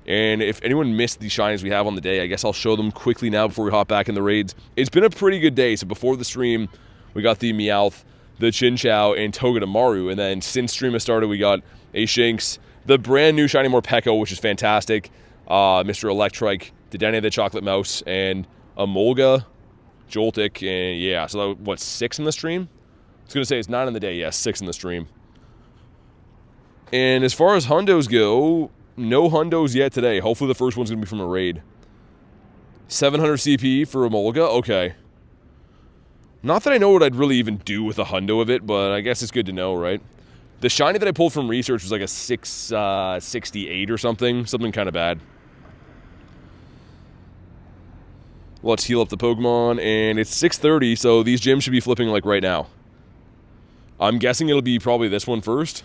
And if anyone missed the shinies we have on the day, I guess I'll show them quickly now before we hop back in the raids. It's been a pretty good day. So before the stream... We got the Meowth, the Chinchou, and Togedemaru. And then since stream has started, we got a Shinx, the brand new Shiny Morpeko, which is fantastic, Mr. Electric, Dedenne the Chocolate Mouse, and a Molga, Joltik, and yeah, so that, what, 6 in the stream? I was going to say it's 9 in the day, yeah, 6 in the stream. And as far as hundos go, no hundos yet today. Hopefully the first one's going to be from a raid. 700 CP for a Molga? Okay. Not that I know what I'd really even do with a hundo of it, but I guess it's good to know, right? The shiny that I pulled from research was like a 668 or something. Something kind of bad. Let's heal up the Pokemon, and it's 6:30, so these gyms should be flipping like right now. I'm guessing it'll be probably this one first.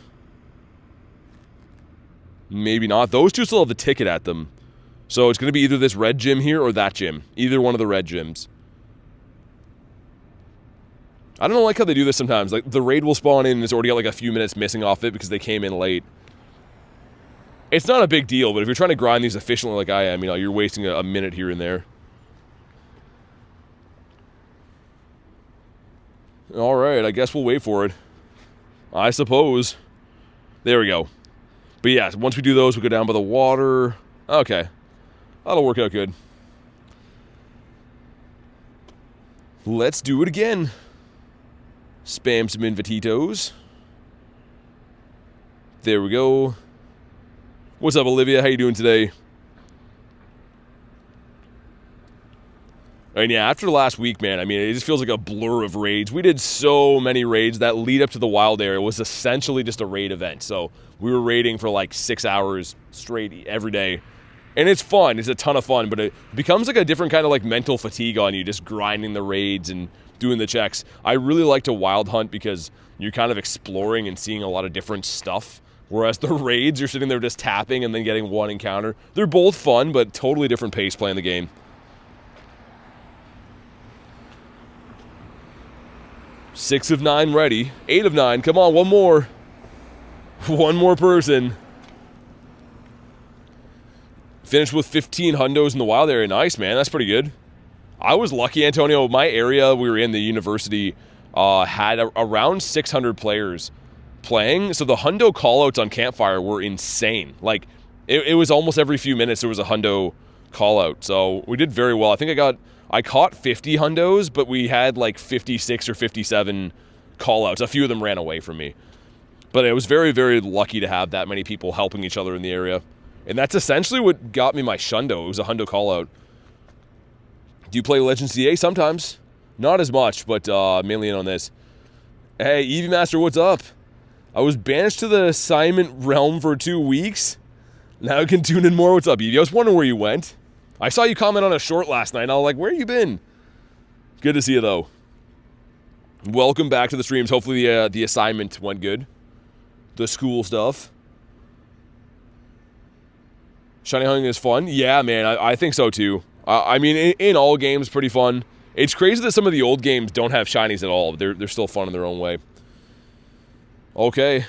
Maybe not. Those two still have the ticket at them. So it's going to be either this red gym here or that gym. Either one of the red gyms. I don't like how they do this sometimes. Like, the raid will spawn in and it's already got like a few minutes missing off it because they came in late. It's not a big deal, but if you're trying to grind these efficiently like I am, you know, you're wasting a minute here and there. All right, I guess we'll wait for it. I suppose. There we go. But yeah, once we do those, we go down by the water. Okay. That'll work out good. Let's do it again. Spam some invititos. There we go. What's up, Olivia? How you doing today? And yeah, after last week, man, I mean, it just feels like a blur of raids. We did so many raids. That lead up to the wild area was essentially just a raid event. So we were raiding for like 6 hours straight every day. And it's fun. It's a ton of fun. But it becomes like a different kind of like mental fatigue on you, just grinding the raids and doing the checks. I really like to wild hunt because you're kind of exploring and seeing a lot of different stuff. Whereas the raids, you're sitting there just tapping and then getting one encounter. They're both fun, but totally different pace playing the game. 6 of 9 ready. 8 of 9. Come on, one more. One more person. Finished with 15 hundos in the wild area. Nice, man. That's pretty good. I was lucky, Antonio. My area we were in, the university, had around 600 players playing. So the hundo callouts on Campfire were insane. Like, it was almost every few minutes there was a hundo callout. So we did very well. I think I caught 50 hundos, but we had like 56 or 57 callouts. A few of them ran away from me. But I was very, very lucky to have that many people helping each other in the area. And that's essentially what got me my shundo. It was a hundo callout. Do you play Legends CA? Sometimes. Not as much, but mainly in on this. Hey, Eevee Master, what's up? I was banished to the assignment realm for 2 weeks. Now I can tune in more. What's up, Eevee? I was wondering where you went. I saw you comment on a short last night, and I was like, where you been? Good to see you, though. Welcome back to the streams. Hopefully the assignment went good. The school stuff. Shiny hunting is fun. Yeah, man, I think so, too. I mean, in all games, pretty fun. It's crazy that some of the old games don't have shinies at all. They're still fun in their own way. Okay.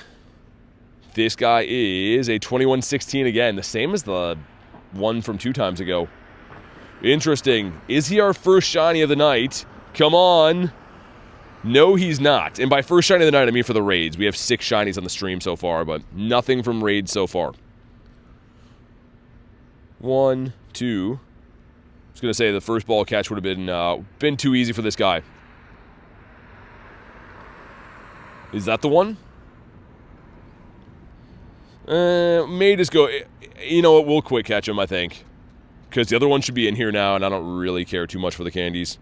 This guy is a 2116 again. The same as the one from 2 times ago. Interesting. Is he our first shiny of the night? Come on. No, he's not. And by first shiny of the night, I mean for the raids. We have 6 shinies on the stream so far, but nothing from raids so far. 1, 2. I was going to say the first ball catch would have been too easy for this guy. Is that the one? May just go... You know what? We'll quick catch him, I think. Because the other one should be in here now, and I don't really care too much for the candies.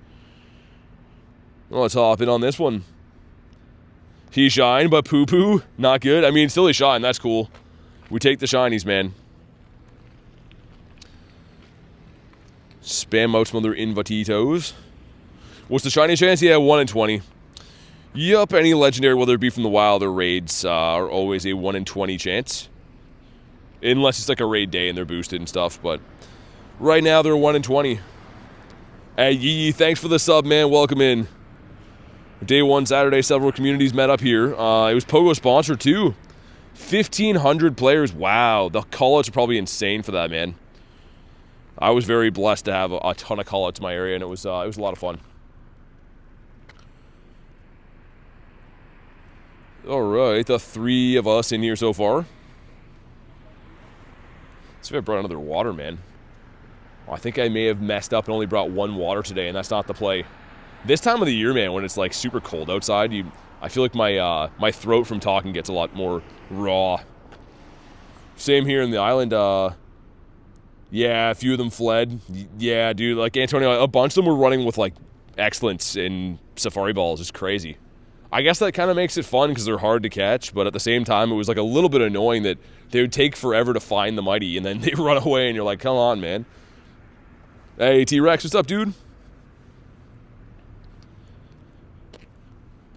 Well, let's hop in on this one. He shine, but poo-poo, not good. I mean, still he shine. That's cool. We take the shinies, man. Spam out some other invititos. What's the shiny chance? Yeah, 1 in 20. Yup, any legendary, whether it be from the wild or raids, are always a 1 in 20 chance. Unless it's like a raid day and they're boosted and stuff, but right now they're 1 in 20. Hey, Yee, thanks for the sub, man. Welcome in. Day 1 Saturday, several communities met up here. It was Pogo sponsored too. 1,500 players. Wow, the callouts are probably insane for that, man. I was very blessed to have a ton of callouts in my area, and it was a lot of fun. All right, the 3 of us in here so far. Let's see if I brought another water, man. Oh, I think I may have messed up and only brought 1 water today, and that's not the play. This time of the year, man, when it's like super cold outside, I feel like my throat from talking gets a lot more raw. Same here in the island. Yeah, a few of them fled. Yeah, dude, like Antonio, a bunch of them were running with like excellence in Safari Balls. It's crazy. I guess that kind of makes it fun because they're hard to catch, but at the same time, it was like a little bit annoying that they would take forever to find the mighty, and then they run away, and you're like, come on, man. Hey, T-Rex, what's up, dude?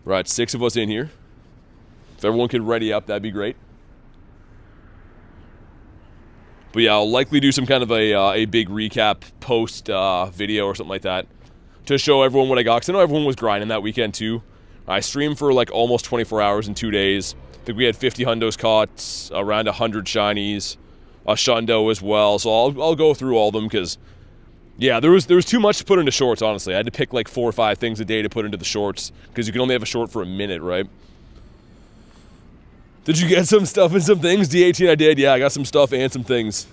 Right, 6 of us in here. If everyone could ready up, that'd be great. But yeah, I'll likely do some kind of a big recap post video or something like that to show everyone what I got. Because I know everyone was grinding that weekend too. I streamed for like almost 24 hours in 2 days. I think we had 50 hundos caught, around 100 shinies, a Shundo as well. So I'll go through all of them because, yeah, there was too much to put into shorts, honestly. I had to pick like 4 or 5 things a day to put into the shorts because you can only have a short for a minute, right? Did you get some stuff and some things? D18 I did. Yeah, I got some stuff and some things.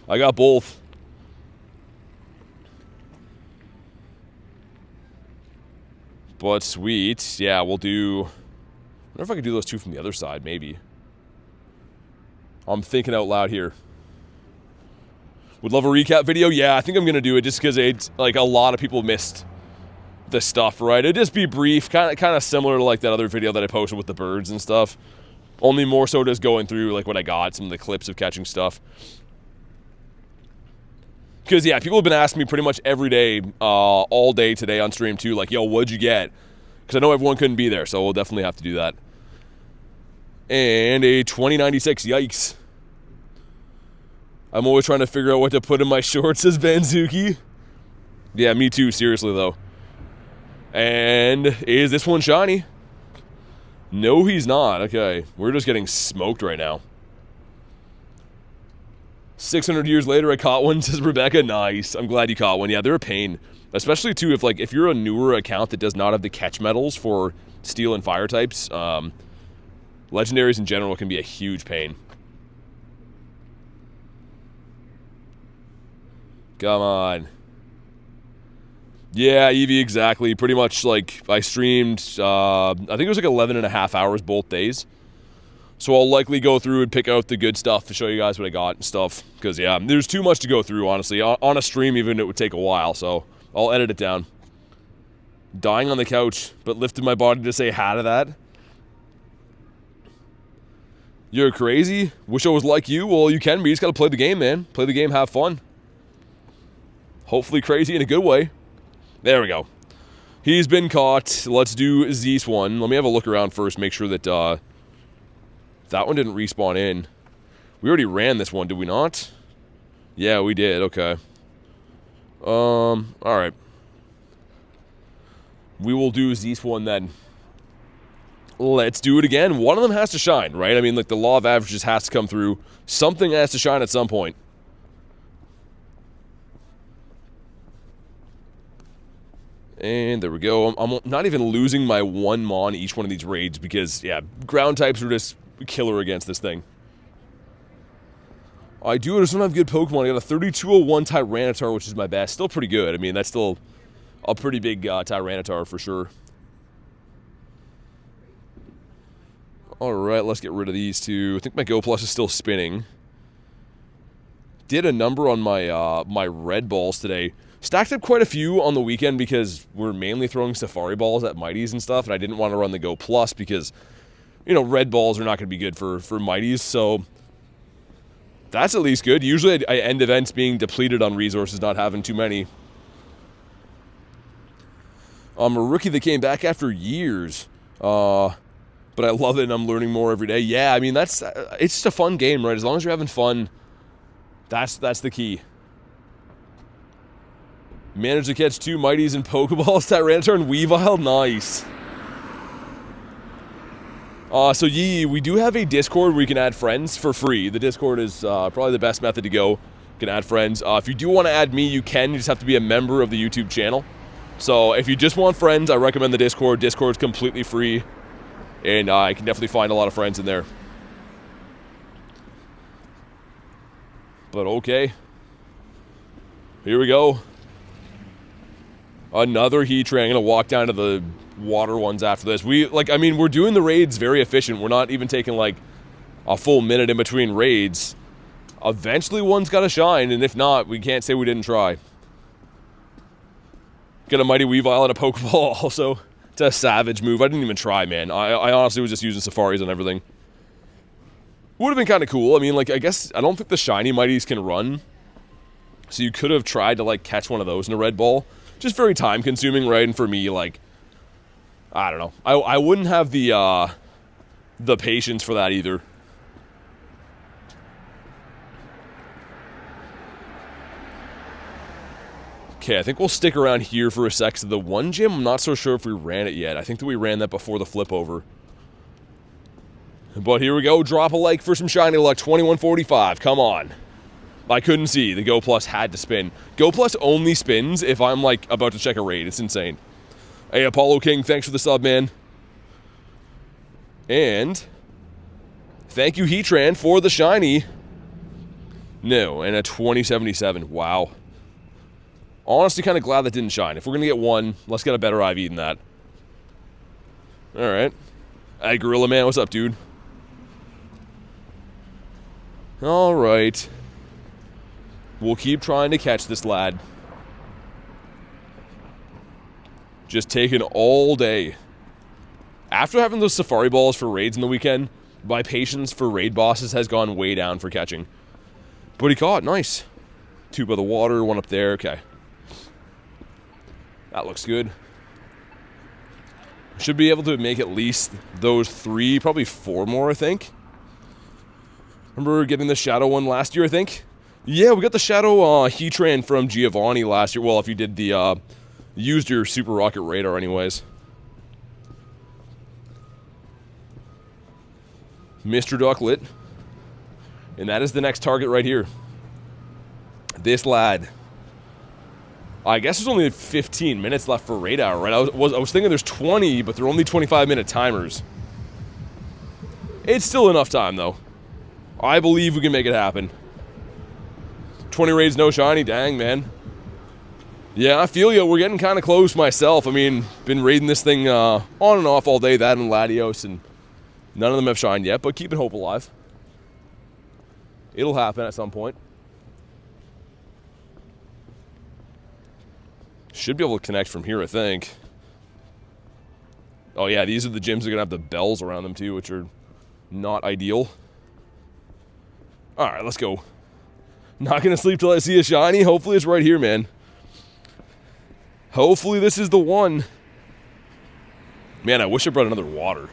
I got both. But sweet. Yeah, we'll do... I wonder if I could do those 2 from the other side, maybe. I'm thinking out loud here. Would love a recap video? Yeah, I think I'm going to do it just because it's like a lot of people missed the stuff, right? It'd just be brief, kind of similar to like that other video that I posted with the birds and stuff. Only more so just going through like what I got, some of the clips of catching stuff. Because, yeah, people have been asking me pretty much every day, all day today on stream too, like, yo, what'd you get? Because I know everyone couldn't be there, so we'll definitely have to do that. And a 2096, yikes. I'm always trying to figure out what to put in my shorts, says Banzuki. Yeah, me too, seriously, though. And is this one shiny? No, he's not. Okay, we're just getting smoked right now. 600 years later, I caught one, says Rebecca. Nice. I'm glad you caught one. Yeah, they're a pain. Especially, too, if you're a newer account that does not have the catch medals for steel and fire types, legendaries in general can be a huge pain. Come on. Yeah, Eevee, exactly. Pretty much, like, I streamed, I think it was like 11.5 hours both days. So I'll likely go through and pick out the good stuff to show you guys what I got and stuff. Because, yeah, there's too much to go through, honestly. On a stream, even, it would take a while, so I'll edit it down. Dying on the couch, but lifted my body to say hi to that. You're crazy? Wish I was like you? Well, you can be. You just gotta play the game, man. Play the game, have fun. Hopefully crazy in a good way. There we go. He's been caught. Let's do Zeus one. Let me have a look around first, make sure that that one didn't respawn in. We already ran this one, did we not? Yeah, we did. Okay. Alright. We will do Zeus one then. Let's do it again. One of them has to shine, right? I mean, like, the law of averages has to come through. Something has to shine at some point. And there we go. I'm not even losing my 1 mon each one of these raids because, yeah, ground types are just killer against this thing. I do just don't have good Pokemon. I got a 3201 Tyranitar, which is my best. Still pretty good. I mean, that's still a pretty big Tyranitar for sure. Alright, let's get rid of these two. I think my Go Plus is still spinning. Did a number on my my red balls today. Stacked up quite a few on the weekend because we're mainly throwing Safari balls at Mighties and stuff, and I didn't want to run the Go Plus because, you know, red balls are not going to be good for Mighties, so that's at least good. Usually I end events being depleted on resources, not having too many. I'm a rookie that came back after years, but I love it and I'm learning more every day. Yeah, I mean, it's just a fun game, right? As long as you're having fun, that's the key. Managed to catch 2 Mighties and Pokeballs, Tyranitar and Weavile. Nice. So we do have a Discord where you can add friends for free. The Discord is probably the best method to go. You can add friends. If you do want to add me, you can. You just have to be a member of the YouTube channel. So if you just want friends, I recommend the Discord. Discord's completely free. And I can definitely find a lot of friends in there. But okay. Here we go. Another Heatran. I'm going to walk down to the water ones after this. We're doing the raids very efficient. We're not even taking, like, a full minute in between raids. Eventually one's got to shine, and if not, we can't say we didn't try. Got a Mighty Weavile and a Pokeball also. It's a savage move. I didn't even try, man. I honestly was just using Safaris on everything. Would have been kind of cool. I mean, like, I guess, I don't think the Shiny Mighties can run. So you could have tried to, like, catch one of those in a red ball. Just very time consuming, right? And for me, like, I don't know. I wouldn't have the patience for that either. Okay, I think we'll stick around here for a sec. So the one gym, I'm not so sure if we ran it yet. I think that we ran that before the flip over. But here we go. Drop a like for some shiny luck. 2145. Come on. I couldn't see. The Go Plus had to spin. Go Plus only spins if I'm, like, about to check a raid. It's insane. Hey, Apollo King, thanks for the sub, man. And thank you, Heatran, for the shiny. No, and a 2077. Wow. Honestly, kind of glad that didn't shine. If we're going to get one, let's get a better IV than that. All right. Hey, Gorilla Man, what's up, dude? All right. We'll keep trying to catch this lad. Just taking all day. After having those safari balls for raids in the weekend, my patience for raid bosses has gone way down for catching. But he caught, nice. 2 by the water, 1 up there, okay. That looks good. Should be able to make at least those 3, probably 4 more, I think. Remember getting the shadow one last year, I think? Yeah, we got the shadow Heatran from Giovanni last year. Well, if you did the, used your Super Rocket Radar anyways. Mr. Ducklet. And that is the next target right here. This lad. I guess there's only 15 minutes left for Raid Hour, right? I was thinking there's 20, but they're only 25-minute timers. It's still enough time, though. I believe we can make it happen. 20 raids, no shiny. Dang, man. Yeah, I feel you. We're getting kind of close myself. I mean, been raiding this thing on and off all day, that and Latios, and none of them have shined yet, but keeping hope alive. It'll happen at some point. Should be able to connect from here, I think. Oh, yeah, these are the gyms that are going to have the bells around them, too, which are not ideal. All right, let's go. Not going to sleep till I see a shiny. Hopefully it's right here, man. Hopefully this is the one. Man, I wish I brought another water.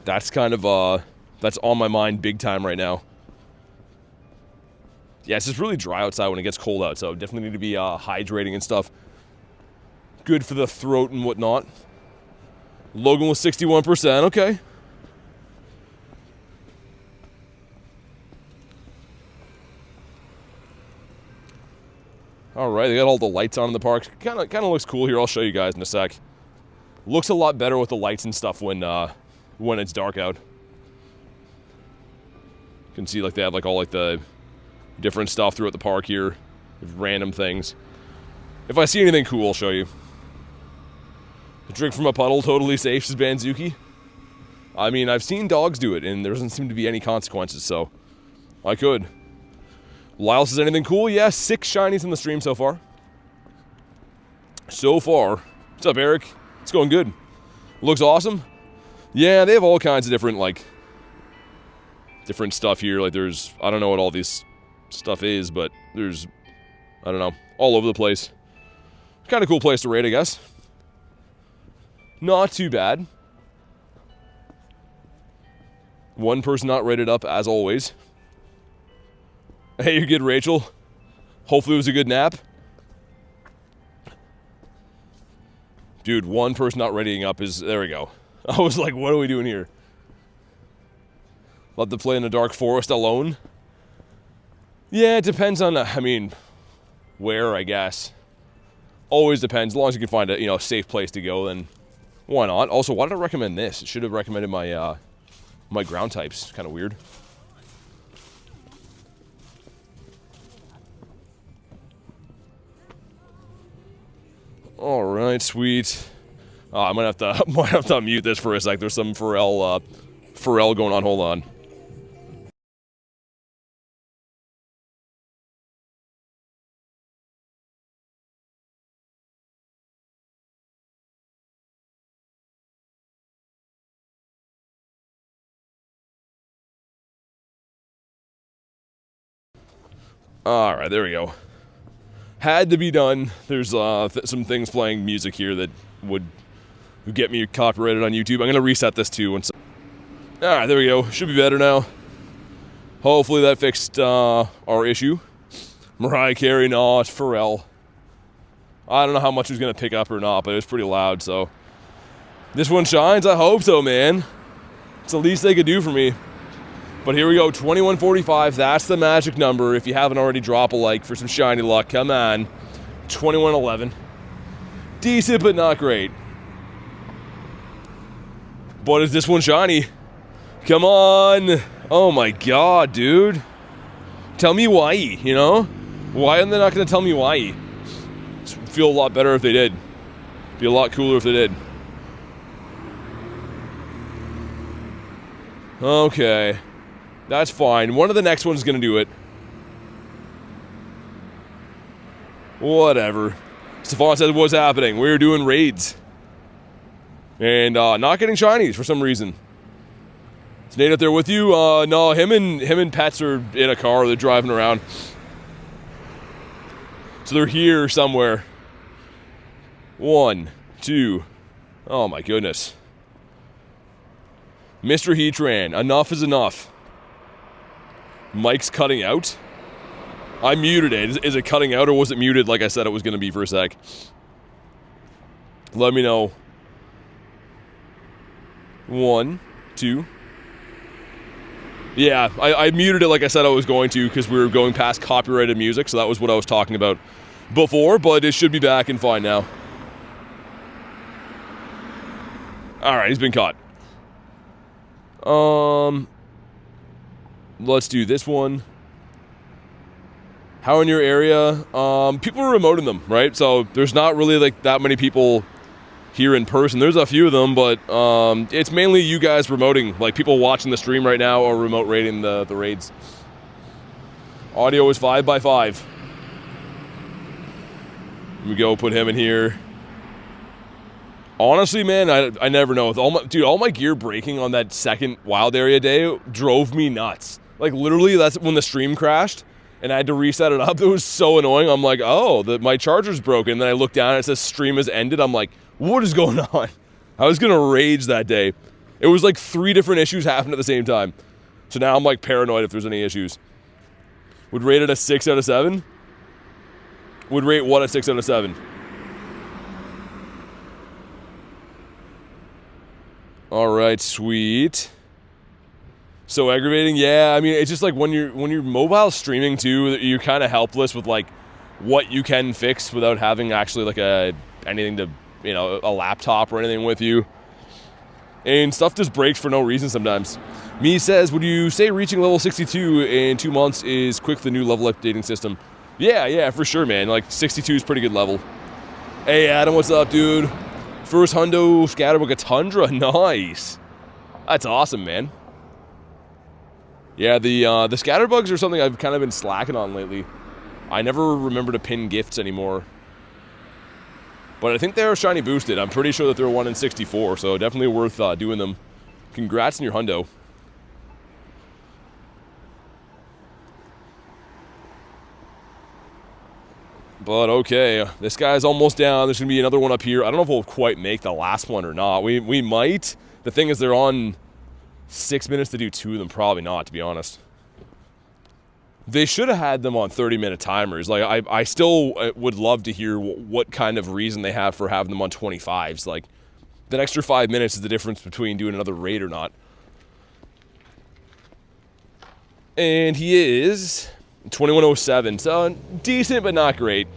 That's kind of, that's on my mind big time right now. Yeah, it's just really dry outside when it gets cold out, so definitely need to be hydrating and stuff. Good for the throat and whatnot. Logan was 61%, okay. All right, they got all the lights on in the park. Kind of looks cool here. I'll show you guys in a sec. Looks a lot better with the lights and stuff when it's dark out. You can see like they have like all like the different stuff throughout the park here, random things. If I see anything cool, I'll show you. A drink from a puddle, totally safe, says Banzuki. I mean, I've seen dogs do it, and there doesn't seem to be any consequences, so I could. Lyle says, anything cool? Yeah, 6 shinies in the stream so far. So far. What's up, Eric? It's going good. Looks awesome. Yeah, they have all kinds of different, like, different stuff here. Like, there's, I don't know what all this stuff is, but there's, I don't know, all over the place. Kind of cool place to raid, I guess. Not too bad. One person not rated up, as always. Hey, you're good, Rachel. Hopefully it was a good nap. Dude, one person not rating up is... There we go. I was like, what are we doing here? Let them play in the dark forest alone? Yeah, it depends on, I mean, where, I guess. Always depends. As long as you can find a, safe place to go, then why not? Also, why did I recommend this? It should have recommended my, my ground types. Kind of weird. All right, sweet. I might have to unmute this for a sec. There's some Pharrell going on. Hold on. All right, there we go. Had to be done. There's some things playing music here that would get me copyrighted on YouTube. I'm going to reset this too. All right, there we go. Should be better now. Hopefully that fixed our issue. Mariah Carey, no, it's Pharrell. I don't know how much he was going to pick up or not, but it was pretty loud, so. This one shines? I hope so, man. It's the least they could do for me. But here we go, 2145. That's the magic number. If you haven't already, drop a like for some shiny luck. Come on. 2111. Decent, but not great. But is this one shiny? Come on. Oh my god, dude. Tell me why, you know? Why are they not going to tell me why? Feel a lot better if they did. Be a lot cooler if they did. Okay. That's fine. One of the next one's going to do it. Whatever. Stefan said what's happening. We're doing raids. And not getting shinies for some reason. Is Nate out there with you? No, him and Pets are in a car. They're driving around. So they're here somewhere. 1, 2. Oh my goodness. Mr. Heatran, enough is enough. Mike's cutting out? I muted it. Is it cutting out or was it muted like I said it was going to be for a sec? Let me know. 1, 2. Yeah, I muted it like I said I was going to because we were going past copyrighted music, so that was what I was talking about before, but it should be back and fine now. Alright, he's been caught. Let's do this one. How in your area? People are remoting them, right? So there's not really like that many people here in person. There's a few of them, but it's mainly you guys remoting, like people watching the stream right now or remote raiding the raids. Audio is 5x5. Here we go, put him in here. Honestly, man, I never know. With all my gear breaking on that second wild area day drove me nuts. Like literally, that's when the stream crashed and I had to reset it up. It was so annoying. I'm like, oh, my charger's broken. And then I look down and it says stream has ended. I'm like, what is going on? I was gonna rage that day. It was like 3 different issues happened at the same time. So now I'm like paranoid if there's any issues. Would rate it a 6 out of 7? Would rate what a 6 out of 7? Alright, sweet. So aggravating, yeah. I mean, it's just like when you're mobile streaming too, you're kind of helpless with like what you can fix without having actually like anything to, you know, a laptop or anything with you. And stuff just breaks for no reason sometimes. Me says, would you say reaching level 62 in 2 months is quick with the new level updating system? Yeah, for sure, man. Like 62 is pretty good level. Hey, Adam, what's up, dude? First hundo Scatterbug a Tundra, nice. That's awesome, man. Yeah, the Scatterbugs are something I've kind of been slacking on lately. I never remember to pin gifts anymore. But I think they're shiny boosted. I'm pretty sure that they're 1 in 64, so definitely worth doing them. Congrats on your hundo. But okay, this guy's almost down. There's going to be another one up here. I don't know if we'll quite make the last one or not. We might. The thing is, they're on 6 minutes to do 2 of them. Probably not, to be honest. They should have had them on 30-minute timers. Like, I still would love to hear what kind of reason they have for having them on 25s. Like, that extra 5 minutes is the difference between doing another raid or not. And he is 2107, so decent but not great.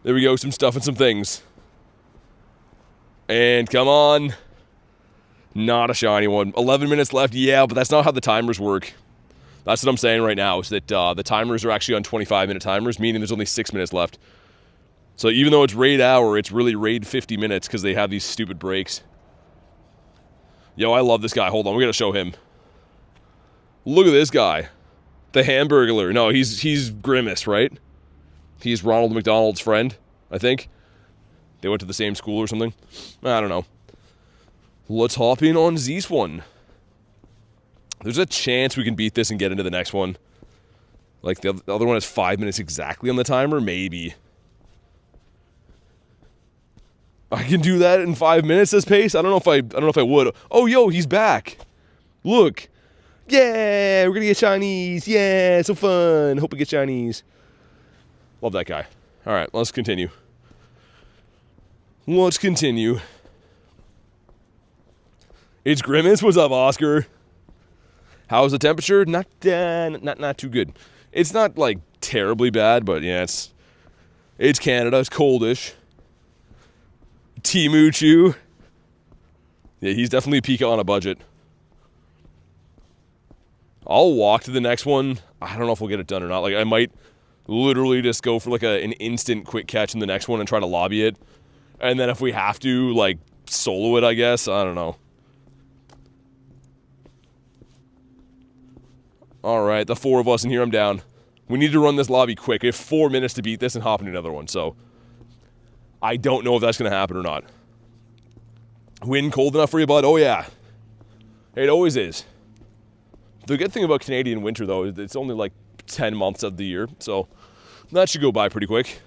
There we go, some stuff and some things. And come on. Not a shiny one. 11 minutes left, yeah, but that's not how the timers work. That's what I'm saying right now, is that the timers are actually on 25-minute timers, meaning there's only 6 minutes left. So even though it's raid hour, it's really raid 50 minutes because they have these stupid breaks. Yo, I love this guy. Hold on, we gotta show him. Look at this guy. The Hamburglar. No, he's Grimace, right? He's Ronald McDonald's friend, I think. They went to the same school or something. I don't know. Let's hop in on Z's one. There's a chance we can beat this and get into the next one. Like, the other one has 5 minutes exactly on the timer? Maybe. I can do that in 5 minutes this pace? I don't know if I would. Oh, yo, he's back. Look. Yeah, we're gonna get shinies. Yeah, so fun. Hope we get shinies. Love that guy. All right, let's continue. Let's continue. It's Grimace. What's up, Oscar? How's the temperature? Not too good. It's not like terribly bad, but yeah, it's Canada. It's coldish. Timuchu. Yeah, he's definitely Pika on a budget. I'll walk to the next one. I don't know if we'll get it done or not. Like, I might literally just go for like an instant quick catch in the next one and try to lobby it. And then if we have to, like, solo it, I guess. I don't know. Alright, the 4 of us in here, I'm down. We need to run this lobby quick. We have 4 minutes to beat this and hop into another one, so I don't know if that's going to happen or not. Wind cold enough for you, bud? Oh, yeah. It always is. The good thing about Canadian winter, though, is it's only like 10 months of the year, so that should go by pretty quick.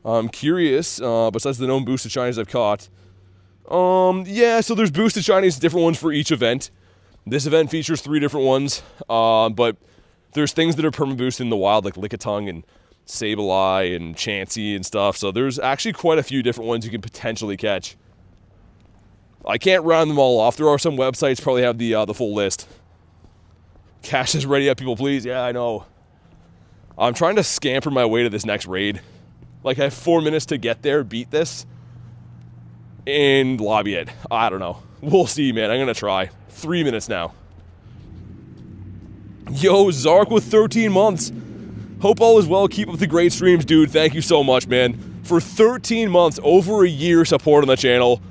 I'm curious, besides the known boosted shinies I've caught. Yeah, so there's boosted shinies, different ones for each event. This event features 3 different ones, but there's things that are perma-boosted in the wild, like Lickitung and Sableye and Chansey and stuff, so there's actually quite a few different ones you can potentially catch. I can't round them all off. There are some websites probably have the full list. Cash is ready up, people, please. Yeah, I know. I'm trying to scamper my way to this next raid. Like, I have 4 minutes to get there, beat this, and lobby it. I don't know. We'll see, man. I'm going to try. 3 minutes now. Yo, Zark with 13 months. Hope all is well. Keep up the great streams, dude. Thank you so much, man. For 13 months, over a year support on the channel.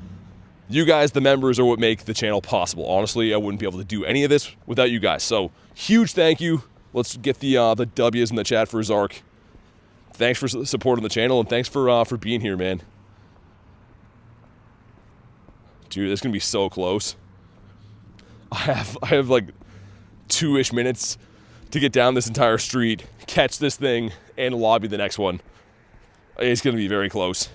You guys, the members, are what make the channel possible. Honestly, I wouldn't be able to do any of this without you guys. So, huge thank you. Let's get the W's in the chat for Zark. Thanks for supporting the channel, and thanks for being here, man. Dude, this is gonna be so close. I have like 2-ish minutes to get down this entire street, catch this thing, and lobby the next one. It's gonna be very close.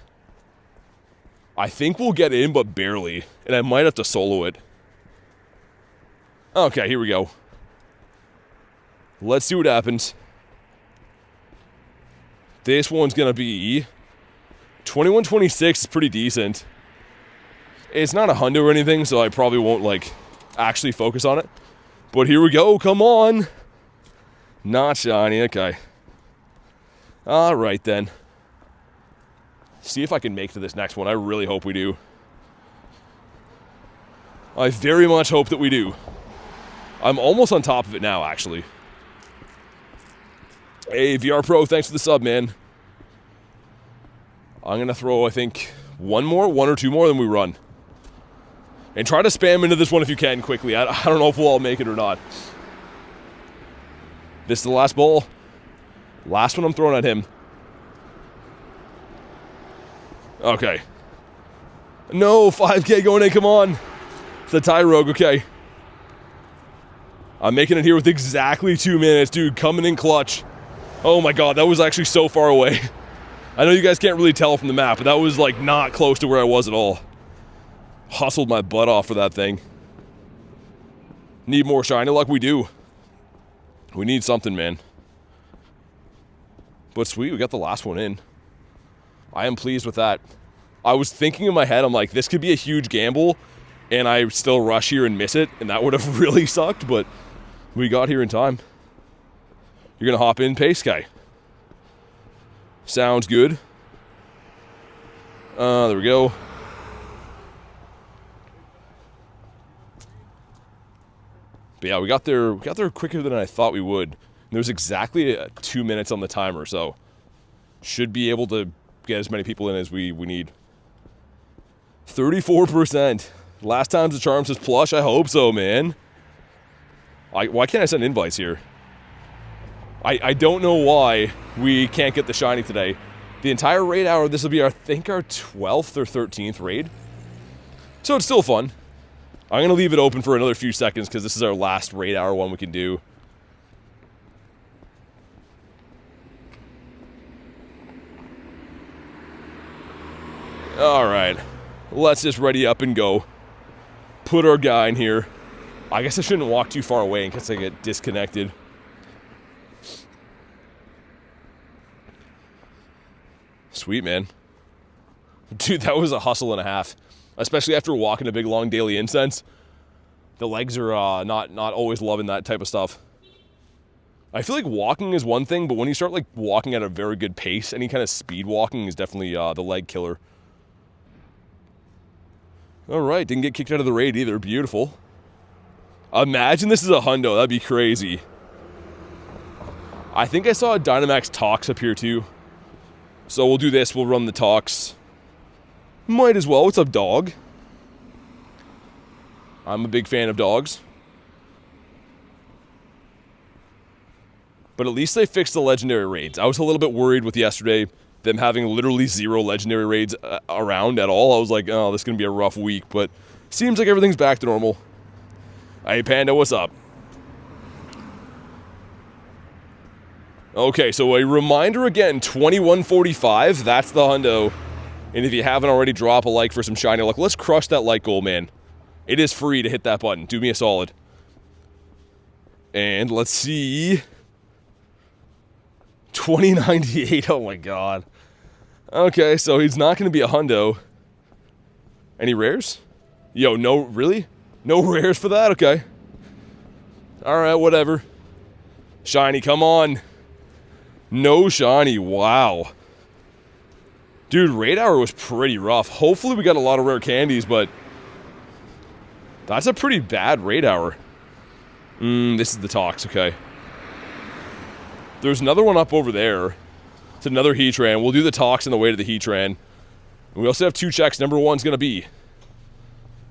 I think we'll get in, but barely. And I might have to solo it. Okay, here we go. Let's see what happens. This one's going to be 21-26 is pretty decent. It's not a hundo or anything, so I probably won't, like, actually focus on it. But here we go. Come on. Not shiny. Okay. All right, then. See if I can make it to this next one. I really hope we do. I very much hope that we do. I'm almost on top of it now, actually. Hey, VR Pro, thanks for the sub, man. I'm going to throw, I think, one or two more, then we run. And try to spam into this one if you can quickly. I don't know if we'll all make it or not. This is the last ball. Last one I'm throwing at him. Okay. No, 5K going in, come on. It's the Tyrogue, okay. I'm making it here with exactly 2 minutes, dude, coming in clutch. Oh my god, that was actually so far away. I know you guys can't really tell from the map, but that was like not close to where I was at all. Hustled my butt off for that thing. Need more shiny luck? We do. We need something, man. But sweet, we got the last one in. I am pleased with that. I was thinking in my head, I'm like, this could be a huge gamble, and I still rush here and miss it, and that would have really sucked, but we got here in time. You're going to hop in, Pace Guy. Sounds good. There we go. But yeah, we got there quicker than I thought we would. There's exactly 2 minutes on the timer, so should be able to get as many people in as we need. 34%. Last time's the charm says plush. I hope so, man. Why can't I send invites here? I don't know why we can't get the shiny today. The entire raid hour, this will be, I think, our 12th or 13th raid. So it's still fun. I'm going to leave it open for another few seconds because this is our last raid hour one we can do. Alright, let's just ready up and go. Put our guy in here. I guess I shouldn't walk too far away in case I get disconnected. Sweet, man. Dude, that was a hustle and a half. Especially after walking a big, long daily incense. The legs are not always loving that type of stuff. I feel like walking is one thing, but when you start like walking at a very good pace, any kind of speed walking is definitely the leg killer. All right, didn't get kicked out of the raid either. Beautiful. Imagine this is a hundo. That'd be crazy. I think I saw a Dynamax Tox up here too. So we'll do this. We'll run the Tox. Might as well. What's up, dog? I'm a big fan of dogs. But at least they fixed the legendary raids. I was a little bit worried with yesterday, them having literally 0 legendary raids around at all. I was like, oh, this is going to be a rough week. But seems like everything's back to normal. Hey, Panda, what's up? Okay, so a reminder again, 2145. That's the hundo. And if you haven't already, drop a like for some shiny luck. Let's crush that like goal, man. It is free to hit that button. Do me a solid. And let's see. 2098. Oh my god. Okay, so he's not going to be a hundo. Any rares? Yo, no, really? No rares for that? Okay. Alright, whatever. Shiny, come on. No shiny. Wow. Dude, Raid Hour was pretty rough. Hopefully we got a lot of rare candies, but that's a pretty bad Raid Hour. This is the Tox, okay. There's another one up over there. It's another Heatran. We'll do the Tox on the way to the Heatran. We also have 2 checks. Number 1's going to be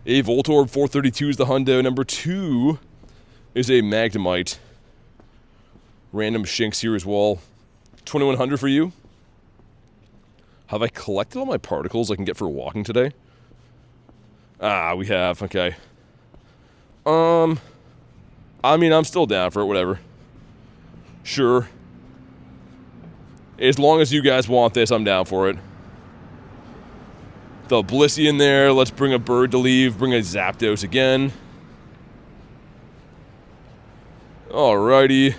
a Voltorb. 432 is the hundo. Number 2 is a Magnemite. Random Shinx here as well. 2100 for you. Have I collected all my particles I can get for walking today? Ah, we have. Okay. I mean, I'm still down for it. Whatever. Sure. As long as you guys want this, I'm down for it. The Blissey in there. Let's bring a Bird to leave. Bring a Zapdos again. Alrighty.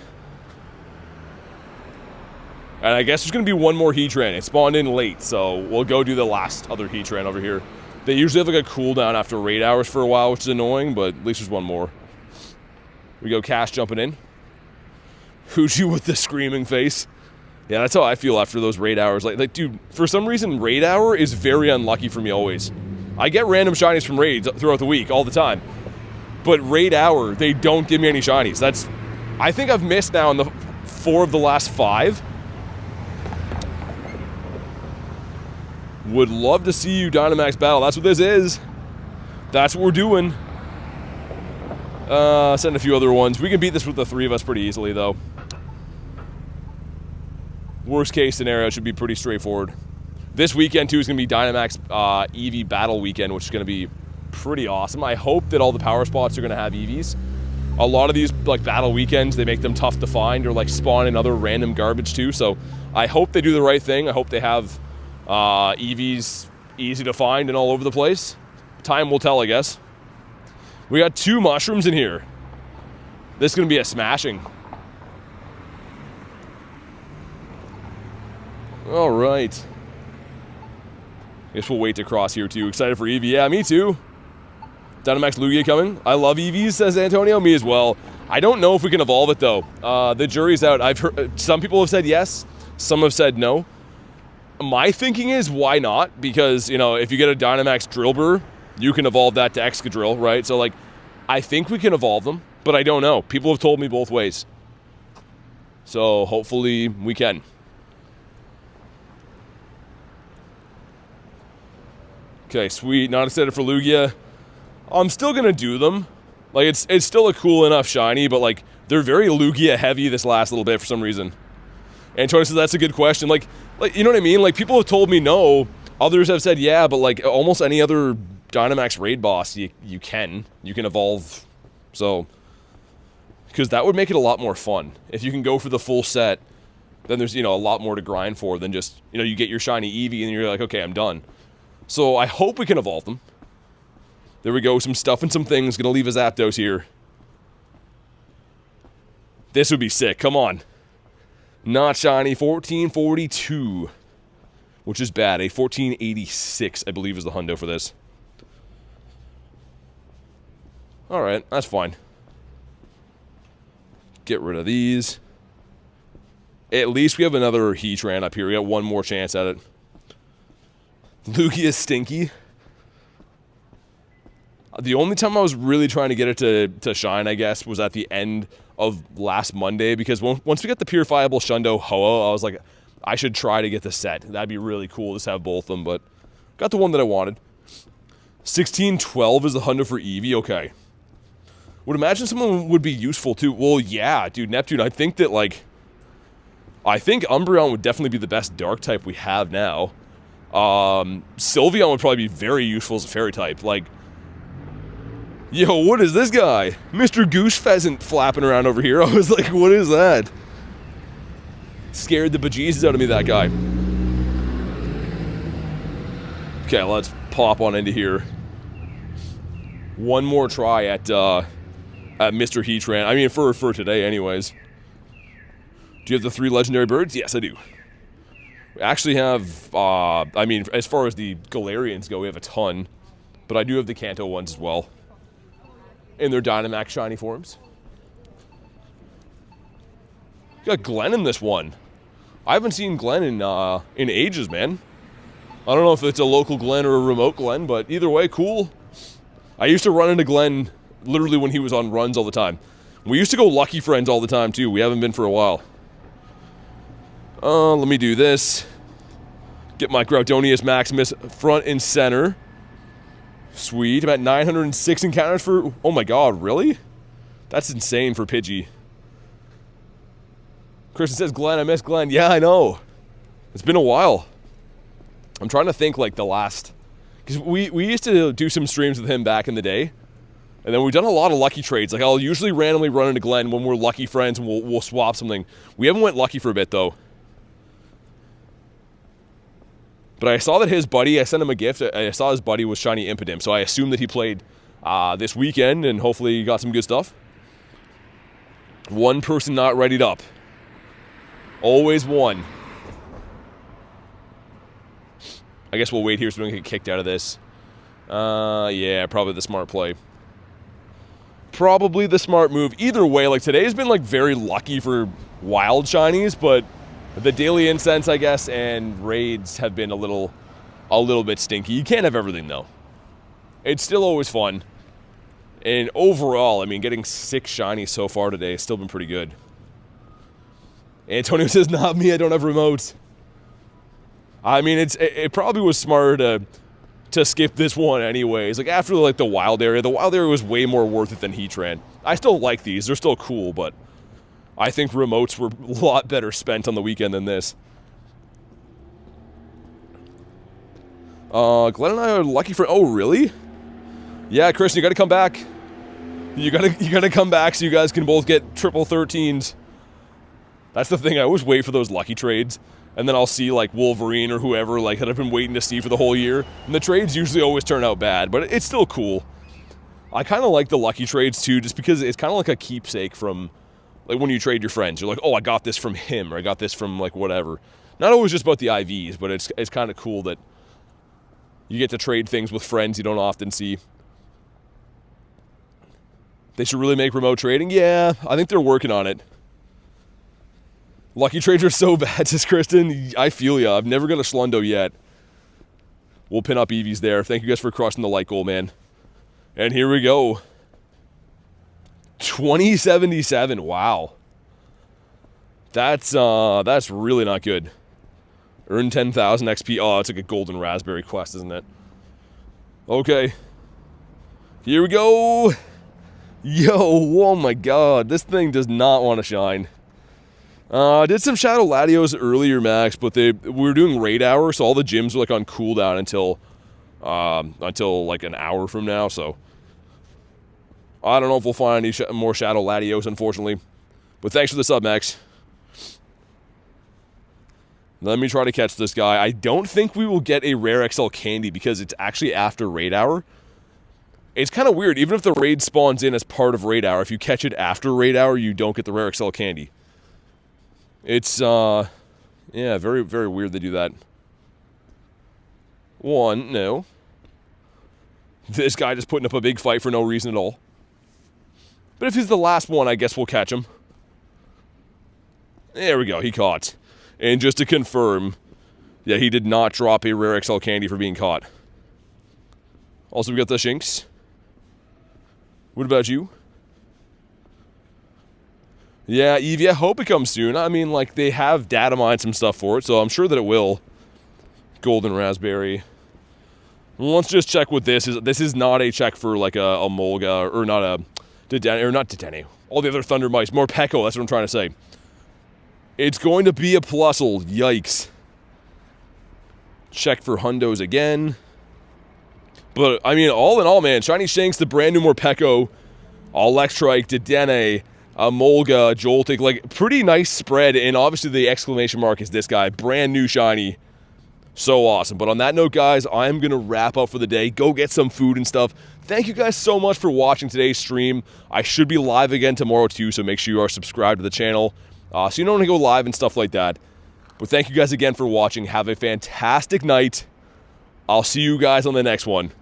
And I guess there's going to be one more Heatran. It spawned in late, so we'll go do the last other Heatran over here. They usually have like a cooldown after raid hours for a while, which is annoying, but at least there's one more. We go Cash jumping in. Who's you with the screaming face? Yeah, that's how I feel after those raid hours. Like, dude, for some reason, raid hour is very unlucky for me always. I get random shinies from raids throughout the week, all the time. But raid hour, they don't give me any shinies. That's, I think I've missed now in the 4 of the last 5. Would love to see you Dynamax battle. That's what this is. That's what we're doing. Send a few other ones. We can beat this with the 3 of us pretty easily, though. Worst case scenario should be pretty straightforward. This weekend, too, is going to be Dynamax Eevee battle weekend, which is going to be pretty awesome. I hope that all the power spots are going to have Eevees. A lot of these like battle weekends, they make them tough to find or like spawn in other random garbage, too. So I hope they do the right thing. I hope they have Eevees easy to find and all over the place. Time will tell, I guess. We got 2 mushrooms in here. This is going to be a smashing. All right. Guess we'll wait to cross here too. Excited for Eevee. Yeah, me too. Dynamax Lugia coming. I love Eevees, says Antonio. Me as well. I don't know if we can evolve it though. The jury's out. I've heard some people have said yes. Some have said no. My thinking is why not? Because, you know, if you get a Dynamax Drillbur, you can evolve that to Excadrill, right? So like, I think we can evolve them, but I don't know. People have told me both ways. So hopefully we can. Okay, sweet. Not excited for Lugia. I'm still gonna do them. Like, it's still a cool enough shiny, but like, they're very Lugia heavy this last little bit for some reason. Antonio says that's a good question. Like, you know what I mean? Like, people have told me no. Others have said yeah, but like, almost any other Dynamax raid boss, you can evolve. So, because that would make it a lot more fun. If you can go for the full set, then there's, you know, a lot more to grind for than just, you know, you get your shiny Eevee and you're like, okay, I'm done. So I hope we can evolve them. There we go, some stuff and some things. Gonna leave a Zapdos here. This would be sick, come on. Not shiny, 1442. Which is bad, a 1486, I believe is the hundo for this. Alright, that's fine. Get rid of these. At least we have another Heatran up here. We got one more chance at it. Lugia Stinky. The only time I was really trying to get it to shine, I guess, was at the end of last Monday. Because once we got the Purifiable Shundo Ho-Oh, I was like, I should try to get the set. That'd be really cool to have both of them. But got the one that I wanted. 1612 is the Hundo for Eevee. Okay. Would imagine someone would be useful too. Well, yeah, dude, Neptune. I think that, like, I think Umbreon would definitely be the best dark type we have now. Sylveon would probably be very useful as a fairy type. Like, yo, what is this guy? Mr. Goose Pheasant flapping around over here. I was like, what is that? Scared the bejesus out of me, that guy. Okay, let's pop on into here. One more try at Mr. Heatran. I mean, for today, anyways. Do you have the 3 legendary birds? Yes, I do. We actually have, I mean, as far as the Galarians go, we have a ton. But I do have the Kanto ones as well. In their Dynamax shiny forms. You got Glenn in this one. I haven't seen Glenn in ages, man. I don't know if it's a local Glenn or a remote Glenn, but either way, cool. I used to run into Glenn literally when he was on runs all the time. We used to go Lucky Friends all the time, too. We haven't been for a while. Let me do this. Get my Groudonius Maximus front and center. Sweet. I'm at 906 encounters for... Oh my god, really? That's insane for Pidgey. Christian says, Glenn, I miss Glenn. Yeah, I know. It's been a while. I'm trying to think, like, the last... Because we used to do some streams with him back in the day. And then we've done a lot of lucky trades. Like, I'll usually randomly run into Glenn when we're lucky friends and we'll swap something. We haven't went lucky for a bit, though. But I saw that his buddy, I sent him a gift. I saw his buddy was Shiny Impidimp, so I assumed that he played this weekend and hopefully he got some good stuff. One person not readied up. Always one. I guess we'll wait here so we don't get kicked out of this. Yeah, probably the smart play. Probably the smart move. Either way, like, today's been, like, very lucky for wild shinies, but the daily incense, I guess, and raids have been a little bit stinky. You can't have everything, though. It's still always fun. And overall, I mean, getting 6 shinies so far today has still been pretty good. Antonio says, not me, I don't have remotes. I mean, it probably was smarter to skip this one anyways. Like, after, like, the wild area was way more worth it than Heatran. I still like these. They're still cool, but I think remotes were a lot better spent on the weekend than this. Glenn and I are lucky for... Oh, really? Yeah, Chris, you gotta come back. You gotta come back so you guys can both get triple 13s. That's the thing. I always wait for those lucky trades. And then I'll see, like, Wolverine or whoever, like, that I've been waiting to see for the whole year. And the trades usually always turn out bad, but it's still cool. I kind of like the lucky trades, too, just because it's kind of like a keepsake from... Like, when you trade your friends, you're like, oh, I got this from him, or I got this from, like, whatever. Not always just about the IVs, but it's kind of cool that you get to trade things with friends you don't often see. They should really make remote trading? Yeah, I think they're working on it. Lucky trades are so bad, says Kristen. I feel ya. I've never got a Schlundo yet. We'll pin up Eevees there. Thank you guys for crushing the like goal, man. And here we go. 2077. Wow. That's really not good. Earn 10,000 XP. Oh, it's like a golden raspberry quest, isn't it? Okay. Here we go. Yo, oh my god. This thing does not want to shine. I did some Shadow Latios earlier, Max, but we were doing Raid Hour, so all the gyms were, like, on cooldown until like an hour from now, so I don't know if we'll find any more Shadow Latios, unfortunately. But thanks for the sub, Max. Let me try to catch this guy. I don't think we will get a Rare XL Candy because it's actually after Raid Hour. It's kind of weird. Even if the raid spawns in as part of Raid Hour, if you catch it after Raid Hour, you don't get the Rare XL Candy. It's, yeah, very, very weird they do that. No. This guy just putting up a big fight for no reason at all. But if he's the last one, I guess we'll catch him. There we go, he caught. And just to confirm, yeah, he did not drop a rare XL candy for being caught. Also, we got the Shinx. What about you? Yeah, Eevee, I hope it comes soon. I mean, like, they have data mined some stuff for it, so I'm sure that it will. Golden Raspberry. Let's just check what this is. This is not a check for, like, a Molga, or not a... not Dedenne. All the other Thunder Mice. Morpeko, that's what I'm trying to say. It's going to be a Plusle. Yikes. Check for Hundos again. But, I mean, all in all, man, Shiny Shanks, the brand new Morpeko, Electrike, Dedenne, Molga, Joltik, like, pretty nice spread, and obviously the exclamation mark is this guy, brand new Shiny. So awesome. But on that note, guys, I'm going to wrap up for the day. Go get some food and stuff. Thank you guys so much for watching today's stream. I should be live again tomorrow, too, so make sure you are subscribed to the channel so you don't want to go live and stuff like that. But thank you guys again for watching. Have a fantastic night. I'll see you guys on the next one.